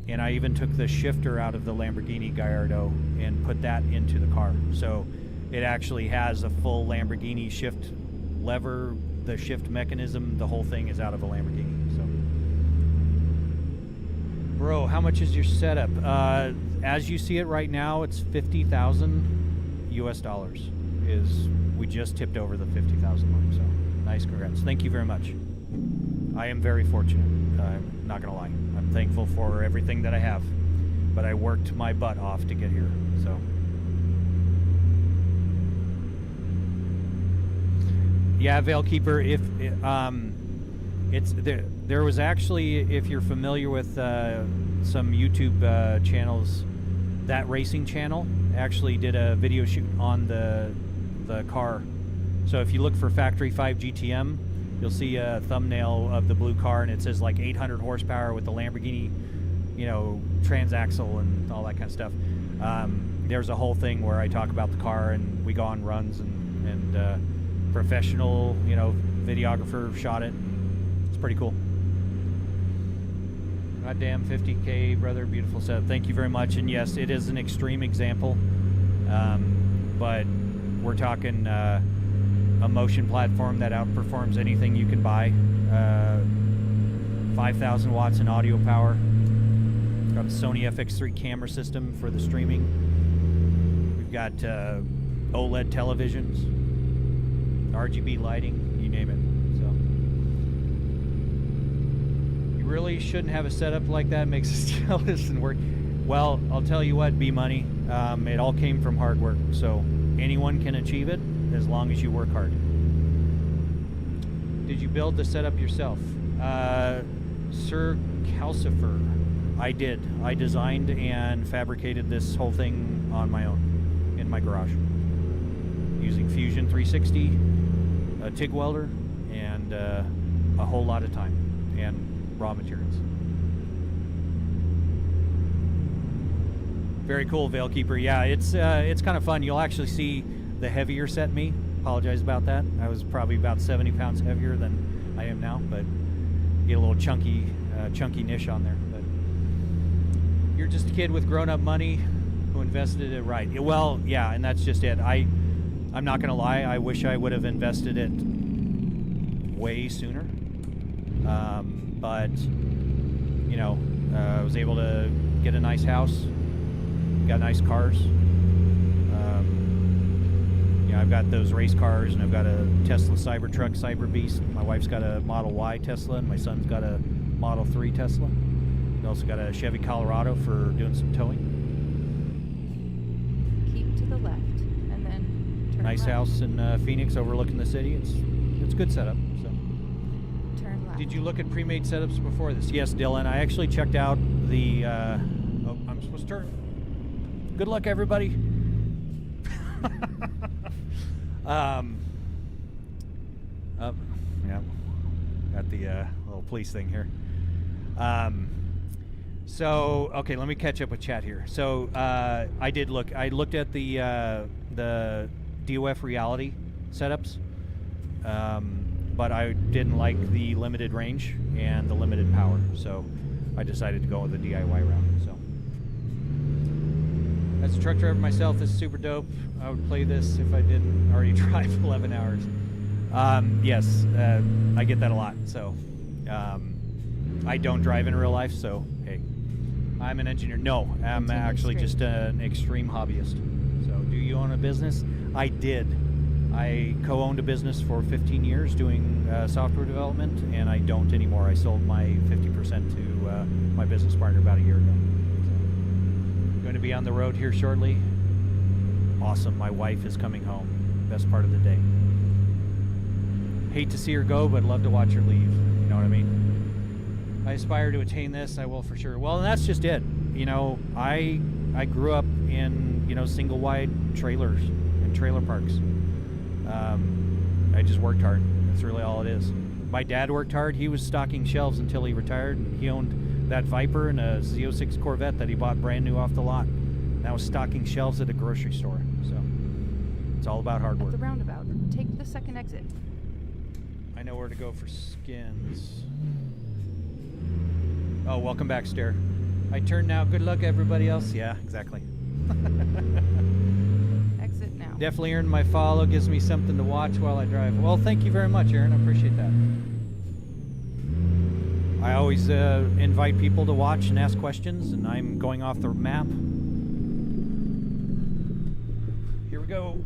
And I even took the shifter out of the Lamborghini Gallardo and put that into the car. So it actually has a full Lamborghini shift lever, the shift mechanism, the whole thing is out of a Lamborghini. So, bro, how much is your setup? As you see it right now, it's $50,000 US. We just tipped over the 50,000 mark. So, nice, congrats. Thank you very much. I am very fortunate. I'm not gonna lie. I'm thankful for everything that I have, but I worked my butt off to get here. So. Yeah, Veilkeeper, if it's there was actually, if you're familiar with some YouTube channels, that racing channel actually did a video shoot on the car. So if you look for Factory 5 GTM, you'll see a thumbnail of the blue car, and it says like 800 horsepower with the Lamborghini, transaxle and all that kind of stuff. There's a whole thing where I talk about the car, and we go on runs, and professional, videographer shot it. It's pretty cool. Goddamn 50K, brother. Beautiful setup. Thank you very much. And yes, it is an extreme example, but we're talking a motion platform that outperforms anything you can buy. 5,000 watts in audio power. Got a Sony FX3 camera system for the streaming. We've got OLED televisions, RGB lighting, you name it. So you really shouldn't have a setup like that. It makes us jealous and work. Well, I'll tell you what, B-Money, it all came from hard work. So anyone can achieve it as long as you work hard. Did you build the setup yourself? Sir Calcifer, I did. I designed and fabricated this whole thing on my own in my garage using Fusion 360, a TIG welder, and a whole lot of time and raw materials. Very cool, Veilkeeper. Yeah, it's kind of fun. You'll actually see the heavier set me. Apologize about that. I was probably about 70 pounds heavier than I am now, but get a little chunky niche on there. But you're just a kid with grown-up money who invested it right. Well, yeah, and that's just it. I'm not gonna lie. I wish I would have invested it way sooner. But you know, I was able to get a nice house, got nice cars. Yeah, I've got those race cars, and I've got a Tesla Cybertruck, Cyber Beast. My wife's got a Model Y Tesla, and my son's got a Model 3 Tesla. We also got a Chevy Colorado for doing some towing. Keep to the left, and then turn Nice left. house in Phoenix overlooking the city. It's good setup. So, Turn left. did you look at pre-made setups before this? Yes, Dylan. I actually checked out the. Oh, I'm supposed to turn. Good luck, everybody. Yeah, got the little police thing here. So okay, let me catch up with chat here. So I did look. I looked at the DOF reality setups, but I didn't like the limited range and the limited power. So I decided to go with the DIY route. So as a truck driver myself, this is super dope. I would play this if I didn't already drive 11 hours. Yes, I get that a lot. So I don't drive in real life, so hey, I'm an engineer. No, I'm Continue actually straight. just an extreme hobbyist. So do you own a business? I did. I co-owned a business for 15 years doing software development, and I don't anymore. I sold my 50% to my business partner about a year ago. So, going to be on the road here shortly. Awesome. My wife is coming home. Best part of the day. Hate to see her go, but love to watch her leave. You know what I mean? I aspire to attain this. I will for sure. Well, and that's just it. You know, I grew up in, you know, single wide trailers and trailer parks. I just worked hard. That's really all it is. My dad worked hard. He was stocking shelves until he retired. He owned that Viper and a Z06 Corvette that he bought brand new off the lot. That was stocking shelves at a grocery store. So it's all about hard At work. the roundabout, take the second exit. I know where to go for skins. Oh, welcome back, Stair. I turn now. Good luck, everybody else. Yeah, exactly. Exit now. Definitely earned my follow. Gives me something to watch while I drive. Well, thank you very much, Aaron. I appreciate that. I always invite people to watch and ask questions, and I'm going off the map. Here we go.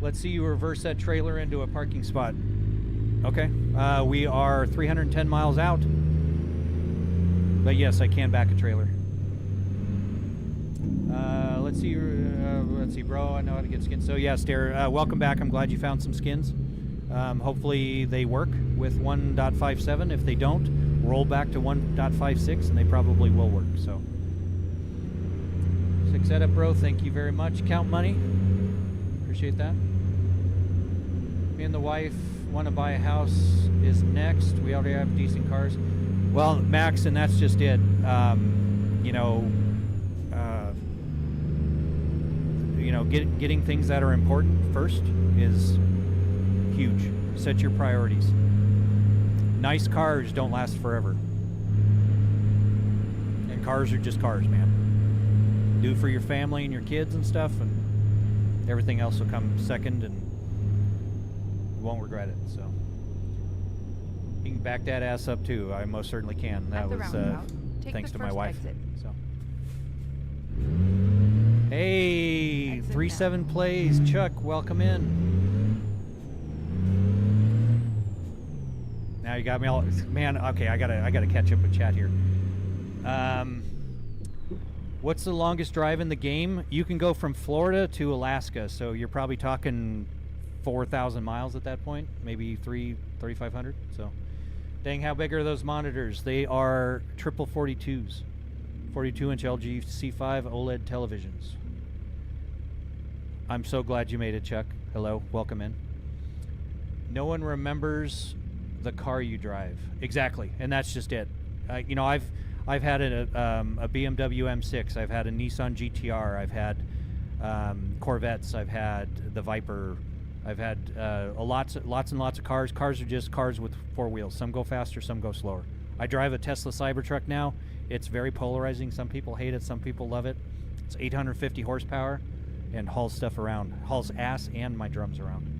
Let's see you reverse that trailer into a parking spot. Okay. We are 310 miles out. But yes, I can back a trailer. Let's see, bro. I know how to get skins. So yeah, Stair, welcome back. I'm glad you found some skins. Hopefully they work with 1.57. If they don't, roll back to 1.56, and they probably will work. So, sick setup, bro. Thank you very much. Count money. Appreciate that. Me and the wife want to buy a house is next. We already have decent cars. Well, Max, and that's just it. Getting things that are important first is huge. Set your priorities. Nice cars don't last forever. And cars are just cars, man. Do for your family and your kids and stuff, and everything else will come second, and you won't regret it. So you can back that ass up too. I most certainly can. That At the was roundabout, take thanks the to my first wife. exit. So hey, Exit 3-7 plays. Chuck, welcome in. Now you got me all, man. Okay, I gotta catch up with chat here. What's the longest drive in the game? You can go from Florida to Alaska, so you're probably talking 4,000 miles at that point, maybe 3,500. So, dang, how big are those monitors? They are triple 42s, 42-inch LG C5 OLED televisions. I'm so glad you made it, Chuck. Hello, welcome in. No one remembers the car you drive. Exactly, and that's just it. You know, I've had a BMW M6. I've had a Nissan GTR. I've had Corvettes. I've had the Viper. I've had lots and lots of cars. Cars are just cars with four wheels. Some go faster, some go slower. I drive a Tesla Cybertruck now. It's very polarizing. Some people hate it, some people love it. It's 850 horsepower and hauls stuff around. Hauls ass and my drums around.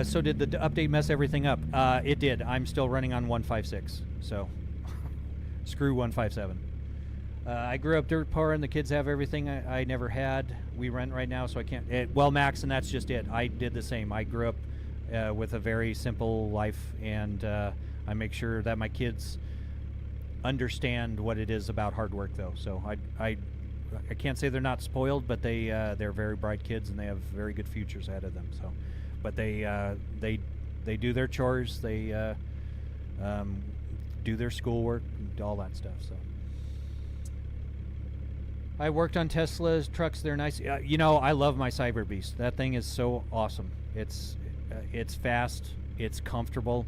So did the update mess everything up? It did. I'm still running on 156. So screw 157. I grew up dirt poor, and the kids have everything I never had. We rent right now, so I can't. Well, Max, and that's just it. I did the same. I grew up with a very simple life, and I make sure that my kids understand what it is about hard work, though. So I can't say they're not spoiled, but they're very bright kids, and they have very good futures ahead of them. So, but they do their chores, they do their schoolwork, and all that stuff. So. I worked on Tesla's trucks. They're nice. You know, I love my Cyber Beast. That thing is so awesome. It's fast. It's comfortable.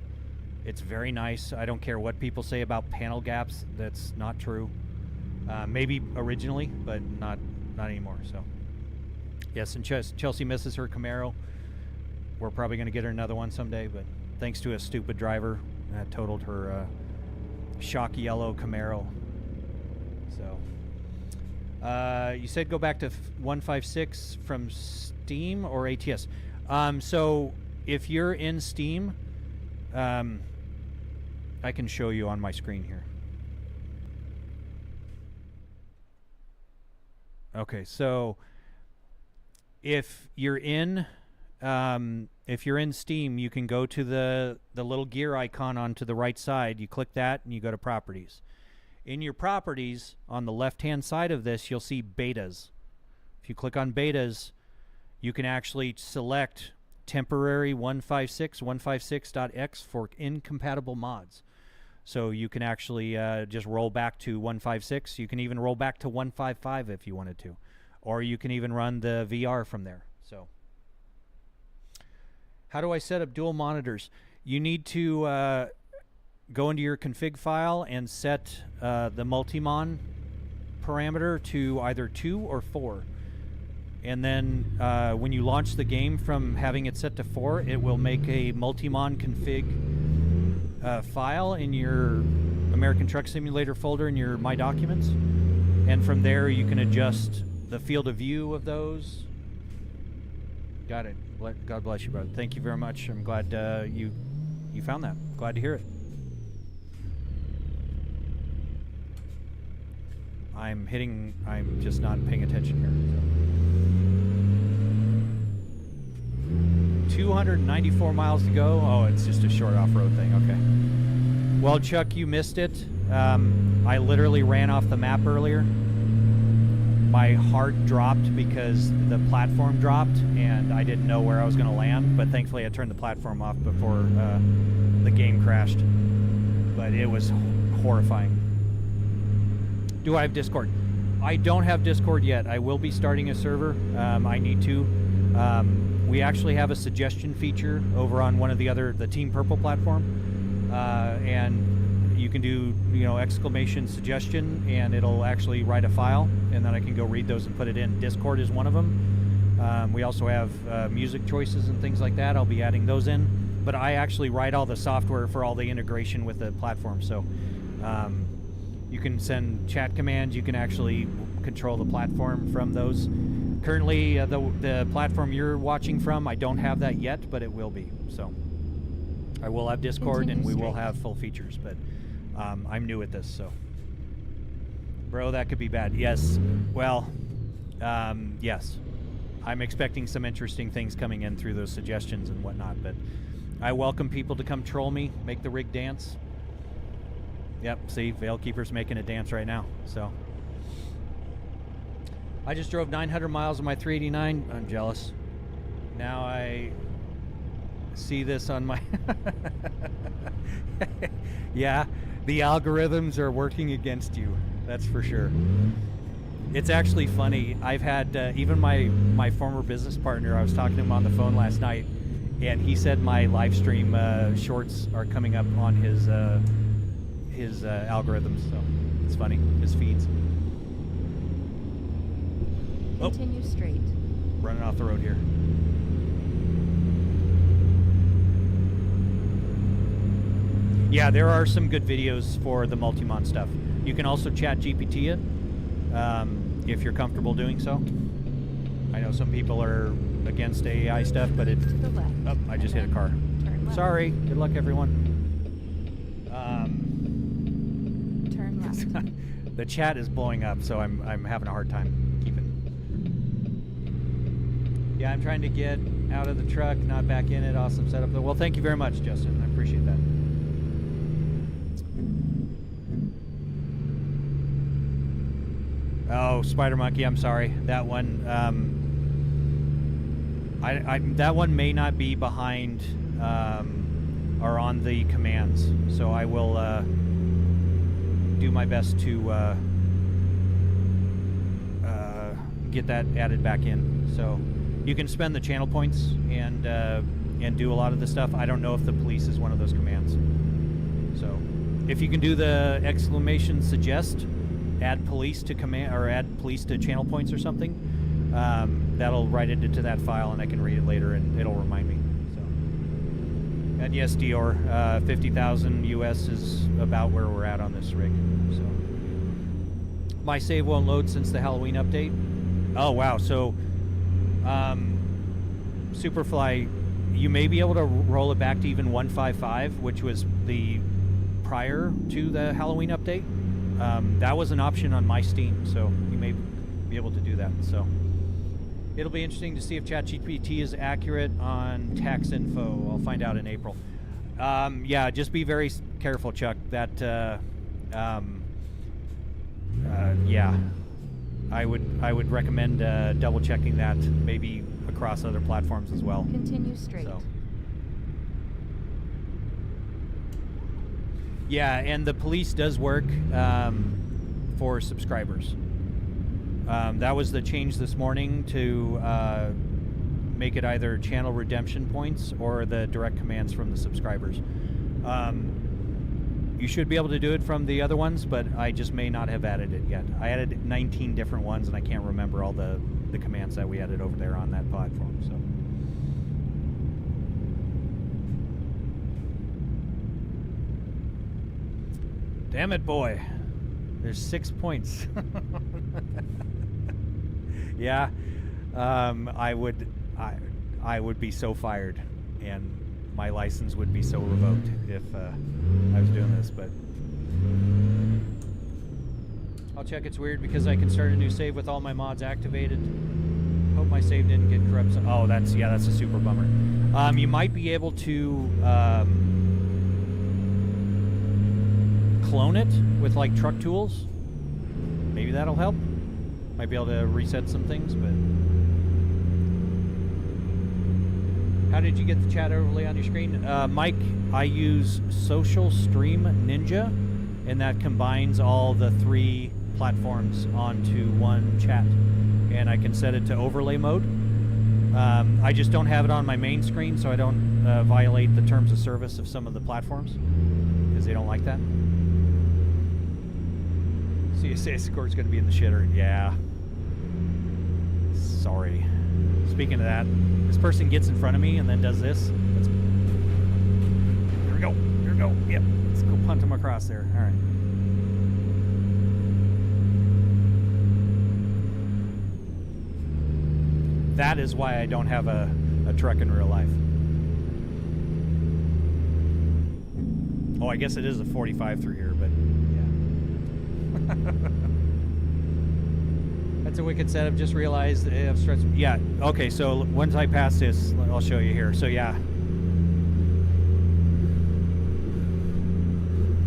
It's very nice. I don't care what people say about panel gaps. That's not true. Maybe originally, but not anymore. So, yes, and Chelsea misses her Camaro. We're probably going to get her another one someday, but thanks to a stupid driver that totaled her shock yellow Camaro. So. You said go back to 156 from Steam or ATS. So if you're in Steam, I can show you on my screen here. Okay, so if you're in Steam, you can go to the little gear icon on to the right side. You click that and you go to properties. In your properties, on the left-hand side of this, you'll see betas. If you click on betas, you can actually select temporary 156, 156.x for incompatible mods. So you can actually just roll back to 156. You can even roll back to 155 if you wanted to. Or you can even run the VR from there. So, how do I set up dual monitors? You need to go into your config file and set the multimon parameter to either 2 or 4. And then when you launch the game from having it set to 4, it will make a multimon config file in your American Truck Simulator folder in your My Documents. And from there you can adjust the field of view of those. Got it. God bless you, brother. Thank you very much. I'm glad you found that. Glad to hear it. I'm just not paying attention here. 294 miles to go. Oh, it's just a short off-road thing. Okay. Well, Chuck, you missed it. I literally ran off the map earlier. My heart dropped because the platform dropped, and I didn't know where I was going to land. But thankfully, I turned the platform off before the game crashed. But it was horrifying. Do I have Discord? I don't have Discord yet. I will be starting a server. I need to. We actually have a suggestion feature over on one of the Team Purple platform, and you can do exclamation suggestion, and it'll actually write a file, and then I can go read those and put it in. Discord is one of them. We also have music choices and things like that. I'll be adding those in, but I actually write all the software for all the integration with the platform. So. You can send chat commands. You can actually control the platform from those. Currently, the platform you're watching from, I don't have that yet, but it will be. So I will have Discord, and we will have full features, but I'm new at this, so. Bro, that could be bad. Yes. Well, yes. I'm expecting some interesting things coming in through those suggestions and whatnot, but I welcome people to come troll me, make the rig dance. Yep, see, Veilkeeper's making a dance right now, so. I just drove 900 miles on my 389. I'm jealous. Now I see this on my... Yeah, the algorithms are working against you. That's for sure. It's actually funny. I've had even my former business partner. I was talking to him on the phone last night, and he said my live stream shorts are coming up on his algorithms. So it's funny, his feeds. Continue straight. Running off the road here. Yeah, there are some good videos for the Multimon stuff. You can also chat GPT it if you're comfortable doing so. I know some people are against AI stuff, but it... To the left. Oh, I just hit a car. Turn left. Sorry. Good luck, everyone. Turn left. The chat is blowing up, so I'm having a hard time keeping... Yeah, I'm trying to get out of the truck, not back in it. Awesome setup. Well, thank you very much, Justin. I appreciate that. Oh, Spider Monkey, I'm sorry. That one, that one may not be behind or on the commands, so I will do my best to get that added back in. So you can spend the channel points and do a lot of the stuff. I don't know if the police is one of those commands. So if you can do the exclamation suggest, add police to command or add police to channel points or something, that'll write it into that file and I can read it later and it'll remind me. So, and yes, Dior, 50,000 US is about where we're at on this rig. So my save won't load since the Halloween update. Oh wow, so Superfly, you may be able to roll it back to even 155, which was the prior to the Halloween update. That was an option on my Steam, so you may be able to do that. So it'll be interesting to see if ChatGPT is accurate on tax info. I'll find out in April. Yeah, just be very careful, Chuck. That yeah, I would recommend double checking that, maybe across other platforms as well. Continue straight. So. Yeah, and the police does work for subscribers. That was the change this morning to make it either channel redemption points or the direct commands from the subscribers. You should be able to do it from the other ones, but I just may not have added it yet. I added 19 different ones, and I can't remember all the commands that we added over there on that platform. So. Damn it, boy. There's 6 points. Yeah. I would be so fired, and my license would be so revoked if I was doing this, but I'll check. It's weird because I can start a new save with all my mods activated. Hope my save didn't get corrupted. Oh, that's a super bummer. You might be able to clone it with like truck tools. Maybe that'll help. Might be able to reset some things, but how did you get the chat overlay on your screen? Mike, I use Social Stream Ninja, and that combines all the 3 platforms onto one chat, and I can set it to overlay mode. I just don't have it on my main screen, so I don't violate the terms of service of some of the platforms, because they don't like that. CSA score is going to be in the shitter. Yeah. Sorry. Speaking of that, this person gets in front of me and then does this. Here we go. Here we go. Yep. Let's go punt him across there. All right. That is why I don't have a truck in real life. Oh, I guess it is a 45 through here, but yeah. That's a wicked setup. Just realized I've stretched. Yeah. Okay. So once I pass this, I'll show you here. So yeah,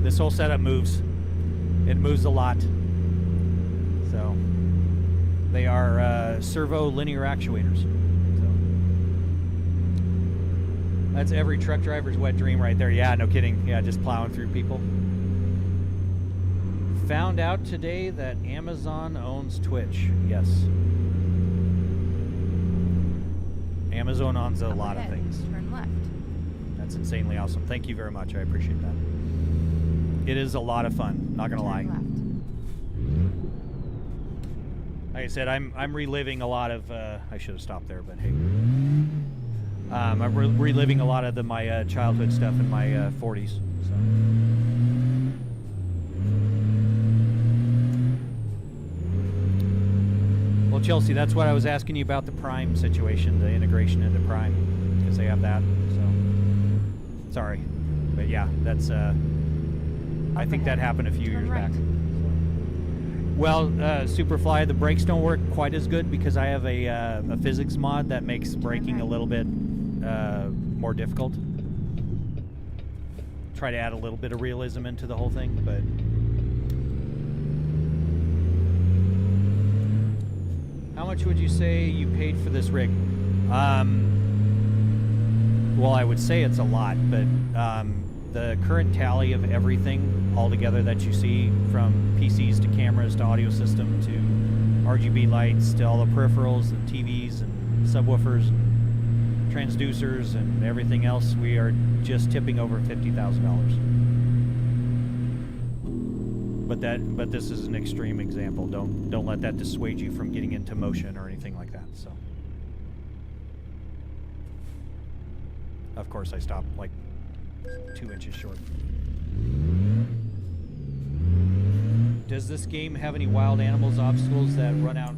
this whole setup moves. It moves a lot. So they are servo linear actuators. So that's every truck driver's wet dream right there. Yeah. No kidding. Yeah. Just plowing through people. Found out today that Amazon owns Twitch. Yes. Amazon owns a Up lot of ahead, things. Turn left. That's insanely awesome. Thank you very much. I appreciate that. It is a lot of fun, not gonna lie. Turn left. Like I said, I'm reliving a lot of. I should have stopped there, but hey, I'm reliving a lot of my childhood stuff in my 40s. So. Well, Chelsea, that's what I was asking you about the Prime situation, the integration into Prime, because they have that. So, sorry, but yeah, that's. I think that happened a few years back. Well, Superfly, the brakes don't work quite as good because I have a physics mod that makes braking a little bit more difficult. Try to add a little bit of realism into the whole thing, but how much would you say you paid for this rig? Well, I would say it's a lot, but the current tally of everything altogether that you see, from PCs to cameras to audio system to RGB lights to all the peripherals and TVs and subwoofers and transducers and everything else, we are just tipping over $50,000. But this is an extreme example. Don't let that dissuade you from getting into motion or anything like that. So, of course, I stopped like 2 inches short. Does this game have any wild animals obstacles that run out?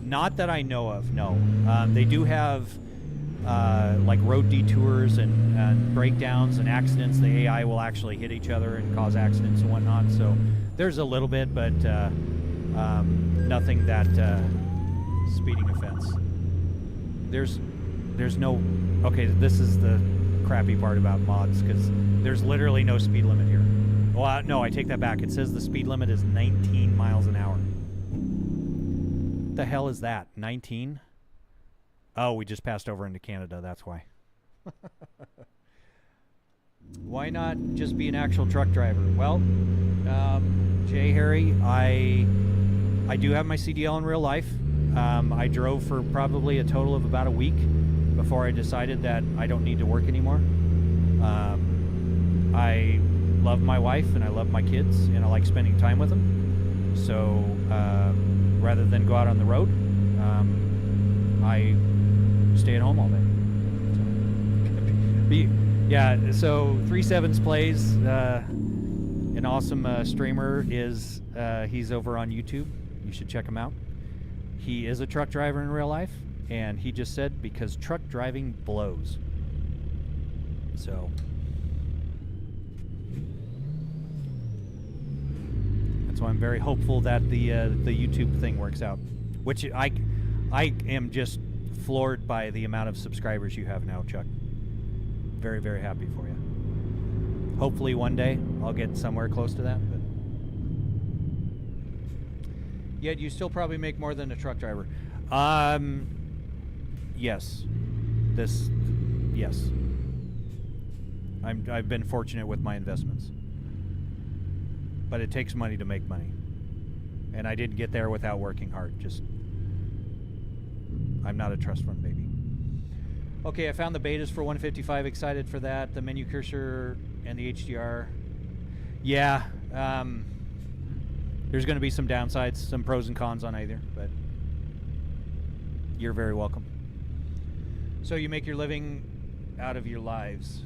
Not that I know of, no. They do have like road detours and breakdowns and accidents. The AI will actually hit each other and cause accidents and whatnot. So there's a little bit, but nothing that speeding offense. There's no. Okay, this is the crappy part about mods, because there's literally no speed limit here. Well, no, I take that back. It says the speed limit is 19 miles an hour. What the hell is that? 19? Oh, we just passed over into Canada. That's why. Why not just be an actual truck driver? Well, Jay Harry, I do have my CDL in real life. I drove for probably a total of about a week before I decided that I don't need to work anymore. I love my wife and I love my kids and I like spending time with them. So rather than go out on the road, I stay at home all day. Yeah, so 37s plays, an awesome streamer is, he's over on YouTube. You should check him out. He is a truck driver in real life, and he just said, because truck driving blows. So that's why I'm very hopeful that the YouTube thing works out. Which I am just floored by the amount of subscribers you have now, Chuck. Very, very happy for you. Hopefully one day I'll get somewhere close to that. But yet you still probably make more than a truck driver. Yes. Yes. I've been fortunate with my investments. But it takes money to make money. And I didn't get there without working hard. I'm not a trust fund baby. Okay, I found the betas for 155. Excited for that. The menu cursor and the HDR. Yeah. There's going to be some downsides, some pros and cons on either, but you're very welcome. So you make your living out of your lives.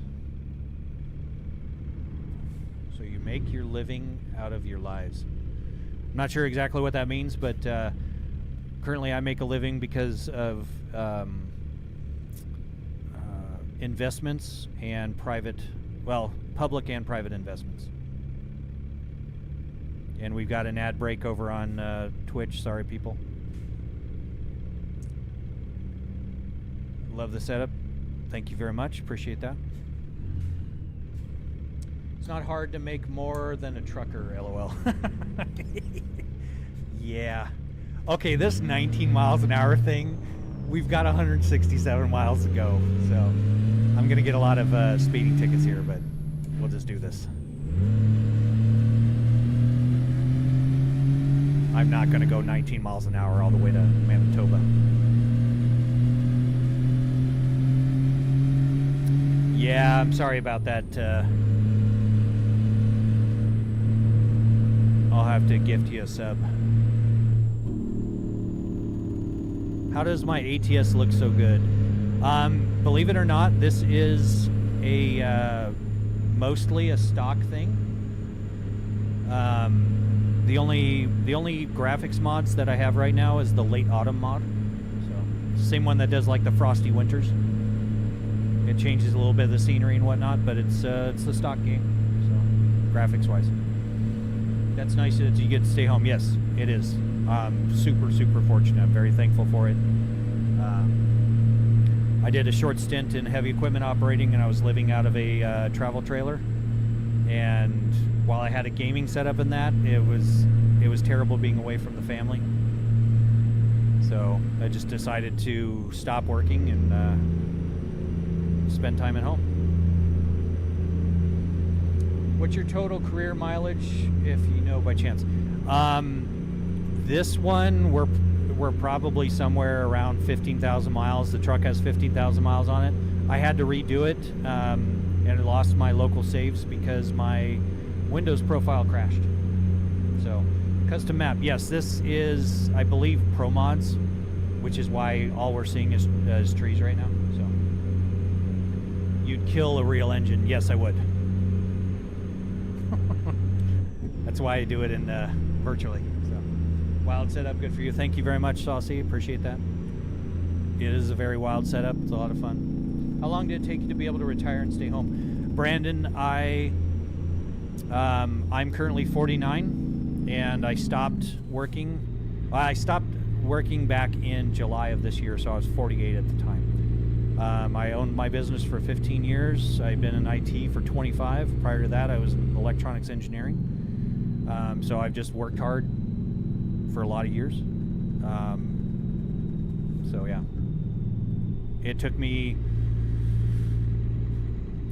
So you make your living out of your lives. I'm not sure exactly what that means, but currently I make a living because of investments and public and private investments. And we've got an ad break over on Twitch. Sorry, people. Love the setup. Thank you very much. Appreciate that. It's not hard to make more than a trucker, LOL. Yeah. Okay, this 19 miles an hour thing, we've got 167 miles to go. So I'm going to get a lot of speeding tickets here, but we'll just do this. I'm not going to go 19 miles an hour all the way to Manitoba. Yeah, I'm sorry about that. I'll have to gift you a sub. How does my ATS look so good? Believe it or not, this is a mostly a stock thing. The only graphics mods that I have right now is the late autumn mod. So same one that does like the frosty winters. It changes a little bit of the scenery and whatnot, but it's the stock game. So graphics wise, that's nice that you get to stay home. Yes, it is. Super fortunate. I'm very thankful for it. I did a short stint in heavy equipment operating, and I was living out of a travel trailer. And while I had a gaming setup in that, it was terrible being away from the family. So I just decided to stop working and spend time at home. What's your total career mileage, if you know by chance? This one, we're probably somewhere around 15,000 miles. The truck has 15,000 miles on it. I had to redo it, and I lost my local saves because my Windows profile crashed. So, custom map. Yes, this is, I believe, Pro Mods, which is why all we're seeing is trees right now. So, you'd kill a real engine. Yes, I would. That's why I do it in virtually. So, wild setup, good for you. Thank you very much, Saucy. Appreciate that. It is a very wild setup. It's a lot of fun. How long did it take you to be able to retire and stay home? Brandon, I'm currently 49, and I stopped working. I stopped working back in July of this year, so I was 48 at the time. I owned my business for 15 years. I've been in IT for 25. Prior to that, I was in electronics engineering. So I've just worked hard for a lot of years. So yeah, it took me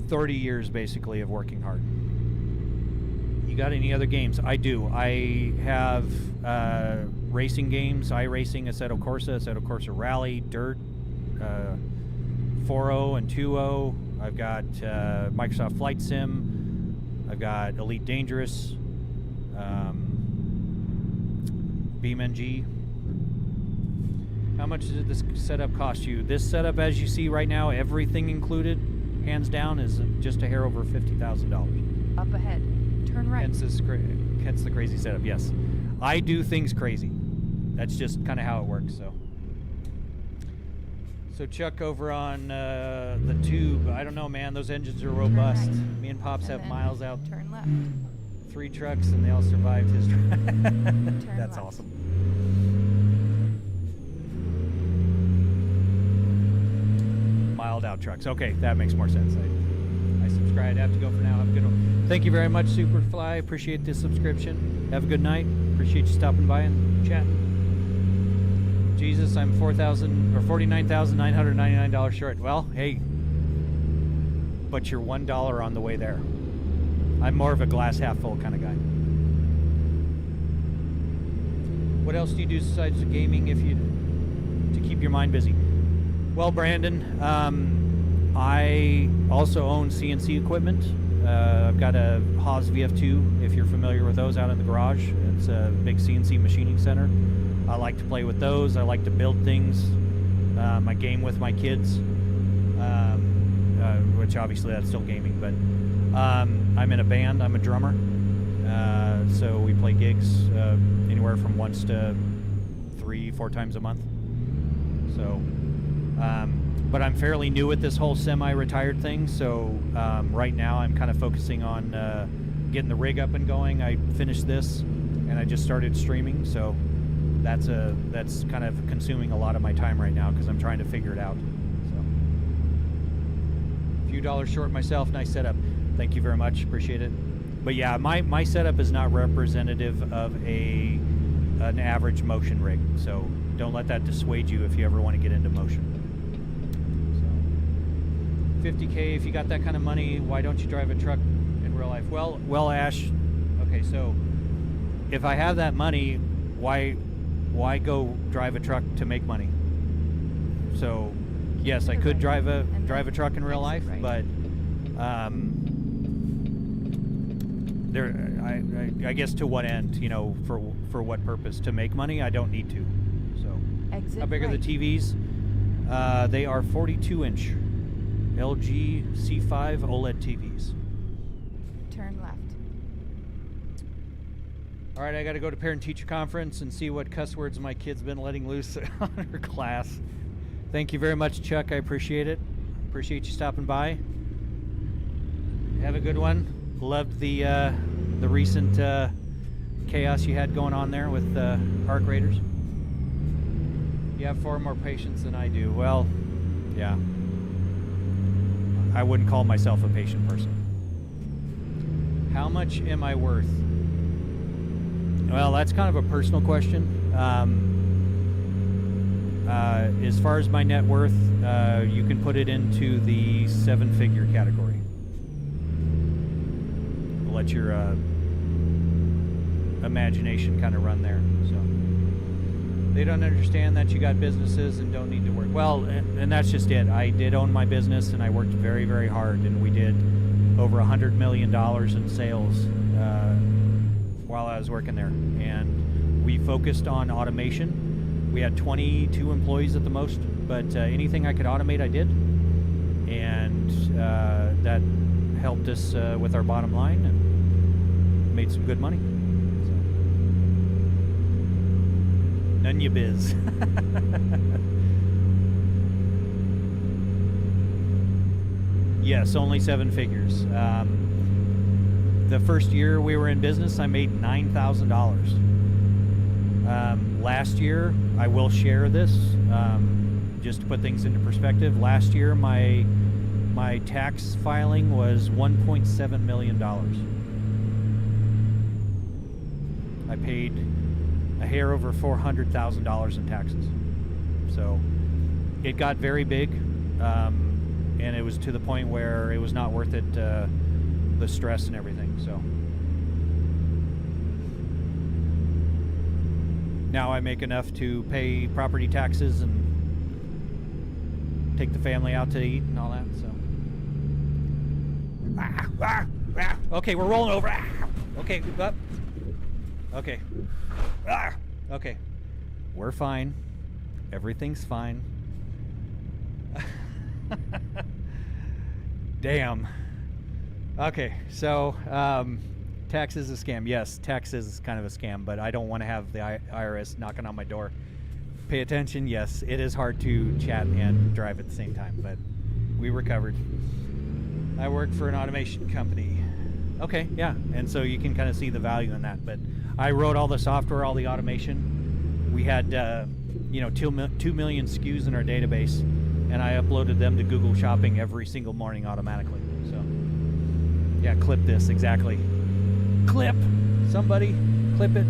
30 years basically of working hard. You got any other games? I do. I have racing games, iRacing, Assetto Corsa, Assetto Corsa Rally, Dirt, 4.0 and 2.0. I've got Microsoft Flight Sim. I've got Elite Dangerous, BeamNG. How much did this setup cost you? This setup, as you see right now, everything included, hands down, is just a hair over $50,000. Up ahead. Turn right. Hence the crazy setup. Yes, I do things crazy. That's just kind of how it works. So Chuck over on the tube. I don't know, man. Those engines are robust. Right. Me and Pops have miles out. Turn left. 3 trucks, and they all survived his truck. That's left. awesome. Mild out trucks. Okay, that makes more sense. I subscribed. I have to go for now. Have a good one. Thank you very much, Superfly. Appreciate the subscription. Have a good night. Appreciate you stopping by and chatting. Jesus, I'm $49,999 short. Well, hey, but you're $1 on the way there. I'm more of a glass half full kind of guy. What else do you do besides gaming to keep your mind busy? Well, Brandon, I also own CNC equipment. I've got a Haas VF2, if you're familiar with those, out in the garage. It's a big CNC machining center. I like to play with those. I like to build things. I game with my kids, which obviously that's still gaming, but I'm in a band. I'm a drummer. So we play gigs anywhere from once to 3-4 times a month. So, but I'm fairly new at this whole semi-retired thing. So right now I'm kind of focusing on getting the rig up and going. I finished this, and I just started streaming. So that's kind of consuming a lot of my time right now because I'm trying to figure it out. So, a few dollars short myself. Nice setup. Thank you very much. Appreciate it. But yeah, my setup is not representative of an average motion rig. So don't let that dissuade you if you ever want to get into motion. So 50K, if you got that kind of money, why don't you drive a truck in real life? Well, Ash, okay, so if I have that money, why go drive a truck to make money? So, yes, I could drive a truck in real life, but I guess to what end? You know, for what purpose? To make money? I don't need to. So, Exit how big are the right. TVs? They are 42-inch LG C5 OLED TVs. Turn left. All right, I got to go to parent-teacher conference and see what cuss words my kid's been letting loose on her class. Thank you very much, Chuck. I appreciate it. Appreciate you stopping by. Have a good one. Loved the recent chaos you had going on there with Arc Raiders. You have far more patience than I do. Well, yeah. I wouldn't call myself a patient person. How much am I worth? Well, that's kind of a personal question. As far as my net worth, you can put it into the 7-figure category. I'll let your imagination kind of run there. So they don't understand that you got businesses and don't need to work. Well, and that's just it. I did own my business, and I worked very, very hard, and we did over $100 million in sales while I was working there. And we focused on automation. We had 22 employees at the most, but anything I could automate, I did. And that helped us with our bottom line and made some good money. So, none ya biz. Yes, only 7 figures. The first year we were in business, I made $9,000. Last year, I will share this, just to put things into perspective. Last year, my tax filing was $1.7 million. I paid a hair over $400,000 in taxes. So it got very big, and it was to the point where it was not worth it, the stress and everything. So now I make enough to pay property taxes and take the family out to eat and all that. So okay, we're rolling over. Okay, up. Okay. Okay. We're fine. Everything's fine. Damn. Okay, so tax is a scam. Yes, tax is kind of a scam, but I don't want to have the IRS knocking on my door. Pay attention. Yes, it is hard to chat and drive at the same time, but we recovered. I work for an automation company. Okay, yeah, and so you can kind of see the value in that. But I wrote all the software, all the automation. We had, 2 million SKUs in our database, and I uploaded them to Google Shopping every single morning automatically. So, yeah, clip this, exactly. Clip! Somebody, clip it.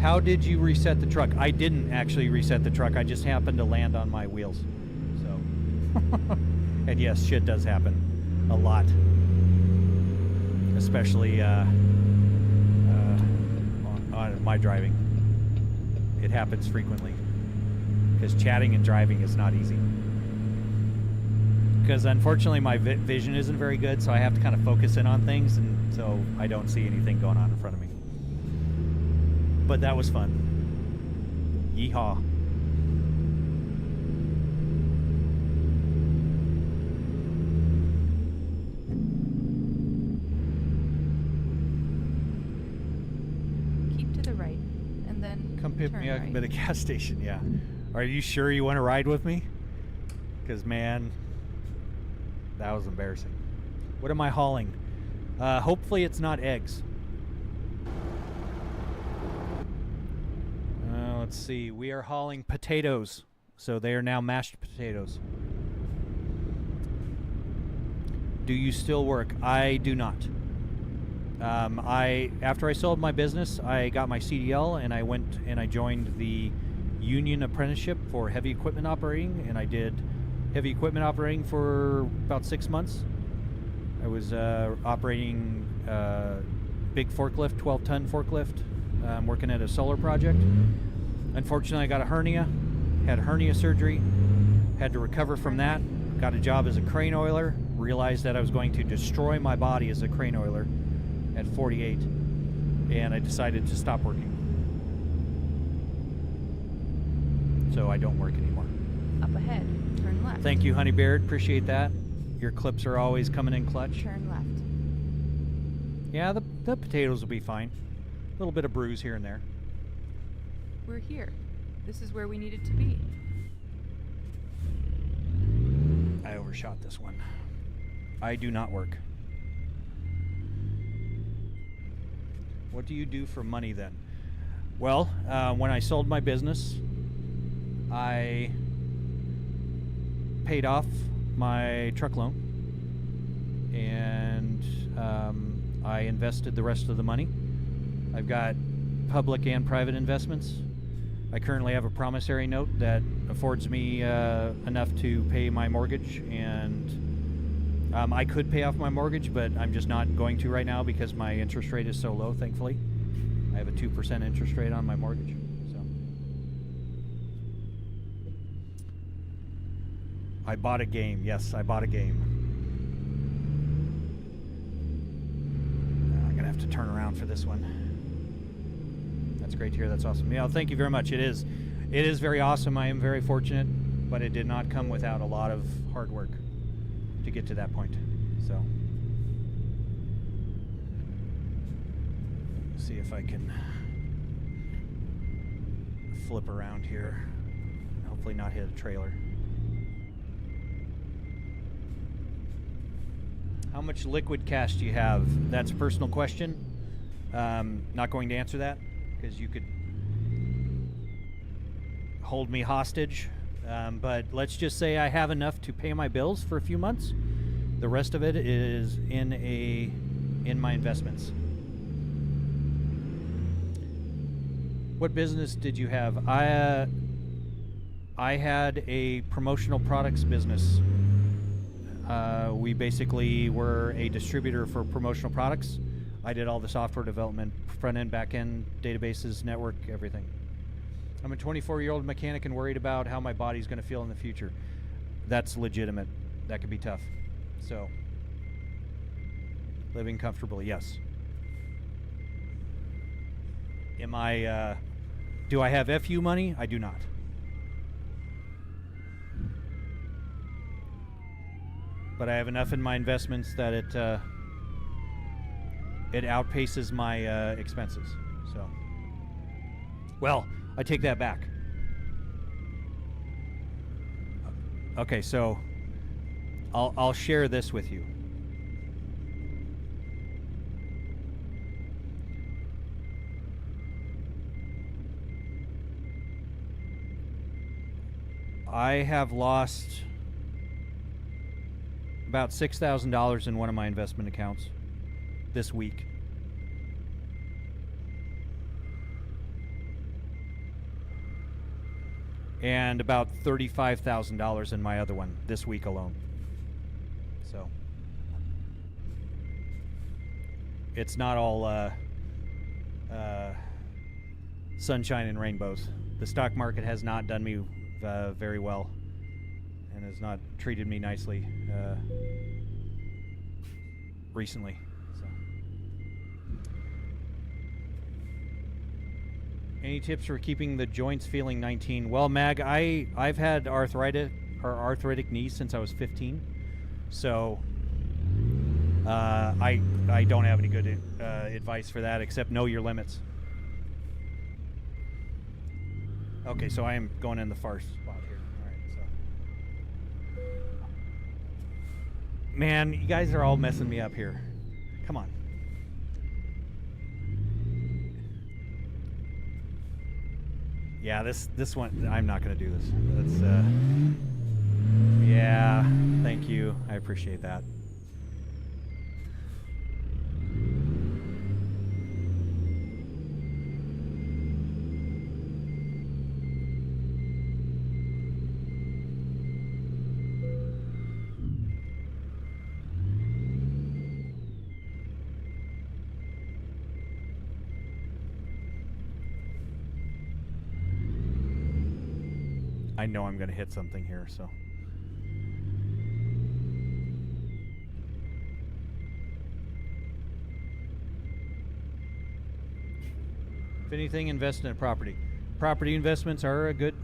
How did you reset the truck? I didn't actually reset the truck. I just happened to land on my wheels. So, and yes, shit does happen a lot. Especially on my driving. It happens frequently. Because chatting and driving is not easy. Because unfortunately my vision isn't very good, so I have to kind of focus in on things, and so I don't see anything going on in front of me. But that was fun. Yeehaw. Keep to the right, and then Come pick turn me up right. at a gas station, yeah. Are you sure you want to ride with me? Because, man, that was embarrassing. What am I hauling? Hopefully it's not eggs. Let's see. We are hauling potatoes. So they are now mashed potatoes. Do you still work? I do not. After I sold my business, I got my CDL and I went and I joined the union apprenticeship for heavy equipment operating, and I did heavy equipment operating for about 6 months. I was operating big forklift, 12-ton forklift. I'm working at a solar project. Unfortunately, I got a hernia, had hernia surgery, had to recover from that. Got a job as a crane oiler, realized that I was going to destroy my body as a crane oiler at 48, and I decided to stop working. So I don't work anymore. Up ahead, turn left. Thank you, Honey Beard. Appreciate that. Your clips are always coming in clutch. Turn left. Yeah, the potatoes will be fine. A little bit of bruise here and there. We're here. This is where we needed to be. I overshot this one. I do not work. What do you do for money then? Well, when I sold my business, I paid off my truck loan, and I invested the rest of the money. I've got public and private investments. I currently have a promissory note that affords me enough to pay my mortgage, and I could pay off my mortgage, but I'm just not going to right now because my interest rate is so low, thankfully. I have a 2% interest rate on my mortgage. So I bought a game. Yes, I bought a game. I'm gonna have to turn around for this one. That's great to hear. That's awesome. Yeah, thank you very much. It is very awesome. I am very fortunate, but it did not come without a lot of hard work to get to that point. So see if I can flip around here. Hopefully not hit a trailer. How much liquid cash do you have? That's a personal question. Not going to answer that because you could hold me hostage. But let's just say I have enough to pay my bills for a few months. The rest of it is in my investments. What business did you have? I had a promotional products business. We basically were a distributor for promotional products. I did all the software development, front end, back end, databases, network, everything. I'm a 24-year-old mechanic and worried about how my body's going to feel in the future. That's legitimate. That could be tough. So, living comfortably, yes. Am I, do I have FU money? I do not. But I have enough in my investments that it outpaces my expenses. So, well, I take that back. Okay, so I'll share this with you. I have lost about $6,000 in one of my investment accounts this week. And about $35,000 in my other one this week alone. So it's not all sunshine and rainbows. The stock market has not done me very well and has not treated me nicely recently. So. Any tips for keeping the joints feeling 19? Well, Mag, I've had arthritic knees since I was 15, so I don't have any good advice for that except know your limits. Okay, so I am going in the far spot here. All right, so. Man, you guys are all messing me up here. Come on. Yeah, this one, I'm not going to do this. That's, yeah, thank you. I appreciate that. I know I'm going to hit something here, so. If anything, invest in a property. Property investments are a good...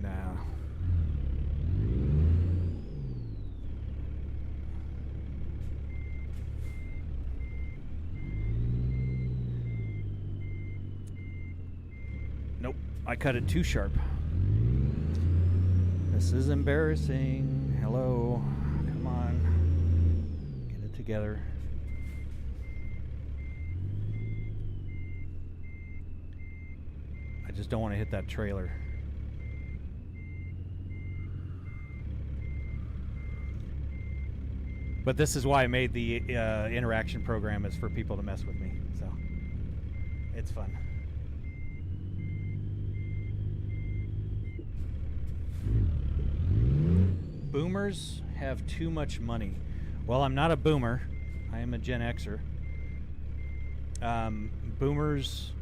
No. Nope, I cut it too sharp. This is embarrassing. Hello. Come on. Get it together. I just don't want to hit that trailer. But this is why I made the interaction program, is for people to mess with me. So it's fun. Boomers have too much money. Well, I'm not a boomer. I am a Gen Xer. Boomers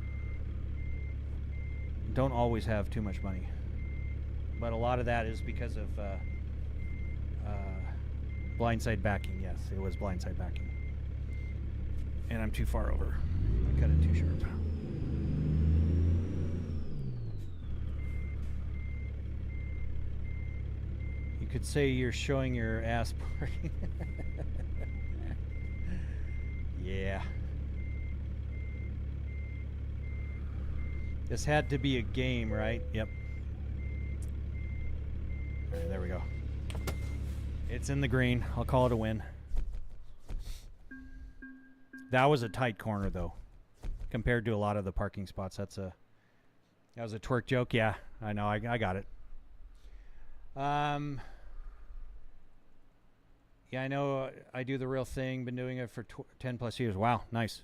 don't always have too much money, but a lot of that is because of blindside backing. Yes, it was blindside backing, and I'm too far over. I cut it too sharp. You could say you're showing your ass party. Yeah. This had to be a game, right? Yep. All right, there we go. It's in the green. I'll call it a win. That was a tight corner, though, compared to a lot of the parking spots. That was a twerk joke. Yeah, I know. I got it. Yeah, I know. I do the real thing. Been doing it for 10 plus years. Wow, nice.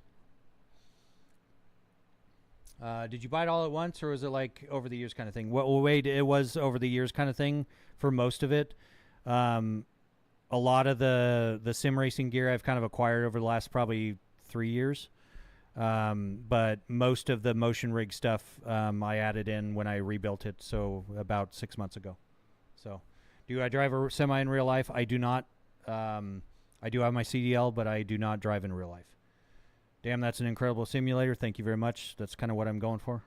Did you buy it all at once, or was it like over the years kind of thing? Well, wait, it was over the years kind of thing for most of it. A lot of the sim racing gear I've kind of acquired over the last probably 3 years. But most of the motion rig stuff I added in when I rebuilt it, so about 6 months ago. So, do I drive a semi in real life? I do not. I do have my CDL, but I do not drive in real life. Damn, that's an incredible simulator. Thank you very much. That's kind of what I'm going for.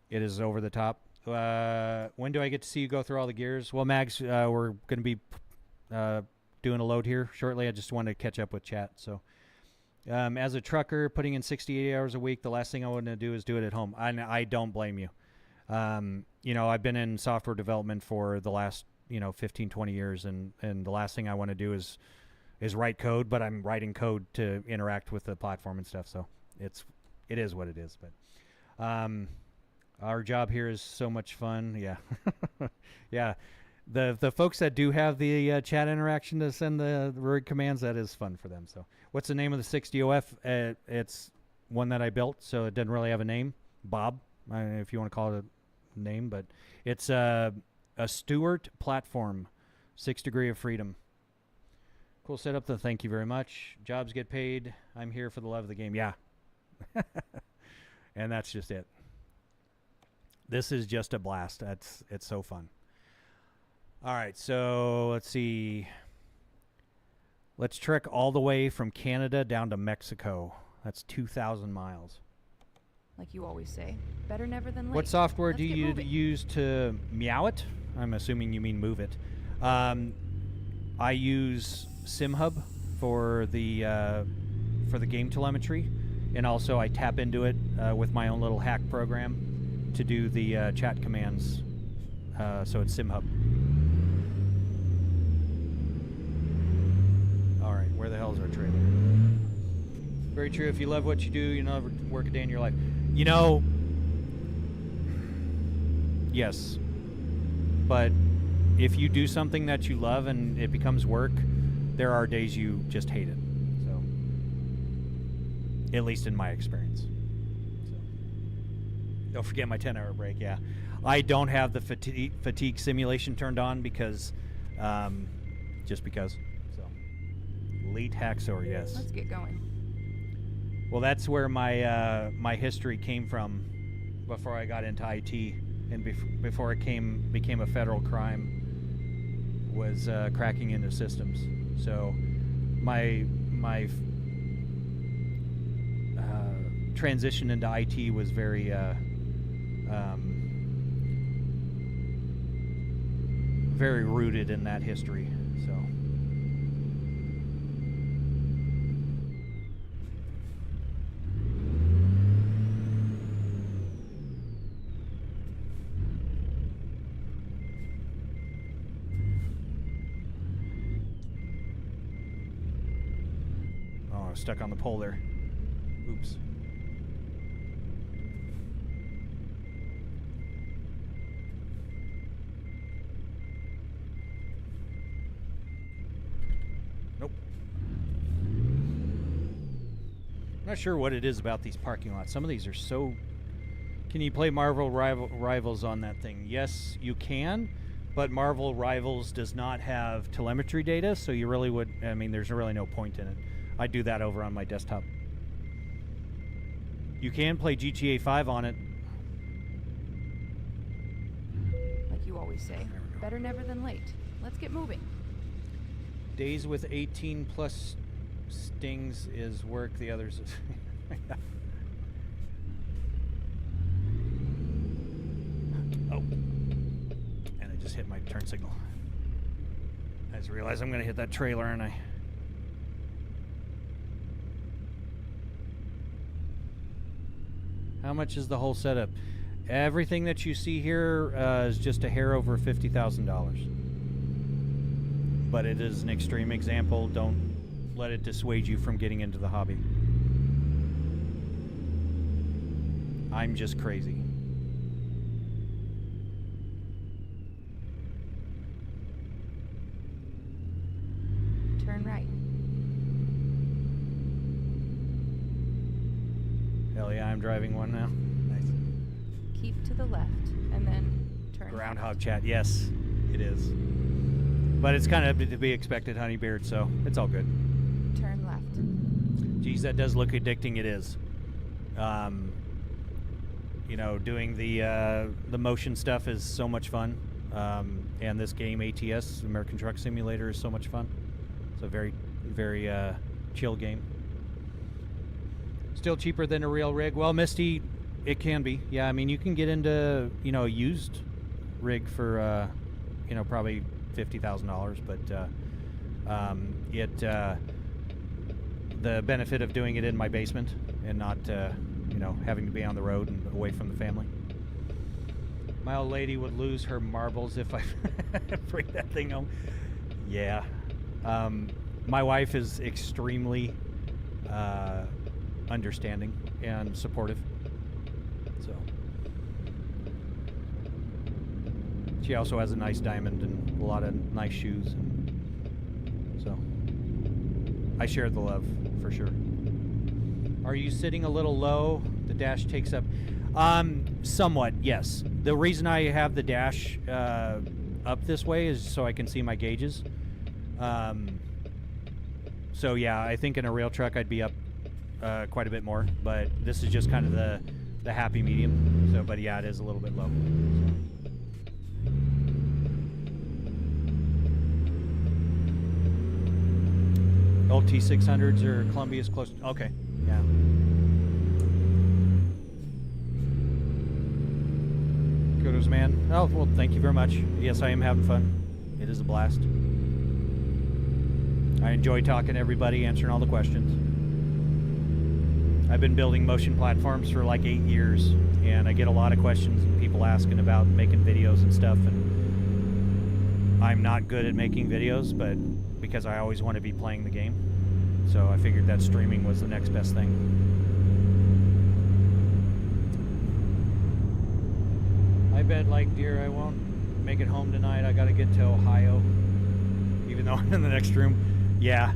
It is over the top. When do I get to see you go through all the gears? Well, Mags, we're going to be doing a load here shortly. I just wanted to catch up with chat. So, as a trucker, putting in 68 hours a week, the last thing I want to do is do it at home. I don't blame you. You know, I've been in software development for the last, 15, 20 years, and the last thing I want to do is write code, but I'm writing code to interact with the platform and stuff. So it is what it is. But our job here is so much fun. Yeah. Yeah. The folks that do have the chat interaction to send the rig commands, that is fun for them. So what's the name of the 60OF? It's one that I built, so it doesn't really have a name. Bob, if you want to call it a name, but it's a Stewart platform, 6 degree of freedom. Cool setup, though. Thank you very much. Jobs get paid. I'm here for the love of the game. Yeah. And that's just it. This is just a blast. It's so fun. All right, so let's see. Let's trek all the way from Canada down to Mexico. That's 2,000 miles. Like you always say, better never than late. What software Let's do get you moving. use to meow it? I'm assuming you mean move it. I use SimHub for the game telemetry, and also I tap into it with my own little hack program to do the chat commands. So it's SimHub. All right, where the hell is our trailer? Very true. If you love what you do, you'll never work a day in your life. Yes. But if you do something that you love and it becomes work, there are days you just hate it. So, at least in my experience. So, don't forget my 10-hour break. Yeah, I don't have the fatigue simulation turned on because, just because. So, Elite Hacksaw, yes. Let's get going. Well, that's where my my history came from before I got into IT. and before it became a federal crime, was cracking into systems. So my transition into IT was very very rooted in that history. So oh, I was stuck on the pole there. Oops. Nope. I'm not sure what it is about these parking lots. Some of these are so... Can you play Marvel Rivals on that thing? Yes, you can, but Marvel Rivals does not have telemetry data, so you really would... I mean, there's really no point in it. I do that over on my desktop. You can play GTA 5 on it. Like you always say, better never than late. Let's get moving. Days with 18 plus stings is work, the others is... Oh. And I just hit my turn signal. I just realized I'm going to hit that trailer, aren't I? How much is the whole setup? Everything that you see here is just a hair over $50,000. But it is an extreme example. Don't let it dissuade you from getting into the hobby. I'm just crazy. Turn right. Hell yeah, I'm driving one now. Nice. Keep to the left, and then turn Groundhog chat, yes, it is. But it's kind of to be expected, Honeybeard, so it's all good. Turn left. Geez, that does look addicting, it is. You know, doing the motion stuff is so much fun. And this game, ATS, American Truck Simulator, is so much fun. It's a very, very chill game. Still cheaper than a real rig. Well, Misty, it can be. Yeah, I mean, you can get into, you know, a used rig for, you know, probably $50,000, but the benefit of doing it in my basement and not, you know, having to be on the road and away from the family. My old lady would lose her marbles if I bring that thing home. Yeah. My wife is extremely understanding and supportive. So she also has a nice diamond and a lot of nice shoes, and so I share the love for sure. Are you sitting a little low? The dash takes up somewhat, yes. The reason I have the dash up this way is so I can see my gauges. So yeah, I think in a rail truck I'd be up quite a bit more, but this is just kind of the happy medium. So, but yeah, it is a little bit low. Old T600s or Columbia's close. Okay, yeah. Kudos, man. Oh, well, thank you very much. Yes, I am having fun. It is a blast. I enjoy talking to everybody, answering all the questions. I've been building motion platforms for like 8 years, and I get a lot of questions and people asking about making videos and stuff, and I'm not good at making videos, but because I always want to be playing the game, so I figured that streaming was the next best thing. I bet like dear I won't make it home tonight. I gotta get to Ohio, even though I'm in the next room. Yeah.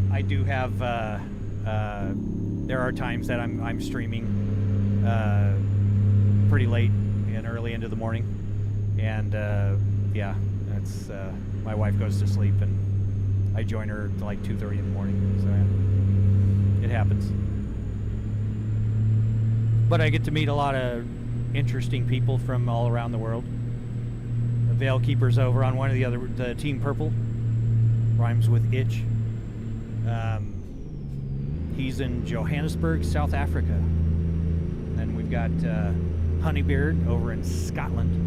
I do have there are times that I'm streaming pretty late and early into the morning, and yeah, that's my wife goes to sleep and I join her to like 2:30 in the morning, so yeah, it happens. But I get to meet a lot of interesting people from all around the world. The Veil Keeper's over on one of the Team Purple. Rhymes with itch. He's in Johannesburg, South Africa. Then we've got Honeybeard over in Scotland.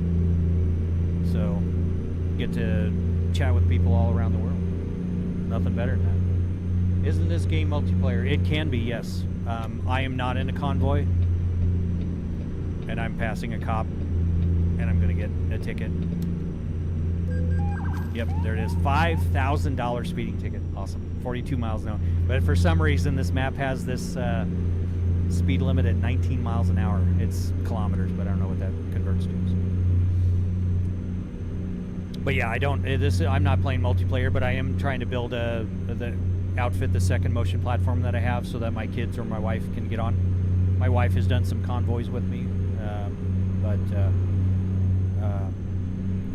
So get to chat with people all around the world. Nothing better than that. Isn't this game multiplayer? It can be, yes. I am not in a convoy, and I'm passing a cop, and I'm going to get a ticket. Yep, there it is. $5,000 speeding ticket. Awesome. 42 miles an hour. But for some reason, this map has this speed limit at 19 miles an hour. It's kilometers, but I don't know what that converts to. So. But yeah, I'm not playing multiplayer, but I am trying to build outfit the second motion platform that I have so that my kids or my wife can get on. My wife has done some convoys with me, but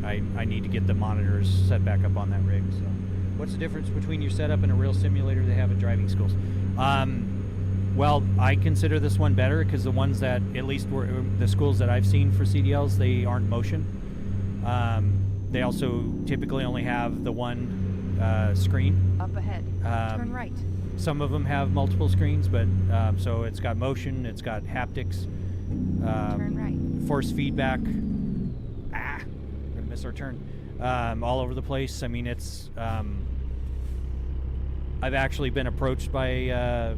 I need to get the monitors set back up on that rig. So, what's the difference between your setup and a real simulator they have at driving schools? Well, I consider this one better because the ones that, at least were the schools that I've seen for CDLs, they aren't motion. They also typically only have the one screen. Up ahead. Turn right. Some of them have multiple screens, but so it's got motion, it's got haptics, turn right. Force feedback. Gonna miss our turn. All over the place. I mean, it's. I've actually been approached by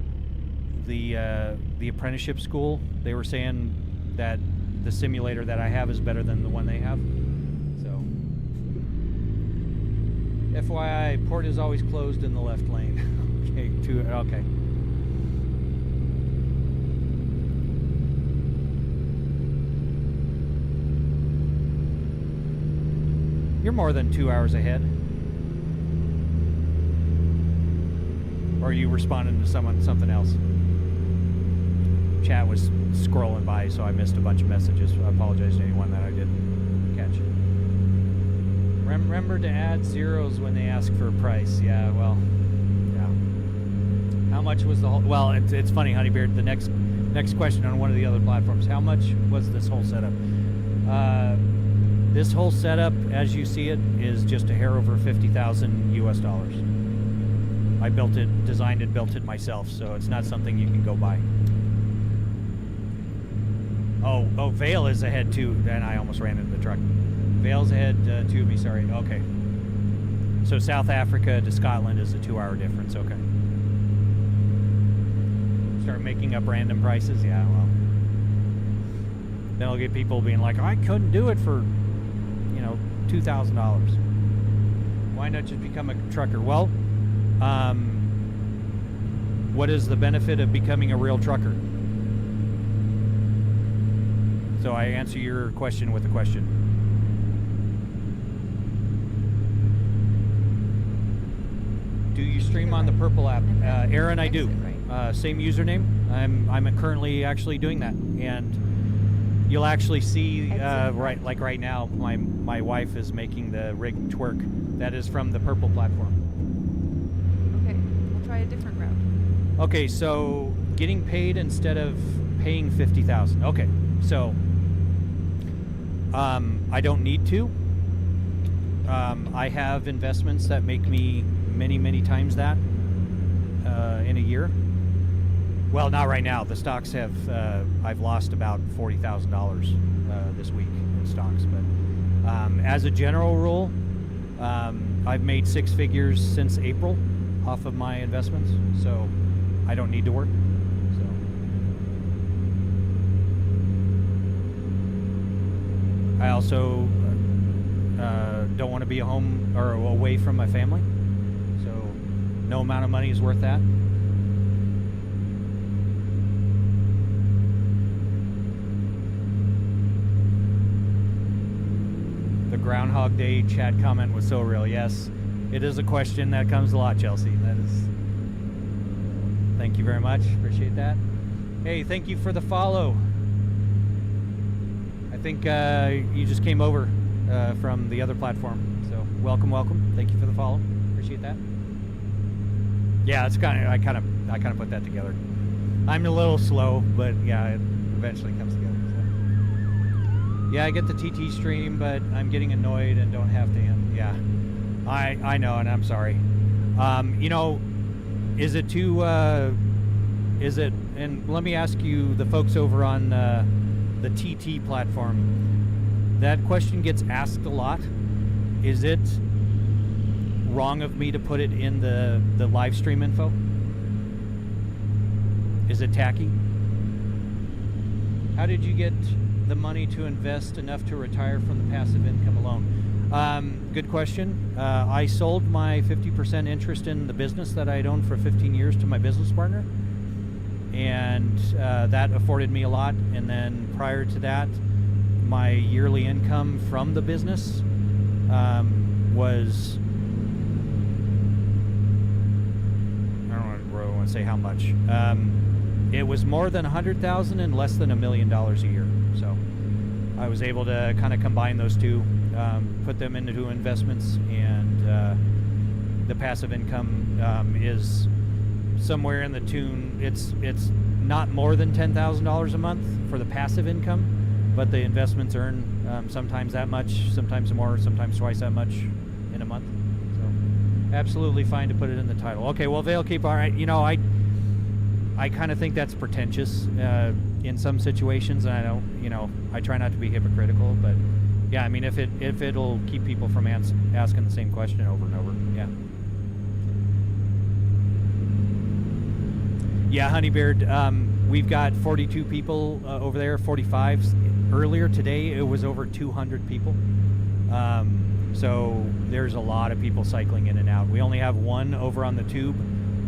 the apprenticeship school. They were saying that the simulator that I have is better than the one they have. So, FYI, port is always closed in the left lane. Okay. You're more than 2 hours ahead. Or are you responding to something else? Chat was scrolling by, so I missed a bunch of messages. I apologize to anyone that I didn't catch. Remember to add zeros when they ask for a price. Yeah, well, yeah. How much was the whole... Well, it's funny, Honeybeard. The next question on one of the other platforms. How much was this whole setup? This whole setup, as you see it, is just a hair over $50,000 US. I built it, designed it, built it myself, so it's not something you can go buy. Oh, Vale is ahead too, and I almost ran into the truck. Vale's ahead too of me, sorry. Okay. So South Africa to Scotland is a 2-hour difference, okay. Start making up random prices, yeah, well. Then I'll get people being like, I couldn't do it for, $2,000. Why not just become a trucker? Well, what is the benefit of becoming a real trucker? So I answer your question with a question. Do you stream on the Purple app? Aaron, I do. Same username. I'm currently actually doing that, and you'll actually see right now my wife is making the rig twerk. That is from the Purple platform. Okay, we'll try a different route. Okay, so getting paid instead of paying $50,000. Okay, so I don't need to. I have investments that make me many times that in a year. Well, not right now. The stocks have I've lost about $40,000 this week in stocks, but as a general rule, I've made 6 figures since April off of my investments, so I don't need to work. So I also don't want to be home or away from my family, so no amount of money is worth that. The Groundhog Day chat comment was so real. Yes, it is a question that comes a lot, Chelsea. That is. Thank you very much. Appreciate that. Hey, thank you for the follow. I think you just came over from the other platform, so welcome. Thank you for the follow. Appreciate that. Yeah, it's I kind of put that together. I'm a little slow, but yeah, eventually comes together. So. Yeah, I get the TT stream, but I'm getting annoyed and don't have to end. Yeah, I know, and I'm sorry. You know, is it too? Is it? And let me ask you, the folks over on the TT platform. That question gets asked a lot. Is it wrong of me to put it in the live stream info? Is it tacky? How did you get the money to invest enough to retire from the passive income alone? Good question. I sold my 50% interest in the business that I'd owned for 15 years to my business partner, and that afforded me a lot. And then prior to that, my yearly income from the business was, I don't really want to say how much. It was more than $100,000 and less than $1 million a year. So I was able to kind of combine those two, put them into investments, and the passive income is somewhere in the tune. It's not more than $10,000 a month for the passive income, but the investments earn sometimes that much, sometimes more, sometimes twice that much in a month. So absolutely fine to put it in the title. Okay, well, Veilkeep, all right, you know, I kind of think that's pretentious in some situations, and I don't, you know, I try not to be hypocritical, but yeah, I mean, if it'll keep people from asking the same question over and over, yeah. Yeah, Honeybeard, we've got 42 people over there, 45. Earlier today, it was over 200 people. So there's a lot of people cycling in and out. We only have one over on the tube.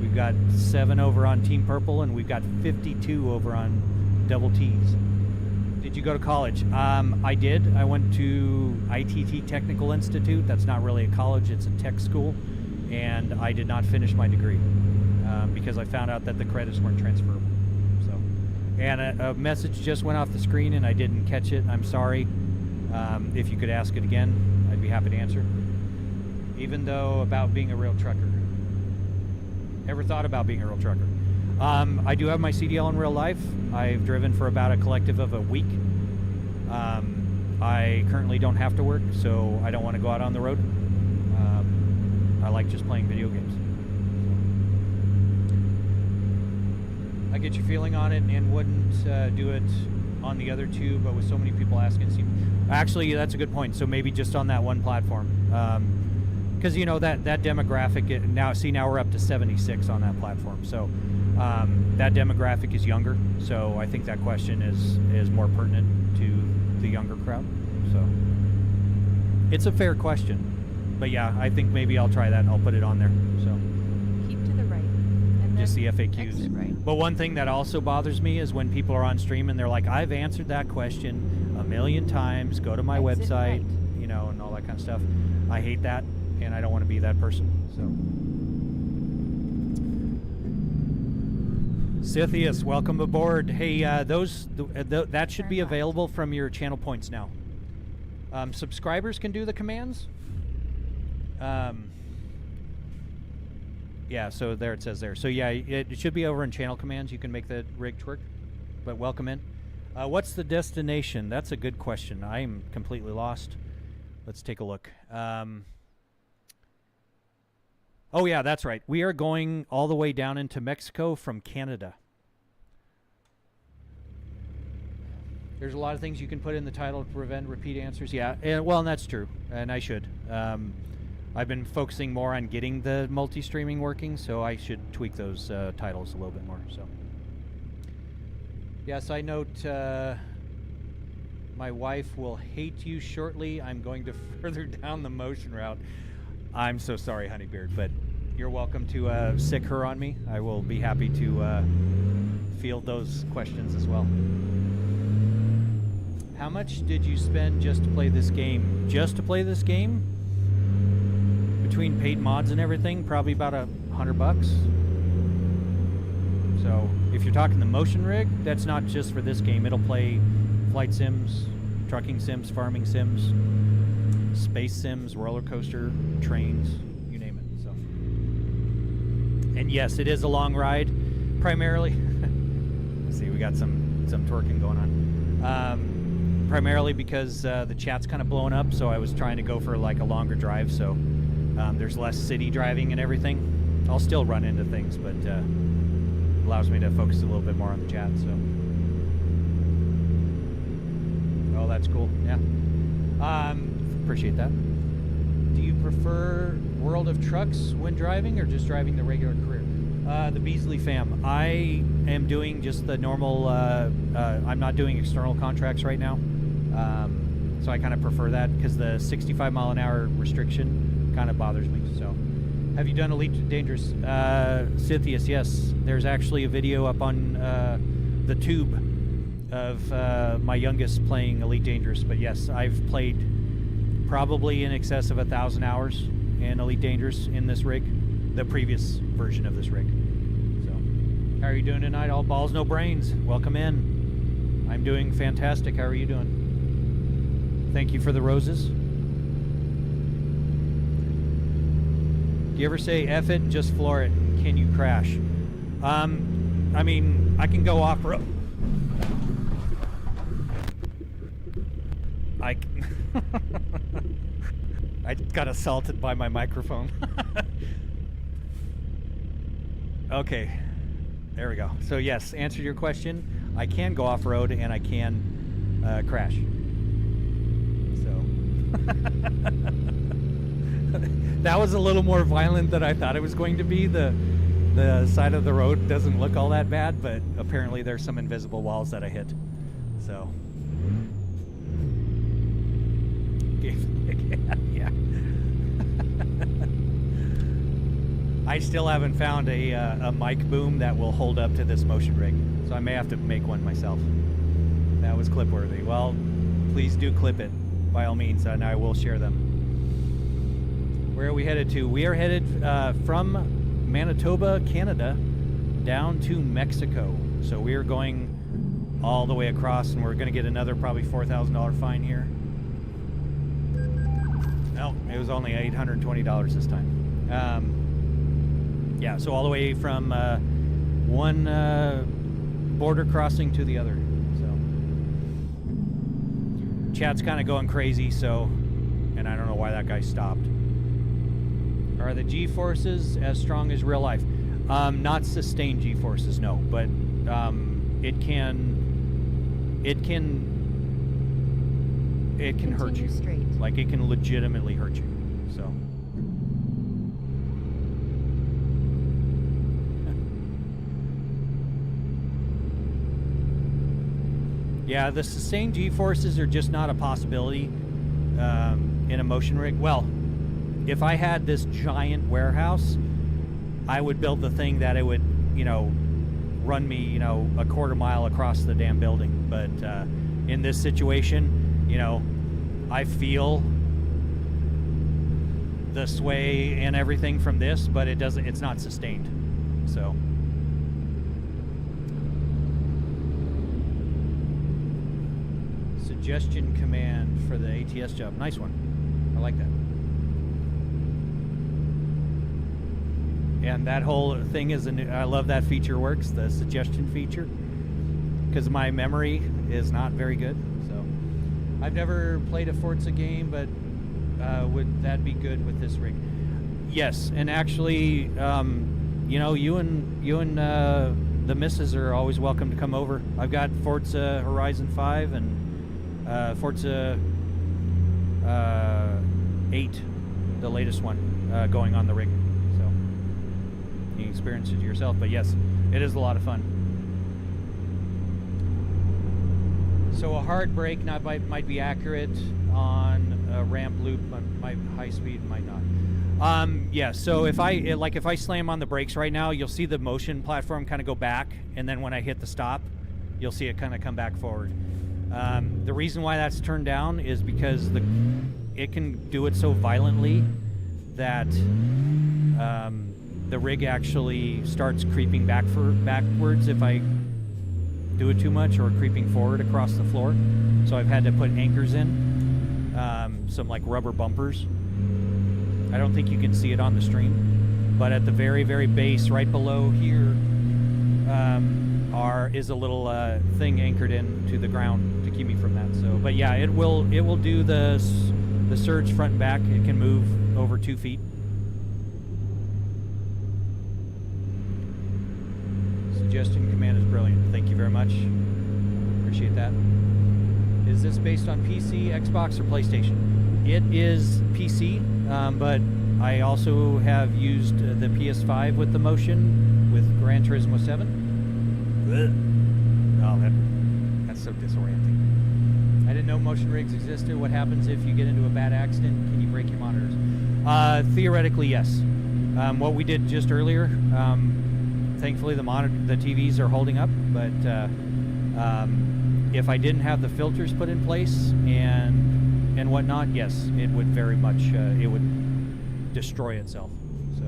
We've got 7 over on Team Purple, and we've got 52 over on Double T's. Did you go to college? I did. I went to ITT Technical Institute. That's not really a college, it's a tech school. And I did not finish my degree because I found out that the credits weren't transferable. So, and a message just went off the screen and I didn't catch it. I'm sorry. If you could ask it again, I'd be happy to answer. Even though about being a real trucker. Ever thought about being a real trucker? I do have my CDL in real life. I've driven for about a collective of a week. I currently don't have to work, so I don't want to go out on the road. I like just playing video games. I get your feeling on it and wouldn't do it on the other two, but with so many people asking, actually, that's a good point. So maybe just on that one platform. Because you know that demographic now we're up to 76 on that platform, so that demographic is younger, so I think that question is more pertinent to the younger crowd. So it's a fair question, but yeah, I think maybe I'll try that. I'll put it on there. So Keep to the right. And just the then FAQs. exit right. But one thing that also bothers me is when people are on stream and they're like, I've answered that question a million times. Go to my Exit website, right. you know, and all that kind of stuff. I hate that. And I don't want to be that person. So, Scythius, welcome aboard. Hey, that should be available from your channel points now. Subscribers can do the commands. Yeah, so there it says there. So yeah, it should be over in channel commands. You can make the rig twerk. But welcome in. What's the destination? That's a good question. I am completely lost. Let's take a look. Oh, yeah, that's right. We are going all the way down into Mexico from Canada. There's a lot of things you can put in the title to prevent repeat answers. Yeah, well, and that's true, and I should. I've been focusing more on getting the multi-streaming working, so I should tweak those titles a little bit more. So, yes, I note my wife will hate you shortly. I'm going to further down the motion route. I'm so sorry, Honeybeard, but you're welcome to sick her on me. I will be happy to field those questions as well. How much did you spend just to play this game? Just to play this game? Between paid mods and everything, probably about $100. So if you're talking the motion rig, that's not just for this game. It'll play flight sims, trucking sims, farming sims, space sims, roller coaster, trains, you name it. So, and yes, it is a long ride, primarily. Let's see, we got some need some twerking going on. Primarily because the chat's kind of blowing up, so I was trying to go for like a longer drive, so there's less city driving and everything. I'll still run into things, but allows me to focus a little bit more on the chat, so. Oh, that's cool, yeah. Appreciate that. Do you prefer World of Trucks when driving or just driving the regular career? The Beasley fam. I am doing just the normal, I'm not doing external contracts right now. So I kind of prefer that because the 65 mile an hour restriction kind of bothers me. So have you done Elite Dangerous? Scythius, yes. There's actually a video up on the tube of my youngest playing Elite Dangerous. But yes, I've played probably in excess of 1,000 hours in Elite Dangerous in this rig, the previous version of this rig. So, how are you doing tonight? All balls, no brains. Welcome in. I'm doing fantastic. How are you doing? Thank you for the roses. Do you ever say, F it, just floor it? Can you crash? I mean, I can go off-road. I got assaulted by my microphone. Okay, there we go. So yes, answer your question. I can go off-road and I can crash. So that was a little more violent than I thought it was going to be. The side of the road doesn't look all that bad, but apparently there's some invisible walls that I hit. So. Yeah. I still haven't found a mic boom that will hold up to this motion rig, so I may have to make one myself. That was clip worthy. Well, please do clip it by all means, and I will share them. Where are we headed to? We are headed from Manitoba, Canada, down to Mexico. So we are going all the way across, and we're going to get another probably $4,000 fine here. No, it was only $820 this time. Yeah, so all the way from one border crossing to the other. So chat's kind of going crazy, so, and I don't know why that guy stopped. Are the G-forces as strong as real life? Not sustained G-forces, no, but it can hurt you. Straight. Like, it can legitimately hurt you. So. Yeah, the sustained G-forces are just not a possibility in a motion rig. Well, if I had this giant warehouse, I would build the thing that it would, run me, a quarter mile across the damn building. But in this situation, I feel the sway and everything from this, but it's not sustained. So. Suggestion command for the ATS job. Nice one. I like that. And that whole thing is I love that feature works, the suggestion feature, because my memory is not very good. So I've never played a Forza game, but would that be good with this rig? Yes, and actually, you and the missus are always welcome to come over. I've got Forza Horizon 5 and Forza 8, the latest one, going on the rig. So you can experience it yourself. But yes, it is a lot of fun. So a hard brake might be accurate on a ramp loop, but high speed might not. Yeah. So if I slam on the brakes right now, you'll see the motion platform kind of go back, and then when I hit the stop, you'll see it kind of come back forward. The reason why that's turned down is because it can do it so violently that the rig actually starts creeping backwards if I do it too much, or creeping forward across the floor. So I've had to put anchors in, some like rubber bumpers. I don't think you can see it on the stream, but at the very, very base, right below here, is a little thing anchored into the ground to keep me from that. So, but yeah, it will do the surge front and back. It can move over 2 feet. Suggestion command is brilliant. Thank you very much. Appreciate that. Is this based on PC, Xbox, or PlayStation? It is PC, but I also have used the PS5 with the motion with Gran Turismo 7. Oh, that's so disorienting. I didn't know motion rigs existed. What happens if you get into a bad accident? Can you break your monitors? Theoretically, yes. What we did just earlier, thankfully the TVs are holding up, but if I didn't have the filters put in place and whatnot, yes, it would very much, it would destroy itself. So,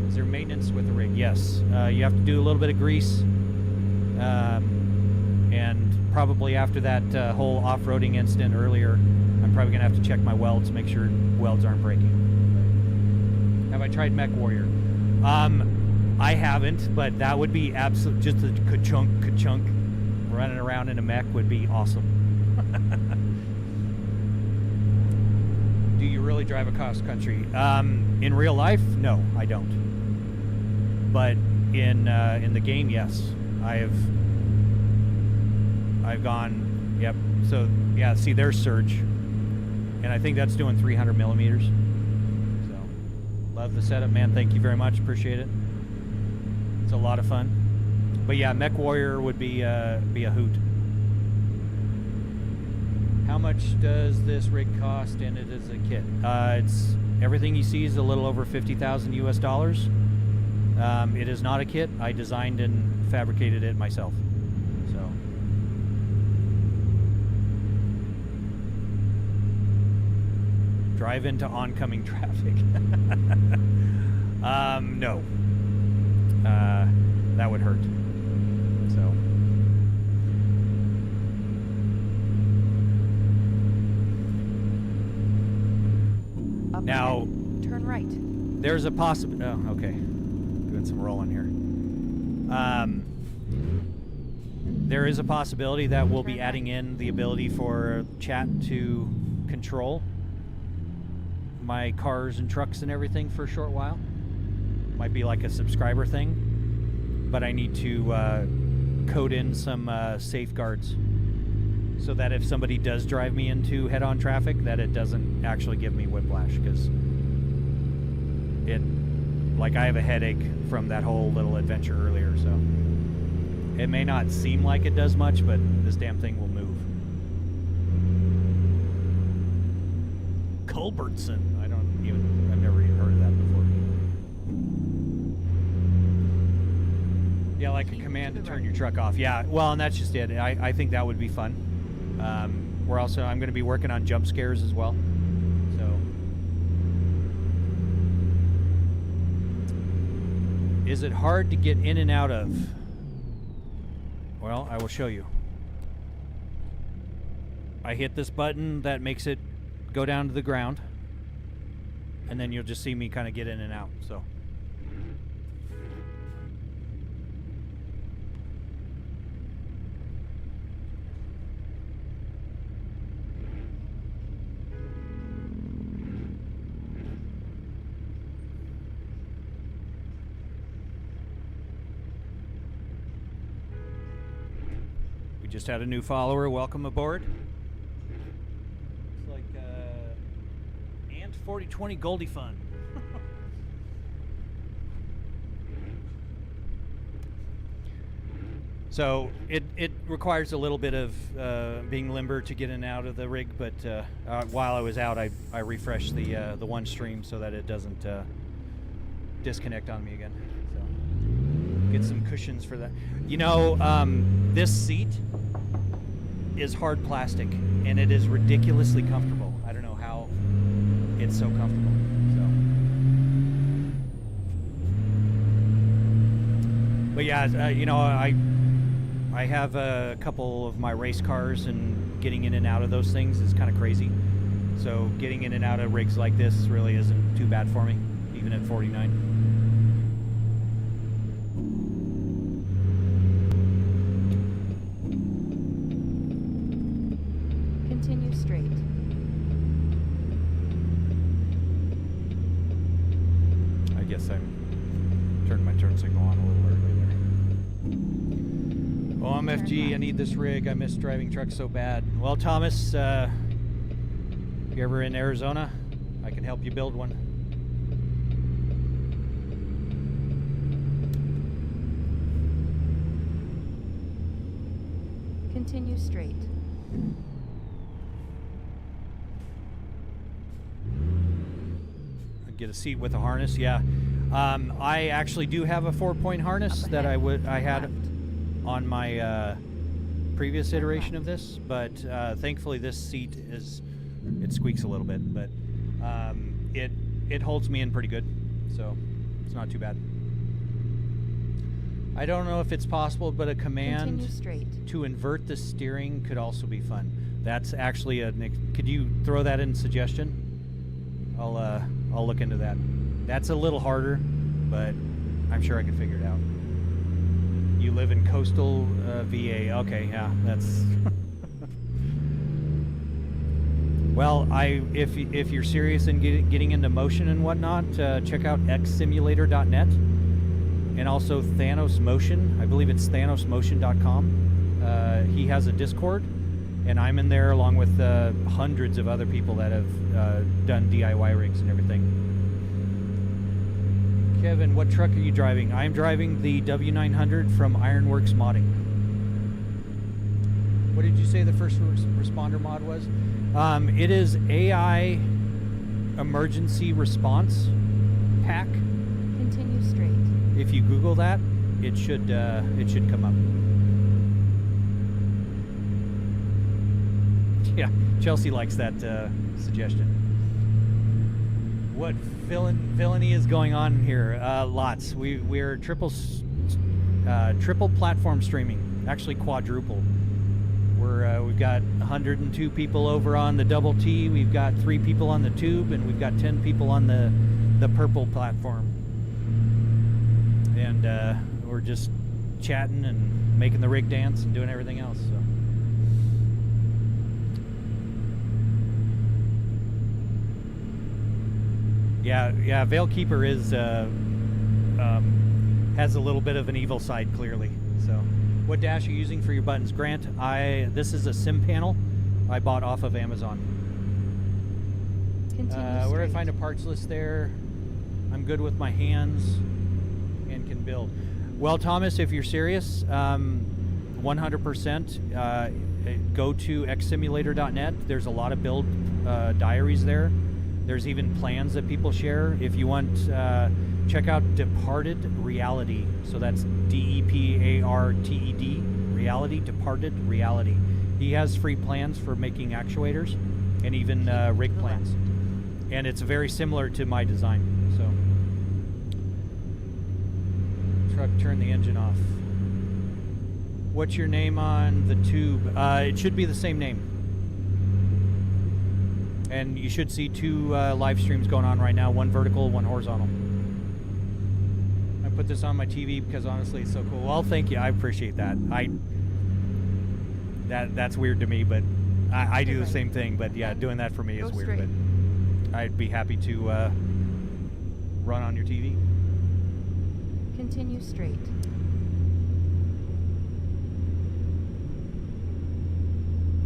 is there maintenance with the rig? Yes. You have to do a little bit of grease. And probably after that whole off-roading incident earlier, I'm probably going to have to check my welds, make sure welds aren't breaking. Have I tried Mech Warrior? I haven't, but that would be absolute. Just a ka-chunk running around in a mech would be awesome. Do you really drive across country? In real life, no, I don't. But in the game, yes. I've gone, yep. So yeah, see, there's surge, and I think that's doing 300 millimeters. So love the setup, man. Thank you very much. Appreciate it. It's a lot of fun. But yeah, Mech Warrior would be a hoot. How much does this rig cost? And it is a kit. It's everything you see is a little over $50,000 US dollars. It is not a kit. I designed and fabricated it myself. So. Drive into oncoming traffic. No. That would hurt. So. Up Now. ahead. Turn right. There's a possibility. Oh, okay. Doing some rolling here. There is a possibility that we'll be adding in the ability for chat to control my cars and trucks and everything for a short while. Might be like a subscriber thing, but I need to code in some safeguards so that if somebody does drive me into head-on traffic, that it doesn't actually give me whiplash, because like I have a headache from that whole little adventure earlier, so it may not seem like it does much, but this damn thing will move. Culbertson. I've never even heard of that before. Yeah, like a command to turn your truck off. Yeah, well, and that's just it. I think that would be fun. I'm going to be working on jump scares as well. So, is it hard to get in and out of? Well, I will show you. I hit this button that makes it go down to the ground, and then you'll just see me kind of get in and out. So. Just had a new follower. Welcome aboard. It's like Ant 4020 Goldie Fun. So it requires a little bit of being limber to get in and out of the rig, but while I was out, I refreshed the one stream so that it doesn't disconnect on me again. So get some cushions for that. You know, this seat is hard plastic, and it is ridiculously comfortable. I don't know how it's so comfortable. So, but yeah, you know, I have a couple of my race cars, and getting in and out of those things is kind of crazy. So getting in and out of rigs like this really isn't too bad for me, even at 49. guess I'm turning my turn signal on a little early there. OMFG, I need this rig. I miss driving trucks so bad. Well, Thomas, if you're ever in Arizona, I can help you build one. Continue straight. Get a seat with a harness, yeah. I actually do have a 4-point harness that I had on my previous iteration of this, but thankfully this seat it squeaks a little bit, but it holds me in pretty good, so it's not too bad. I don't know if it's possible, but a command to invert the steering could also be fun. That's actually could you throw that in suggestion? I'll look into that. That's a little harder, but I'm sure I can figure it out. You live in coastal VA. Okay, yeah, that's... Well, if you're serious in getting into motion and whatnot, check out xsimulator.net and also Thanos Motion. I believe it's thanosmotion.com. He has a Discord, and I'm in there along with hundreds of other people that have done DIY rigs and everything. Kevin, what truck are you driving? I'm driving the W900 from Ironworks Modding. What did you say the first responder mod was? It is AI Emergency Response Pack. Continue straight. If you Google that, it should come up. Yeah, Chelsea likes that suggestion. What villainy is going on here? Lots. We're triple platform streaming, actually quadruple. We've got 102 people over on the double T. We've got 3 people on the tube, and we've got 10 people on the purple platform. And we're just chatting and making the rig dance and doing everything else. So. Yeah. Veilkeeper has a little bit of an evil side, clearly. So, what dash are you using for your buttons, Grant? This is a sim panel I bought off of Amazon. Where do I find a parts list there? I'm good with my hands and can build. Well, Thomas, if you're serious, 100%. Go to xsimulator.net. There's a lot of build diaries there. There's even plans that people share. If you want, check out Departed Reality. So that's DEPARTED, Reality, Departed Reality. He has free plans for making actuators and even rig plans. And it's very similar to my design. So, truck, turn the engine off. What's your name on the tube? It should be the same name. And you should see 2 live streams going on right now, one vertical, one horizontal. I put this on my TV because honestly it's so cool. Well, thank you. I appreciate that. That's weird to me, but I do the same thing. But yeah, doing that for me is weird. But I'd be happy to run on your TV. Continue straight.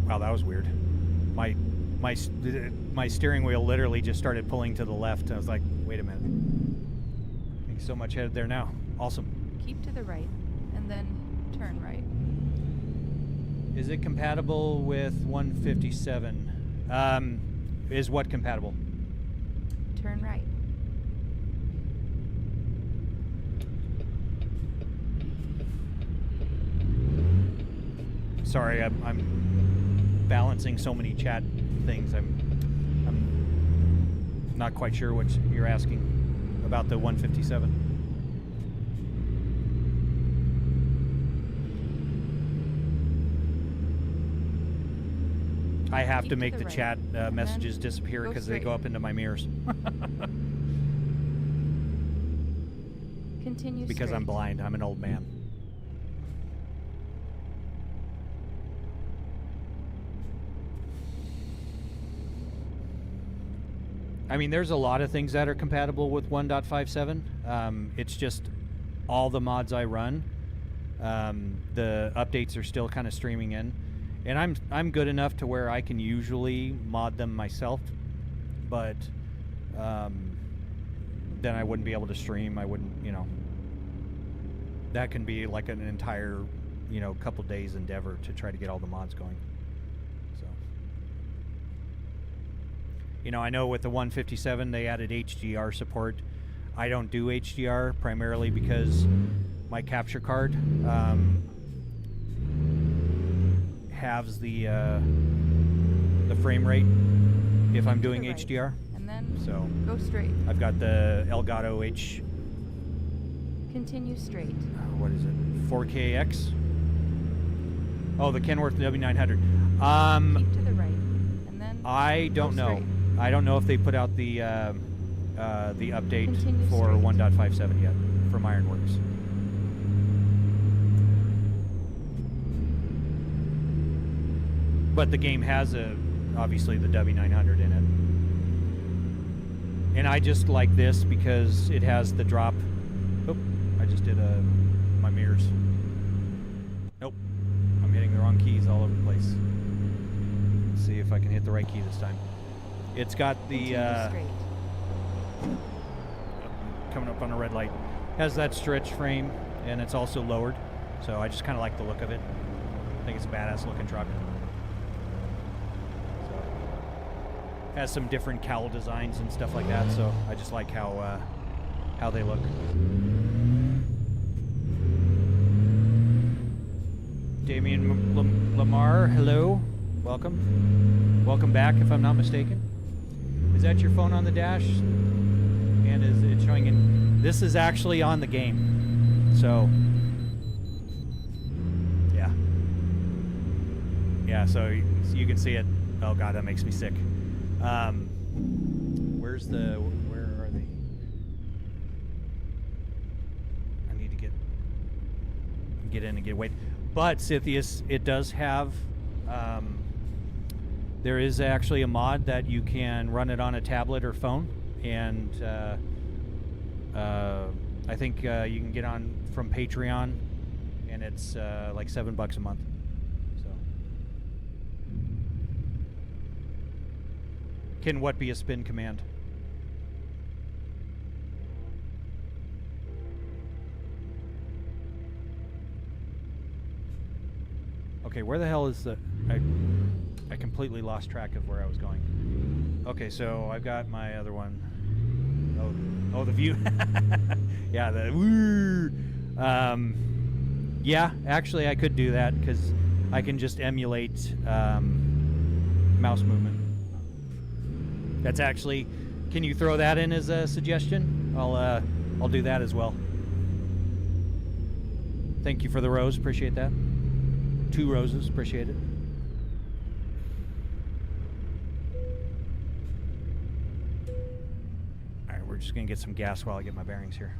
Wow, that was weird. My steering wheel literally just started pulling to the left. I was like, wait a minute. Making so much headed there now. Awesome. Keep to the right, and then turn right. Is it compatible with 157? Is what compatible? Turn right. Sorry, I'm balancing so many chat things. I'm not quite sure what you're asking about the 157. I have to make the chat messages disappear because they go up into my mirrors. Continue because I'm blind. I'm an old man. I mean, there's a lot of things that are compatible with 1.57. It's just all the mods I run. The updates are still kind of streaming in, and I'm good enough to where I can usually mod them myself, but then I wouldn't be able to stream. I wouldn't, you know. That can be like an entire, you know, couple days endeavor to try to get all the mods going. So, you know, I know with the 157 they added HDR support. I don't do HDR primarily because my capture card halves the frame rate if I'm doing right. HDR. And then So go straight. I've got the Elgato H. Continue straight. What is it? 4KX. Oh, the Kenworth W900. Keep to the right, and then I don't go know. straight. I don't know if they put out the update Continue for straight. 1.57 yet from Ironworks. But the game has obviously the W900 in it. And I just like this because it has the drop. Oh, I just did my mirrors. Nope, I'm hitting the wrong keys all over the place. Let's see if I can hit the right key this time. It's got the Continue straight. coming up on a red light. Has that stretch frame, and it's also lowered. So I just kind of like the look of it. I think it's a badass looking truck. So has some different cowl designs and stuff like that. So I just like how they look. Damien Lamar, hello, welcome back. If I'm not mistaken, is that your phone on the dash? And is it showing in? This is actually on the game, so yeah. So you can see it. Oh god, that makes me sick. Where are they? I need to get in and get away. But Scythius, it does have. There is actually a mod that you can run it on a tablet or phone, and I think you can get on from Patreon, and it's like $7 a month. So, can what be a spin command? Okay, where the hell is the... I completely lost track of where I was going. Okay, so I've got my other one. Oh, the view. Yeah, the woo. Yeah, actually I could do that because I can just emulate mouse movement. That's actually... Can you throw that in as a suggestion? I'll do that as well. Thank you for the rose. Appreciate that. 2 roses. Appreciate it. Alright, we're just going to get some gas while I get my bearings here.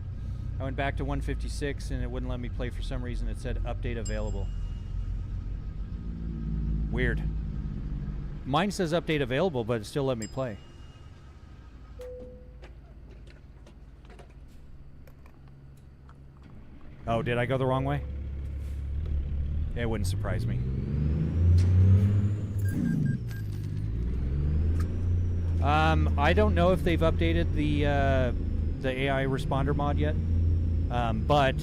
I went back to 156 and it wouldn't let me play for some reason. It said update available. Weird. Mine says update available, but it still let me play. Oh, did I go the wrong way? It wouldn't surprise me. I don't know if they've updated the AI responder mod yet, but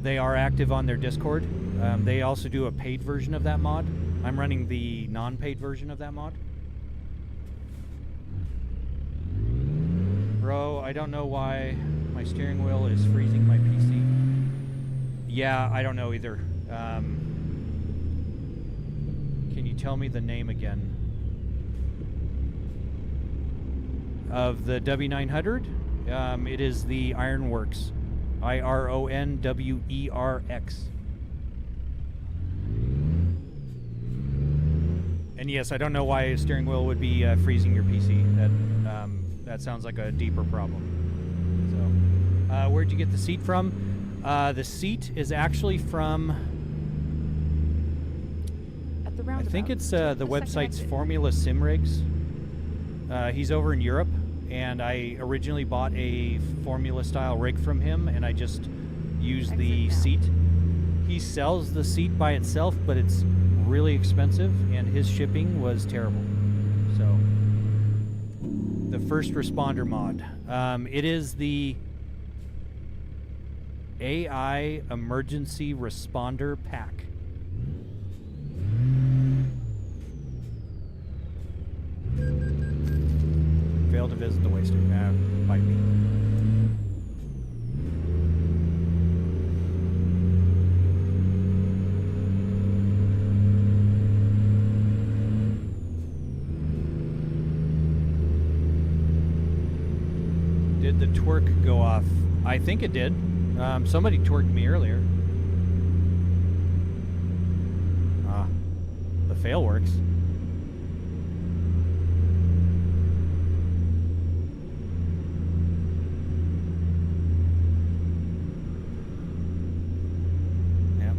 they are active on their Discord. They also do a paid version of that mod. I'm running the non-paid version of that mod. Bro, I don't know why my steering wheel is freezing my PC. Yeah, I don't know either. Can you tell me the name again? Of the W900? It is the Ironworks. IRONWERX. And yes, I don't know why a steering wheel would be freezing your PC. That sounds like a deeper problem. So, where'd you get the seat from? The seat is actually from... At the I roundabout. think it's Take the second website's exit. Formula Sim Rigs. He's over in Europe, and I originally bought a Formula-style rig from him, and I just used the seat. He sells the seat by itself, but it's really expensive, and his shipping was terrible. So, the first responder mod. It is the AI Emergency Responder Pack. Failed to visit the waste station. Bite me. Did the twerk go off? I think it did. Somebody twerked me earlier. The fail works. Yeah.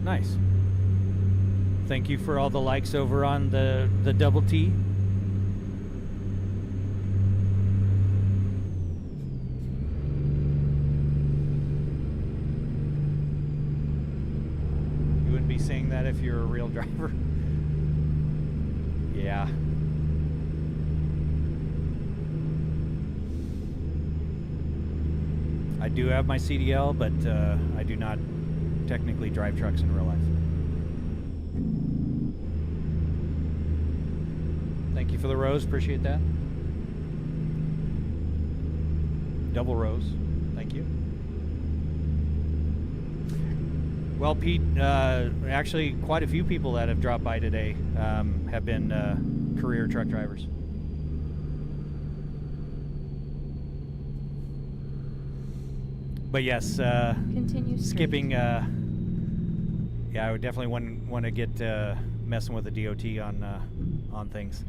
Nice. Thank you for all the likes over on the double T. Saying that if you're a real driver. Yeah. I do have my CDL, but I do not technically drive trucks in real life. Thank you for the rose, appreciate that. Double rose, thank you. Well, Pete, actually quite a few people that have dropped by today have been career truck drivers. But yes, skipping, yeah, I would definitely want to get messing with the DOT on things.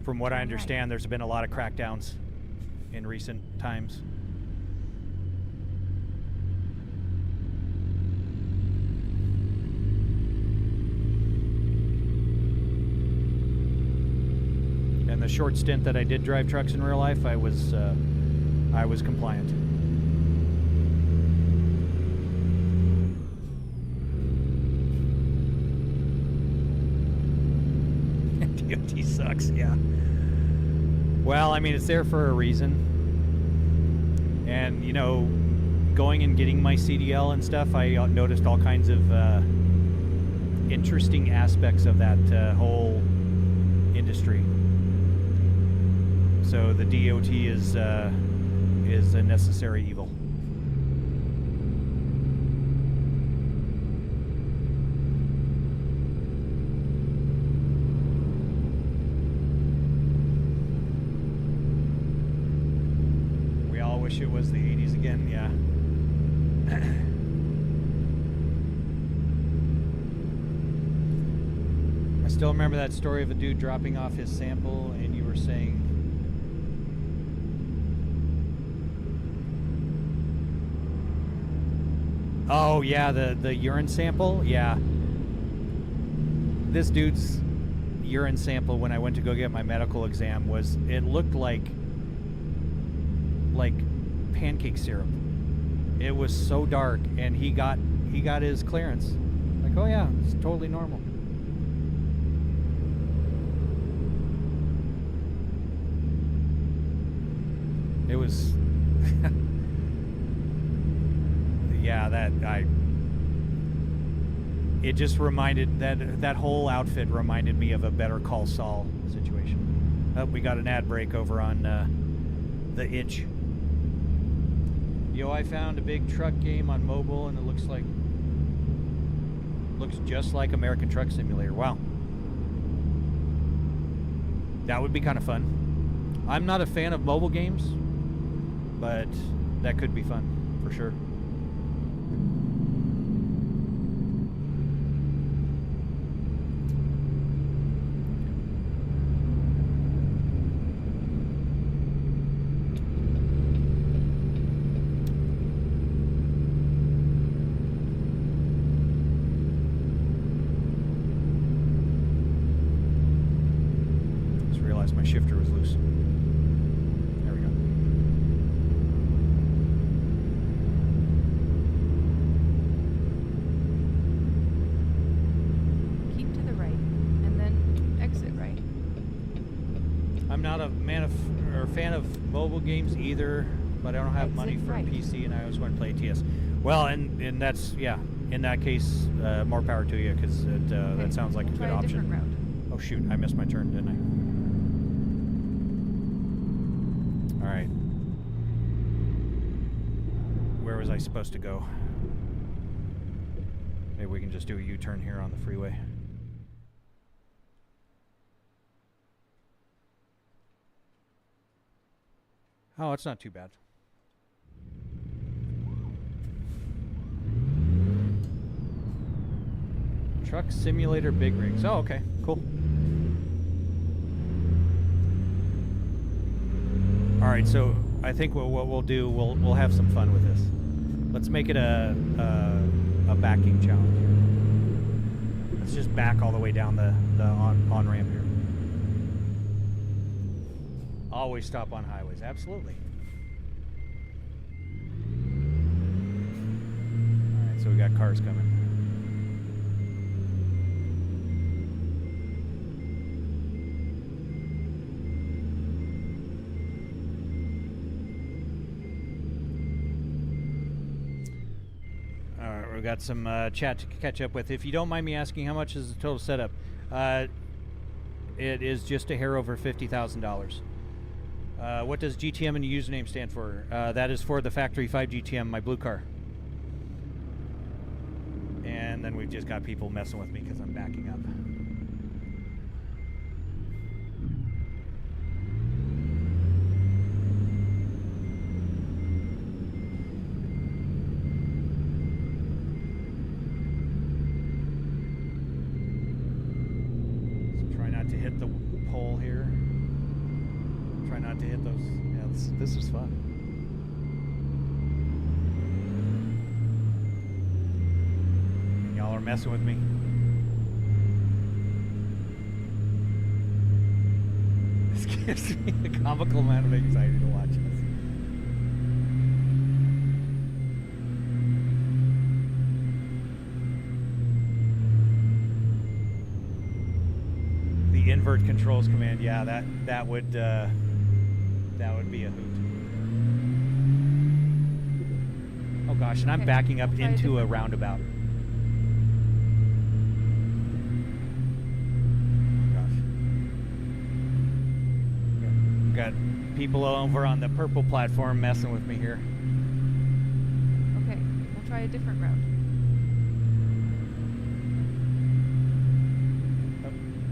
From what I understand, there's been a lot of crackdowns in recent times. And the short stint that I did drive trucks in real life, I was compliant. DOT sucks, yeah. Well, I mean, it's there for a reason. And, you know, going and getting my CDL and stuff, I noticed all kinds of interesting aspects of that whole industry. So the DOT is a necessary evil. We all wish it was the 80s again, yeah. I still remember that story of a dude dropping off his sample, and you were saying, oh yeah, the urine sample, yeah. This dude's urine sample when I went to go get my medical exam it looked like pancake syrup. It was so dark, and he got his clearance. Like, oh yeah, it's totally normal. It was yeah, it just reminded, that whole outfit reminded me of a Better Call Saul situation. Oh, we got an ad break over on the itch. Yo, I found a big truck game on mobile, and it looks just like American Truck Simulator. Wow. That would be kind of fun. I'm not a fan of mobile games, but that could be fun, for sure. realized my shifter was loose. There we go. Keep to the right, and then exit right. I'm not a fan of mobile games either, but I don't have money Exit for right. a PC, and I always want to play ATS. Well, and that's, yeah, in that case, more power to you, because that sounds like We'll a good try a different option. route. Oh shoot, I missed my turn, didn't I? All right. Where was I supposed to go? Maybe we can just do a U-turn here on the freeway. Oh, it's not too bad. Truck Simulator Big Rigs. Oh, okay, cool. All right, so I think what we'll do, we'll have some fun with this. Let's make it a backing challenge here. Let's just back all the way down the on ramp here. Always stop on highways, absolutely. All right, so we got cars coming. We've got some chat to catch up with. If you don't mind me asking, how much is the total setup? It is just a hair over $50,000. What does GTM and username stand for? That is for the Factory 5 GTM, my blue car. And then we've just got people messing with me because I'm backing up. Hit the pole here. Try not to hit those. Yeah, this is fun. And y'all are messing with me. This gives me a comical amount of anxiety to watch this. Invert controls command, yeah, that would be a hoot. Oh gosh, and I'm backing up into a roundabout. Gosh, we've got people over on the purple platform messing with me here. Okay, we'll try a different route.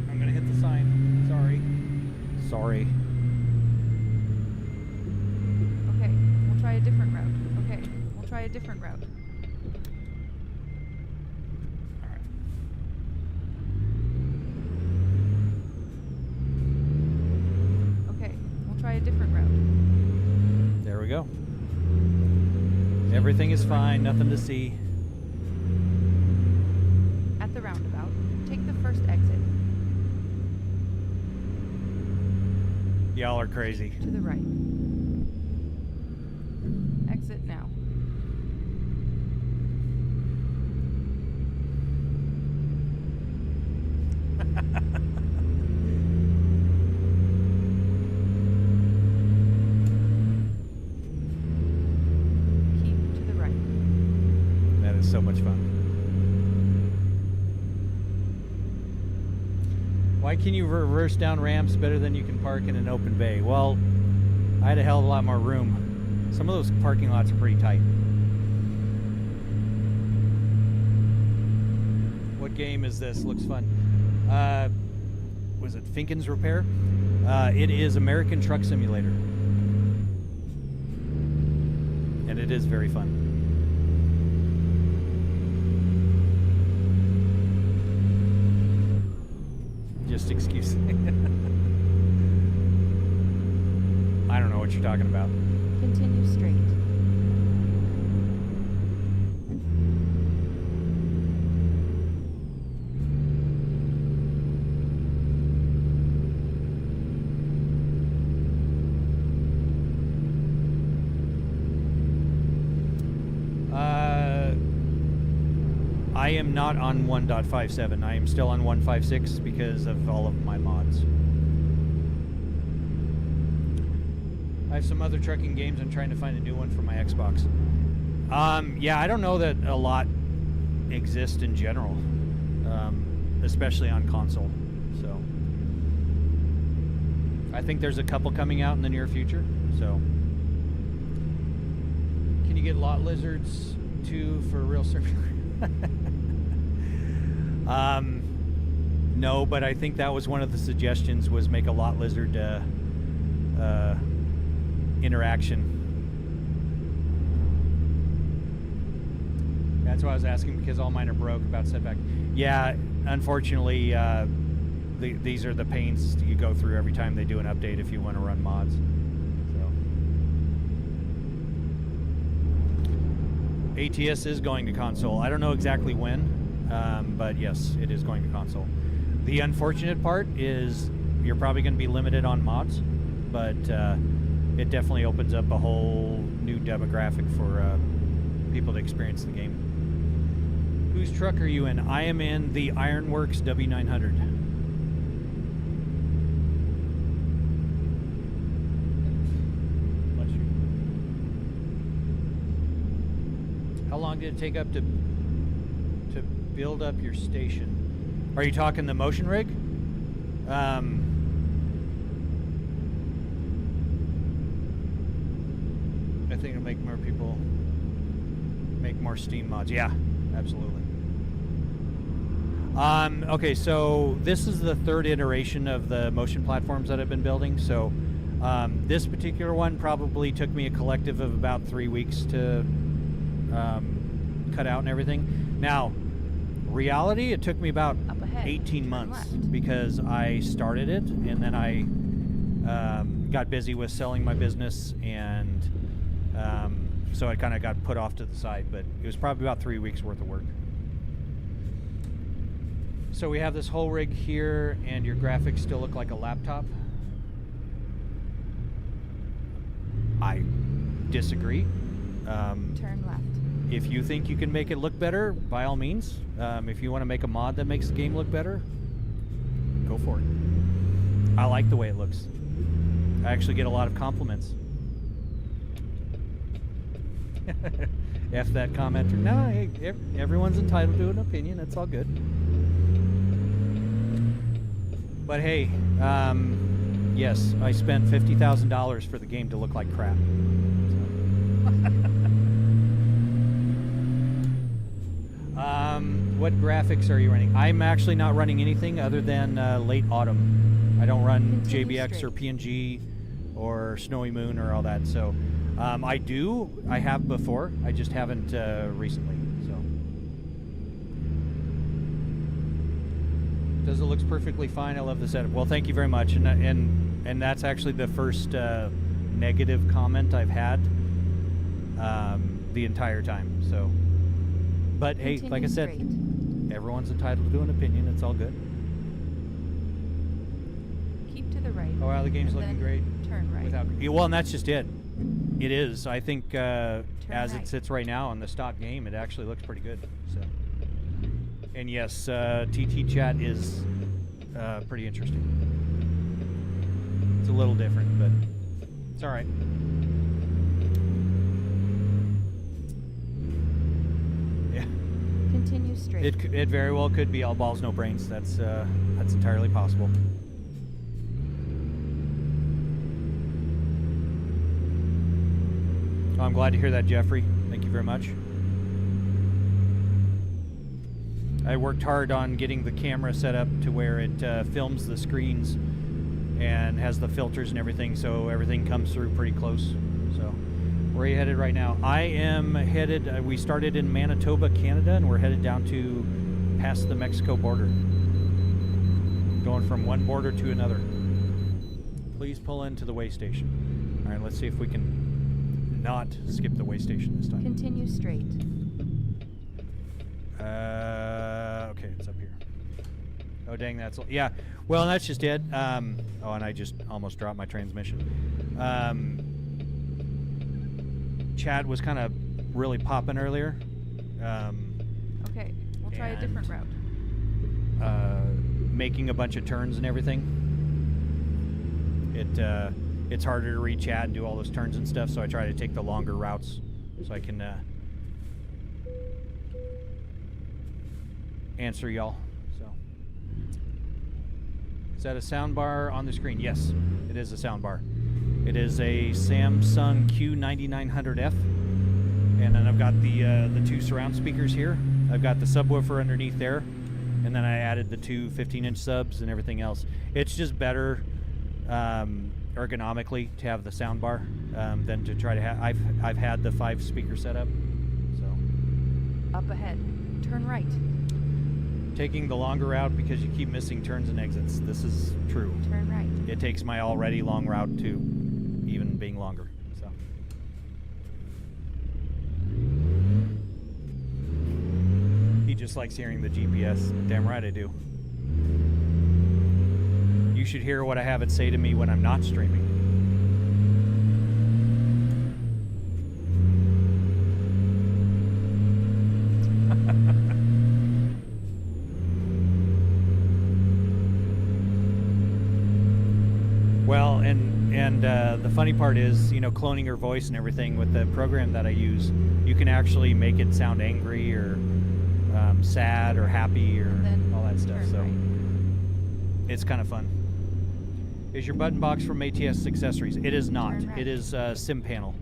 I'm gonna hit the sign. Sorry. Okay, we'll try a different route. Okay, we'll try a different route. All right. Okay, we'll try a different route. There we go. Everything is fine. Nothing to see. At the roundabout, take the first exit. Y'all are crazy. To the right. Exit now. Keep to the right. That is so much fun. Why can you reverse down ramps better than you can park in an open bay? Well, I had a hell of a lot more room. Some of those parking lots are pretty tight. What game is this? Looks fun. Was it Finken's Repair? It is American Truck Simulator. And it is very fun. Just excuse me. I don't know what you're talking about. Continue straight. am not on 1.57. I am still on 1.56 because of all of my mods. I have some other trucking games. I'm trying to find a new one for my Xbox. Yeah, I don't know that a lot exist in general, especially on console. So I think there's a couple coming out in the near future. So can you get lot lizards too for real surf? No, but I think that was one of the suggestions, was make a lot lizard interaction. That's why I was asking, because all mine are broke about setback. Yeah, unfortunately, these are the pains you go through every time they do an update if you want to run mods. So ATS is going to console. I don't know exactly when, but yes, it is going to console. The unfortunate part is you're probably going to be limited on mods, but it definitely opens up a whole new demographic for people to experience the game. Whose truck are you in? I am in the Ironworks W900. Bless you. How long did it take up to build up your station? Are you talking the motion rig? I think it'll make more people make more Steam mods. Yeah, absolutely. Okay, so this is the third iteration of the motion platforms that I've been building. So this particular one probably took me a collective of about 3 weeks to cut out and everything. Now, reality, it took me about 18 months because I started it and then I got busy with selling my business, and so it kind of got put off to the side, but it was probably about 3 weeks worth of work. So we have this whole rig here, and your graphics still look like a laptop. I disagree. Turn left. If you think you can make it look better, by all means. If you want to make a mod that makes the game look better, go for it. I like the way it looks. I actually get a lot of compliments. F that commenter. No, hey, everyone's entitled to an opinion. It's all good. But hey, yes, I spent $50,000 for the game to look like crap. What graphics are you running? I'm actually not running anything other than late autumn. I don't run JBX or PNG or Snowy Moon or all that. So I have before. I just haven't recently. So does it looks perfectly fine. I love the setup. Well, thank you very much. And that's actually the first negative comment I've had the entire time. So. But hey, like I said, everyone's entitled to an opinion. It's all good. Keep to the right. Oh, wow, the game's looking great. Turn right. Well, and that's just it. It is. I think as right. it sits right now on the stock game, it actually looks pretty good. So, and yes, TT chat is pretty interesting. It's a little different, but it's all right. Continue straight. It very well could be all balls, no brains. That's entirely possible. Oh, I'm glad to hear that, Jeffrey. Thank you very much. I worked hard on getting the camera set up to where it films the screens and has the filters and everything, so everything comes through pretty close. So. Where are you headed right now? I am headed, we started in Manitoba, Canada, and we're headed down to past the Mexico border. Going from one border to another. Please pull into the way station. All right, let's see if we can not skip the way station this time. Continue straight. Okay, it's up here. Oh, dang, that's... Yeah, well, that's just it. Oh, and I just almost dropped my transmission. Chad was kind of really popping earlier. Okay, We'll try a different route. Making a bunch of turns and everything. It's harder to read chat and do all those turns and stuff, so I try to take the longer routes so I can answer y'all. So, is that a sound bar on the screen? Yes, it is a sound bar. It is a Samsung Q9900F, and then I've got the two surround speakers here. I've got the subwoofer underneath there, and then I added the two 15-inch subs and everything else. It's just better ergonomically to have the sound bar than to try to have. I've had the 5-speaker setup. So Up ahead. Turn right. taking the longer route because you keep missing turns and exits. This is true. Turn right. It takes my already long route to even being longer. So. He just likes hearing the GPS. Damn right I do. You should hear what I have it say to me when I'm not streaming. Well, and the funny part is, you know, cloning her voice and everything with the program that I use, you can actually make it sound angry or sad or happy or all that stuff. So it's kind of fun. Is your button box from ATS Accessories? It is not. Right. It is Sim Panel.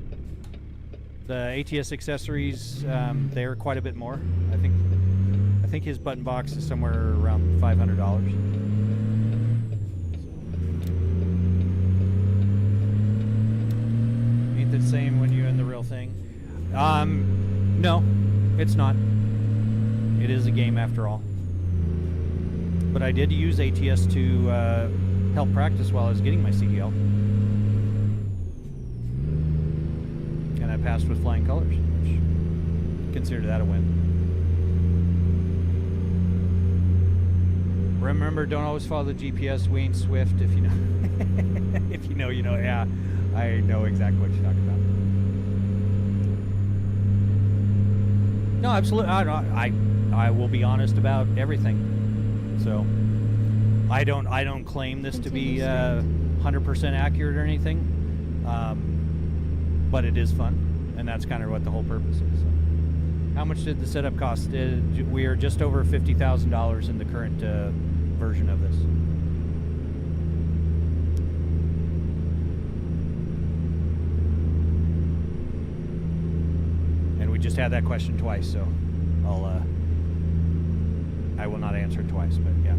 The ATS Accessories, they're quite a bit more. I think his button box is somewhere around $500. Ain't the same when you're in the real thing. No, it's not. It is a game after all. But I did use ATS to help practice while I was getting my CDL. And I passed with flying colors, which consider that a win. Remember, don't always follow the GPS. We ain't Swift. If you know, if you know, you know. Yeah, I know exactly what you're talking about. No, absolutely. I will be honest about everything. So I don't claim this to be 100% accurate or anything, but it is fun, and that's kind of what the whole purpose is. So. How much did the setup cost? We are just over $50,000 in the current version of this. And we just had that question twice, so I will not answer it twice, but yeah.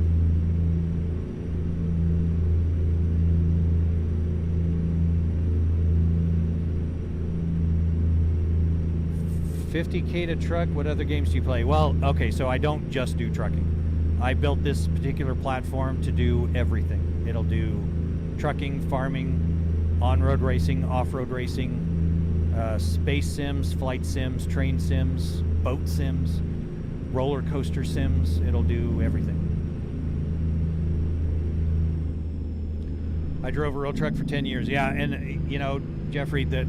$50K to truck. What other games do you play? Well, okay, so I don't just do trucking. I built this particular platform to do everything. It'll do trucking, farming, on-road racing, off-road racing, space sims, flight sims, train sims, boat sims, roller coaster sims. It'll do everything. I drove a real truck for 10 years. Yeah, and you know, Jeffrey, a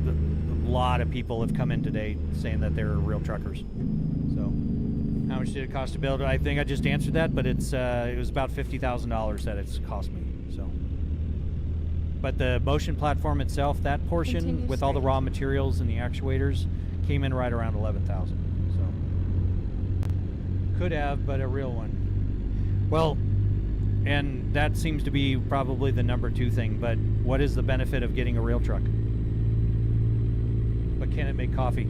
lot of people have come in today saying that they're real truckers. So, how much did it cost to build? I think I just answered that, but it was about $50,000 that it's cost me. So, but the motion platform itself, that portion with all the raw materials and the actuators, came in right around $11,000. So, could have, but a real one. Well, and that seems to be probably the number 2 thing. But what is the benefit of getting a real truck? But can it make coffee?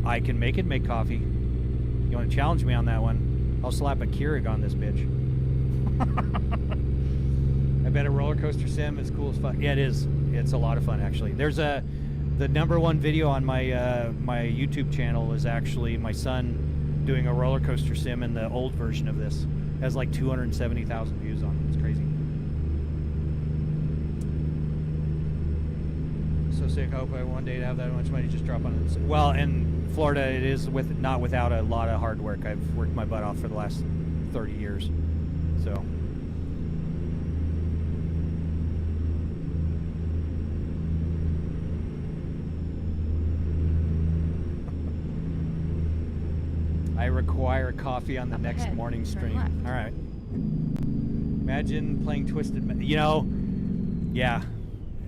I can make it make coffee. You want to challenge me on that one? I'll slap a Keurig on this bitch. I bet a roller coaster sim is cool as fuck. Yeah, it is. It's a lot of fun, actually. There's the number 1 video on my my YouTube channel is actually my son doing a roller coaster sim in the old version of this. It has like 270,000 views on it. It's crazy. So sick. I hope I one day to have that much money just drop on it. Well, in Florida, it is not without a lot of hard work. I've worked my butt off for the last 30 years. So. I require coffee on the Up next ahead, morning turn stream. left. All right. Imagine playing you know, yeah,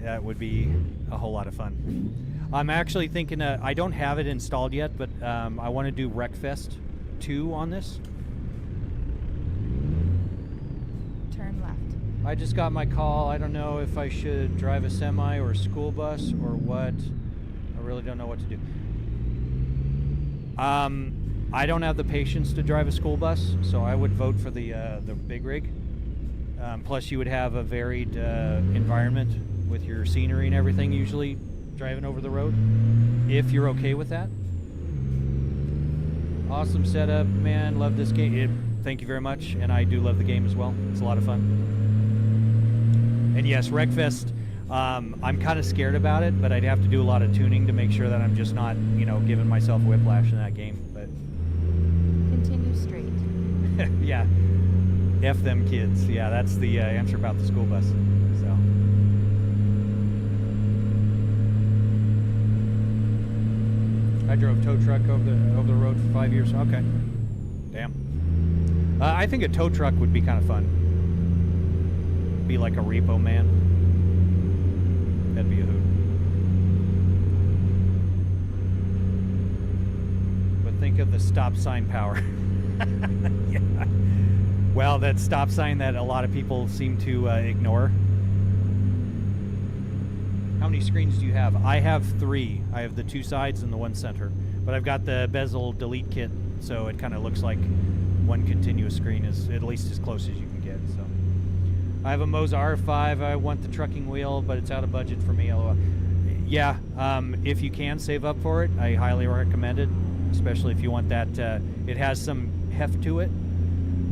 that would be a whole lot of fun. I'm actually thinking, I don't have it installed yet, but I want to do Wreckfest 2 on this. Turn left. I just got my call. I don't know if I should drive a semi or a school bus or what. I really don't know what to do. I don't have the patience to drive a school bus, so I would vote for the big rig. Plus, you would have a varied environment with your scenery and everything, usually driving over the road, if you're okay with that. Awesome setup, man. Love this game. Thank you very much, and I do love the game as well. It's a lot of fun. And yes, Wreckfest, I'm kind of scared about it, but I'd have to do a lot of tuning to make sure that I'm just not, you know, giving myself whiplash in that game. But Continue straight. yeah, F them kids. Yeah, that's the answer about the school bus. So. I drove tow truck over the road for 5 years. Okay. Damn. I think a tow truck would be kind of fun. Be like a repo man. That'd be a hoot. But think of the stop sign power. Yeah. Well, that stop sign that a lot of people seem to ignore. How many screens do you have? I have 3. I have the 2 sides and the 1 center. But I've got the bezel delete kit, so it kind of looks like one continuous screen is at least as close as you can get. So I have a Moza R5. I want the trucking wheel, but it's out of budget for me. Yeah, if you can save up for it, I highly recommend it, especially if you want that. It has some heft to it,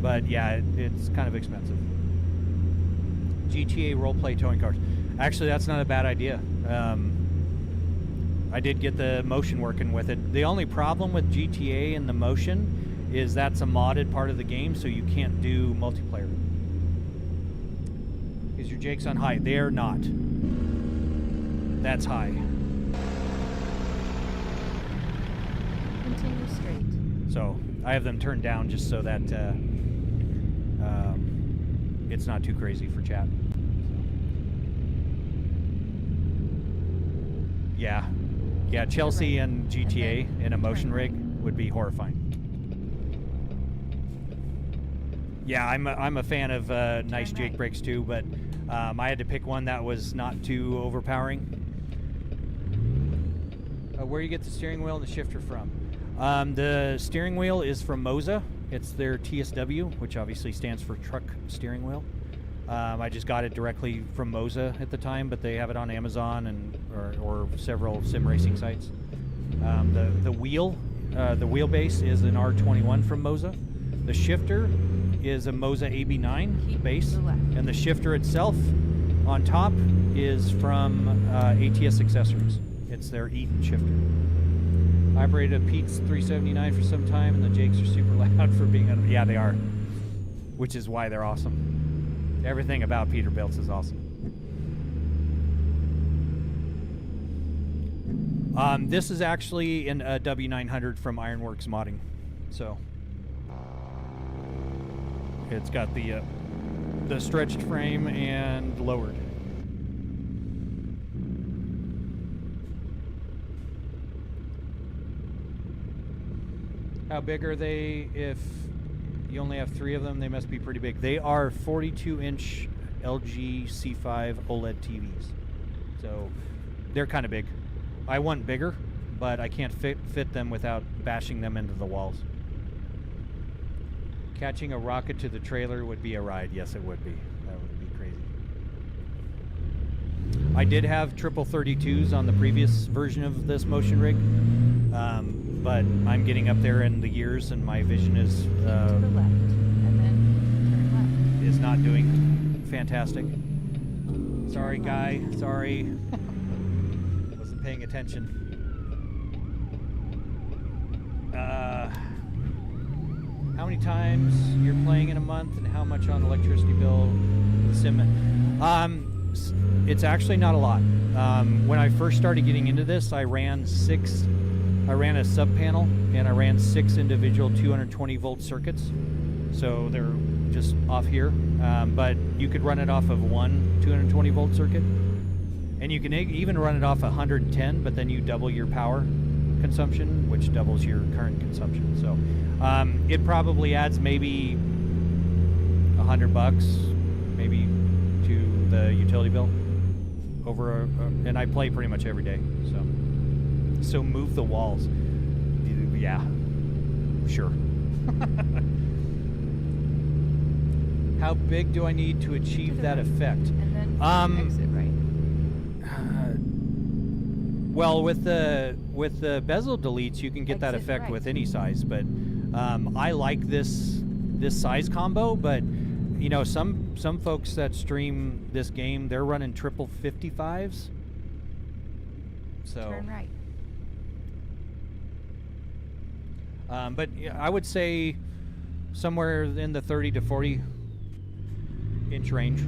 but yeah, it's kind of expensive. GTA roleplay towing cars. Actually, that's not a bad idea. I did get the motion working with it. The only problem with GTA and the motion is that's a modded part of the game, so you can't do multiplayer. Is your Jakes on high? They are not. That's high. Continue straight. So I have them turned down just so that it's not too crazy for chat. Yeah. Yeah, Chelsea and GTA in a motion rig would be horrifying. Yeah, I'm a fan of nice Jake brakes too, but I had to pick one that was not too overpowering. Where you get the steering wheel and the shifter from? The steering wheel is from Moza. It's their TSW, which obviously stands for truck steering wheel. I just got it directly from Moza at the time, but they have it on Amazon and or several sim racing sites. The wheelbase is an R21 from Moza. The shifter is a Moza AB9 base, and the shifter itself on top is from ATS Accessories. It's their Eaton shifter. I operated a Pete's 379 for some time, and the Jakes are super loud for being yeah, they are, which is why they're awesome. Everything about Peterbilt's is awesome. This is actually in a W900 from Ironworks Modding, so it's got the stretched frame and lowered. How big are they? If you only have 3 of them, they must be pretty big. They are 42-inch LG C5 OLED TVs, so they're kind of big. I want bigger, but I can't fit them without bashing them into the walls. Catching a rocket to the trailer would be a ride. Yes, it would be. That would be crazy. I did have triple 32s on the previous version of this motion rig, but I'm getting up there in the years, and my vision is To the left, and then turn left. is not doing fantastic. Sorry, Turn guy. left. Sorry. Wasn't paying attention. How many times you're playing in a month, and how much on electricity bill? The sim. It's actually not a lot. When I first started getting into this, I ran 6 I ran a sub panel, and I ran 6 individual 220 volt circuits. So they're just off here, but you could run it off of one 220 volt circuit, and you can even run it off 110, but then you double your power consumption, which doubles your current consumption. So it probably adds maybe $100 maybe to the utility bill over, and I play pretty much every day. So move the walls. Yeah, sure. How big do I need to achieve that effect? And then exit right. Well, with the bezel deletes, you can get that Exit effect right. with any size. But I like this size combo. But you know, some folks that stream this game, they're running triple 55s. So Turn right. But yeah, I would say somewhere in the 30 to 40 inch range.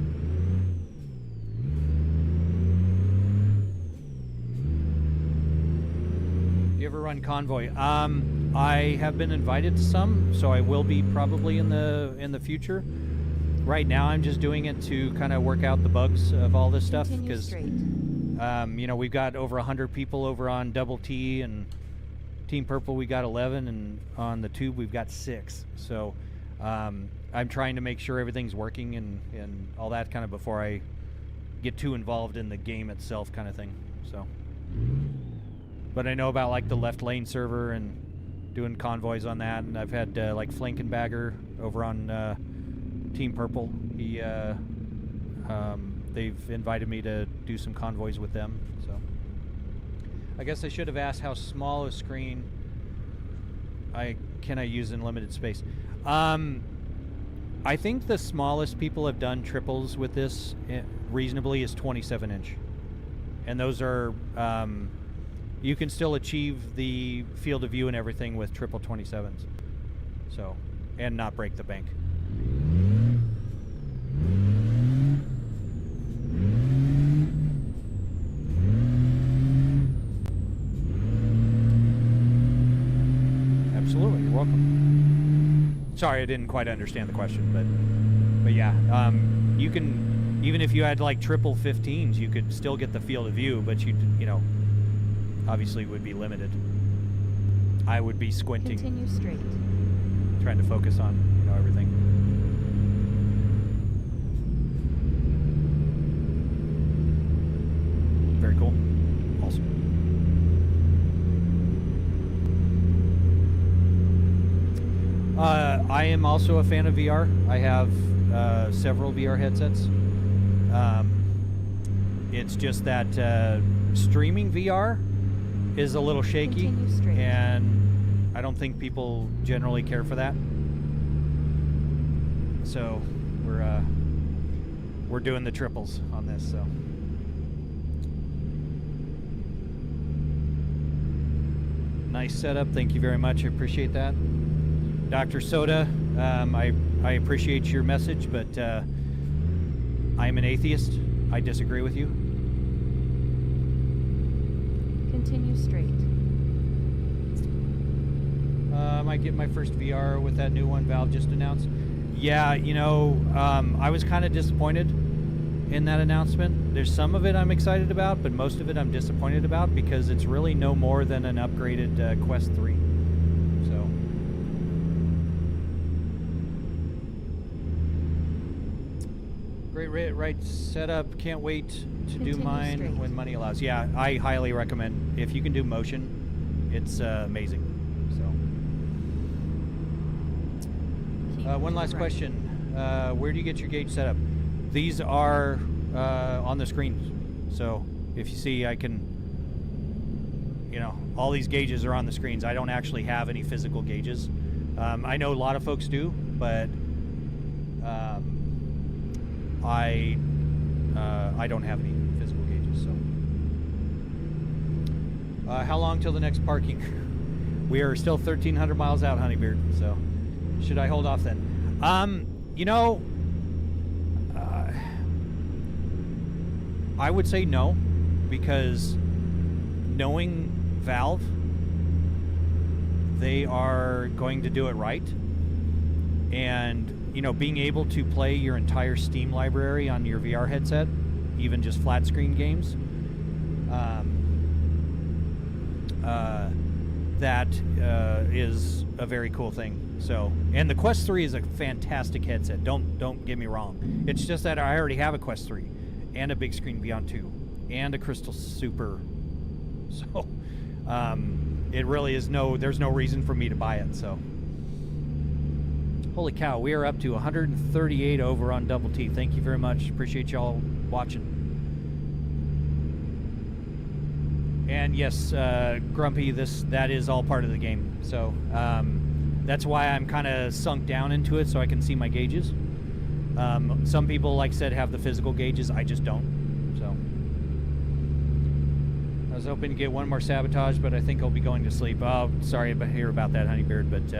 You ever run convoy? I have been invited to some, so I will be probably in the future. Right now, I'm just doing it to kind of work out the bugs of all this stuff, Continue because straight. you know, we've got over 100 people over on Double T, and Team Purple we got 11, and on the tube we've got 6. So I'm trying to make sure everything's working and all that kind of before I get too involved in the game itself, kind of thing. So, but I know about like the left lane server and doing convoys on that, and I've had like Flankenbagger over on Team Purple. He they've invited me to do some convoys with them. So I guess I should have asked how small a screen can I use in limited space. I think the smallest people have done triples with this reasonably is 27 inch, and those are you can still achieve the field of view and everything with triple 27s. So, and not break the bank. Absolutely, you're welcome. Sorry, I didn't quite understand the question, but yeah, you can, even if you had like triple 15s, you could still get the field of view, but you know, obviously would be limited. I would be squinting, Continue straight. trying to focus on, you know, everything. Very cool. Awesome. I am also a fan of VR. I have several VR headsets. It's just that streaming VR is a little shaky, Continue straight. and I don't think people generally care for that. So we're doing the triples on this. So nice setup. Thank you very much. I appreciate that. Dr. Soda, I appreciate your message, but I'm an atheist. I disagree with you. Continue straight. I might get my first VR with that new one Valve just announced. Yeah, you know, I was kind of disappointed in that announcement. There's some of it I'm excited about, but most of it I'm disappointed about because it's really no more than an upgraded Quest 3. So. Great right setup. Can't wait to Continue do mine straight. when money allows. Yeah, I highly recommend. If you can do motion, it's amazing. So, one last Right. question. Where do you get your gauge setup? These are on the screens. So if you see, I can, you know, all these gauges are on the screens. I don't actually have any physical gauges. I know a lot of folks do, but I don't have any physical gauges. So, how long till the next parking? We are still 1,300 miles out, Honeybeard. So, should I hold off then? You know, I would say no, because knowing Valve, they are going to do it right. And, you know, being able to play your entire Steam library on your VR headset, even just flat screen games, that is a very cool thing. So, and the Quest 3 is a fantastic headset. Don't get me wrong. It's just that I already have a Quest 3 and a big screen Beyond 2 and a Crystal Super. So, it really is there's no reason for me to buy it. So, holy cow, we are up to 138 over on Double T. Thank you very much. Appreciate y'all watching. And yes, Grumpy, that is all part of the game. So that's why I'm kind of sunk down into it so I can see my gauges. Some people, like I said, have the physical gauges. I just don't. So I was hoping to get one more sabotage, but I think I'll be going to sleep. Oh, sorry to hear about that, Honeybeard, but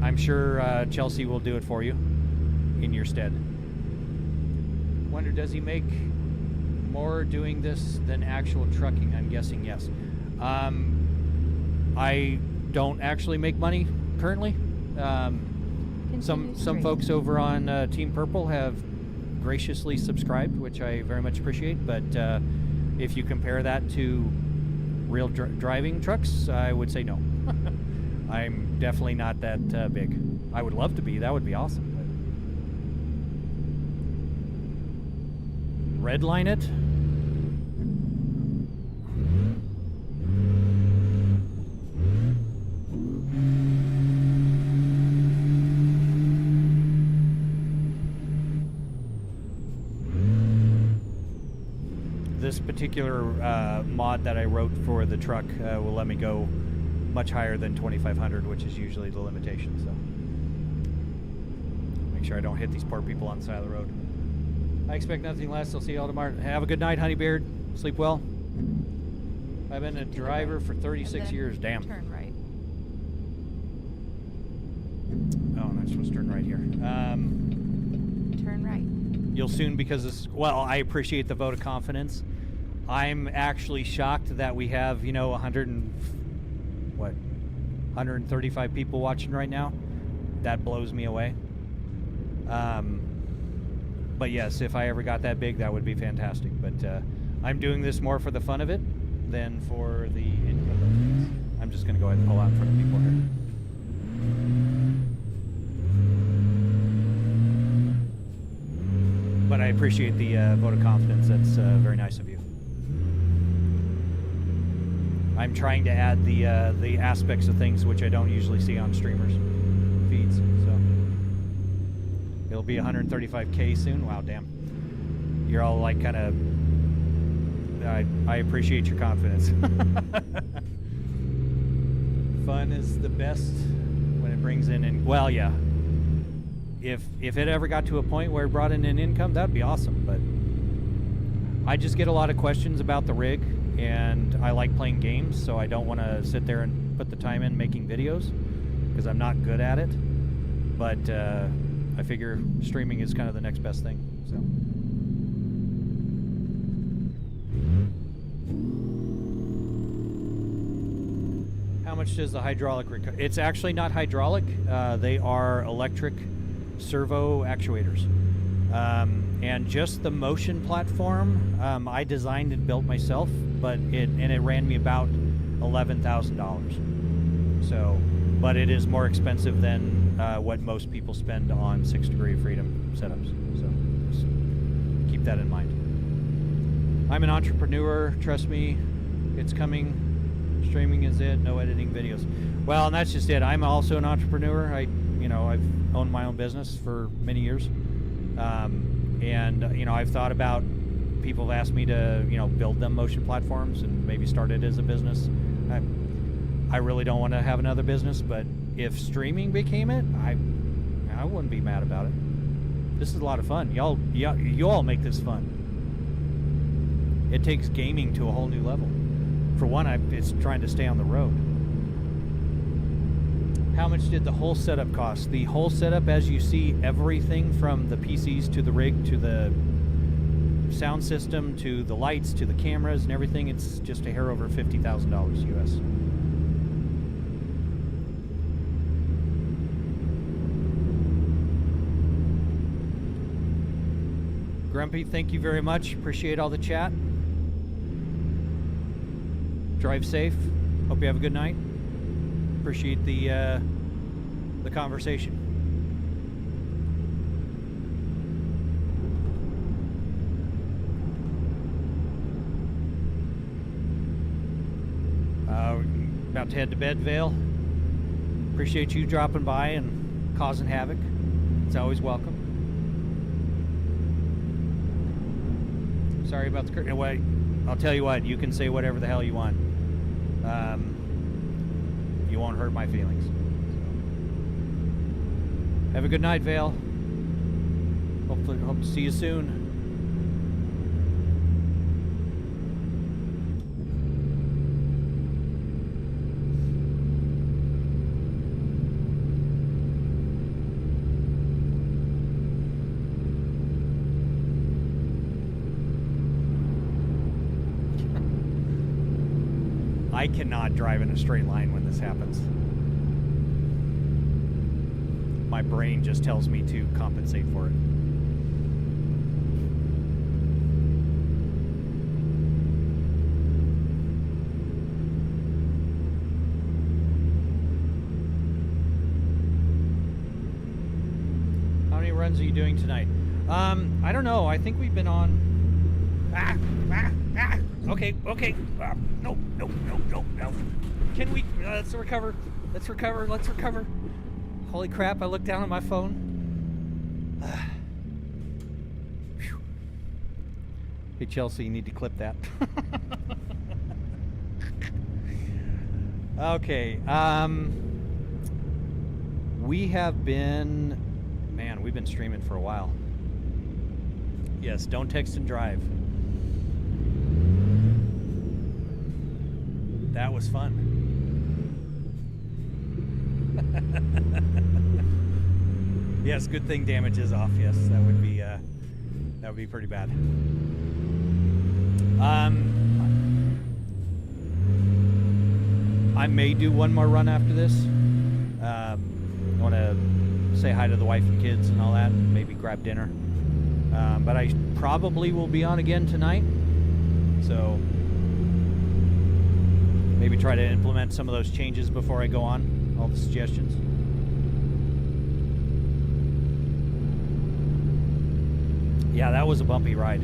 I'm sure Chelsea will do it for you in your stead. Wonder, does he make more doing this than actual trucking? I'm guessing yes. I don't actually make money currently. Some folks over on Team Purple have graciously subscribed, which I very much appreciate, but if you compare that to real driving trucks, I would say no. I'm definitely not that big. I would love to be. That would be awesome. Redline it. This particular mod that I wrote for the truck will let me go much higher than 2,500, which is usually the limitation. So make sure I don't hit these poor people on the side of the road. I expect nothing less. I'll see you all tomorrow. Have a good night, Honeybeard. Sleep well. I've been a driver for 36 years. Damn. Turn right. Oh, I'm not supposed to turn right here. Turn right. You'll soon, because this, well, I appreciate the vote of confidence. I'm actually shocked that we have, you know, 135 people watching right now. That blows me away. But yes, if I ever got that big, that would be fantastic. But I'm doing this more for the fun of it than for the income. I'm just going to go ahead and pull out in front of people here. But I appreciate the vote of confidence. That's very nice of you. I'm trying to add the aspects of things which I don't usually see on streamers' feeds. So it'll be 135K soon. Wow, damn. You're all like kind of. I appreciate your confidence. Fun is the best when it brings in. Well, yeah. If it ever got to a point where it brought in an income, that'd be awesome. But I just get a lot of questions about the rig, and I like playing games, so I don't want to sit there and put the time in making videos because I'm not good at it. But I figure streaming is kind of the next best thing. So. How much does the hydraulic it's actually not hydraulic. They are electric servo actuators. And just the motion platform, I designed and built myself, but it ran me about $11,000. So, but it is more expensive than what most people spend on 6 Degree of Freedom setups. So just keep that in mind. I'm an entrepreneur. Trust me, it's coming. Streaming is it. No editing videos. Well, and that's just it. I'm also an entrepreneur. I've owned my own business for many years. And I've thought about, people have asked me to, build them motion platforms and maybe start it as a business. I really don't want to have another business, but if streaming became it, I wouldn't be mad about it. This is a lot of fun. You all make this fun. It takes gaming to a whole new level. For one, it's trying to stay on the road. How much did the whole setup cost? The whole setup, as you see, everything from the PCs to the rig to the sound system to the lights to the cameras and everything, it's just a hair over $50,000 US. Grumpy, thank you very much. Appreciate all the chat. Drive safe. Hope you have a good night. Appreciate the conversation. About to head to bed, Vale. Appreciate you dropping by and causing havoc. It's always welcome. Sorry about the curtain. Wait, I'll tell you what. You can say whatever the hell you want. You won't hurt my feelings. So. Have a good night, Vale. Hope to see you soon. I cannot drive in a straight line when this happens. My brain just tells me to compensate for it. How many runs are you doing tonight? I don't know. I think we've been on... Okay. No. Can we... let's recover. Holy crap, I looked down at my phone. Hey, Chelsea, you need to clip that. Okay. We have been... Man, we've been streaming for a while. Yes, don't text and drive. That was fun. Yes, good thing damage is off. Yes, that would be pretty bad. I may do one more run after this. I want to say hi to the wife and kids and all that, and maybe grab dinner. But I probably will be on again tonight. So maybe try to implement some of those changes before I go on, all the suggestions. Yeah, that was a bumpy ride.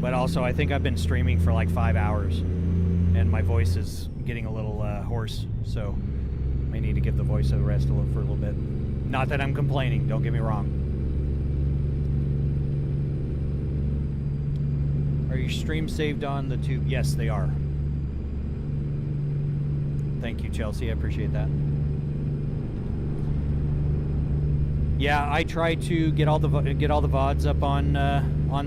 But also, I think I've been streaming for like 5 hours, and my voice is getting a little hoarse, so I may need to give the voice a rest for a little bit. Not that I'm complaining, don't get me wrong. Are your streams saved on the tube? Yes, they are. Thank you, Chelsea. I appreciate that. Yeah, I try to get all the VODs up on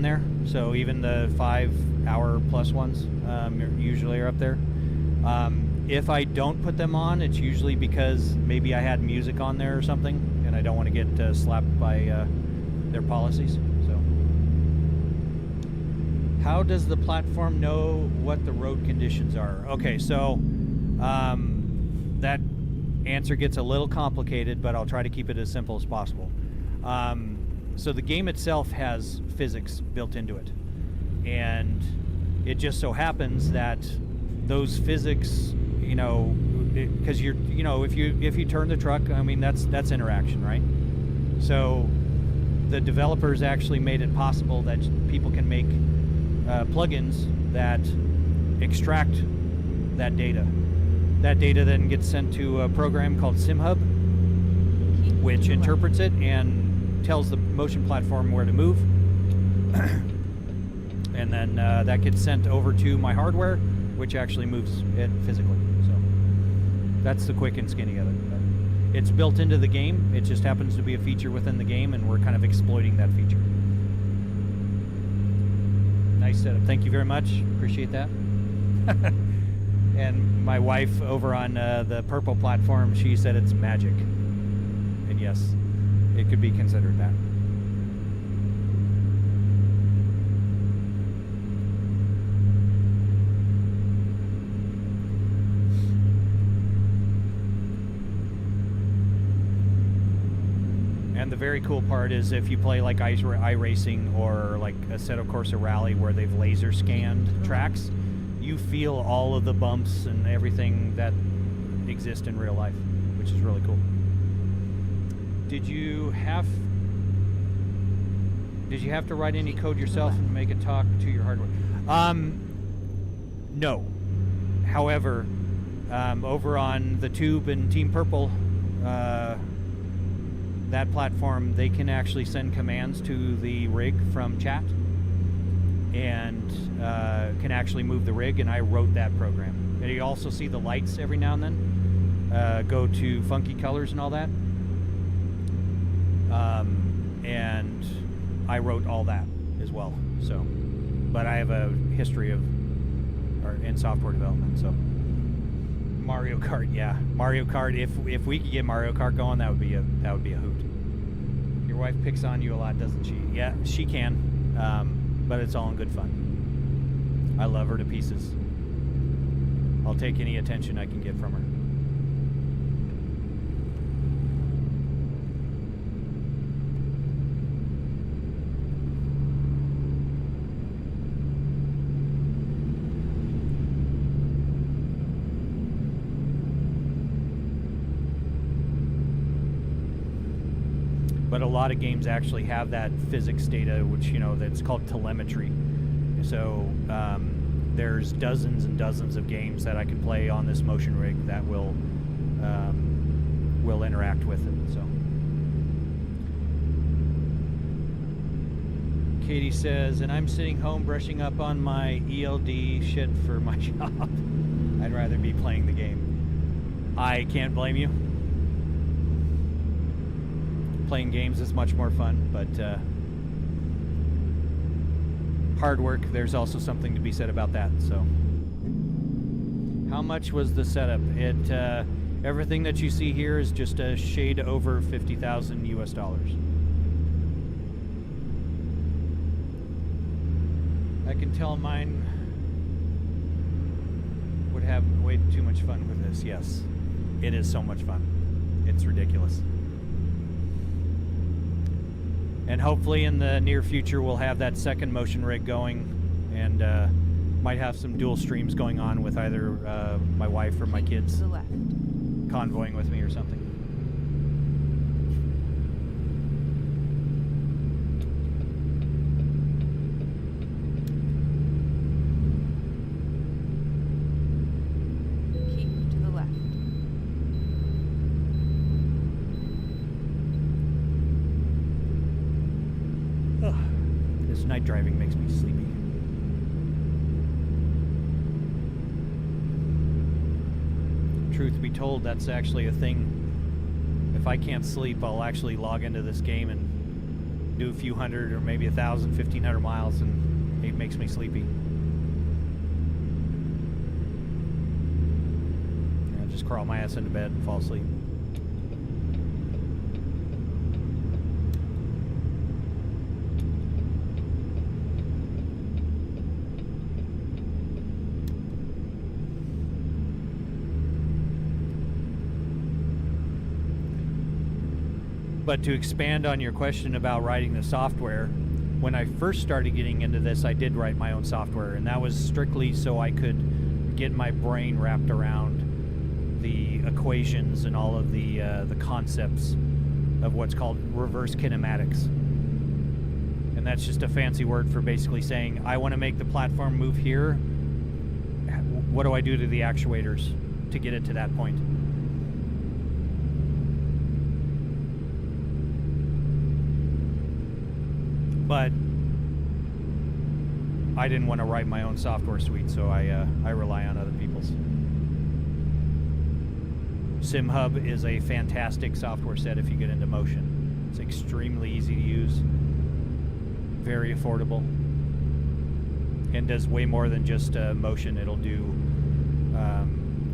there. So even the 5-hour plus ones usually are up there. If I don't put them on, it's usually because maybe I had music on there or something, and I don't want to get slapped by their policies. How does the platform know what the road conditions are? Okay, so that answer gets a little complicated, but I'll try to keep it as simple as possible. So the game itself has physics built into it, and it just so happens that those physics, because if you turn the truck, I mean that's interaction, right? So the developers actually made it possible that people can make plugins that extract that data. That data then gets sent to a program called SimHub, which interprets it and tells the motion platform where to move. And then that gets sent over to my hardware, which actually moves it physically. So that's the quick and skinny of it. But it's built into the game. It just happens to be a feature within the game, and we're kind of exploiting that feature. Nice setup. Thank you very much. Appreciate that. And my wife over on the purple platform, she said it's magic. And yes, it could be considered that. And the very cool part is if you play like iRacing or like Assetto Corsa Rally where they've laser scanned tracks, you feel all of the bumps and everything that exist in real life, which is really cool. Did you have to write any code yourself and make it talk to your hardware? No. However, over on the Tube and Team Purple, that platform, they can actually send commands to the rig from chat and can actually move the rig, and I wrote that program. And you also see the lights every now and then go to funky colors and all that. And I wrote all that as well. So, but I have a history in software development. So, Mario Kart, yeah, Mario Kart. If we could get Mario Kart going, that would be a hoot. Your wife picks on you a lot, doesn't she? Yeah, she can, but it's all in good fun. I love her to pieces. I'll take any attention I can get from her. But a lot of games actually have that physics data, which, you know, that's called telemetry. So there's dozens and dozens of games that I can play on this motion rig that will interact with it. So Katie says, and I'm sitting home brushing up on my ELD shit for my job. I'd rather be playing the game. I can't blame you. Playing games is much more fun, but hard work, there's also something to be said about that. So how much was the setup? Everything that you see here is just a shade over $50,000 US. I can tell mine would have way too much fun with this. Yes, it is so much fun. It's ridiculous. And hopefully in the near future we'll have that second motion rig going, and might have some dual streams going on with either my wife or my kids To the left. convoying with me or something. Keep to the left. This night driving makes me sleepy. Truth be told, that's actually a thing. If I can't sleep, I'll actually log into this game and do a few hundred or maybe 1,000, 1,500 miles, and it makes me sleepy. I just crawl my ass into bed and fall asleep. But to expand on your question about writing the software, when I first started getting into this, I did write my own software, and that was strictly so I could get my brain wrapped around the equations and all of the concepts of what's called reverse kinematics. And that's just a fancy word for basically saying, I want to make the platform move here. What do I do to the actuators to get it to that point? But I didn't want to write my own software suite, so I rely on other people's. SimHub is a fantastic software set if you get into motion. It's extremely easy to use, very affordable, and does way more than just motion. It'll do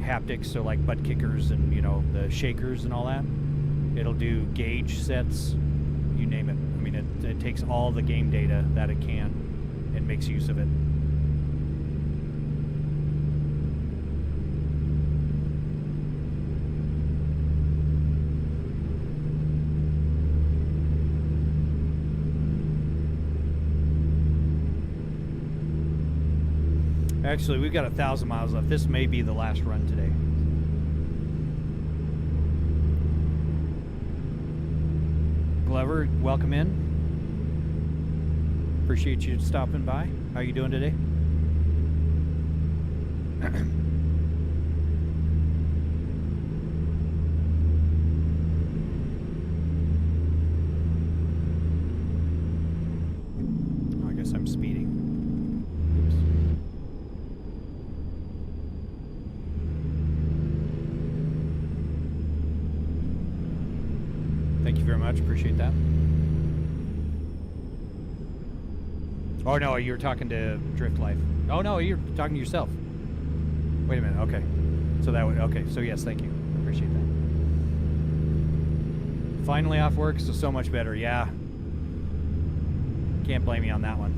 haptics, so like butt kickers and, you know, the shakers and all that. It'll do gauge sets, you name it. I mean, it takes all the game data that it can and makes use of it. Actually, we've got 1,000 miles left. This may be the last run today. Glover, welcome in. Appreciate you stopping by. How are you doing today? Oh, I guess I'm speeding. Oops. Thank you very much. Appreciate that. Oh no, you were talking to Drift Life. Oh no, you're talking to yourself. Wait a minute. Okay, so that would So yes, thank you. Appreciate that. Finally off work, so much better. Yeah. Can't blame me on that one.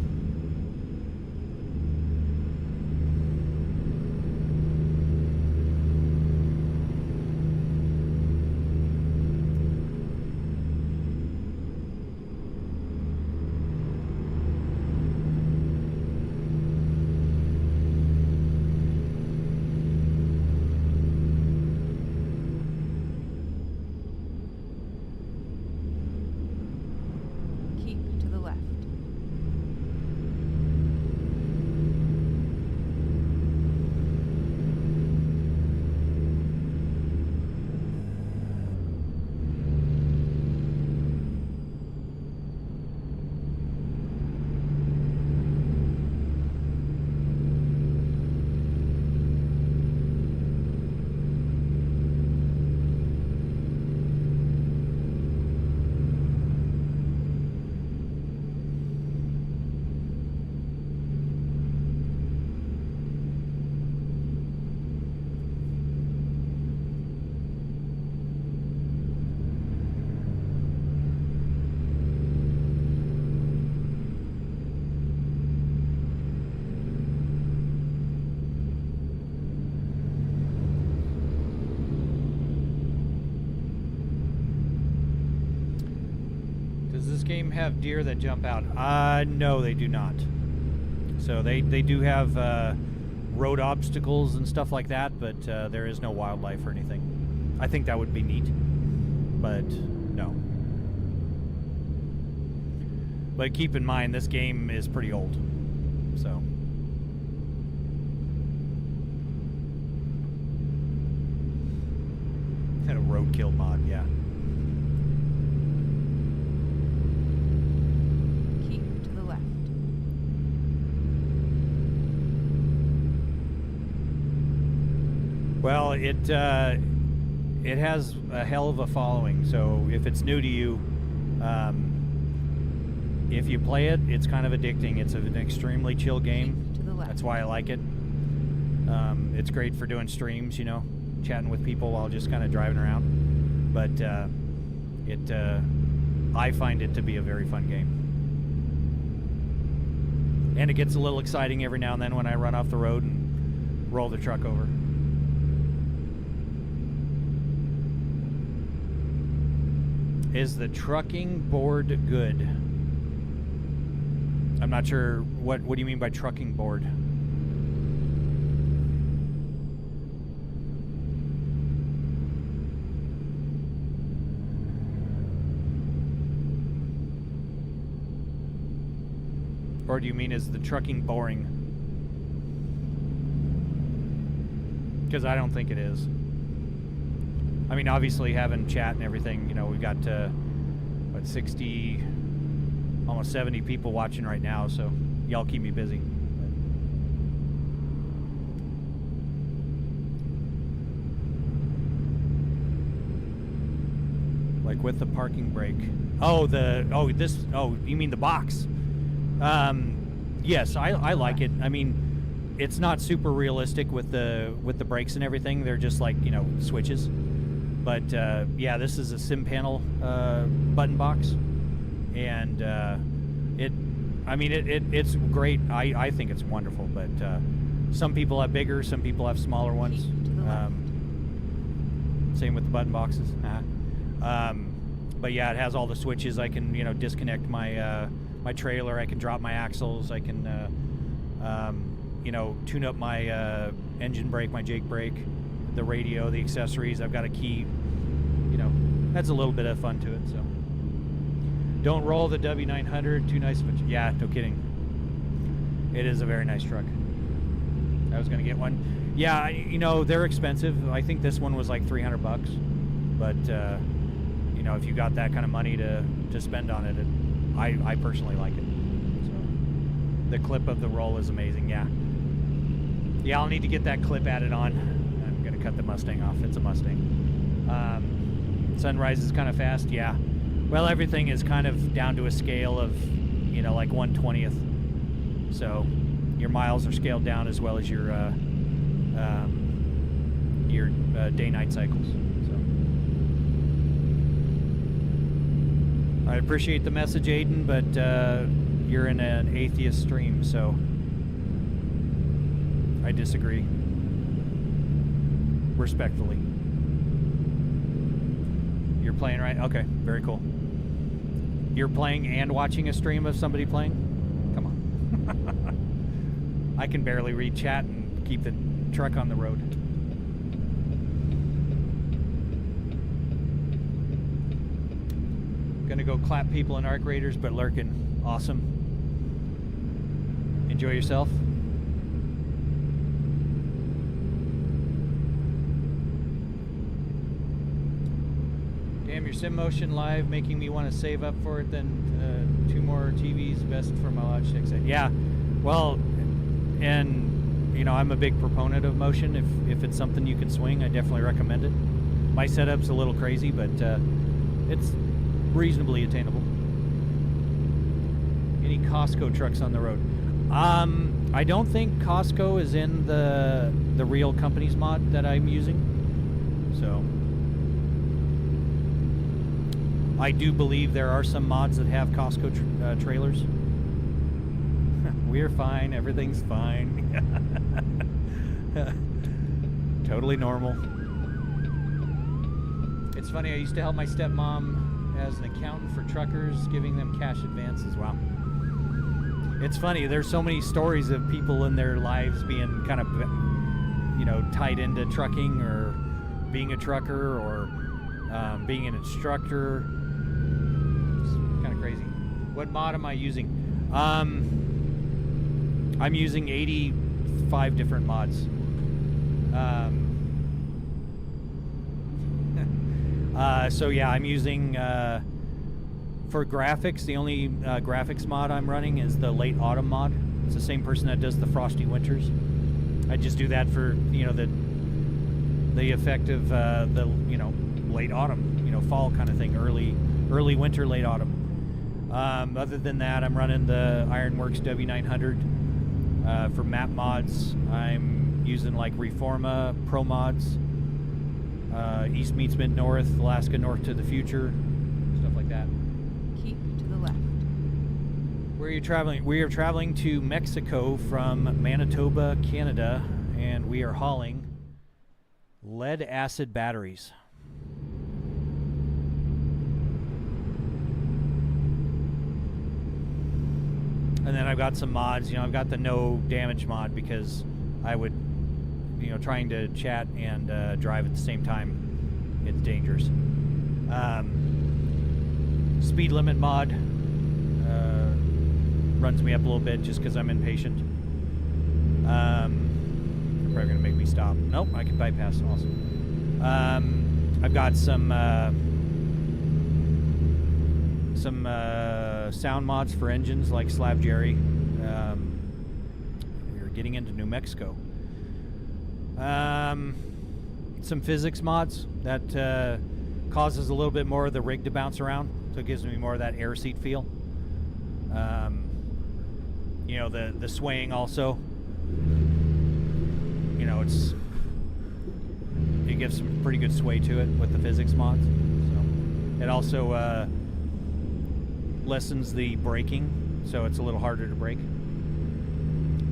Keep to the left. Does this game have deer that jump out? No, they do not. So they do have road obstacles and stuff like that, but there is no wildlife or anything. I think that would be neat, but no. But keep in mind, this game is pretty old, so. Had a roadkill mod, yeah. Keep to the left. Well, it has a hell of a following. So if it's new to you, if you play it, it's kind of addicting. It's an extremely chill game. Keep to the left. That's why I like it. It's great for doing streams, you know, chatting with people while just kind of driving around. But I find it to be a very fun game. And it gets a little exciting every now and then when I run off the road and roll the truck over. Is the trucking board good? I'm not sure. What do you mean by trucking board? Or do you mean is the trucking boring? Because I don't think it is. I mean, obviously having chat and everything, you know, we've got, what, 60, almost 70 people watching right now, so y'all keep me busy. Like with the parking brake. Oh, you mean the box? Yes, I like it. I mean, it's not super realistic with the brakes and everything. They're just like, you know, switches. But yeah, this is a sim panel button box, and it's great. I think it's wonderful. But some people have bigger, some people have smaller ones. Same with the button boxes. But yeah, it has all the switches. I can, you know, disconnect my my trailer. I can drop my axles. I can you know, tune up my engine brake, my Jake brake, the radio, the accessories. I've got a key. You know, that's a little bit of fun to it. So don't roll the W900. Too nice of a... Yeah, no kidding. It is a very nice truck. I was going to get one. Yeah, you know, they're expensive. I think this one was like $300. But, you know, if you got that kind of money to spend on it, I personally like it. So the clip of the roll is amazing, yeah. Yeah, I'll need to get that clip added on. I'm going to cut the Mustang off. It's a Mustang. Sunrise is kind of fast, yeah. Well, everything is kind of down to a scale of, you know, like 1/20th. So your miles are scaled down as well as your day-night cycles. So I appreciate the message, Aiden, but you're in an atheist stream, so I disagree. Respectfully. You're playing, right? Okay, very cool. You're playing and watching a stream of somebody playing? Come on. I can barely read chat and keep the truck on the road. Gonna go clap people in Arc Raiders, but lurking. Awesome. Enjoy yourself. Damn, your SimMotion Live making me want to save up for it. Then 2 more TVs, best for my Logitech set. Yeah, well, and you know, I'm a big proponent of motion. If it's something you can swing, I definitely recommend it. My setup's a little crazy, but it's reasonably attainable. Any Costco trucks on the road? I don't think Costco is in the real company's mod that I'm using. So I do believe there are some mods that have Costco trailers. We're fine. Everything's fine. Totally normal. It's funny. I used to help my stepmom as an accountant for truckers, giving them cash advances. Wow. It's funny. There's so many stories of people in their lives being kind of, you know, tied into trucking or being a trucker or being an instructor. It's kind of crazy. What mod am I using? I'm using 85 different mods. So yeah, I'm using for graphics. The only graphics mod I'm running is the late autumn mod. It's the same person that does the frosty winters. I just do that for, you know, the effect of the, you know, late autumn, you know, fall kind of thing, early winter, late autumn. Other than that, I'm running the Ironworks W900 for map mods. I'm using like Reforma Pro mods, East meets Mid North, Alaska North to the Future, stuff like that. Keep to the left. Where are you traveling? We are traveling to Mexico from Manitoba, Canada, and we are hauling lead acid batteries. And then I've got some mods. You know, I've got the no damage mod because I would, you know, trying to chat and drive at the same time, it's dangerous. Speed limit mod runs me up a little bit just because I'm impatient. They're probably going to make me stop. Nope, I can bypass. Awesome. I've got some sound mods for engines like Slab Jerry. We're getting into New Mexico. Some physics mods that causes a little bit more of the rig to bounce around, so it gives me more of that air seat feel. You know, the swaying also. You know, it gives some pretty good sway to it with the physics mods. So it also lessens the braking, so it's a little harder to brake.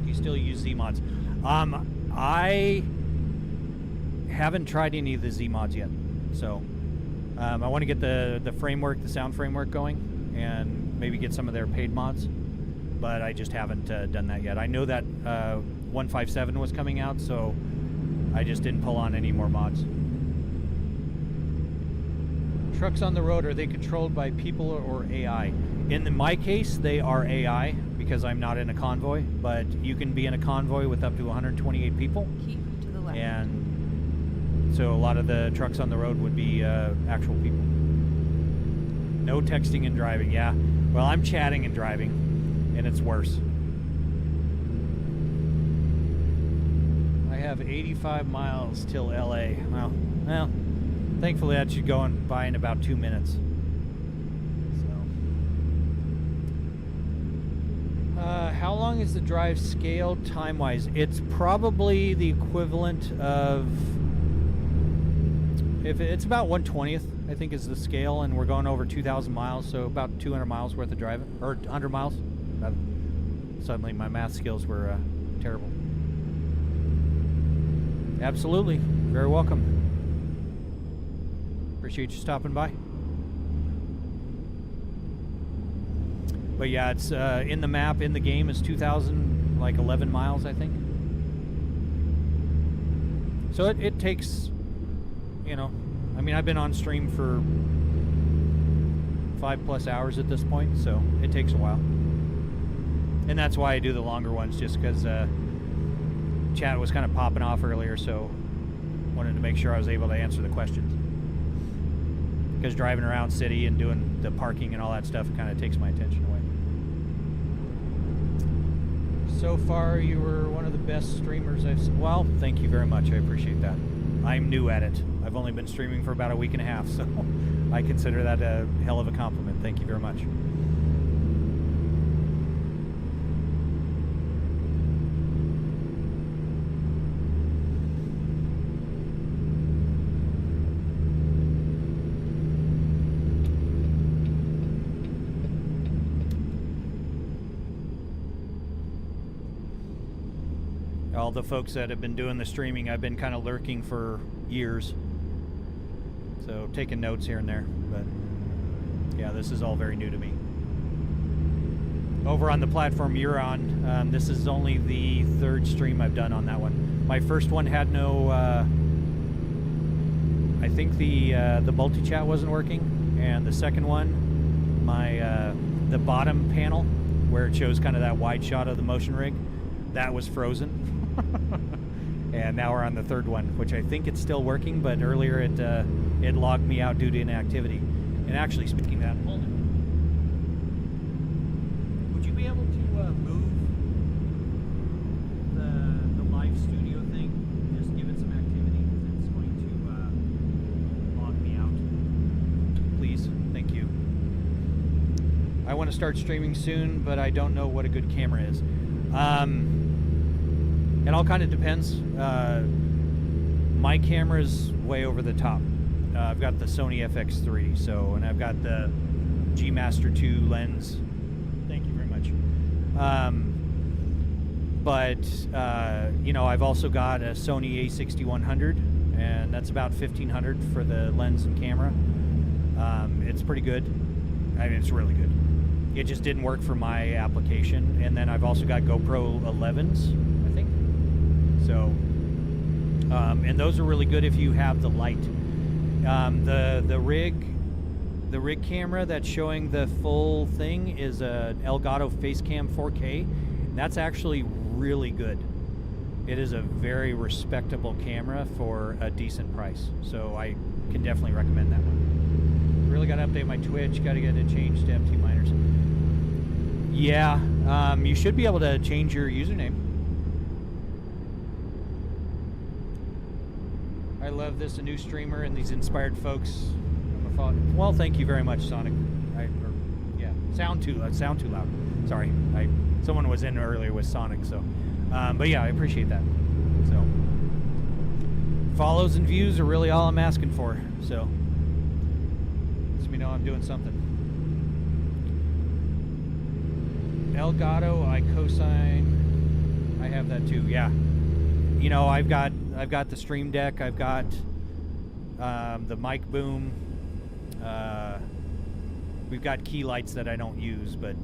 You still use Z mods. I haven't tried any of the Z mods yet, so I want to get the framework, the sound framework going, and maybe get some of their paid mods, but I just haven't done that yet. I know that 157 was coming out, so I just didn't pull on any more mods. Trucks on the road, are they controlled by people or AI? In my case, they are AI because I'm not in a convoy, but you can be in a convoy with up to 128 people. Keep to the left. And so a lot of the trucks on the road would be actual people. No texting and driving, yeah. Well, I'm chatting and driving, and it's worse. I have 85 miles till LA. Well, thankfully that should go by in about 2 minutes. So, how long is the drive scaled time-wise? It's probably the equivalent of, if it's about 1/20th, I think is the scale, and we're going over 2,000 miles, so about 200 miles worth of driving, or 100 miles. Suddenly my math skills were terrible. Absolutely. Very welcome. Appreciate you stopping by. But yeah, it's in the map, in the game is 2,011 miles, I think. So it takes, you know, I mean, I've been on stream for 5+ hours at this point, so it takes a while. And that's why I do the longer ones, just because chat was kind of popping off earlier, so wanted to make sure I was able to answer the questions. Because driving around city and doing the parking and all that stuff kind of takes my attention away. So far, you were one of the best streamers I've seen. Well, thank you very much. I appreciate that. I'm new at it. I've only been streaming for about a week and a half, so I consider that a hell of a compliment. Thank you very much. All the folks that have been doing the streaming, I've been kind of lurking for years. So taking notes here and there, but yeah, this is all very new to me. Over on the platform you're on, this is only the 3rd stream I've done on that one. My first one had no, I think the multi-chat wasn't working, and the second one, the bottom panel, where it shows kind of that wide shot of the motion rig, that was frozen. And now we're on the 3rd one, which I think it's still working, but earlier it logged me out due to inactivity. And actually, speaking of that, hold it. Would you be able to move the live studio thing? Just give it some activity, because it's going to log me out. Please, thank you. I want to start streaming soon, but I don't know what a good camera is. It all kind of depends. My camera's way over the top. I've got the Sony FX3, so, and I've got the G Master 2 lens. Thank you very much. You know, I've also got a Sony A6100, and that's about $1,500 for the lens and camera. It's pretty good. I mean, it's really good. It just didn't work for my application. And then I've also got GoPro 11s, I think. So, and those are really good if you have the light. The rig camera that's showing the full thing is a Elgato Facecam 4K. And that's actually really good. It is a very respectable camera for a decent price. So I can definitely recommend that one. Really got to update my Twitch. Got to get it changed to MT Miners. Yeah, you should be able to change your username. I love this, a new streamer and these inspired folks. Well, thank you very much, Sonic. Yeah, sound too loud. Sorry, someone was in earlier with Sonic, so. But yeah, I appreciate that. So, follows and views are really all I'm asking for. So, lets me know I'm doing something. Elgato, I cosign. I have that too. Yeah. You know, I've got the Stream Deck. I've got the mic boom. We've got key lights that I don't use, but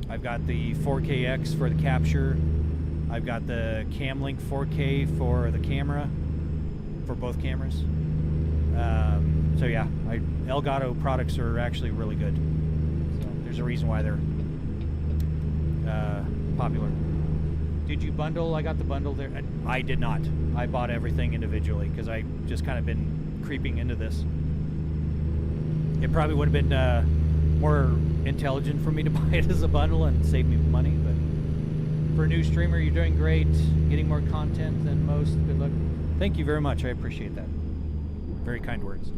I've got the 4KX for the capture. I've got the Camlink 4K for the camera, for both cameras. So yeah, Elgato products are actually really good. So there's a reason why they're popular. Did you bundle? I got the bundle there. I did not. I bought everything individually because I just kind of been creeping into this. It probably would have been more intelligent for me to buy it as a bundle and save me money, but for a new streamer, you're doing great. Getting more content than most. Good luck. Thank you very much. I appreciate that. Very kind words.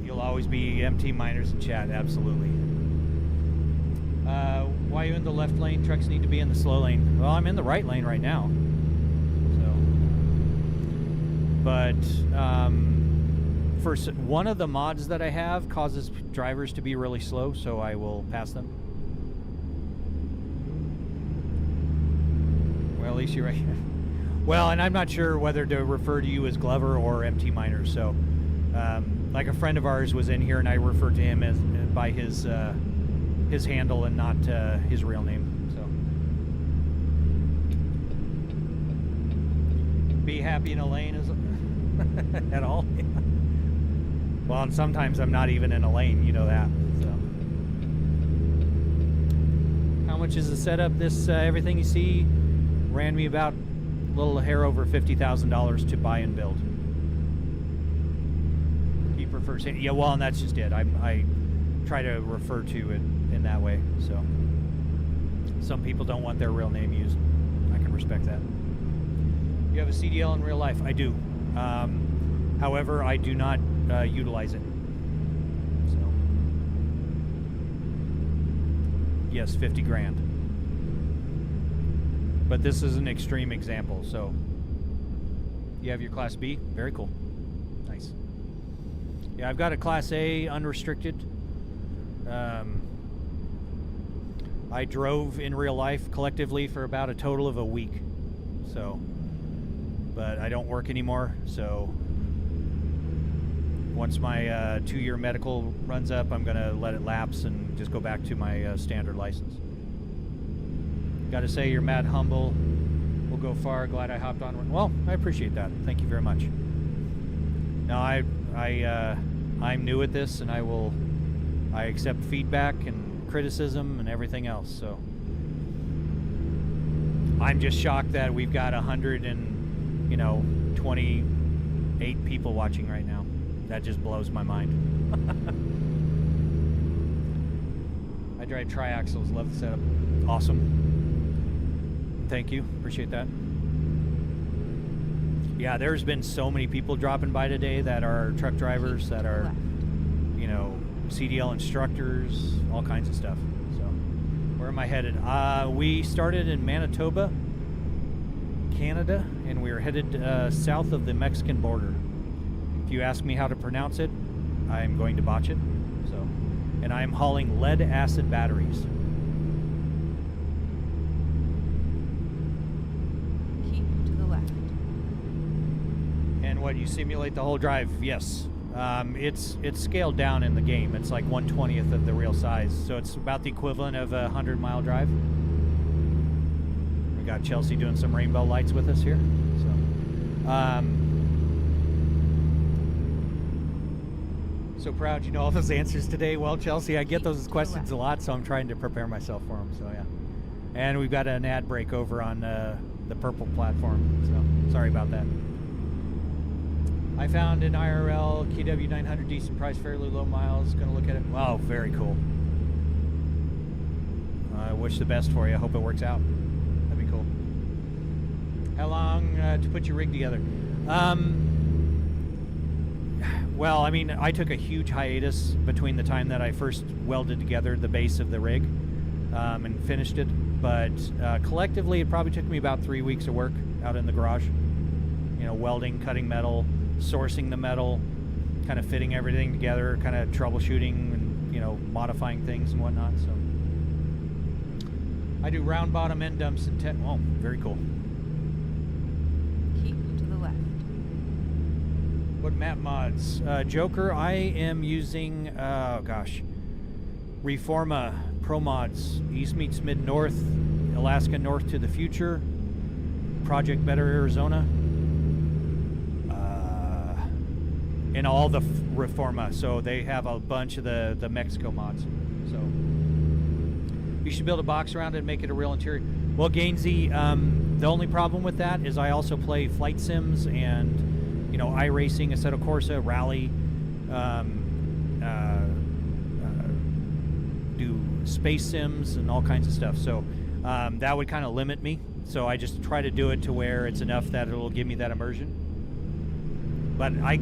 You'll always be MT miners in chat. Absolutely. Why are you in the left lane? Trucks need to be in the slow lane. Well, I'm in the right lane right now. So, but for one of the mods that I have causes drivers to be really slow, so I will pass them. Well, at least you're right. Well, and I'm not sure whether to refer to you as Glover or MT Miner. So, like a friend of ours was in here, and I referred to him as by his handle and not his real name. So, be happy in a lane is at all. Well, and sometimes I'm not even in a lane. You know that. So, how much is the setup? This everything you see ran me about a little hair over $50,000 to buy and build. He prefers, yeah. Well, and that's just it. I try to refer to it in that way. So some people don't want their real name used. I can respect that. You have a CDL in real life? I do. However, I do not utilize it. So yes, 50 grand. But this is an extreme example. So you have your Class B? Very cool. Nice. Yeah, I've got a Class A unrestricted. I drove in real life collectively for about a total of a week. So, but I don't work anymore. So once my 2-year medical runs up, I'm going to let it lapse and just go back to my standard license. Got to say, you're mad humble. We'll go far. Glad I hopped on. Well, I appreciate that. Thank you very much. Now, I'm new at this, and I accept feedback and criticism and everything else. So I'm just shocked that we've got 128 people watching right now. That just blows my mind. I drive triaxles. Love the setup. Awesome. Thank you. Appreciate that. Yeah, there's been so many people dropping by today that are truck drivers, that are, CDL instructors, all kinds of stuff. So, where am I headed? We started in Manitoba, Canada, and we are headed south of the Mexican border. If you ask me how to pronounce it, I'm going to botch it. So, and I'm hauling lead-acid batteries. Keep to the left. And what, you simulate the whole drive? Yes. It's scaled down in the game. It's like 1/20th of the real size, so it's about the equivalent of a 100-mile drive. We got Chelsea doing some rainbow lights with us here. So proud you know all those answers today. Well, Chelsea, I get those questions a lot, so I'm trying to prepare myself for them. So yeah, and we've got an ad break over on the purple platform. So sorry about that. I found an IRL KW900, decent price, fairly low miles. Gonna look at it. Wow, very cool. I wish the best for you. I hope it works out. That'd be cool. How long to put your rig together? Well, I mean, I took a huge hiatus between the time that I first welded together the base of the rig and finished it. But collectively, it probably took me about 3 weeks of work out in the garage. Welding, cutting metal, sourcing the metal, kind of fitting everything together, kind of troubleshooting and modifying things and whatnot. So I do round bottom end dumps and oh, very cool. Keep to the left. What map mods? Joker, I am using Reforma Pro Mods, East meets Mid North, Alaska North to the Future, Project Better Arizona, and all the Reforma. So they have a bunch of the Mexico mods. So you should build a box around it and make it a real interior. Well, Gainsey, the only problem with that is I also play flight sims and, you know, iRacing, Assetto Corsa, Rally, do space sims and all kinds of stuff. So that would kind of limit me. So I just try to do it to where it's enough that it'll give me that immersion. But I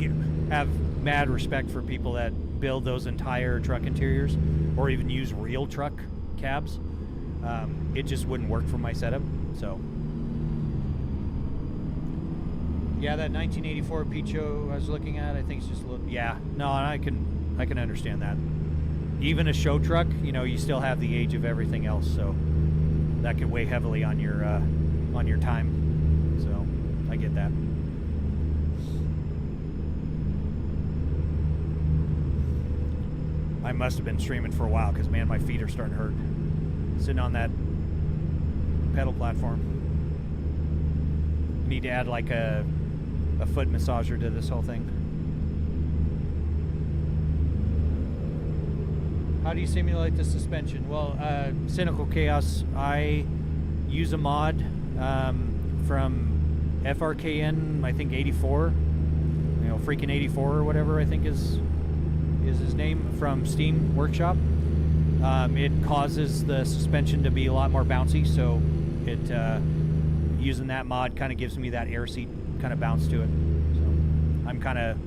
have mad respect for people that build those entire truck interiors or even use real truck cabs. It just wouldn't work for my setup. So yeah, that 1984 Picho I was looking at, I think it's just a little, yeah, no, I can understand that. Even a show truck, you know, you still have the age of everything else, so that could weigh heavily on your time. So I get that. I must have been streaming for a while because, man, my feet are starting to hurt. Sitting on that pedal platform. Need to add like a foot massager to this whole thing. How do you simulate the suspension? Well, Cynical Chaos, I use a mod from FRKN, I think 84, you know, freaking 84 or whatever I think is his name, from Steam Workshop. It causes the suspension to be a lot more bouncy, so it using that mod kind of gives me that air seat kind of bounce to it. So I'm kind of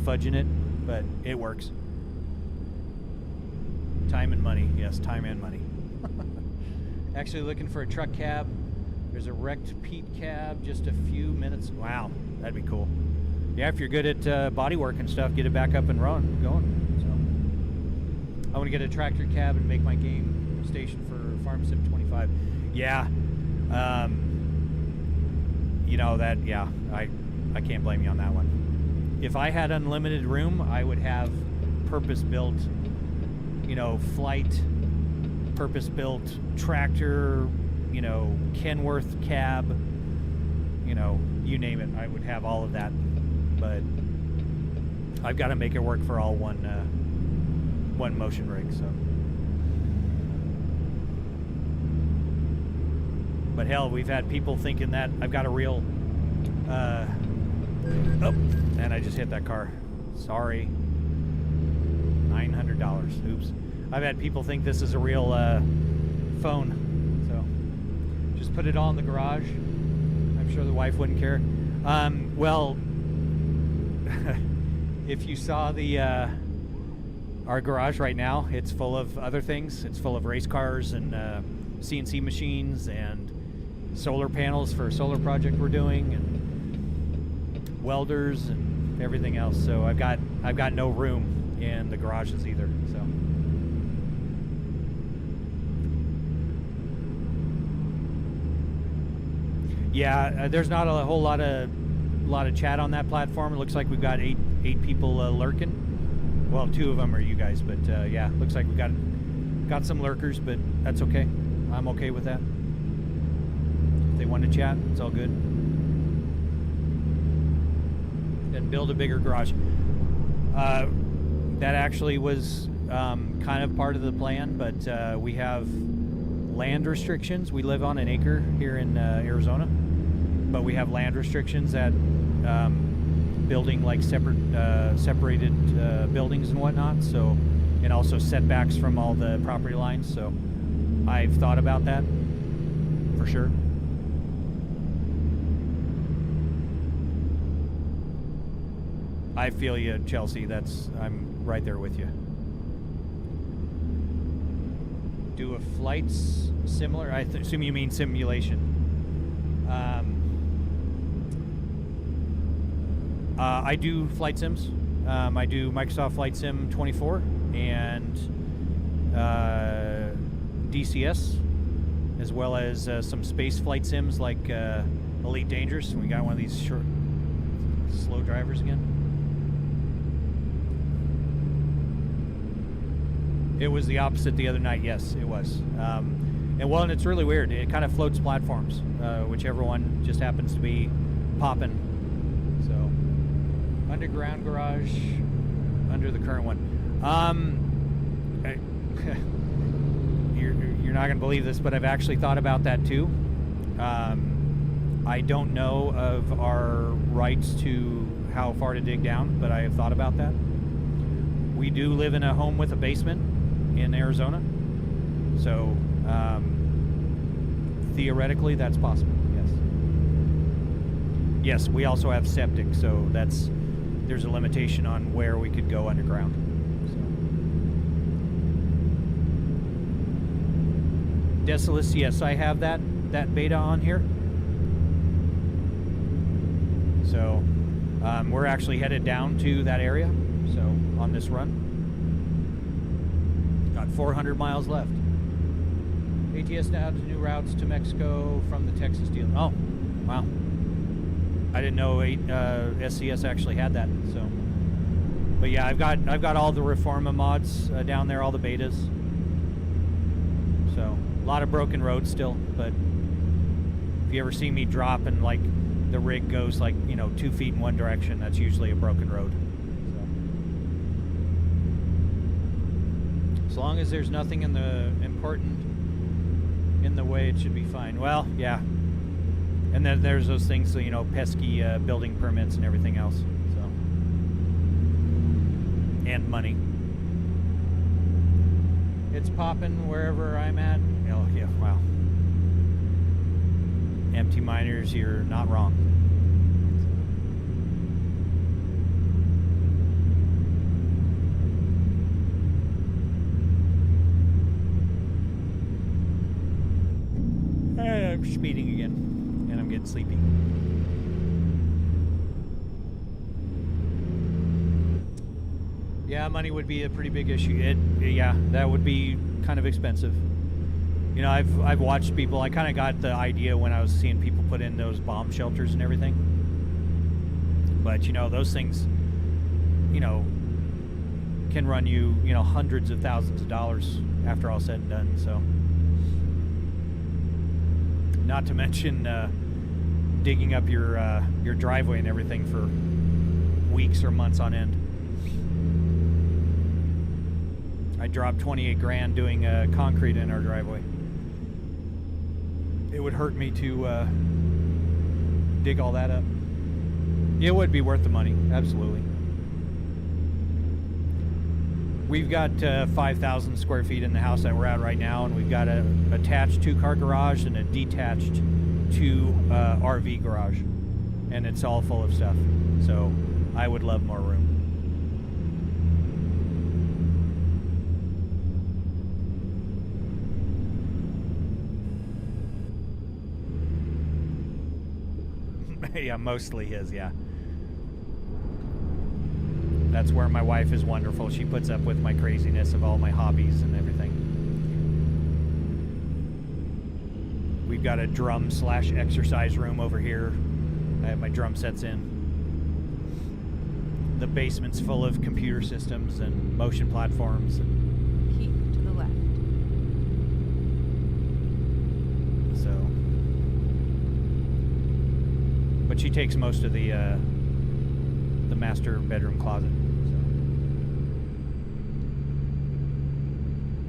fudging it, but it works. Time and money, yes, time and money. Actually looking for a truck cab. There's a wrecked Pete cab, just a few minutes. Wow, that'd be cool. Yeah, if you're good at body work and stuff, get it back up and going. So I want to get a tractor cab and make my game station for Farm Sim 25. Yeah, you know that. Yeah, I can't blame you on that one. If I had unlimited room, I would have purpose-built, you know, flight, purpose-built tractor, you know, Kenworth cab, you know, you name it. I would have all of that, but I've got to make it work for all one motion rig. So, but hell, we've had people thinking that I've got a real. Oh, and I just hit that car. Sorry. $900. Oops. I've had people think this is a real phone. So just put it all in the garage. I'm sure the wife wouldn't care. Well, if you saw our garage right now, it's full of other things. It's full of race cars and CNC machines and solar panels for a solar project we're doing, and welders and everything else. So I've got no room in the garages either. So yeah, there's not a whole lot of chat on that platform. It looks like we've got eight people lurking. Well, 2 of them are you guys, but yeah, looks like we got some lurkers, but that's okay. I'm okay with that. If they want to chat, it's all good. Then build a bigger garage. That actually was kind of part of the plan, but we have land restrictions. We live on an acre here in Arizona, but we have land restrictions at building like separated buildings and whatnot. So, and also setbacks from all the property lines. So, I've thought about that for sure. I feel you, Chelsea. I'm right there with you. Do a flights similar? I assume you mean simulation. I do flight sims. I do Microsoft Flight Sim 24 and DCS, as well as some space flight sims like Elite Dangerous. We got one of these short, slow drivers again. It was the opposite the other night. Yes, it was. And it's really weird. It kind of floats platforms, whichever one just happens to be popping. So, underground garage, under the current one. You're not going to believe this, but I've actually thought about that too. I don't know of our rights to how far to dig down, but I have thought about that. We do live in a home with a basement in Arizona, so theoretically that's possible. Yes, we also have septic, so there's a limitation on where we could go underground. So. Decilis, yes, I have that beta on here. So we're actually headed down to that area. So on this run, got 400 miles left. ATS now to new routes to Mexico from the Texas deal. Oh, wow. I didn't know SCS actually had that. So, but yeah, I've got all the Reforma mods down there, all the betas. So a lot of broken roads still, but if you ever see me drop and like the rig goes like 2 feet in one direction, that's usually a broken road. So as long as there's nothing important in the way, it should be fine. Well, yeah. And then there's those things, pesky building permits and everything else. So, and money. It's popping wherever I'm at. Oh yeah, wow. Empty miners, you're not wrong. I'm speeding again. And I'm getting sleepy. Yeah, money would be a pretty big issue. Yeah, that would be kind of expensive. I've watched people. I kind of got the idea when I was seeing people put in those bomb shelters and everything. But those things, can run you, hundreds of thousands of dollars after all said and done. So, not to mention digging up your driveway and everything for weeks or months on end. I dropped 28 grand doing concrete in our driveway. It would hurt me to dig all that up. It would be worth the money, absolutely. We've got 5,000 square feet in the house that we're at right now, and we've got a attached 2-car garage and a detached 2 RV garage, and it's all full of stuff. So I would love more room. Yeah, mostly his, yeah. That's where my wife is wonderful. She puts up with my craziness of all my hobbies and everything. We've got a drum/exercise room over here. I have my drum sets in. The basement's full of computer systems and motion platforms. Keep to the left. So, but she takes most of the master bedroom closet. So.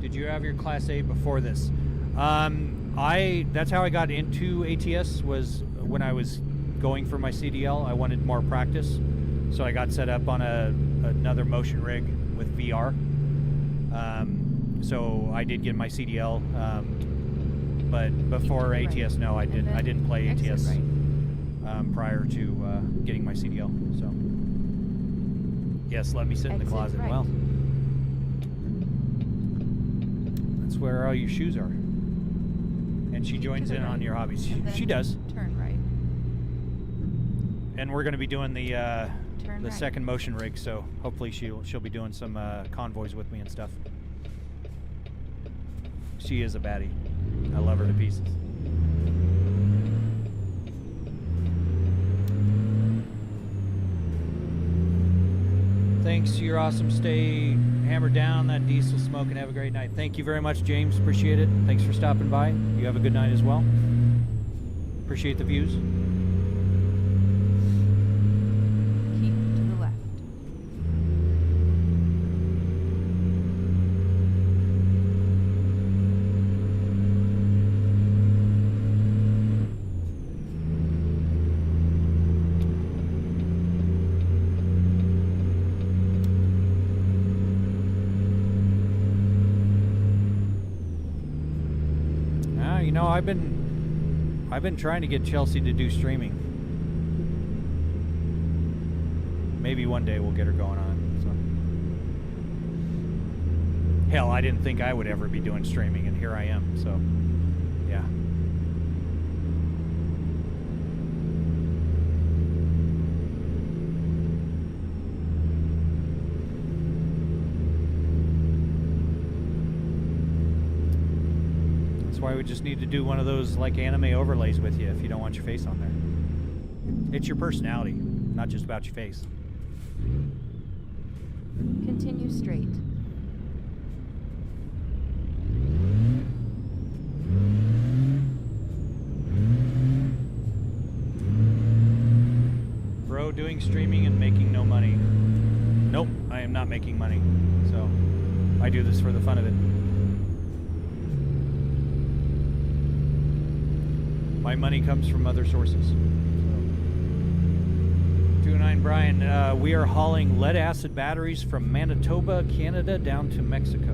Did you have your Class A before this? That's how I got into ATS, was when I was going for my CDL. I wanted more practice, so I got set up on another motion rig with VR. So I did get my CDL, but before ATS, no, I didn't play ATS prior to getting my CDL. So yes, let me sit in the closet. Right. Well, that's where all your shoes are. And she joins in on your hobbies. She does. Turn right. And we're going to be doing the right. second motion rig, so hopefully she'll be doing some convoys with me and stuff. She is a baddie. I love her to pieces. Thanks, you're awesome. Stay Hammer down that diesel smoke and have a great night. Thank you very much, James. Appreciate it. Thanks for stopping by. You have a good night as well. Appreciate the views. Keep to the left. You know, I've been trying to get Chelsea to do streaming. Maybe one day we'll get her going on. So. Hell, I didn't think I would ever be doing streaming, and here I am. So, yeah. Why we just need to do one of those like anime overlays with you if you don't want your face on there. It's your personality, not just about your face. Continue straight. Bro, doing streaming and making no money. Nope, I am not making money. So I do this for the fun of it. My money comes from other sources. 29 Brian, we are hauling lead acid batteries from Manitoba, Canada, down to Mexico.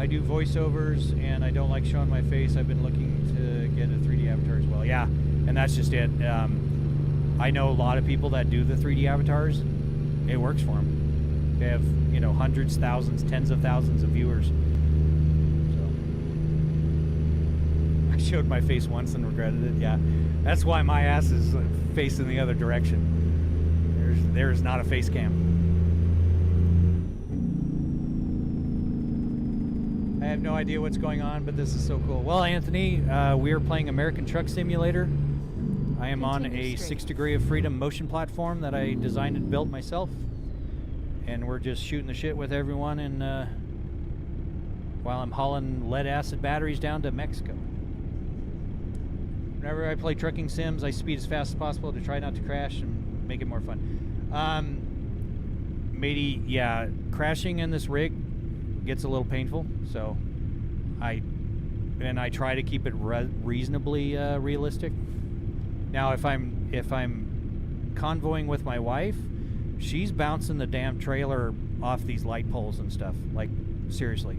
I do voiceovers, and I don't like showing my face. I've been looking to get a 3D avatar as well. Yeah, and that's just it. I know a lot of people that do the 3D avatars. It works for them. They have, you know, hundreds, thousands, tens of thousands of viewers. So I showed my face once and regretted it. Yeah, that's why my ass is facing the other direction. There's not a face cam. I have no idea what's going on, but this is so cool. Well, Anthony, we are playing American Truck Simulator. I am on a 6 Degree of Freedom motion platform that I designed and built myself. And we're just shooting the shit with everyone, and while I'm hauling lead acid batteries down to Mexico. Whenever I play trucking sims, I speed as fast as possible to try not to crash and make it more fun. Matey, yeah, crashing in this rig gets a little painful, so I try to keep it reasonably realistic. Now, if I'm convoying with my wife, she's bouncing the damn trailer off these light poles and stuff. Like, seriously.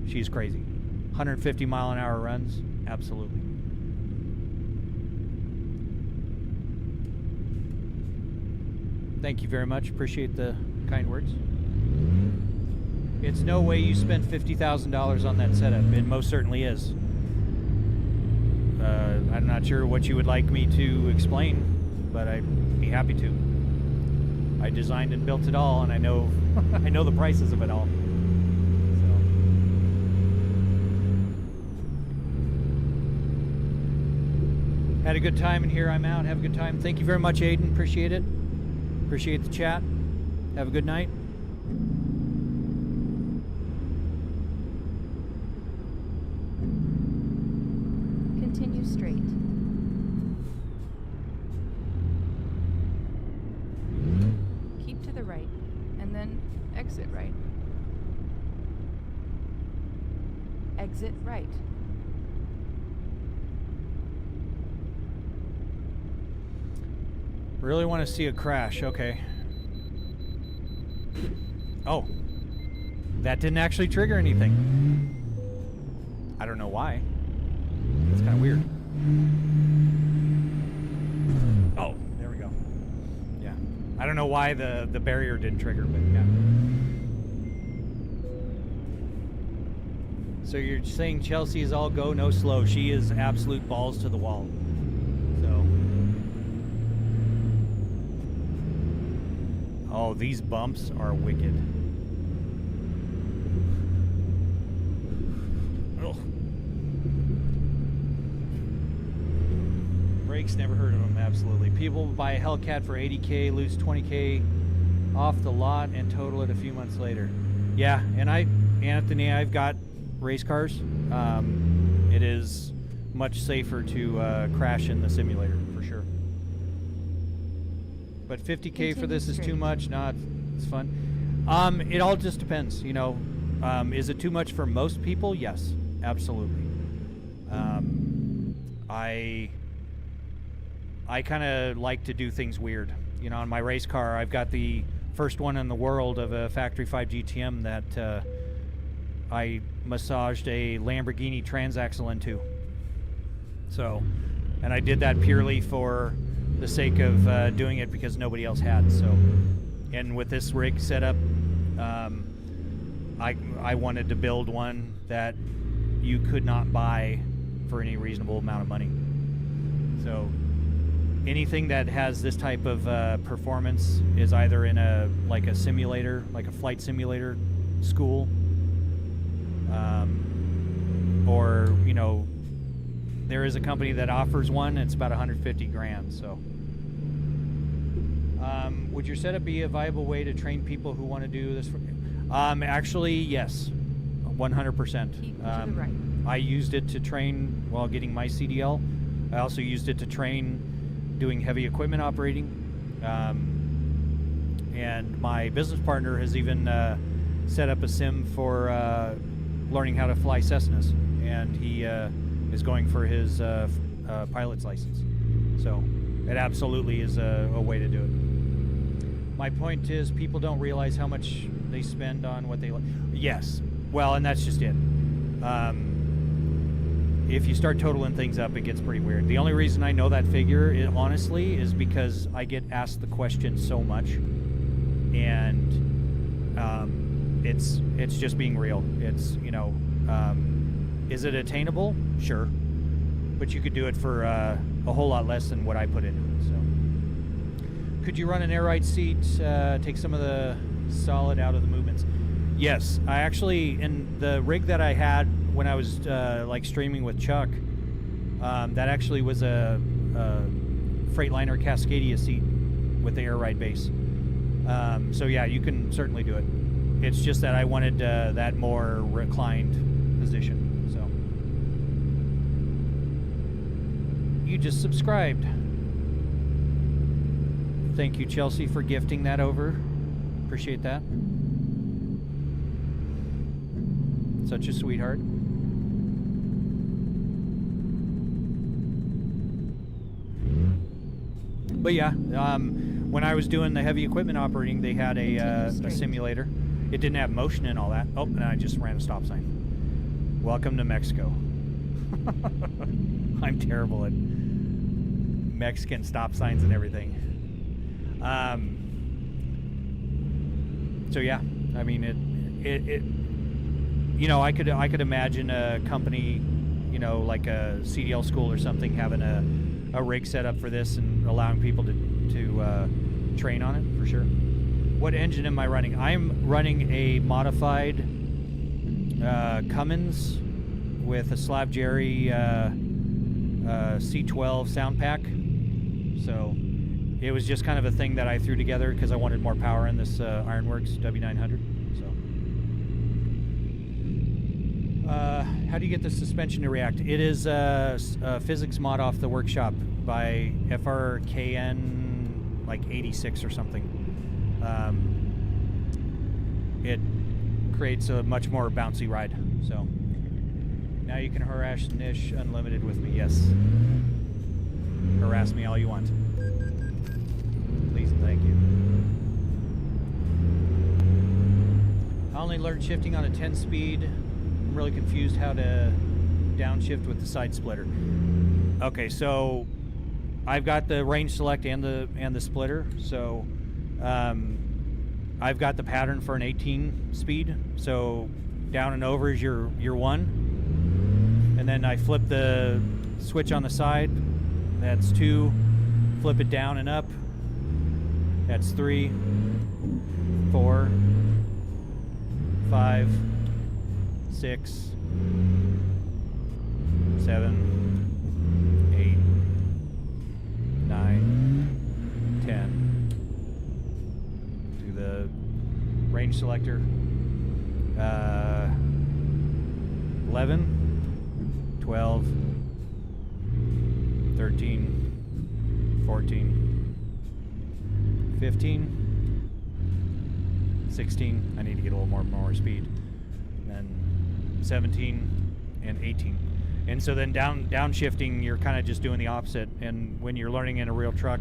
She's crazy. 150 mile an hour runs? Absolutely. Thank you very much. Appreciate the kind words. It's no way you spent $50,000 on that setup. It most certainly is. I'm not sure what you would like me to explain, but I'd be happy to. I designed and built it all, and I know I know the prices of it all. So. Had a good time in here. I'm out. Have a good time. Thank you very much, Aiden. Appreciate it. Appreciate the chat. Have a good night. Continue straight. Keep to the right, and then exit right. Exit right. Really want to see a crash. Okay. Oh. That didn't actually trigger anything. I don't know why. That's kind of weird. Oh, there we go. Yeah. I don't know why the barrier didn't trigger, but yeah. So you're saying Chelsea is all go, no slow. She is absolute balls to the wall. So. Oh, these bumps are wicked. Ugh. Rakes, never heard of them. Absolutely. People buy a Hellcat for 80K, lose 20K off the lot, and total it a few months later. Yeah, and Anthony, I've got race cars. It is much safer to crash in the simulator, for sure. But 50K for this is too much. No, it's fun. It all just depends, you know. Is it too much for most people? Yes, absolutely. I kind of like to do things weird. You know, on my race car, I've got the first one in the world of a Factory 5 GTM that I massaged a Lamborghini transaxle into. So, and I did that purely for the sake of doing it because nobody else had. So, and with this rig setup, I wanted to build one that you could not buy for any reasonable amount of money. So anything that has this type of performance is either in a simulator, like a flight simulator school, or, you know, there is a company that offers one. It's about 150 grand. So would your setup be a viable way to train people who want to do this? Actually, yes, 100%. Keep to the right. I used it to train while getting my CDL. I also used it to train doing heavy equipment operating. And my business partner has even set up a sim for learning how to fly Cessnas. And he is going for his pilot's license. So it absolutely is a way to do it. My point is, people don't realize how much they spend on what they like. Yes. Well, and that's just it. If you start totaling things up, it gets pretty weird. The only reason I know that figure, honestly, is because I get asked the question so much, and it's just being real. It's, you know, is it attainable? Sure, but you could do it for a whole lot less than what I put into it. So, could you run an air ride seat, take some of the solid out of the movements? Yes, I actually, in the rig that I had when I was like streaming with Chuck, that actually was a Freightliner Cascadia seat with the air ride base. So yeah, you can certainly do it. It's just that I wanted that more reclined position. So you just subscribed. Thank you, Chelsea, for gifting that over. Appreciate that. Such a sweetheart. But yeah, when I was doing the heavy equipment operating, they had a simulator. It didn't have motion and all that. Oh, and I just ran a stop sign. Welcome to Mexico. I'm terrible at Mexican stop signs and everything. So yeah, I mean it you know, I could imagine a company, you know, like a CDL school or something, having a rig set up for this and allowing people to train on it, for sure. What engine am I running? I'm running a modified Cummins with a Slav Jerry C12 sound pack. So it was just kind of a thing that I threw together because I wanted more power in this Ironworks W900. How do you get the suspension to react? It is a physics mod off the workshop by FRKN, like 86 or something. It creates a much more bouncy ride. So now you can harass Nish unlimited with me. Yes, harass me all you want. Please and thank you. I only learned shifting on a 10-speed. I'm really confused how to downshift with the side splitter. Okay, so I've got the range select and the splitter. So I've got the pattern for an 18 speed. So down and over is your 1, and then I flip the switch on the side. That's 2. Flip it down and up. That's 3, 4, 5, 6, 7, range selector. 11, 12, 13, 14, 15, 16. I need to get a little more speed. Then 17 and 18. And so then downshifting, you're kind of just doing the opposite. And when you're learning in a real truck,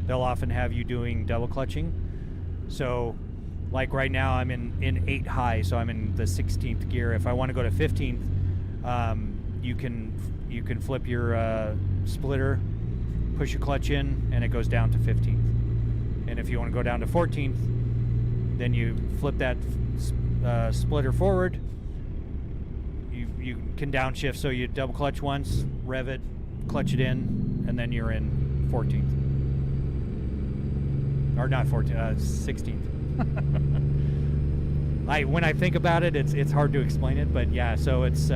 they'll often have you doing double clutching. So like right now I'm in 8 high, so I'm in the 16th gear. If I want to go to 15th, you can flip your splitter, push your clutch in, and it goes down to 15th. And if you want to go down to 14th, then you flip that splitter forward. You can downshift, so you double clutch once, rev it, clutch it in, and then you're in 14th. Or not 14th, 16th. When I think about it, it's hard to explain it, but yeah, so it's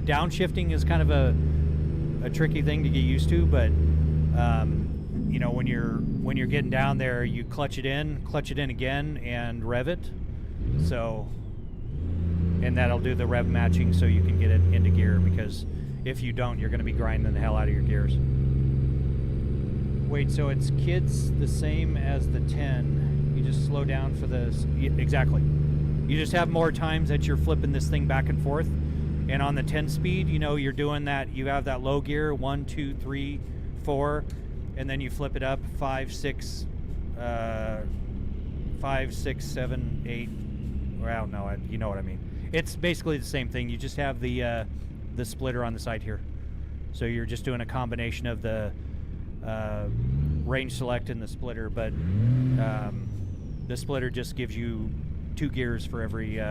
downshifting is kind of a tricky thing to get used to, but you know, when you're getting down there, you clutch it in again, and rev it. So, and that'll do the rev matching, so you can get it into gear, because if you don't, you're going to be grinding the hell out of your gears. Wait, so it's kids the same as the 10? You just slow down for the... Exactly. You just have more times that you're flipping this thing back and forth. And on the 10 speed, you know, you're doing that. You have that low gear, 1, 2, 3, 4, and then you flip it up 5, 6, 7, 8. Well, no, you know what I mean. It's basically the same thing. You just have the splitter on the side here. So you're just doing a combination of the range select and the splitter, but the splitter just gives you 2 gears for every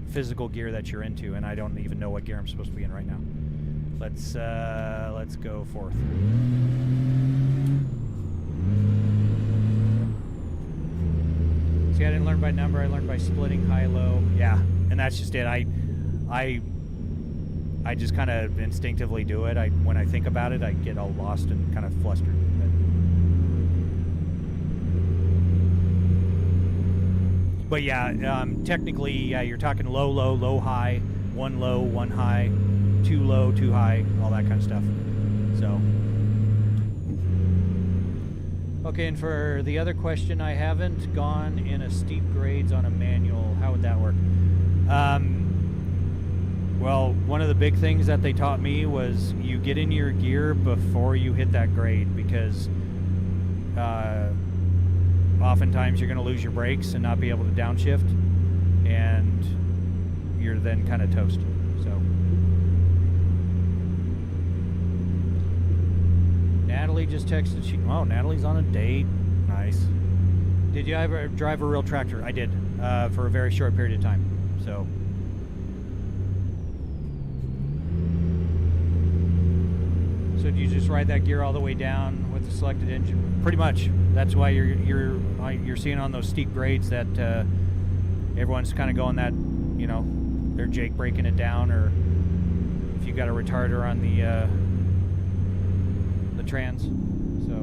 physical gear that you're into, and I don't even know what gear I'm supposed to be in right now. Let's go forth. See, I didn't learn by number. I learned by splitting high low. Yeah, and that's just it. I just kind of instinctively do it. When I think about it, I get all lost and kind of flustered. But yeah, technically, yeah, you're talking low, low, low, high, 1 low, 1 high, 2 low, 2 high, all that kind of stuff. So, okay, and for the other question, I haven't gone in a steep grades on a manual. How would that work? Well, one of the big things that they taught me was you get in your gear before you hit that grade, because oftentimes you're going to lose your brakes and not be able to downshift, and you're then kind of toast. So, Natalie just texted. Oh, Natalie's on a date. Nice. Did you ever drive a real tractor? I did, for a very short period of time. So. So do you just ride that gear all the way down with the selected engine? Pretty much. That's why you're seeing on those steep grades that everyone's kind of going that, you know, they're Jake breaking it down, or if you got a retarder on the trans. So,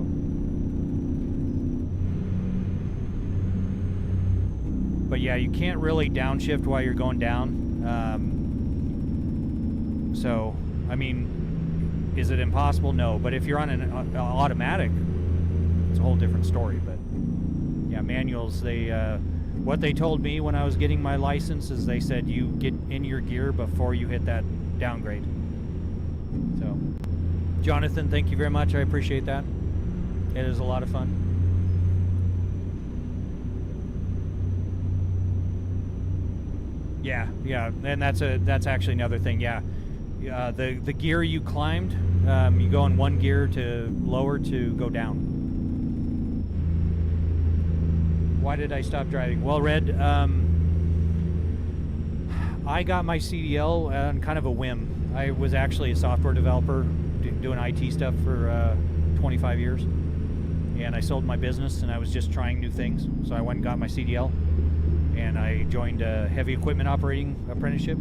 but yeah, you can't really downshift while you're going down. So, I mean, is it impossible? No. But if you're on an automatic, it's a whole different story. But yeah, manuals, they what they told me when I was getting my license is they said you get in your gear before you hit that downgrade. So, Jonathan, thank you very much. I appreciate that. It is a lot of fun. Yeah, and that's actually another thing. Yeah, the gear you climbed, you go in one gear to lower to go down. Why did I stop driving? Well, Red, I got my CDL on kind of a whim. I was actually a software developer doing IT stuff for 25 years, and I sold my business and I was just trying new things. So I went and got my CDL, and I joined a heavy equipment operating apprenticeship.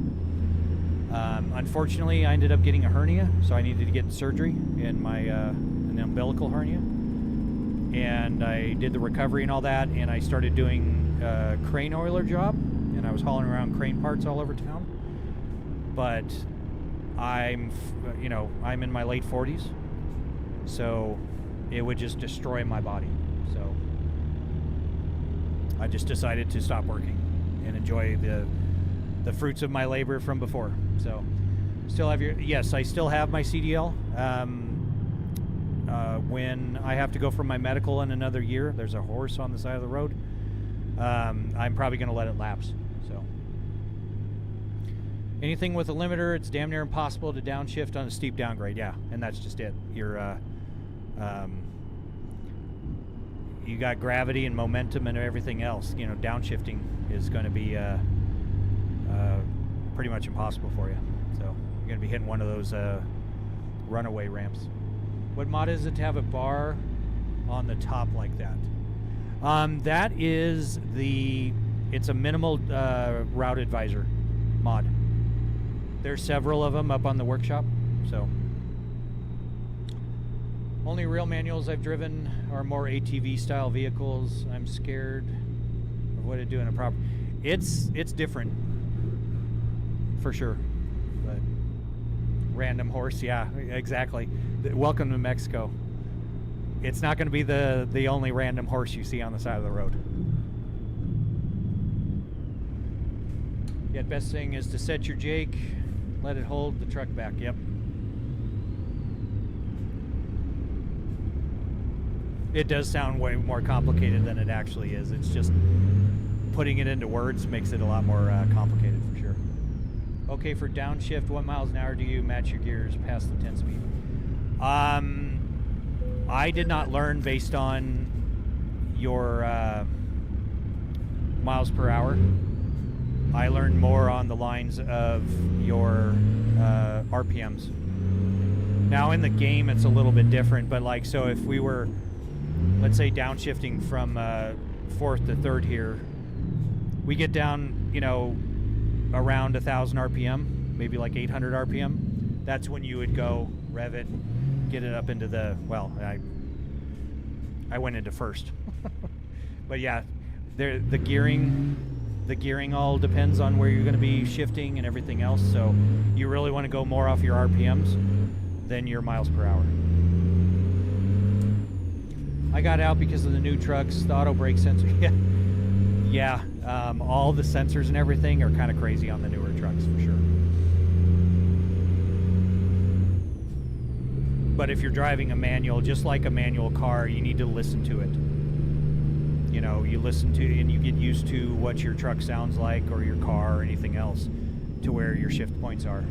Unfortunately, I ended up getting a hernia, so I needed to get surgery in my an umbilical hernia. And I did the recovery and all that, and I started doing crane oiler job, and I was hauling around crane parts all over town. But I'm in my late 40s, so it would just destroy my body. So I just decided to stop working and enjoy the fruits of my labor from before. So still have yes, I still have my CDL. When I have to go for my medical in another year, there's a horse on the side of the road. I'm probably going to let it lapse. So anything with a limiter, it's damn near impossible to downshift on a steep downgrade. Yeah, and that's just it. You got gravity and momentum and everything else. You know, downshifting is going to be pretty much impossible for you. So you're going to be hitting one of those runaway ramps. What mod is it to have a bar on the top like that? That is it's a minimal route advisor mod. There's several of them up on the workshop. So only real manuals I've driven are more ATV style vehicles. I'm scared of what it do in a proper. It's different for sure. But random horse, yeah, exactly. Welcome to Mexico. It's not going to be the only random horse you see on the side of the road. Yeah, best thing is to set your jake, let it hold the truck back. Yep. It does sound way more complicated than it actually is. It's just putting it into words makes it a lot more complicated for sure. Okay, for downshift, what miles an hour do you match your gears past the 10 speed? I did not learn based on your miles per hour. I learned more on the lines of your RPMs. Now in the game it's a little bit different, but like, so if we were, let's say, downshifting from fourth to third here, we get down, you know, around 1,000 RPM, maybe like 800 RPM. That's when you would go rev it, get it up into the, well, I went into first. But yeah, the gearing all depends on where you're going to be shifting and everything else. So you really want to go more off your RPMs than your miles per hour. I got out because of the new trucks, the auto brake sensor. Yeah, all the sensors and everything are kind of crazy on the newer trucks for sure. But if you're driving a manual, just like a manual car, you need to listen to it. You know, you listen to and you get used to what your truck sounds like, or your car, or anything else, to where your shift points are.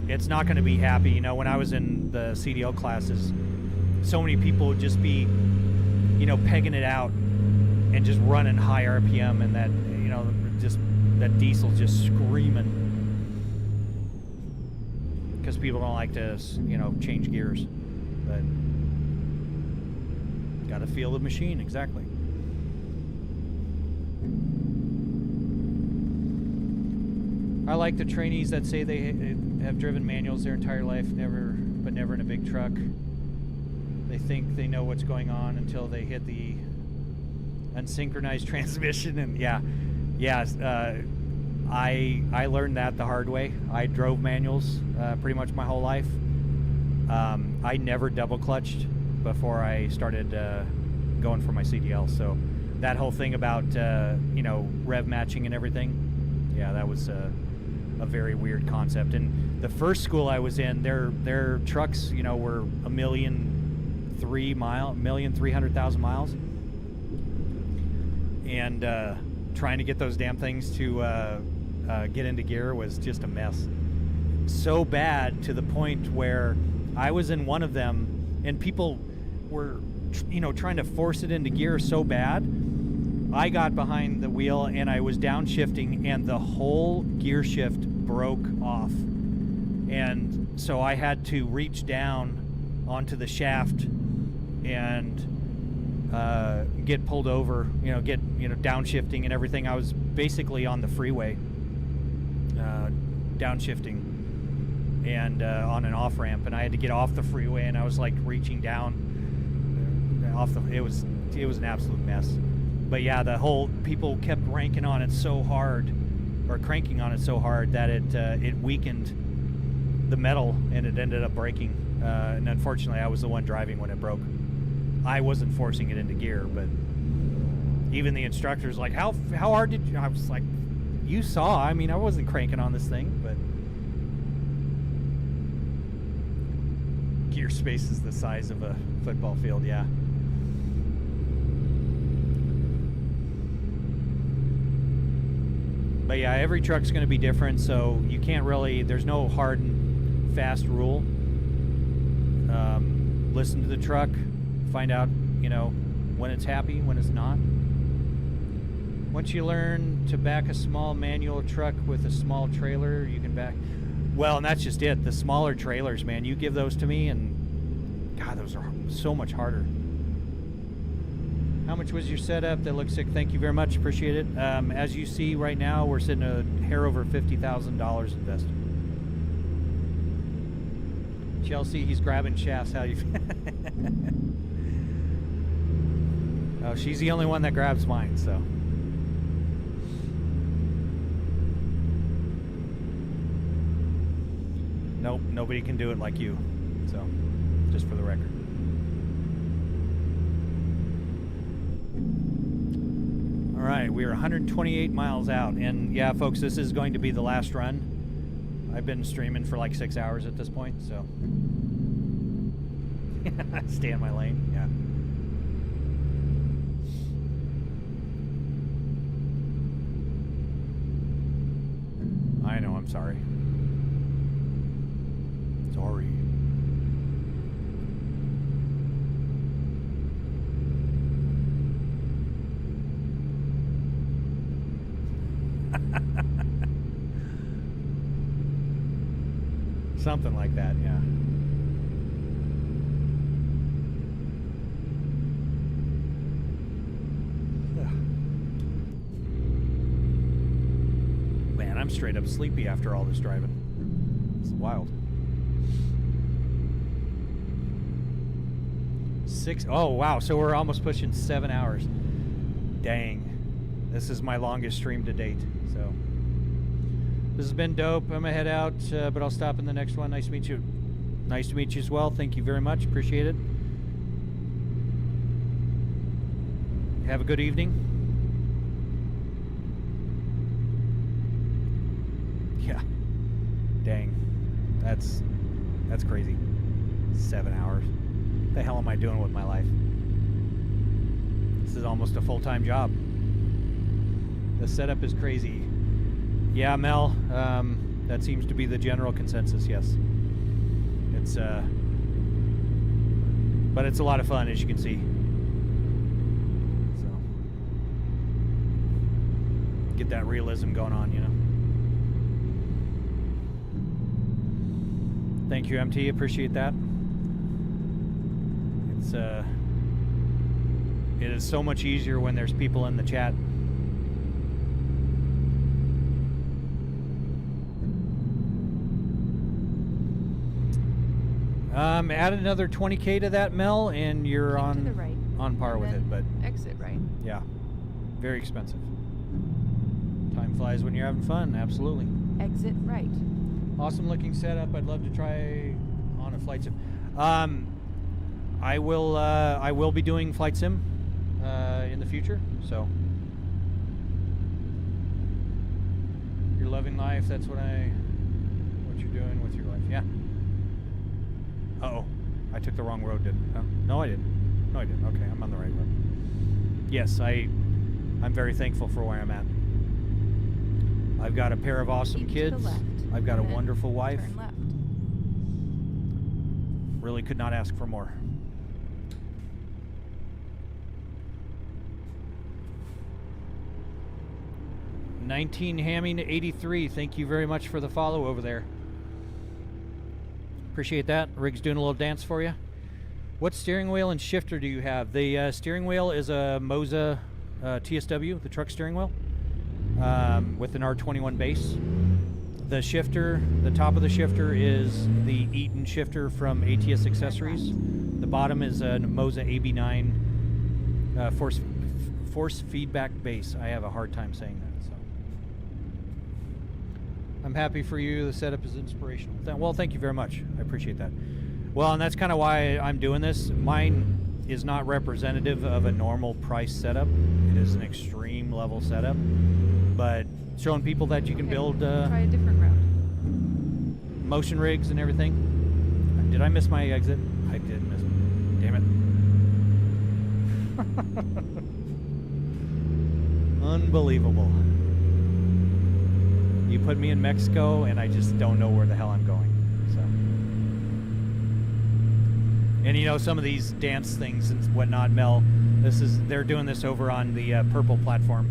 It's not going to be happy. You know, when I was in the CDL classes, so many people would just be, you know, pegging it out and just running high RPM, and that, you know, just that diesel just screaming. Because people don't like to, you know, change gears. But gotta feel the machine, exactly. I like the trainees that say they have driven manuals their entire life, but never in a big truck. They think they know what's going on until they hit the unsynchronized transmission, and I learned that the hard way. I drove manuals pretty much my whole life. I never double clutched before I started going for my CDL. So that whole thing about you know, rev matching and everything, yeah, that was a very weird concept. And the first school I was in, their trucks, you know, were 1,300,000 miles, and trying to get those damn things to get into gear was just a mess. So bad to the point where I was in one of them and people were, you know, trying to force it into gear so bad. I got behind the wheel and I was downshifting, and the whole gear shift broke off. And so I had to reach down onto the shaft and get pulled over, you know, downshifting and everything. I was basically on the freeway, downshifting and on an off ramp, and I had to get off the freeway, and I was like reaching down off the. It was an absolute mess. But yeah, the whole people kept cranking on it so hard that it weakened the metal and it ended up breaking. And unfortunately, I was the one driving when it broke. I wasn't forcing it into gear, but even the instructor's like, how hard did you? I was like, you saw. I mean, I wasn't cranking on this thing, but gear space is the size of a football field, yeah. But yeah, every truck's going to be different, so you can't really, there's no hard and fast rule. Listen to the truck, find out, when it's happy, when it's not. Once you learn to back a small manual truck with a small trailer, you can back. Well, and that's just it. The smaller trailers, man, you give those to me, and God, those are so much harder. How much was your setup? That looks sick. Thank you very much. Appreciate it. As you see right now, we're sitting a hair over $50,000 invested. Chelsea, he's grabbing shafts. How you? Oh, she's the only one that grabs mine, so. Nope, nobody can do it like you. So, just for the record. All right, we are 128 miles out, and yeah, folks, this is going to be the last run. I've been streaming for like 6 hours at this point, so stay in my lane. Yeah. I know. I'm sorry. Sorry. Something like that, yeah. Man, I'm straight up sleepy after all this driving. It's wild. 6. Oh, wow. So we're almost pushing 7 hours. Dang. This is my longest stream to date, so. This has been dope. I'm gonna head out, but I'll stop in the next one. Nice to meet you. Nice to meet you as well. Thank you very much. Appreciate it. Have a good evening. Yeah. Dang. That's crazy. 7 hours. What the hell am I doing with my life? This is almost a full-time job. The setup is crazy. Yeah, Mel, that seems to be the general consensus, yes. It's, but it's a lot of fun, as you can see. So, get that realism going on, Thank you, MT, appreciate that. It is so much easier when there's people in the chat. Add another 20K to that, Mel, and you're on par with it. But exit right. Yeah, very expensive. Time flies when you're having fun. Absolutely. Exit right. Awesome looking setup. I'd love to try on a flight sim. I will be doing flight sim in the future. So you're loving life. That's what you're doing with your life. Yeah. Uh-oh. I took the wrong road, didn't I? No, I didn't. No, I didn't. Okay, I'm on the right road. Yes, I'm very thankful for where I'm at. I've got a pair of awesome kids. I've got a wonderful wife. Turn left. Really could not ask for more. #19Hamming83, thank you very much for the follow over there. Appreciate that. Rig's doing a little dance for you. What steering wheel and shifter do you have? The steering wheel is a Moza TSW, the truck steering wheel, with an R21 base. The shifter, the top of the shifter is the Eaton shifter from ATS Accessories. The bottom is a Moza AB9 Force feedback base. I have a hard time saying that. So I'm happy for you. The setup is inspirational. Well, thank you very much. I appreciate that. Well, and that's kind of why I'm doing this. Mine is not representative of a normal price setup. It is an extreme level setup, but showing people that you can build try a different route. motion rigs and everything. Did I miss my exit? I did miss. Damn it. Unbelievable. You put me in Mexico and I just don't know where the hell I'm going. So, and you know, some of these dance things and whatnot, Mel, they're doing this over on the purple platform.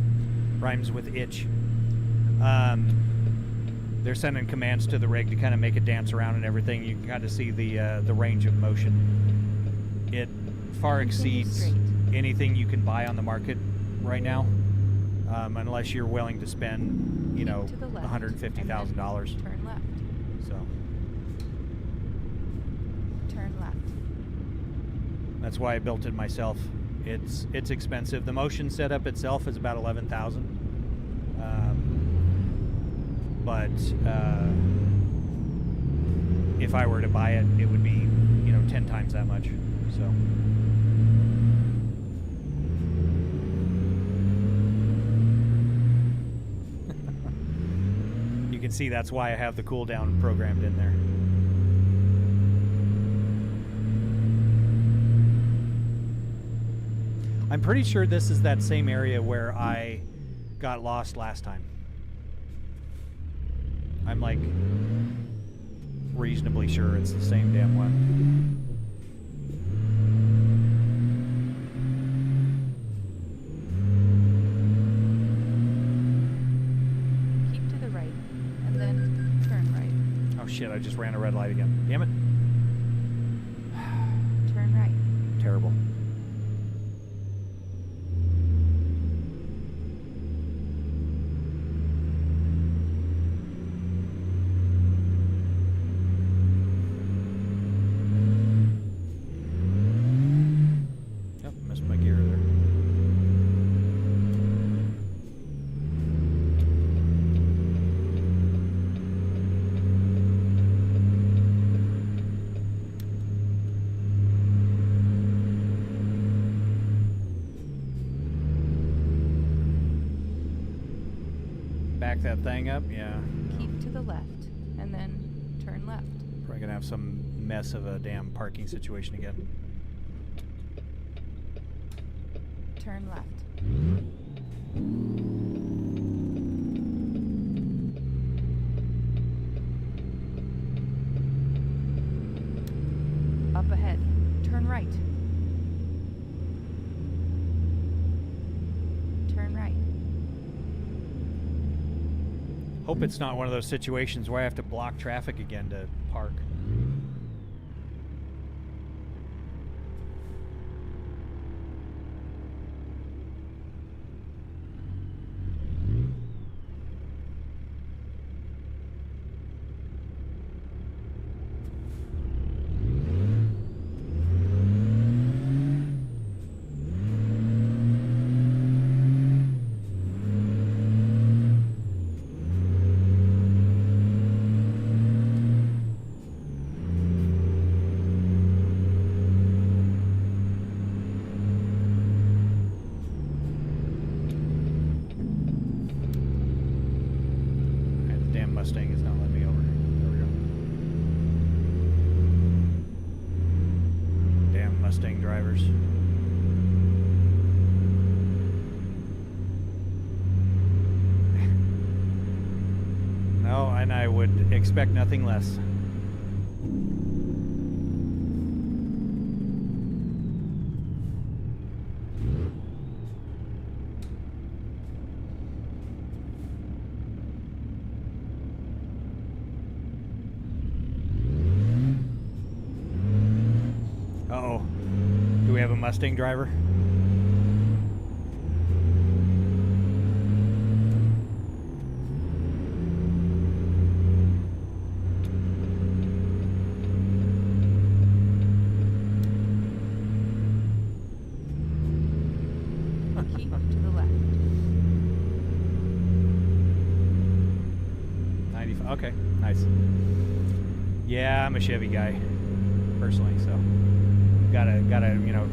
Rhymes with itch. They're sending commands to the rig to kind of make it dance around and everything. You can kind of see the range of motion. It far exceeds anything you can buy on the market right now, unless you're willing to spend, you know, $150,000. Turn left. So Turn left. that's why I built it myself. It's expensive. The motion setup itself is about $11,000. But if I were to buy it, it would be, you know, 10 times that much. So you can see that's why I have the cooldown programmed in there. I'm pretty sure this is that same area where I got lost last time. I'm like reasonably sure it's the same damn one. Keep to the right, and then turn right. Oh shit, I just ran a red light again. Damn it. Turn right. Terrible. That thing up, yeah. Keep to the left, and then turn left. Probably gonna have some mess of a damn parking situation again. Turn left. Up ahead. Turn right. Turn right. Hope it's not one of those situations where I have to block traffic again to park. Mustang is not letting me over. There we go. Damn Mustang drivers. No, and I would expect nothing less. Mustang driver. Keep to Okay, nice. Yeah, I'm a Chevy guy, personally, so gotta you know,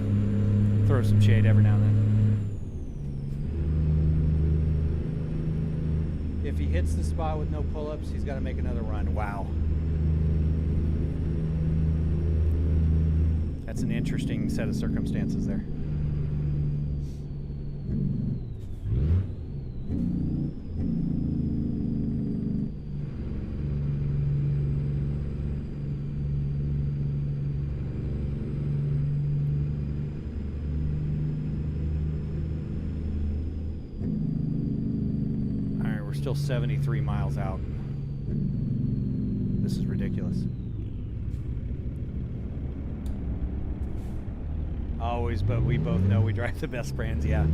throw some shade every now and then. If he hits the spot with no pull-ups, he's got to make another run. Wow. That's an interesting set of circumstances there. We're still 73 miles out. This is ridiculous. Always, but we both know we drive the best brands, yeah.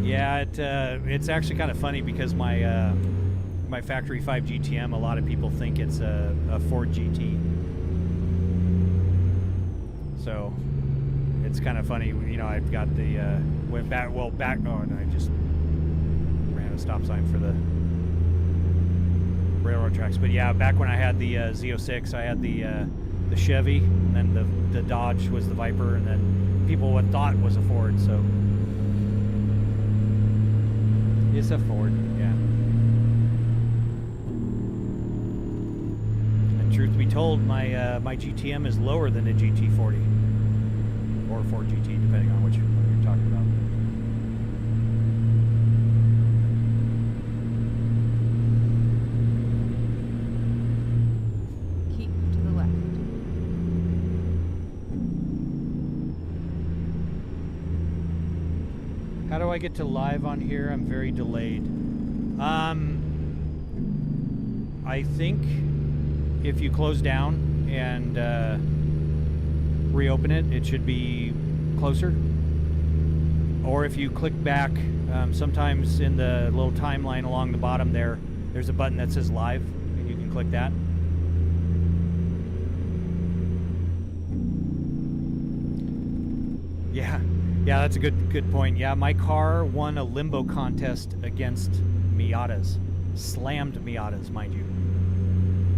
Yeah, it's actually kind of funny because my my factory 5 GTM, a lot of people think it's a Ford GT. So it's kind of funny, you know, I've got the went back, oh, and I just ran a stop sign for the railroad tracks. But yeah, back when I had the Z06, I had the Chevy, and then the Dodge was the Viper, and then people would thought was a Ford. So it's a Ford, yeah. And truth be told, my my GTM is lower than a GT40 or Ford GT, depending on which one you're talking about. Keep to the left. How do I get to live on here? I'm very delayed. I think if you close down and reopen it, it should be closer. Or if you click back, sometimes in the little timeline along the bottom there's a button that says live, and you can click that. Yeah, that's a good point. Yeah, my car won a limbo contest against Miatas. Slammed Miatas, mind you.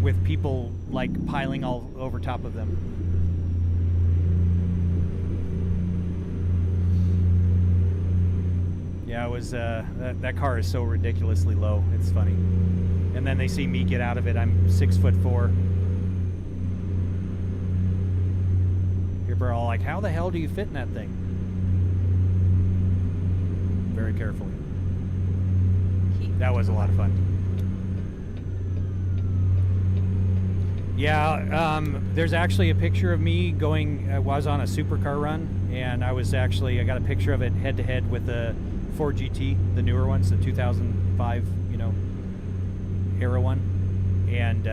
With people, like, piling all over top of them. Yeah, it was, that car is so ridiculously low. It's funny. And then they see me get out of it. I'm 6'4". People are all like, how the hell do you fit in that thing? Very carefully. That was a lot of fun. Yeah, there's actually a picture of me going, I was on a supercar run, and I got a picture of it head-to-head with the Ford GT, the newer ones, the 2005, you know, era one, and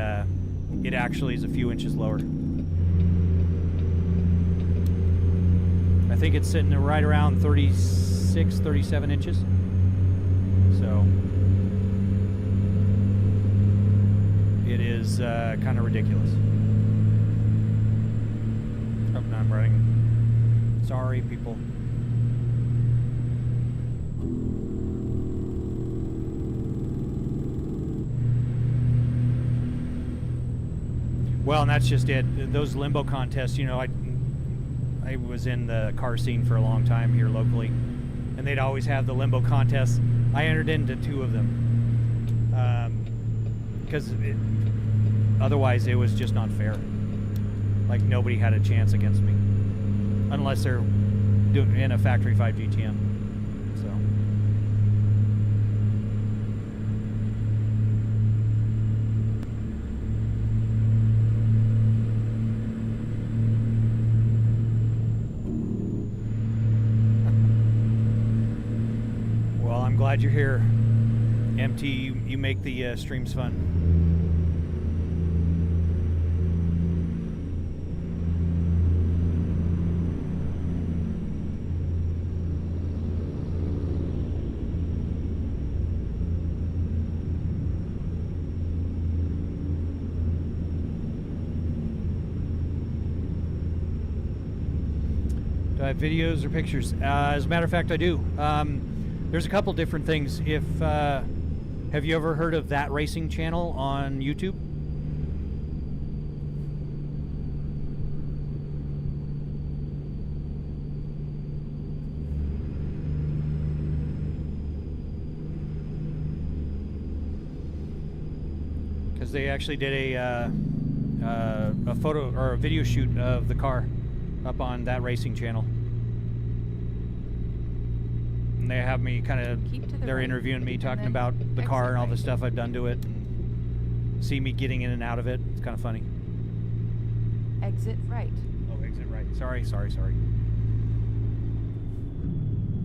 it actually is a few inches lower. I think it's sitting right around 36, 37 inches. So it is kind of ridiculous. Oh, no, I'm running. Sorry, people. Well, and that's just it. Those limbo contests, you know, I was in the car scene for a long time here locally, and they'd always have the limbo contests. I entered into 2 of them because otherwise it was just not fair. Like, nobody had a chance against me unless they're in a factory 5 GTM. So. Well, I'm glad you're here. MT, you make the streams fun. Do I have videos or pictures? As a matter of fact, I do. There's a couple different things. If have you ever heard of That Racing channel on YouTube? Because they actually did a photo or a video shoot of the car up on That Racing channel. And they have me kind of, they're interviewing me, talking about the car and all the stuff I've done to it, and see me getting in and out of it. It's kind of funny. Exit right. Oh, exit right. Sorry.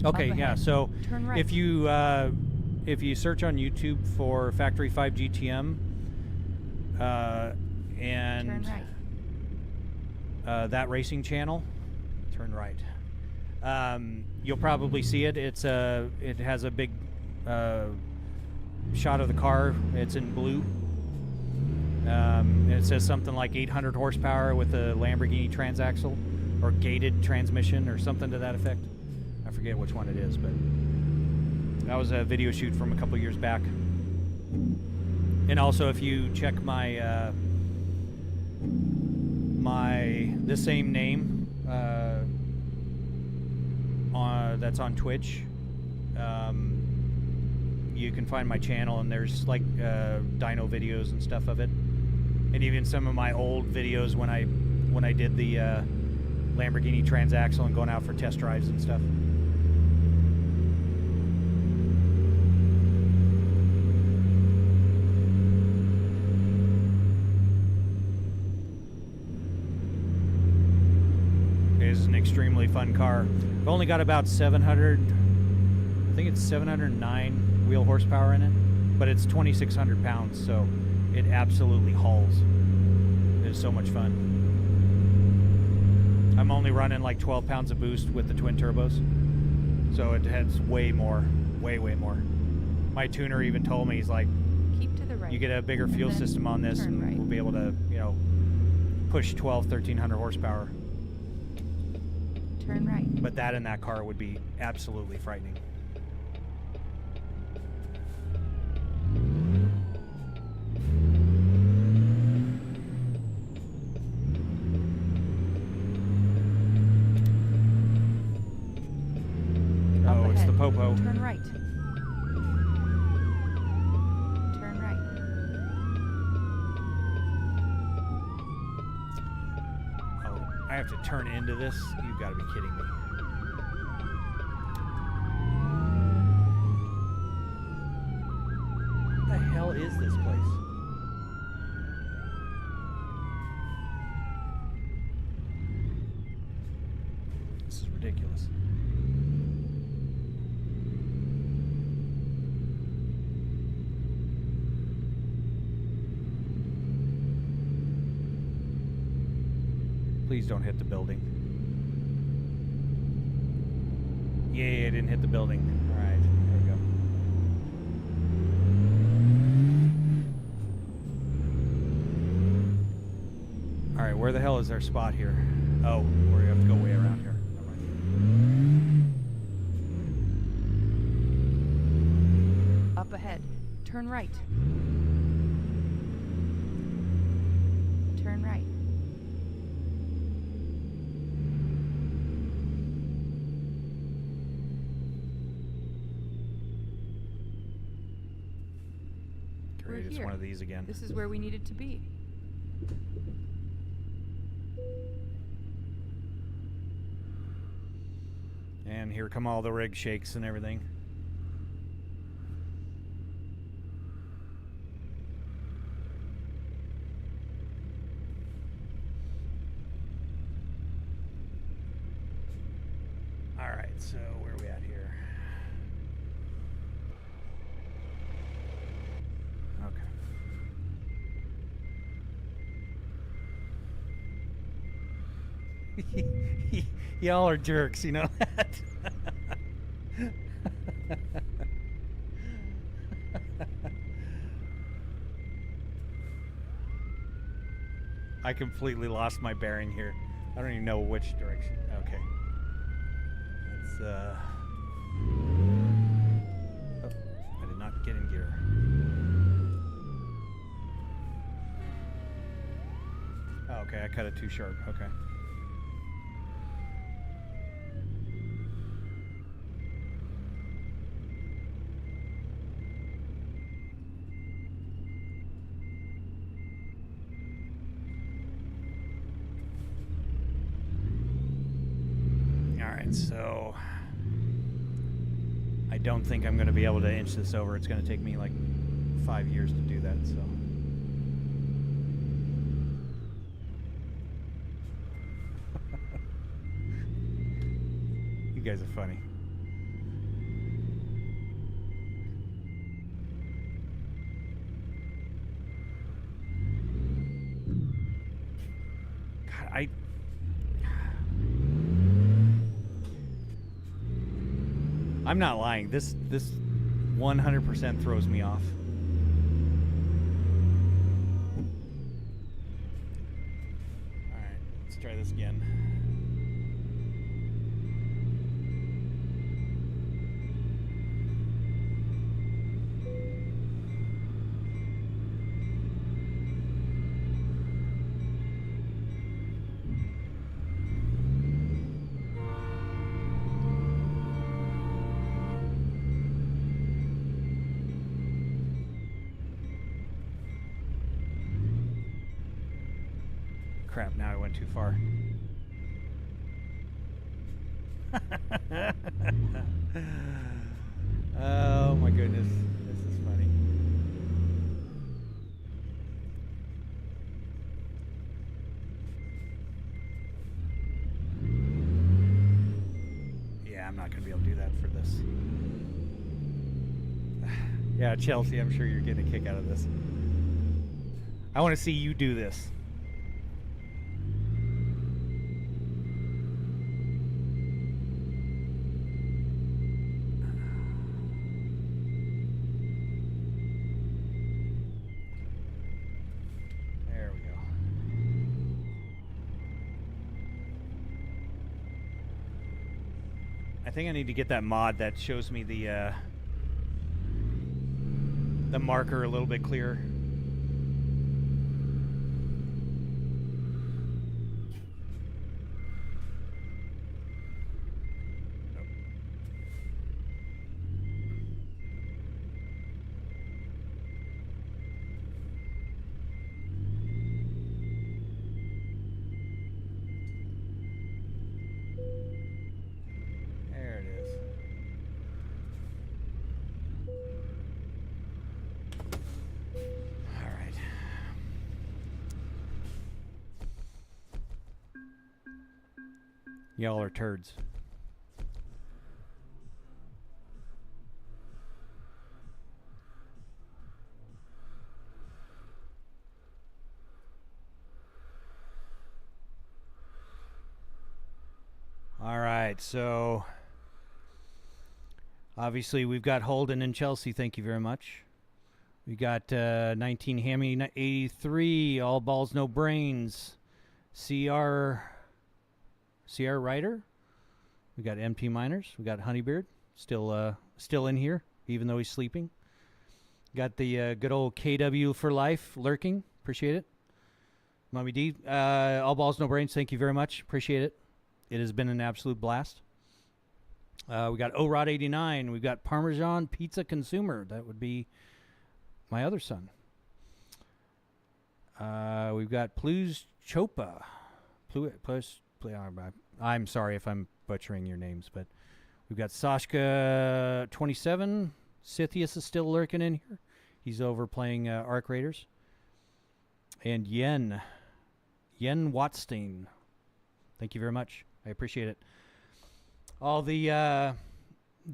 Okay, yeah. So Turn right. if you search on YouTube for Factory 5 GTM and Turn right. That Racing channel, turn right. You'll probably see it. It has a big shot of the car. It's in blue. And it says something like 800 horsepower with a Lamborghini transaxle or gated transmission or something to that effect. I forget which one it is, but that was a video shoot from a couple years back. And also, if you check my the same name that's on Twitch, you can find my channel, and there's like dyno videos and stuff of it, and even some of my old videos when I did the Lamborghini transaxle and going out for test drives and stuff. It is an extremely fun car. I've only got about 700, I think it's 709 wheel horsepower in it, but it's 2,600 pounds, so it absolutely hauls. It is so much fun. I'm only running like 12 pounds of boost with the twin turbos, so it has way more, way more. My tuner even told me, he's like, Keep to the right. you get a bigger fuel system on this, and right. we'll be able to, you know, push 1,300 horsepower. Turn right. But that in that car would be absolutely frightening. Oh, it's the Popo. Turn right. Turn right. Oh, I have to turn into this? You've got to be kidding me. What the hell is this place? This is ridiculous. Please don't hit the building. Yay, I didn't hit the building. Alright, there we go. Alright, where the hell is our spot here? Oh, we have to go way around here. Never mind. Up ahead. Turn right. Turn right. Great, it's one of these again. This is where we needed to be. And here come all the rig shakes and everything. Alright, so where are we at here? Okay. Y'all are jerks, you know that? I completely lost my bearing here. I don't even know which direction. Okay. Let's Get in gear. Oh, okay, I cut it too sharp. Okay. Alright, so I don't think I'm going to be able to inch this over. It's going to take me like 5 years to do that, so. You guys are funny. God, I'm not lying. This 100% throws me off. All right, let's try this again. Crap, now I went too far. Oh my goodness, this is funny. Yeah, I'm not going to be able to do that for this. Yeah, Chelsea, I'm sure you're getting a kick out of this. I want to see you do this. I think I need to get that mod that shows me the marker a little bit clearer. Nope. There it is. All right. Y'all are turds. All right, so obviously we've got Holden and Chelsea. Thank you very much. We got 19 Hammy 83, all balls no brains. CR Ryder. We got MT Miners. We got Honeybeard still in here, even though he's sleeping. Got the good old KW for life lurking. Appreciate it. Mommy D, all balls no brains. Thank you very much. Appreciate it. It has been an absolute blast. We got O-Rod 89. We've got Parmesan Pizza Consumer. That would be my other son. We've got Pluz Chopa. I'm sorry if I'm butchering your names, but we've got Sashka 27. Scythius is still lurking in here. He's over playing Arc Raiders. And Yen Watstein. Thank you very much. I appreciate it. All the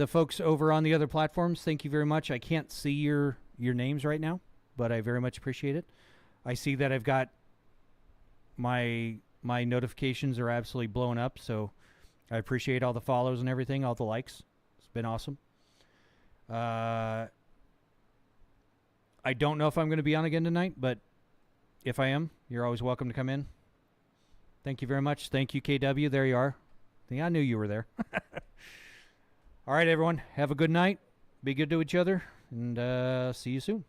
folks over on the other platforms, thank you very much. I can't see your names right now, but I very much appreciate it. I see that I've got my notifications are absolutely blowing up, so I appreciate all the follows and everything, all the likes. It's been awesome. I don't know if I'm going to be on again tonight, but if I am, you're always welcome to come in. Thank you very much. Thank you, KW. There you are. Yeah, I knew you were there. All right, everyone. Have a good night. Be good to each other. and see you soon.